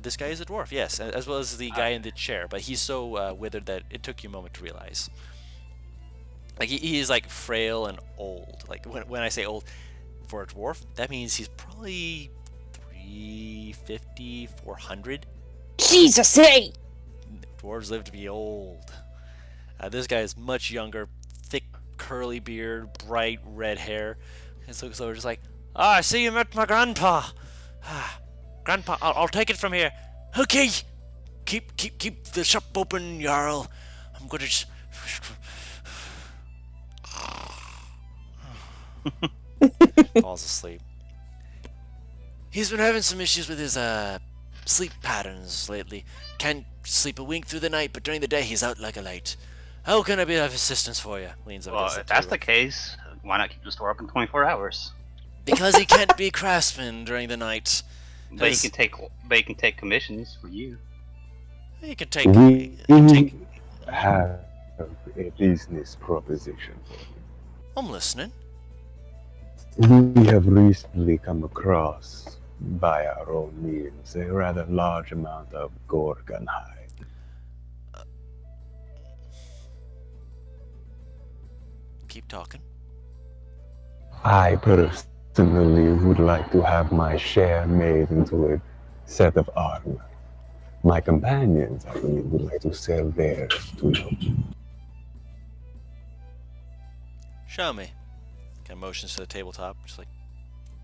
This guy is a dwarf, yes, as well as the guy in the chair, but he's so withered that it took you a moment to realize. Like, he is, like, frail and old. Like, when I say old, for a dwarf, that means he's probably 350, 400. Jesus, hey! Dwarves live to be old. This guy is much younger, thick, curly beard, bright red hair. And so we're just like, I see you met my grandpa. Grandpa, I'll take it from here. Okay, keep the shop open, Jarl. I'm gonna just. Falls asleep. He's been having some issues with his sleep patterns lately. Can't sleep a wink through the night, but during the day he's out like a light. How can I be of assistance for you? Leans over. Well, to if that's the case, why not keep the store open 24 hours? Because he can't be craftsman during the night. But he can take commissions for you. He can take. We have a business proposition for you. I'm listening. We have recently come across, by our own means, a rather large amount of Gorgon hide. Keep talking. I personally would like to have my share made into a set of armor. My companions, I believe, would like to sell theirs to you. Show me. Kind of motions to the tabletop, just like.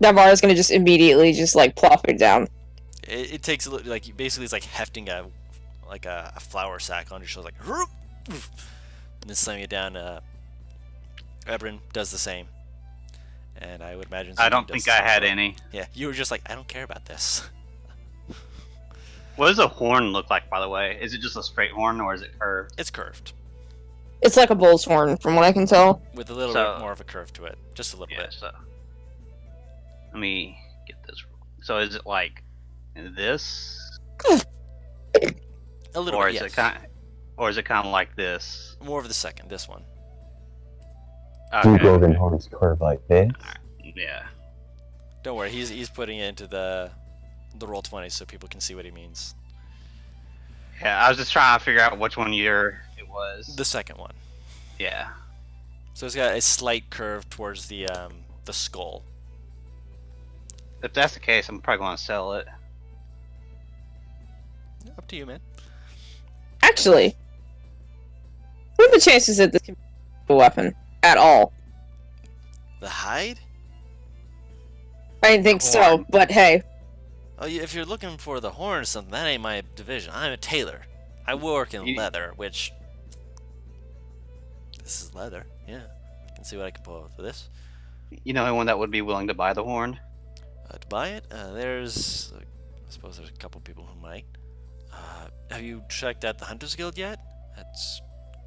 Navarro's gonna just immediately just like plop it down. It takes a little, like, basically it's like hefting a flour sack on your shoulder, like, and then slamming it down. Ebron does the same, and I would imagine. I don't think I had any. Yeah, you were just like, I don't care about this. What does a horn look like, by the way? Is it just a straight horn, or is it curved? It's curved, It's like a bull's horn, from what I can tell. with a little bit more of a curve to it, just a little Yeah, bit. so... Let me get this. So is it like this? A little Or bit, is yes. it kind of like this? More of the second, this one. Do Okay. Gorgon horns curve like this? Yeah. Don't worry, he's putting it into the roll 20 so people can see what he means. Yeah, I was just trying to figure out which one it was. The second one. Yeah. So it's got a slight curve towards the skull. If that's the case, I'm probably going to sell it. Up to you, man. Actually, what are the chances that this can be a weapon at all? The hide? I didn't think so, Horn. but hey. Oh, if you're looking for the horn or something, that ain't my division. I'm a tailor. I work in You- leather, which... This is leather, yeah. and see what I can pull up for this. You know anyone that would be willing to buy the horn? To buy it, there's, I suppose there's a couple people who might. Have you checked out the Hunters Guild yet? That's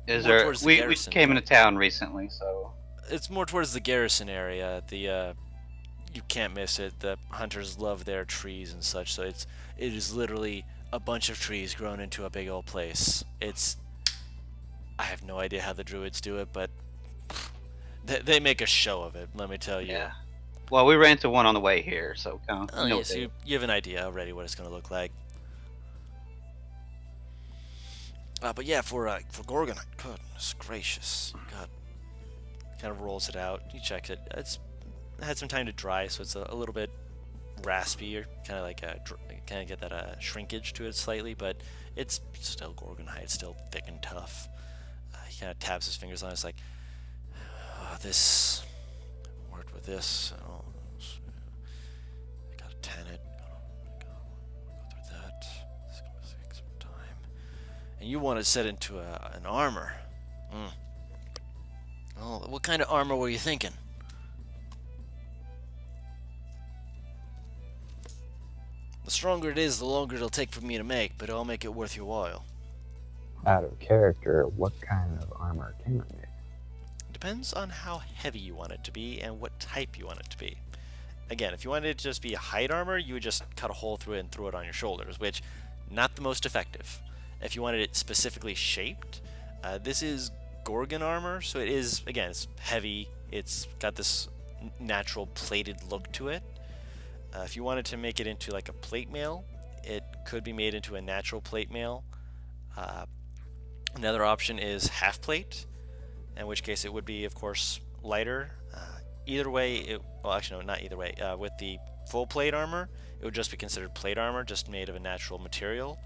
Is more there? towards the We garrison, came though. into town recently, so It's more towards the garrison area. You can't miss it. The hunters love their trees and such, so it is literally a bunch of trees grown into a big old place. I have no idea how the druids do it, but they make a show of it. Let me tell you. yeah. Well, we ran into one on the way here, so kind of. Oh, yes, you have an idea already what it's going to look like. But yeah, for Gorgon, goodness gracious, God, kind of rolls it out. He checks it. It's had some time to dry, so it's a little bit raspier, kind of like kind of get that shrinkage to it slightly, but it's still Gorgonite. It's still thick and tough. He kind of taps his fingers on it. It's like, this worked with this. I gotta tan it. Go through that. It's gonna take some time. And you want to set into an armor. Oh, what kind of armor were you thinking? The stronger it is, the longer it'll take for me to make, but I'll make it worth your while. Out of character, what kind of armor can I make? Depends on how heavy you want it to be and what type you want it to be. Again, if you wanted it to just be a height armor, you would just cut a hole through it and throw it on your shoulders, which, not the most effective. If you wanted it specifically shaped, this is Gorgon armor, so it is, again, it's heavy, it's got this natural plated look to it. If you wanted to make it into like a plate mail, it could be made into a natural plate mail. Another option is half plate, in which case it would be, of course, lighter. Either way, well, actually, no, not either way. With the full plate armor, it would just be considered plate armor, just made of a natural material.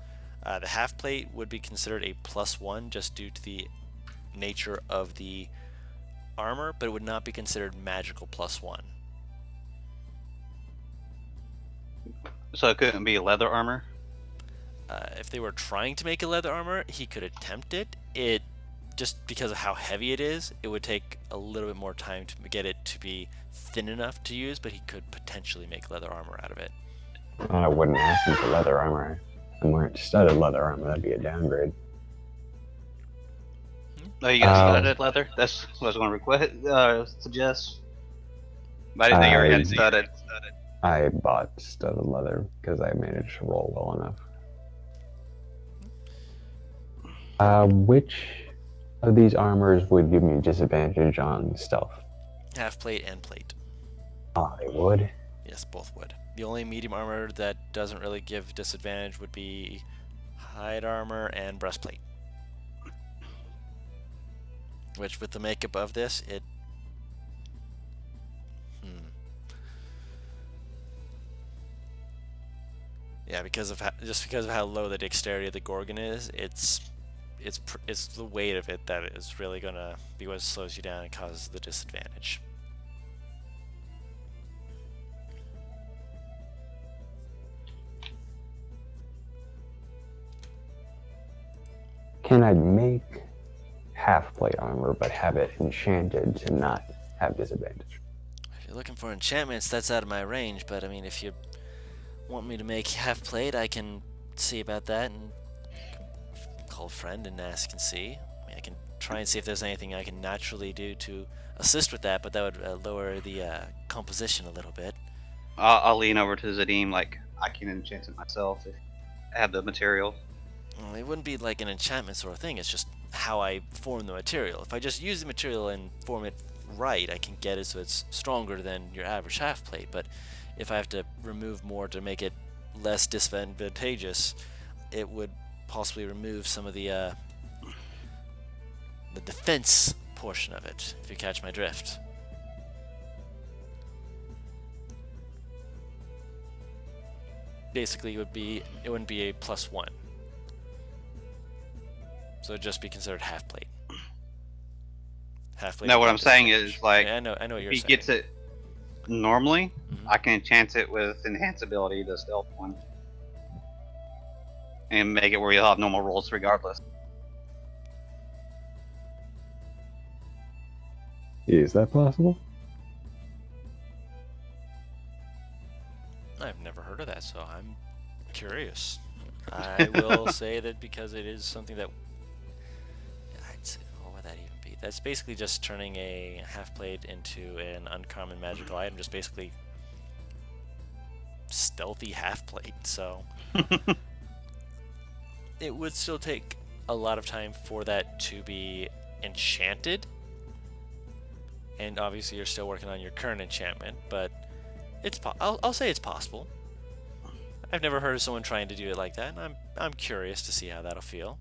The half plate would be considered a +1 just due to the nature of the armor, but it would not be considered magical +1. So it couldn't be leather armor. If they were trying to make a leather armor, he could attempt it. It just because of how heavy it is, it would take a little bit more time to get it to be thin enough to use, but he could potentially make leather armor out of it. I wouldn't ask him for leather armor. I'm wearing studded leather armor. That'd be a downgrade. Oh, you got studded leather? That's what I was going to suggest. But I didn't think you already had studded. I bought studded leather because I managed to roll well enough. Which of these armors would give me disadvantage on stealth? Half plate and plate. Oh, they would? Yes, both would. The only medium armor that doesn't really give disadvantage would be hide armor and breastplate. Which, with the makeup of this, it... Yeah, because of how low the dexterity of the Gorgon is, it's the weight of it that is really gonna be what slows you down and causes the disadvantage. Can I make half plate armor but have it enchanted to not have disadvantage? If you're looking for enchantments, that's out of my range, but I mean, if you want me to make half plate, I can see about that and call a friend and ask and see. I mean, I can try and see if there's anything I can naturally do to assist with that, but that would lower the composition a little bit. I'll lean over to Zadim like I can enchant it myself if I have the material. Well, it wouldn't be like an enchantment sort of thing, it's just how I form the material. If I just use the material and form it right, I can get it so it's stronger than your average half plate, but if I have to remove more to make it less disadvantageous, it would possibly remove some of the defense portion of it, if you catch my drift. Basically, it wouldn't be a +1. So it'd just be considered half plate. Half plate. No, what I'm saying is like yeah, I know what you're if he saying. gets it normally, Mhm. I can enchant it with enhance ability, the stealth one, and make it where you'll have normal rolls regardless. Is that possible? I've never heard of that, so I'm curious. I will say that because it is something that I'd say, what would that even be? That's basically just turning a half plate into an uncommon magical item, just basically stealthy half plate. So it would still take a lot of time for that to be enchanted, and obviously you're still working on your current enchantment, but I'll say it's possible. I've never heard of someone trying to do it like that, and I'm curious to see how that'll feel.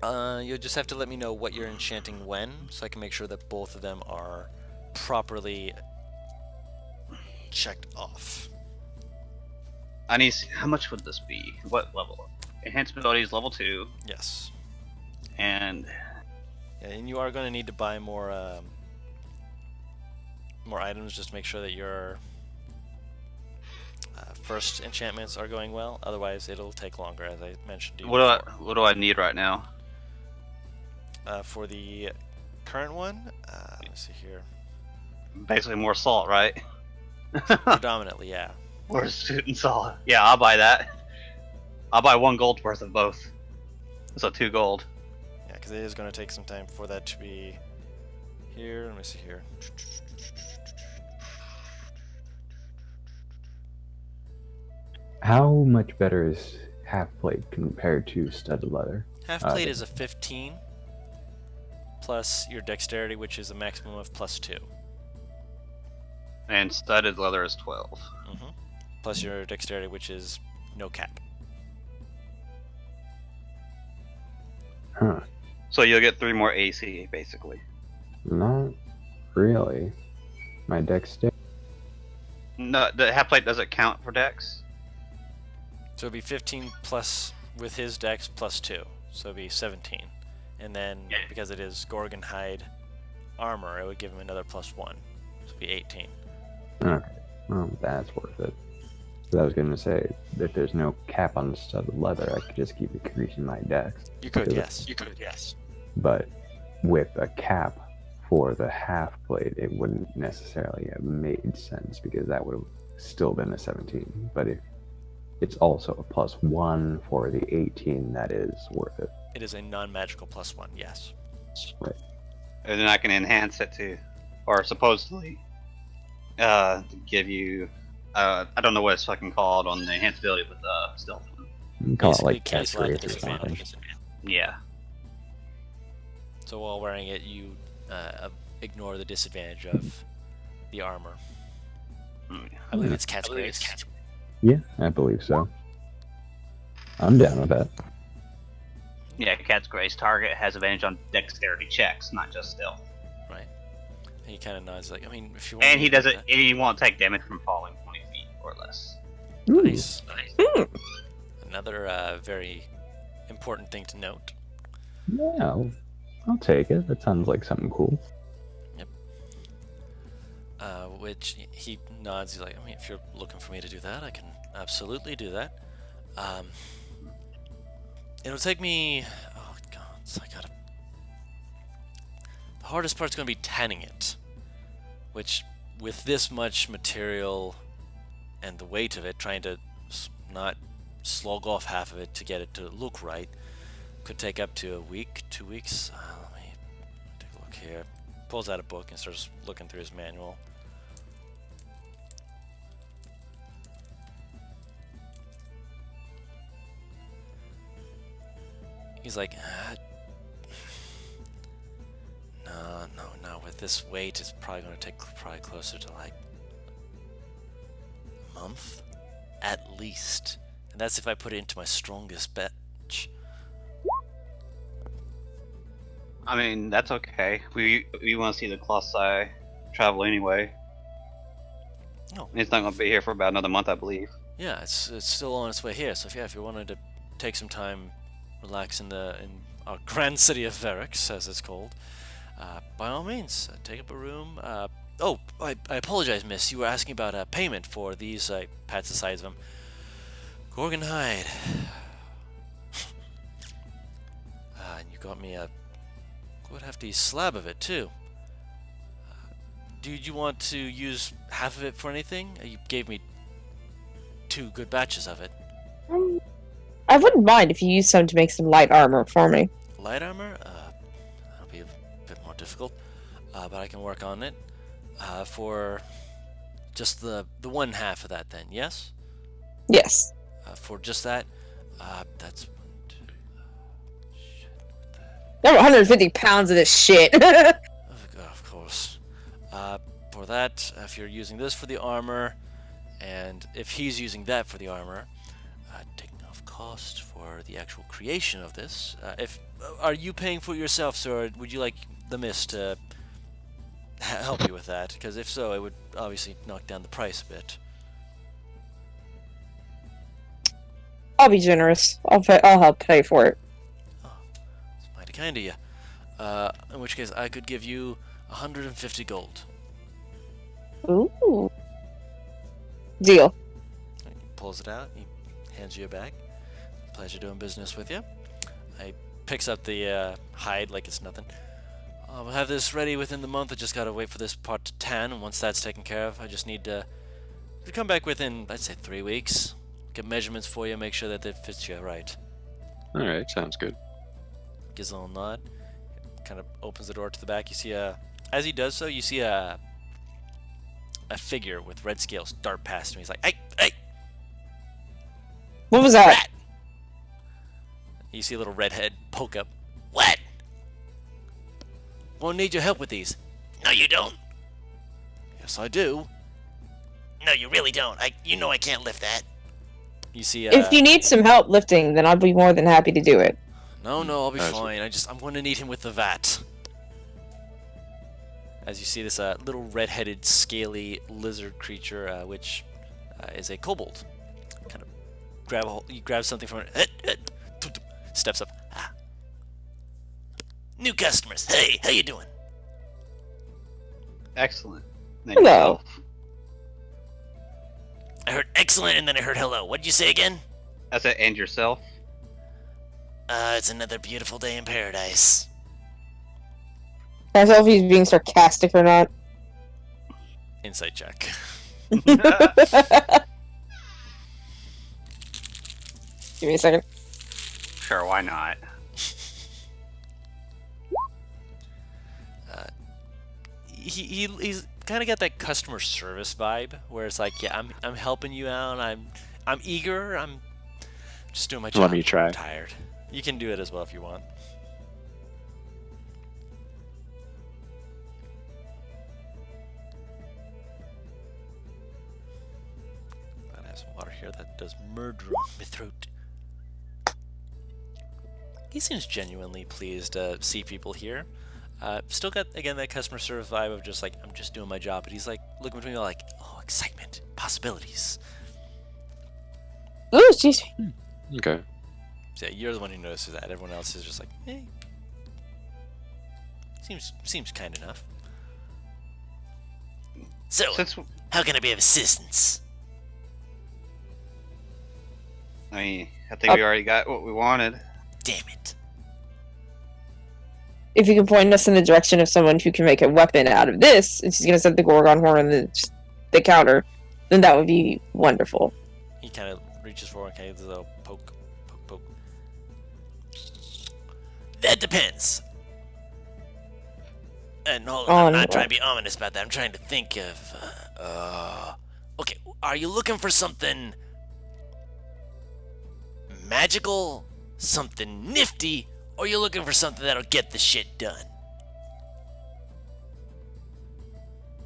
You'll just have to let me know what you're enchanting when, so I can make sure that both of them are properly checked off. I need to see, how much would this be? What level? Enhanced abilities level 2, Yes. and Yeah, and you are going to need to buy more items just to make sure that your first enchantments are going well. Otherwise, it'll take longer, as I mentioned to you before. what do I need right now? For the current one, let me see here. Basically more salt, right? Predominantly, yeah. Or shooting salt. Yeah, I'll buy that. I'll buy 1 gold worth of both. So 2 gold. Yeah, because it is going to take some time for that to be here. Let me see here. How much better is half plate compared to studded leather? Half plate is a 15, plus your dexterity, which is a maximum of +2. And studded leather is 12. Plus your dexterity, which is no cap. Huh. So you'll get 3 more AC, basically. Not really. My dexterity. No, the half plate doesn't count for dex. So it'd be 15 plus with his dex +2, so it'd be 17. And then because it is Gorgon hide armor, it would give him another +1, so it'd be 18. Okay. Well, that's worth it. But I was going to say, if there's no cap on the studded leather, I could just keep increasing my dex. You could, Because- yes. But with a cap for the half plate, it wouldn't necessarily have made sense because that would have still been a 17. But if it's also a +1 for the 18, that is worth it. It is a non-magical +1, yes. Right. And then I can enhance it to, or supposedly, to give you, I don't know what it's fucking called on the enhanced ability with stealth one. You can call it Basically like cancel out the catchphrase or something. disadvantage. Yeah. So while wearing it, you ignore the disadvantage of the armor. I believe it's cat's grace. Yeah, I believe so. I'm down with that. Yeah, Cat's Grace target has advantage on dexterity checks, not just stealth. Right. And he kind of nods like, I mean, if you want. And he doesn't. And he won't take damage from falling 20 feet or less. Ooh. Nice. Another very important thing to note. Yeah, I'll take it. That sounds like something cool. Which he nods. He's like, I mean, if you're looking for me to do that, I can absolutely do that. It'll take me. Oh god, so I gotta. The hardest part's gonna be tanning it, which, with this much material and the weight of it, trying to not slog off half of it to get it to look right, could take up to a week, 2 weeks. Let me take a look here. Pulls out a book and starts looking through his manual. He's like, no. With this weight, it's probably going to take closer to like a month, at least. And that's if I put it into my strongest bench. I mean, that's okay. We want to see the Colossi travel anyway. No. It's not going to be here for about another month, I believe. Yeah, it's still on its way here. So if you wanted to take some time, relax in our grand city of Verix, as it's called, by all means, take up a room. I apologize, miss. You were asking about payment for these. Pats the sides of them. Gorgon hide. And you got me a Quite hefty slab of it too. Do you want to use half of it for anything? You gave me 2 good batches of it. I wouldn't mind if you used some to make some light armor for me. Light armor? That'll be a bit more difficult, but I can work on it. For just the one half of that, then, yes? Yes. For just that, that's. There are 150 pounds of this shit. Of course. For that, if you're using this for the armor, and if he's using that for the armor, taking off cost for the actual creation of this. Are you paying for it yourself, sir, or would you like the mist to help you with that? Because if so, it would obviously knock down the price a bit. I'll be generous. I'll help pay for it. It's mighty kind of you. In which case, I could give you 150 gold. Ooh. Deal. He pulls it out. He hands you a bag. Pleasure doing business with you. He picks up the hide like it's nothing. We'll have this ready within the month. I just gotta wait for this part to tan, and once that's taken care of, I just need to come back within, I'd say, 3 weeks. Get measurements for you, make sure that it fits you right. Alright, sounds good. Gives a little nod. Kind of opens the door to the back. You see as he does so, you see a figure with red scales dart past him. He's like, hey! What was that? Rat! You see a little redhead poke up. What? Gonna need your help with these. No, you don't. Yes, I do. No, you really don't. You know I can't lift that. You see, If you need some help lifting, then I'd be more than happy to do it. No, I'll be fine. I'm going to need him with the vat. As you see this little red-headed, scaly lizard creature, which is a kobold. Kind of you grab something from it. Steps up. New customers. Hey, how you doing? Excellent. Hello. Yourself? I heard excellent, and then I heard hello. What'd you say again? I said, and yourself? It's another beautiful day in paradise. I don't know if he's being sarcastic or not. Insight check. Give me a second. Sure, why not? He's kind of got that customer service vibe where it's like, yeah, I'm helping you out. I'm eager. I'm just doing my job. Let me try. I'm tired. You can do it as well if you want. I have some water here that does murder on my throat. He seems genuinely pleased to see people here. Still got, again, that customer service vibe of just like, I'm just doing my job, but he's like looking between me like, oh, excitement, possibilities. Ooh, excuse me. Okay. So yeah, you're the one who notices that. Everyone else is just like, hey. Seems kind enough. So, how can I be of assistance? I mean, I think we already got what we wanted. Damn it. If you can point us in the direction of someone who can make a weapon out of this, and she's gonna set the Gorgon horn on the counter, then that would be wonderful. He kind of reaches forward and kind of does a little poke. That depends. And hold on, I'm not trying to be ominous about that. I'm trying to think of, okay, are you looking for something magical, something nifty, or are you looking for something that'll get the shit done?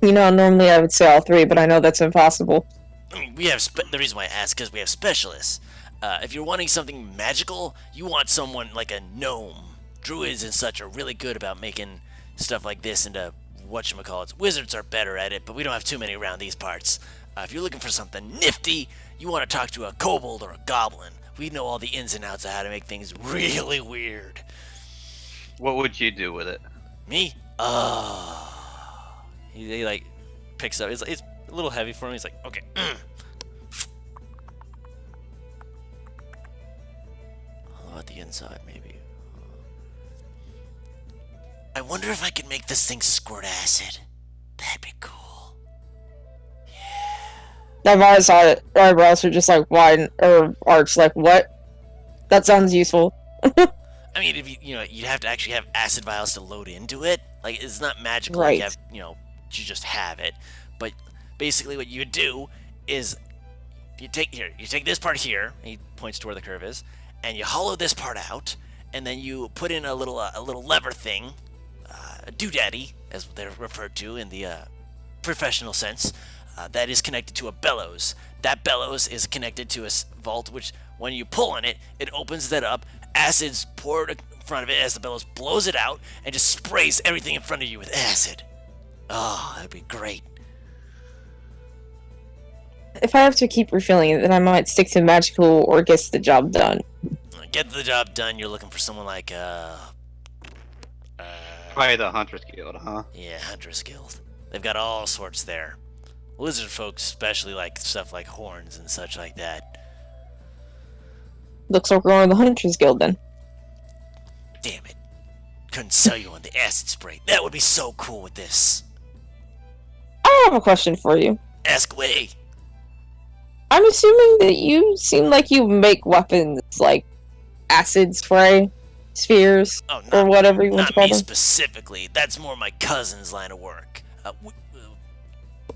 You know, normally I would say all three, but I know that's impossible. I mean, we have the reason why I ask is we have specialists. If you're wanting something magical, you want someone like a gnome. Druids and such are really good about making stuff like this into whatchamacallits. Wizards are better at it, but we don't have too many around these parts. If you're looking for something nifty, you want to talk to a kobold or a goblin. We know all the ins and outs of how to make things really weird. What would you do with it? Me? He like picks up. It's a little heavy for him. He's like, okay. How about the inside, maybe? I wonder if I can make this thing squirt acid. That'd be cool. Navarre's eyebrows are just like wide or arched. Like what? That sounds useful. I mean, if you'd have to actually have acid vials to load into it. Like, it's not magical. Like Right. you have, you just have it. But basically, what you would do is you take this part here. And he points to where the curve is, and you hollow this part out, and then you put in a little lever thing, a doodaddy, as they're referred to in the professional sense, that is connected to a bellows. That bellows is connected to a vault, which when you pull on it, it opens that up. Acid's poured in front of it as the bellows blows it out and just sprays everything in front of you with acid. Oh, that'd be great. If I have to keep refilling it, then I might stick to magical or gets the job done. Get the job done. You're looking for someone like Probably the Hunter's Guild, huh? yeah, Hunter's Guild. They've got all sorts there. Lizard folks especially like stuff like horns and such like that. Looks like we're on the Hunters Guild then. Damn it. Couldn't sell you on the acid spray. That would be so cool with this. I have a question for you. Ask away. I'm assuming that you seem like you make weapons like acid spray, spheres, Oh, or whatever you want to not call me them. specifically. That's more my cousin's line of work.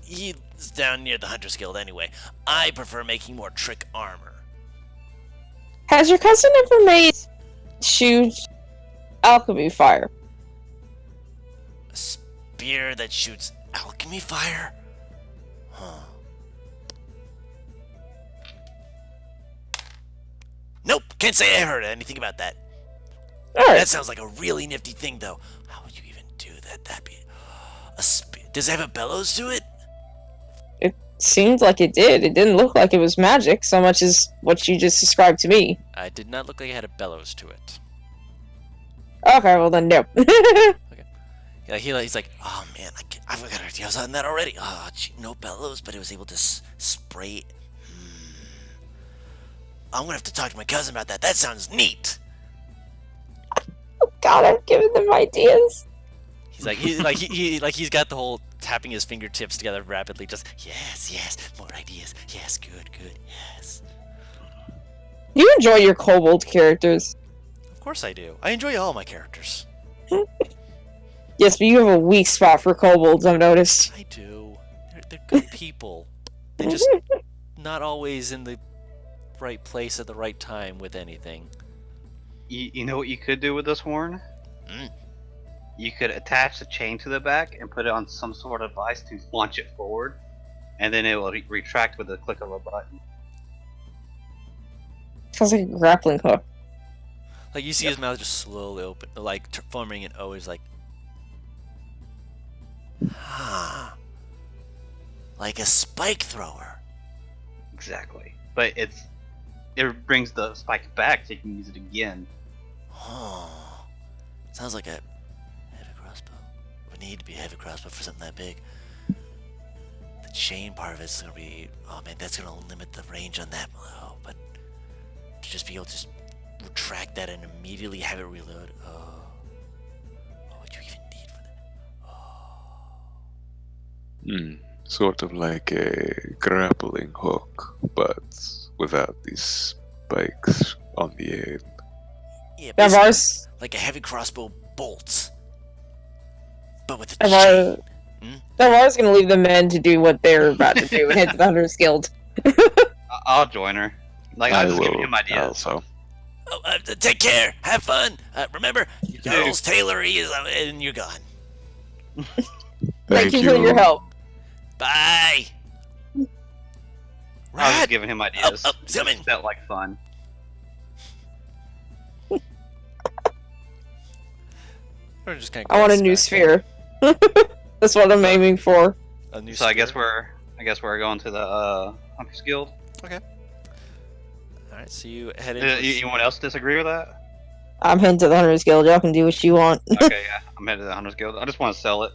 He's down near the Hunter's Guild anyway. I prefer making more trick armor. Has your cousin ever made shoot alchemy fire? A spear that shoots alchemy fire? Huh. Nope, can't say I heard anything about that. Alright. That sounds like a really nifty thing, though. How would you even do that? That'd be a spear. Does it have a bellows to it? It seemed like it did. It didn't look like it was magic so much as what you just described to me. I did not look like it had a bellows to it. Okay, well then no. Yeah, he's like, oh man, I forgot ideas on that already. Oh, gee, no bellows, but it was able to spray. I'm gonna have to talk to my cousin about that. That sounds neat. God, I've given them ideas. He's like, he's got the whole tapping his fingertips together rapidly. Just yes, more ideas. Yes, good, yes. You enjoy your kobold characters. Of course I do. I enjoy all my characters. Yes, but you have a weak spot for kobolds, I've noticed. I do. They're good people. They're just not always in the right place at the right time with anything. You know what you could do with this horn? Mm. You could attach the chain to the back and put it on some sort of device to launch it forward, and then it will retract with the click of a button. Sounds like a grappling hook. Like you see his mouth just slowly open, like forming an O. Is like, like a spike thrower. Exactly. But it brings the spike back so you can use it again. Oh, sounds like a heavy crossbow. Would need to be a heavy crossbow for something that big. The chain part of it's gonna be, oh man, that's gonna limit the range on that. Oh, but to just be able to just retract that and immediately have it reload. Oh, what would you even need for that? Sort of like a grappling hook, but without these spikes on the end. Yeah, basically Navarre's like a heavy crossbow bolt, but with a chain. Navarre's gonna leave the men to do what they're about to do and head to the Hunters Guild. I'll join her. Like, I I'm just giving will him ideas. also. Oh, take care. Have fun. Remember, too. Jarl's tailory is, and you're gone. Thank you for your help. Bye. I was Rat. just giving him ideas. Oh, zoom in. It felt like fun. We're just gonna I want a glance new back. sphere. That's what I'm aiming for. A new So I guess sphere. we're going to the Hunter's Guild. All right, so you head You, into. anyone else disagree with that? I'm heading to the Hunters Guild. Y'all can do what you want. Okay, yeah, I'm headed to the Hunter's Guild. I just want to sell it.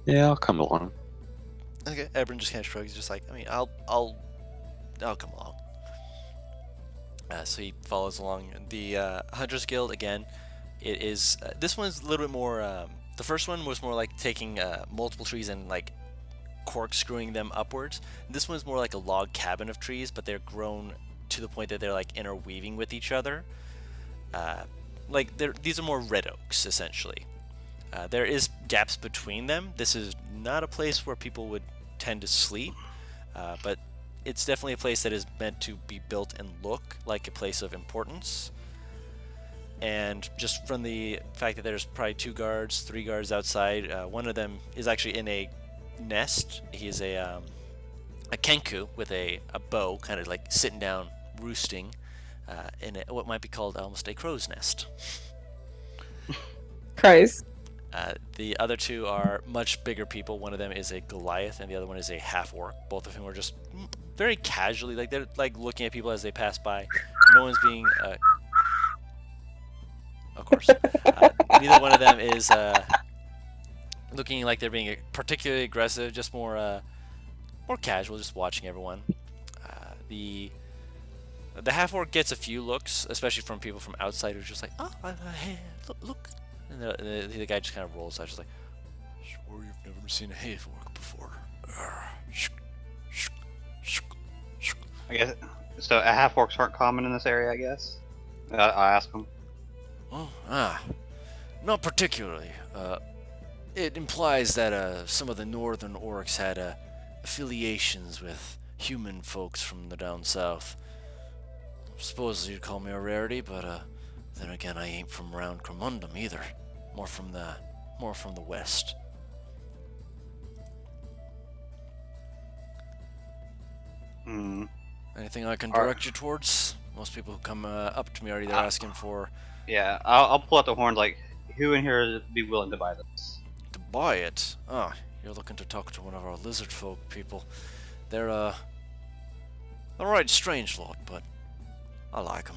Yeah, I'll come along. Okay, Ebron just kind of shrugs. He's just like, I mean, I'll come along. So he follows along. The Hunters Guild again. It is this one's a little bit more The first one was more like taking multiple trees and like corkscrewing them upwards. This one's more like a log cabin of trees, but they're grown to the point that they're like interweaving with each other. These are more red oaks essentially. There is gaps between them. This is not a place where people would tend to sleep, but it's definitely a place that is meant to be built and look like a place of importance. And just from the fact that there's probably 2 guards, 3 guards outside, one of them is actually in a nest. He's a kenku with a bow, kind of like sitting down, roosting in what might be called almost a crow's nest. Christ. The other 2 are much bigger people. One of them is a Goliath, and the other one is a half-orc. Both of whom are just very casually, like they're like looking at people as they pass by. No one's being, of course. Neither one of them is looking like they're being particularly aggressive. Just more casual, just watching everyone. The half-orc gets a few looks, especially from people from outside who's just like, oh, hey, look. And the guy just kind of rolls out, just like, sure you've never seen a half-orc before. I guess so. Half-orcs aren't common in this area, I guess. I ask them. Oh, not particularly. It implies that some of the northern orcs had affiliations with human folks from the down south. Suppose you'd call me a rarity, but then again, I ain't from around Cremundum either. More from the west. Hmm. Anything I can direct you towards? Most people who come up to me are either asking for Yeah, I'll pull out the horns. Like, who in here would be willing to buy this? to buy it. Ah, you're looking to talk to one of our lizard folk people. They're a right strange lot, but I like them.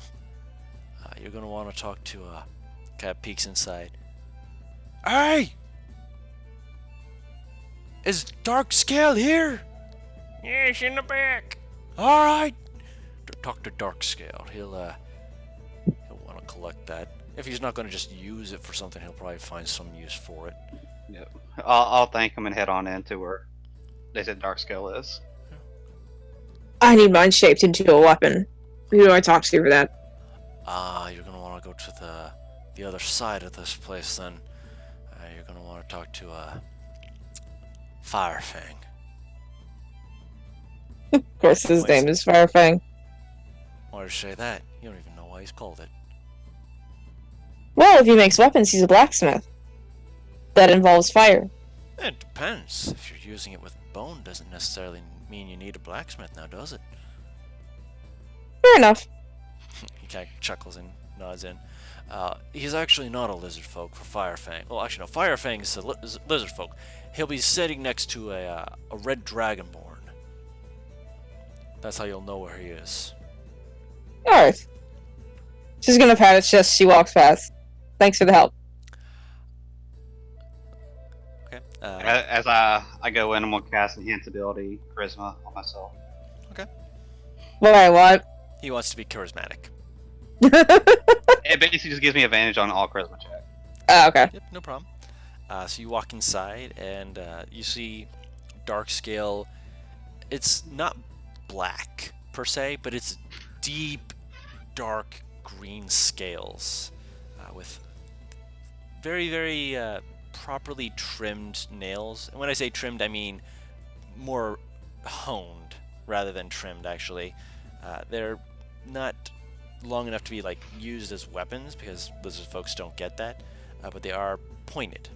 You're gonna want to talk to Cat peeks inside. Hey! Is Dark Scale here? Yes, in the back. All right. Talk to Dark Scale. He'll want to collect that. If he's not going to just use it for something, he'll probably find some use for it. Yep. I'll thank him and head on into where they said Dark Scale is. I need mine shaped into a weapon. Who do I talk to for that? You're going to want to go to the other side of this place then. You're going to want to talk to Firefang. Of course, his name is Firefang. Why did you say that? You don't even know why he's called it. Well, if he makes weapons, he's a blacksmith. That involves fire. It depends. If you're using it with bone, doesn't necessarily mean you need a blacksmith now, does it? Fair enough. He kind of chuckles and nods in. He's actually not a lizard folk for Firefang. Well, actually, no. Firefang is a lizard folk. He'll be sitting next to a red dragonborn. That's how you'll know where he is. Alright. She's gonna pat his chest as she walks past. Thanks for the help. Okay. As I go in, I'm gonna cast Enhance Ability Charisma on myself. What? He wants to be charismatic. It basically just gives me advantage on all charisma check. Okay. Yep, no problem. So you walk inside and you see Dark Scale. It's not black per se, but it's deep, dark green scales with very, very properly trimmed nails. And when I say trimmed, I mean more honed rather than trimmed, actually. They're not long enough to be like used as weapons because lizard folks don't get that, but they are pointed.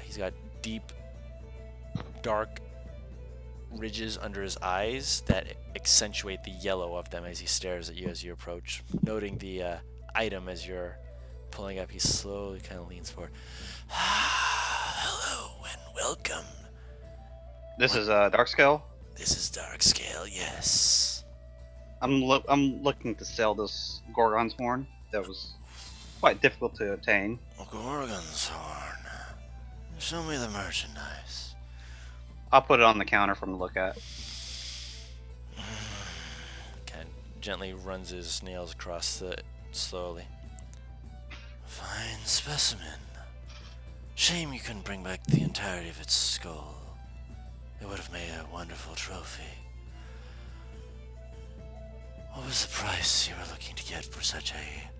He's got deep, dark ridges under his eyes that accentuate the yellow of them as he stares at you as you approach. Noting the item as you're pulling up, he slowly kind of leans forward. Hello and welcome. This is Dark Scale. This is Dark Scale, yes. I'm looking to sell this Gorgon's horn that was quite difficult to obtain. Gorgon's horn. Show me the merchandise. I'll put it on the counter for him to look at. Kind of gently runs his nails across it slowly. Fine specimen. Shame you couldn't bring back the entirety of its skull. It would have made a wonderful trophy. What was the price you were looking to get for such a...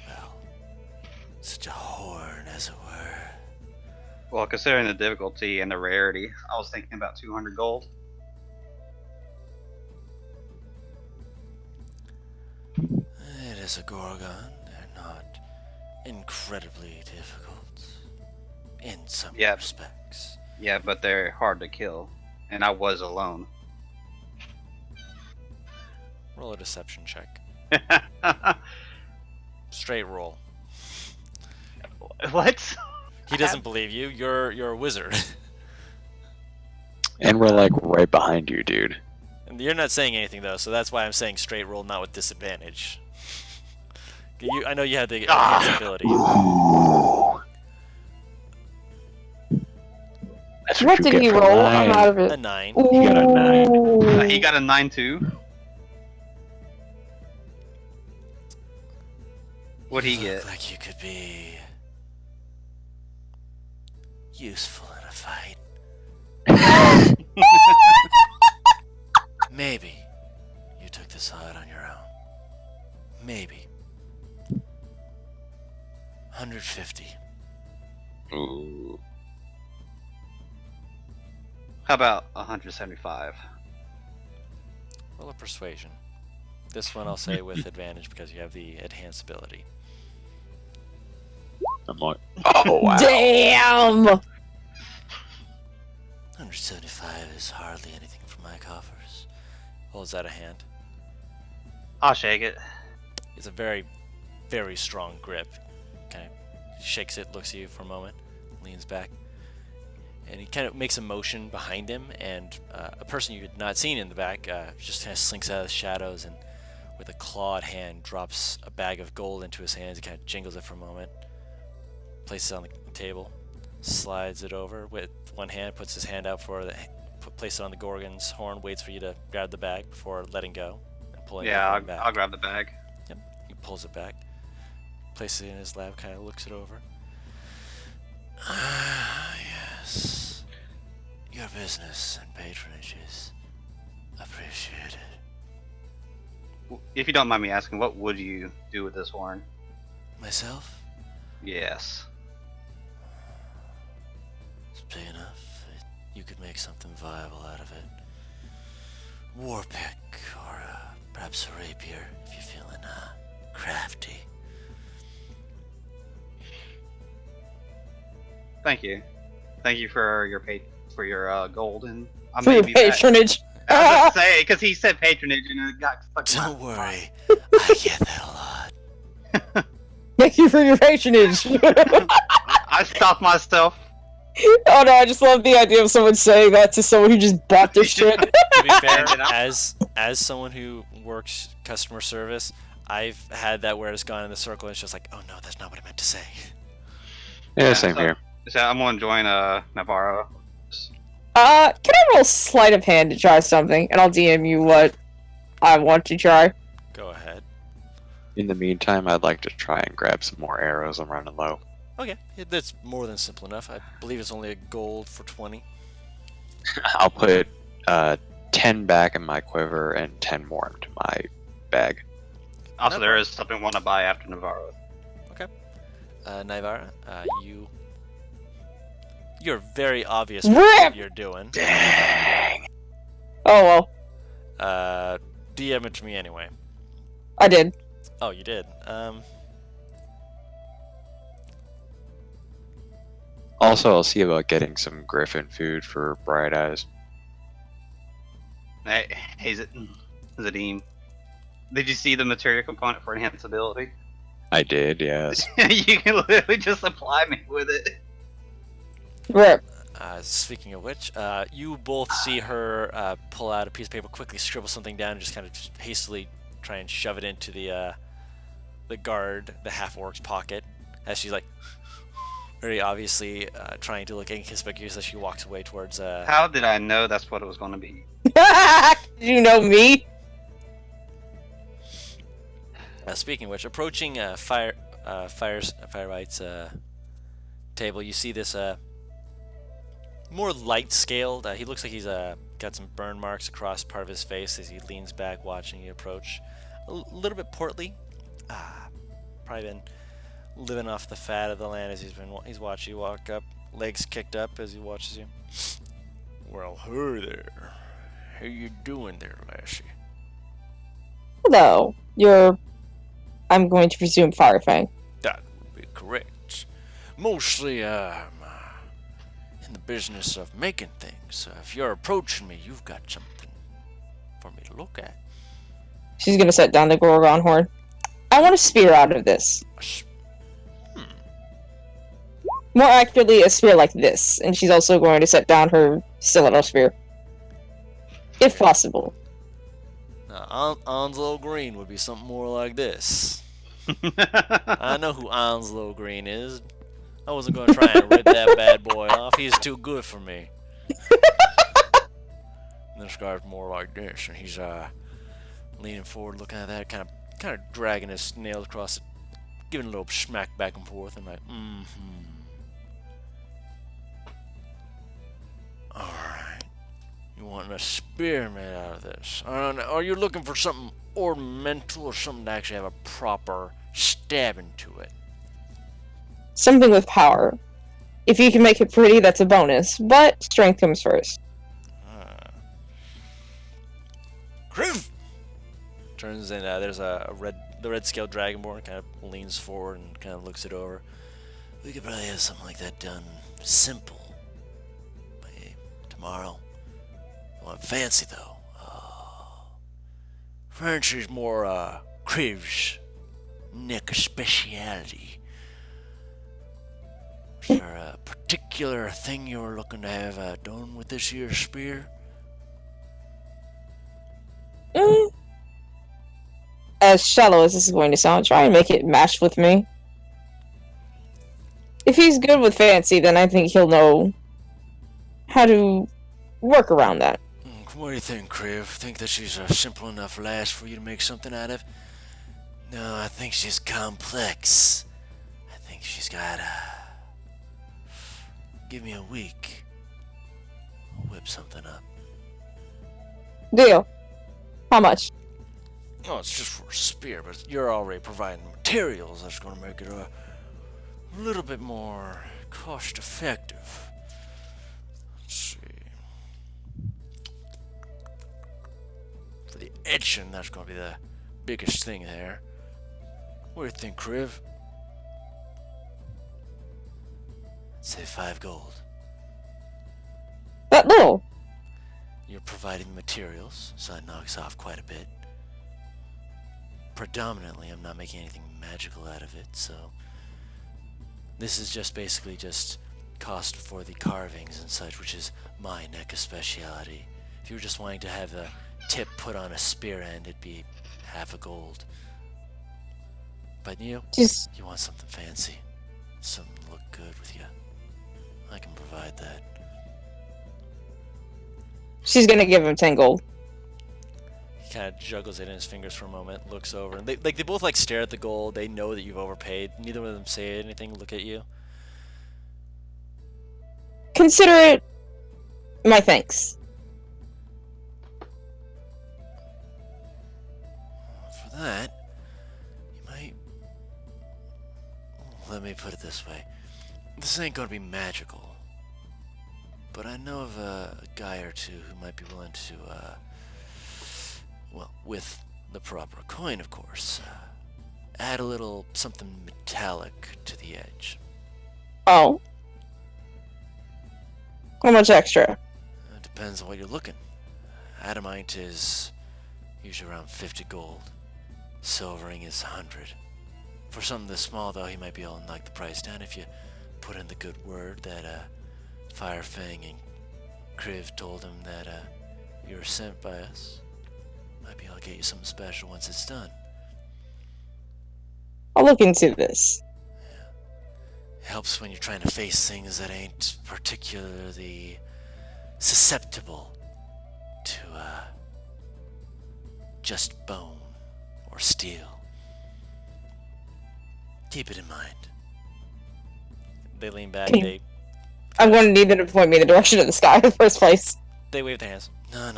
well, such a horn, as it were? Well, considering the difficulty and the rarity, I was thinking about 200 gold. It is a Gorgon. They're not incredibly difficult in some Yeah. respects. Yeah, but they're hard to kill, and I was alone. Roll a deception check. Straight roll. What? He doesn't believe you. You're a wizard. And we're like right behind you, dude. And you're not saying anything though, so that's why I'm saying straight roll, not with disadvantage. I know you had the ability. That's What you did get he for roll? lying. I'm out of A it. 9. He got a 9. Ooh. He got a 9-2. What'd he You get? look like you could be useful in a fight. Maybe you took this out on your own. Maybe. 150. Ooh. How about 175? Roll a persuasion. This one I'll say with advantage because you have the enhanced ability. I'm like, oh wow. Damn! 175 is hardly anything from my coffers. Holds out a hand. I'll shake it. It's a very, very strong grip. Kind of shakes it, looks at you for a moment, leans back, and he kind of makes a motion behind him, and a person you had not seen in the back just kind of slinks out of the shadows and with a clawed hand drops a bag of gold into his hands. He kind of jingles it for a moment, places it on the table, slides it over with one hand, puts his hand out for the place it on the Gorgon's horn, waits for you to grab the bag before letting go and pulling the Yeah, horn back. I'll grab the bag. Yep. He pulls it back, places it in his lap, kind of looks it over. Ah, yes. Your business and patronage is appreciated. If you don't mind me asking, what would you do with this horn? Myself? Yes. It's big enough that you could make something viable out of it. War pick, or perhaps a rapier if you're feeling crafty. Thank you. Thank you for your gold, and I For may your be back. patronage. I was about to say, because he said patronage and it got stuck in my Don't worry, I get that a lot. Thank you for your patronage. I stopped myself. Oh no, I just love the idea of someone saying that to someone who just bought their shit. To be fair, And I- as someone who works customer service, I've had that where it's gone in the circle and it's just like, oh no, that's not what I meant to say. Yeah, same so- here. So I'm gonna join Navarro. Can I roll sleight of hand to try something? And I'll DM you what I want to try. Go ahead. In the meantime, I'd like to try and grab some more arrows. I'm running low. Okay, that's more than simple enough. I believe it's only a gold for 20. I'll put 10 back in my quiver and 10 more into my bag. Also, No there problem. is something I want to buy after Navarro. Naivara, you're very obvious Rip! what you're doing. Dang! Oh well, DM it to me anyway. I did. Oh, you did. Also, I'll see about getting some griffin food for Bright Eyes. Hey, Zadim, did you see the material component for enhanceability? I did, yes. You can literally just supply me with it. Rip. Speaking of which, you both see her pull out a piece of paper, quickly scribble something down, and just kind of just hastily try and shove it into the guard, the half-orc's pocket, as she's like very obviously trying to look inconspicuous as she walks away towards. How did I know that's what it was going to be? You know me. Speaking of which, approaching Firelights table, you see this more light scaled. He looks like he's got some burn marks across part of his face as he leans back watching you approach. A little bit portly. Probably been living off the fat of the land as he's watching you walk up, legs kicked up as he watches you. Well, hey there. How you doing there, lassie? Hello. I'm going to presume Firefang. That would be correct. Mostly, I'm in the business of making things. So if you're approaching me, you've got something for me to look at. She's gonna set down the Gorgon horn. I want a spear out of this. More accurately, a spear like this. And she's also going to set down her stiletto spear. If possible. Now, Onslow Green would be something more like this. I know who Onslow Green is. I wasn't going to try and rip that bad boy off. He's too good for me. This guy's more like this, and he's leaning forward, looking at that, kind of dragging his nails across it, giving a little smack back and forth, and like, Alright. You want a spear made out of this? Are you looking for something ornamental or something to actually have a proper stabbing to it? Something with power. If you can make it pretty, that's a bonus. But strength comes first. Kriv! Turns in, there's the red scaled dragonborn kind of leans forward and kind of looks it over. We could probably have something like that done simple. Tomorrow. I want fancy though. French is more Kriv's neck speciality. Is there a particular thing you were looking to have done with this here spear? As shallow as this is going to sound, try and make it match with me. If he's good with fancy, then I think he'll know how to work around that. What do you think, Kriv? Think that she's a simple enough lass for you to make something out of? No, I think she's complex. I think she's got Give me a week. I'll whip something up. Deal. How much? Oh, it's just for a spear, but you're already providing materials that's going to make it a little bit more cost-effective. Let's see. For the etching, that's going to be the biggest thing there. What do you think, Kriv? I'd say 5 gold. That little. You're providing materials, so that knocks off quite a bit. Predominantly, I'm not making anything magical out of it, so this is just basically just cost for the carvings and such, which is my neck of speciality. If you were just wanting to have a tip put on a spear end, it'd be half a gold. But you want something fancy, something to look good with you. I can provide that. She's gonna give him 10 gold. He kind of juggles it in his fingers for a moment, looks over, and they both like stare at the gold. They know that you've overpaid. Neither of them say anything. Look at you. Consider it my thanks. For that, you might. Let me put it this way: this ain't gonna be magical, but I know of a guy or two who might be willing to, well, with the proper coin, of course, add a little something metallic to the edge. Oh. How much extra? It depends on what you're looking. Adamite is usually around 50 gold. Silvering is 100. For something this small, though, he might be able to knock the price down if you put in the good word that Firefang and Kriv told him that you were sent by us. Might be able to get you something special once it's done. I'll look into this. Helps when you're trying to face things that ain't particularly susceptible to just bone or steel. Keep it in mind. They lean back. Okay. I'm going to need them to point me in the direction of the sky in the first place. They wave their hands. No.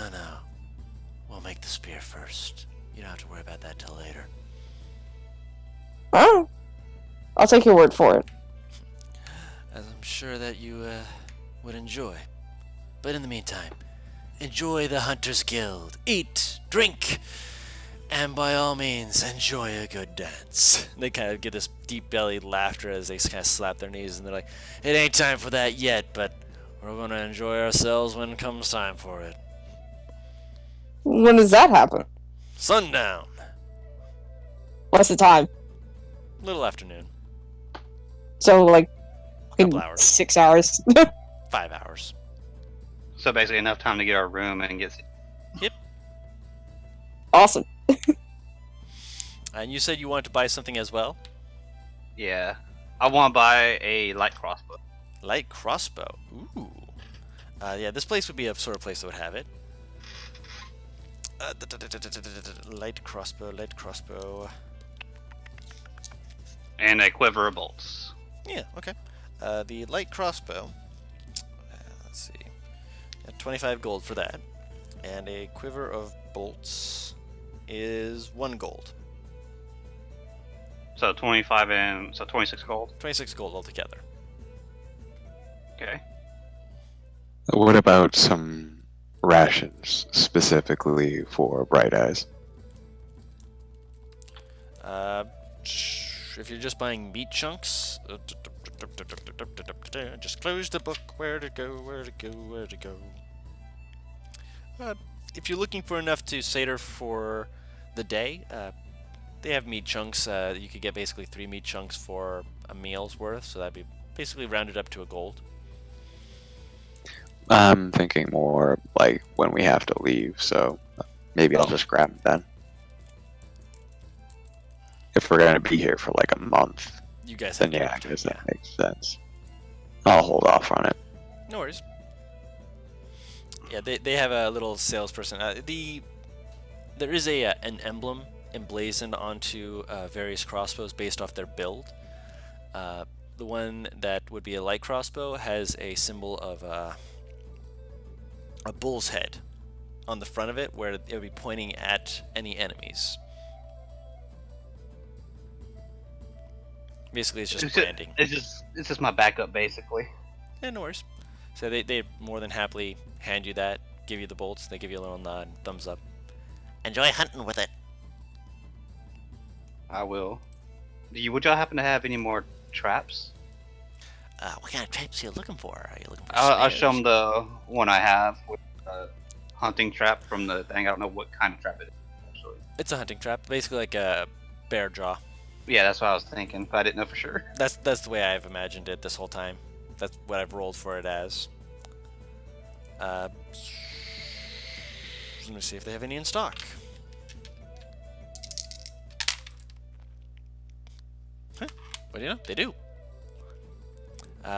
We'll make the spear first. You don't have to worry about that till later. Oh. I'll take your word for it. As I'm sure that you would enjoy. But in the meantime, enjoy the Hunter's Guild. Eat, drink, and by all means, enjoy a good dance. They kind of get this deep-bellied laughter as they kind of slap their knees, and they're like, it ain't time for that yet, but we're going to enjoy ourselves when it comes time for it. When does that happen? Sundown. What's the time? Little afternoon. So, like, Couple hours. 6 hours. 5 hours. So basically enough time to get our room and get... Awesome. And you said you wanted to buy something as well? Yeah. I want to buy a light crossbow. Light crossbow. Ooh. Yeah, this place would be a sort of place that would have it. Light crossbow. And a quiver of bolts. Yeah, okay. The light crossbow. Let's see. 25 gold for that. And a quiver of bolts is 1 gold. So 25 and... So 26 gold? 26 gold altogether. Okay. What about some rations specifically for Bright Eyes? If you're just buying meat chunks, just close the book. Where to go? If you're looking for enough to satyr for the day, they have meat chunks. You could get basically 3 meat chunks for a meal's worth, so that'd be basically rounded up to a gold. I'm thinking more like when we have to leave, so maybe I'll just grab it then. If we're gonna be here for like a month, You guys then have yeah, I to, guess that makes sense. I'll hold off on it. No worries. Yeah, they have a little salesperson. There is an emblem emblazoned onto various crossbows based off their build. The one that would be a light crossbow has a symbol of a bull's head on the front of it, where it would be pointing at any enemies. Basically, it's just branding. It's just my backup, basically. Yeah, no worries. So they more than happily hand you that, give you the bolts, they give you a little nod, thumbs up. Enjoy hunting with it. I will. Would y'all happen to have any more traps? What kind of traps are you looking for? Are you looking for I'll snares? show them the one I have with the hunting trap from the thing. I don't know what kind of trap it is, actually. It's a hunting trap, basically like a bear jaw. Yeah, that's what I was thinking, but I didn't know for sure. That's the way I've imagined it this whole time. That's what I've rolled for it as. Let me see if they have any in stock. Huh. What do you know? They do.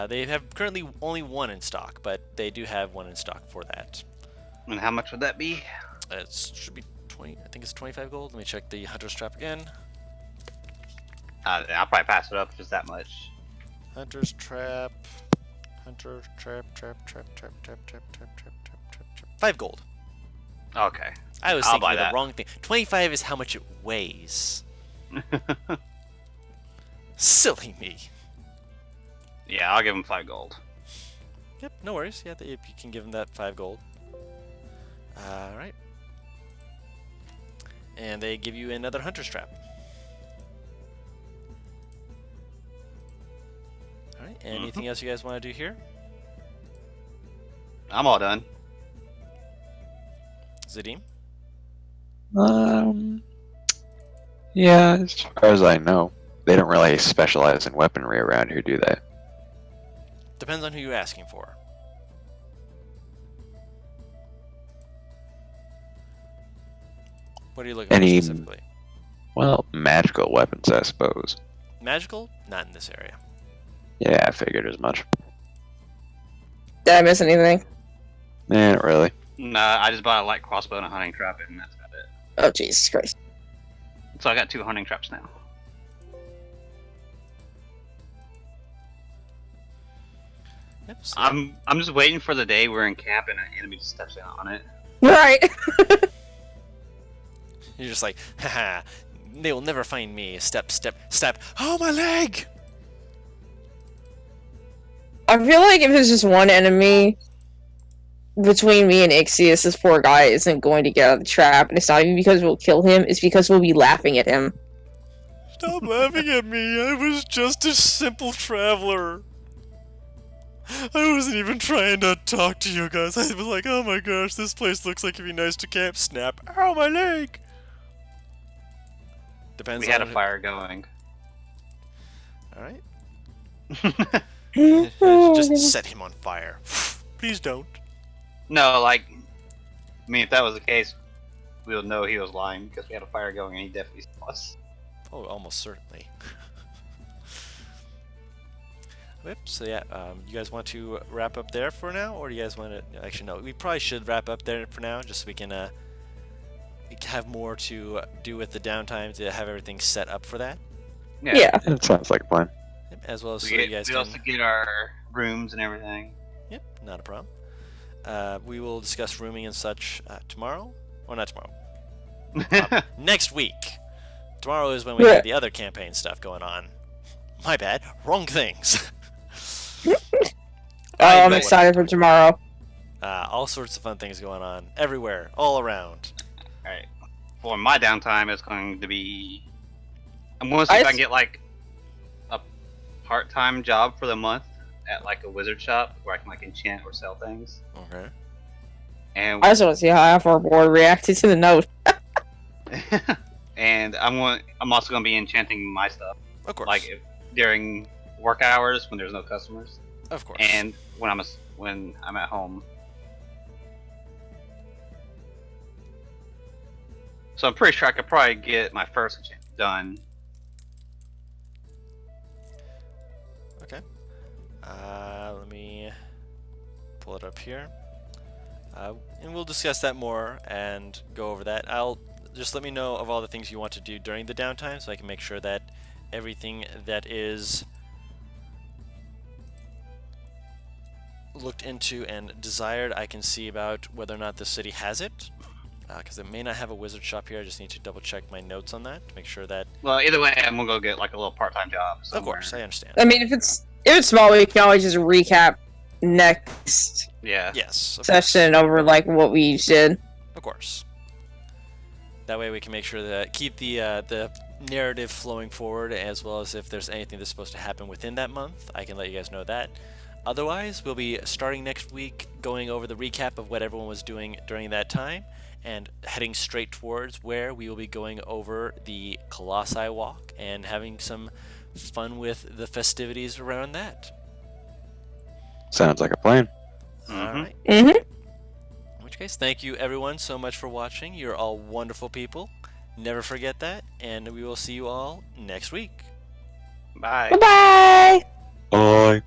They have currently only 1 in stock, but they do have 1 in stock for that. And how much would that be? It should be 20. I think it's 25 gold. Let me check the hunter's trap again. I'll probably pass it up if it's that much. Hunter's trap. Hunter trap. 5 gold. Okay. I was I'll thinking buy of the that. wrong thing. 25 is how much it weighs. Silly me. Yeah, I'll give him 5 gold. Yep, no worries. Yeah, you can give him that 5 gold. Alright. And they give you another hunter's trap. Alright, anything else you guys want to do here? I'm all done. Zadim? Yeah, as far as I know, they don't really specialize in weaponry around here, do they? Depends on who you're asking for. What are you looking Any- for specifically? Well, magical weapons, I suppose. Magical? Not in this area. Yeah, I figured as much. Did I miss anything? Not really. Nah, I just bought a light crossbow and a hunting trap, and that's about it. Oh, Jesus Christ. So I got 2 hunting traps now. Yep, so I'm just waiting for the day we're in camp and an enemy just steps in on it. Right. you're just like, haha, they will never find me. Step, step, step. Oh, my leg! I feel like if it's just one enemy between me and Ixius, this poor guy isn't going to get out of the trap, and it's not even because we'll kill him, it's because we'll be laughing at him. Stop laughing at me. I was just a simple traveler. I wasn't even trying to talk to you guys. I was like, oh my gosh, this place looks like it'd be nice to camp. Snap. Ow, my leg! Depends We had a on fire going. Alright. Just set him on fire. Please don't. No, like, I mean, if that was the case, we would know he was lying because we had a fire going and he definitely saw us. Oh, almost certainly. Yep, so yeah, you guys want to wrap up there for now, or do you guys want to... Actually, no, we probably should wrap up there for now, just so we can have more to do with the downtime to have everything set up for that. Yeah. It sounds like a plan. Yep, as well as We, so you get, guys we can... also get our rooms and everything. Yep, not a problem. We will discuss rooming and such tomorrow, or not tomorrow. Next week. Tomorrow is when we have the other campaign stuff going on. My bad. Wrong things. I'm excited for tomorrow. All sorts of fun things going on everywhere, all around. Alright. For my downtime, it's going to be... I'm going to see if I can get, like, a part-time job for the month at, like, a wizard shop where I can, like, enchant or sell things. Okay. And I just want to see how half our board reacted to the note. and I'm also going to be enchanting my stuff. Of course. Like, during work hours when there's no customers. Of course. And when I'm at home. So I'm pretty sure I could probably get my first enchant done. Okay. Let me pull it up here. And we'll discuss that more and go over that. I'll just let me know of all the things you want to do during the downtime so I can make sure that everything that is looked into and desired, I can see about whether or not the city has it. Because it may not have a wizard shop here. I just need to double check my notes on that to make sure that... Well, either way, I'm gonna go get like a little part-time job somewhere. Of course, I understand. I mean, if it's small, we can always just recap next Yeah. Yes, of session over like what we each did. Of course. That way we can make sure that keep the narrative flowing forward, as well as if there's anything that's supposed to happen within that month, I can let you guys know that. Otherwise, we'll be starting next week, going over the recap of what everyone was doing during that time, and heading straight towards where we will be going over the Colossi Walk and having some fun with the festivities around that. Sounds like a plan. Alright. Mm-hmm. In which case, thank you everyone so much for watching. You're all wonderful people. Never forget that, and we will see you all next week. Bye. Bye-bye! Bye.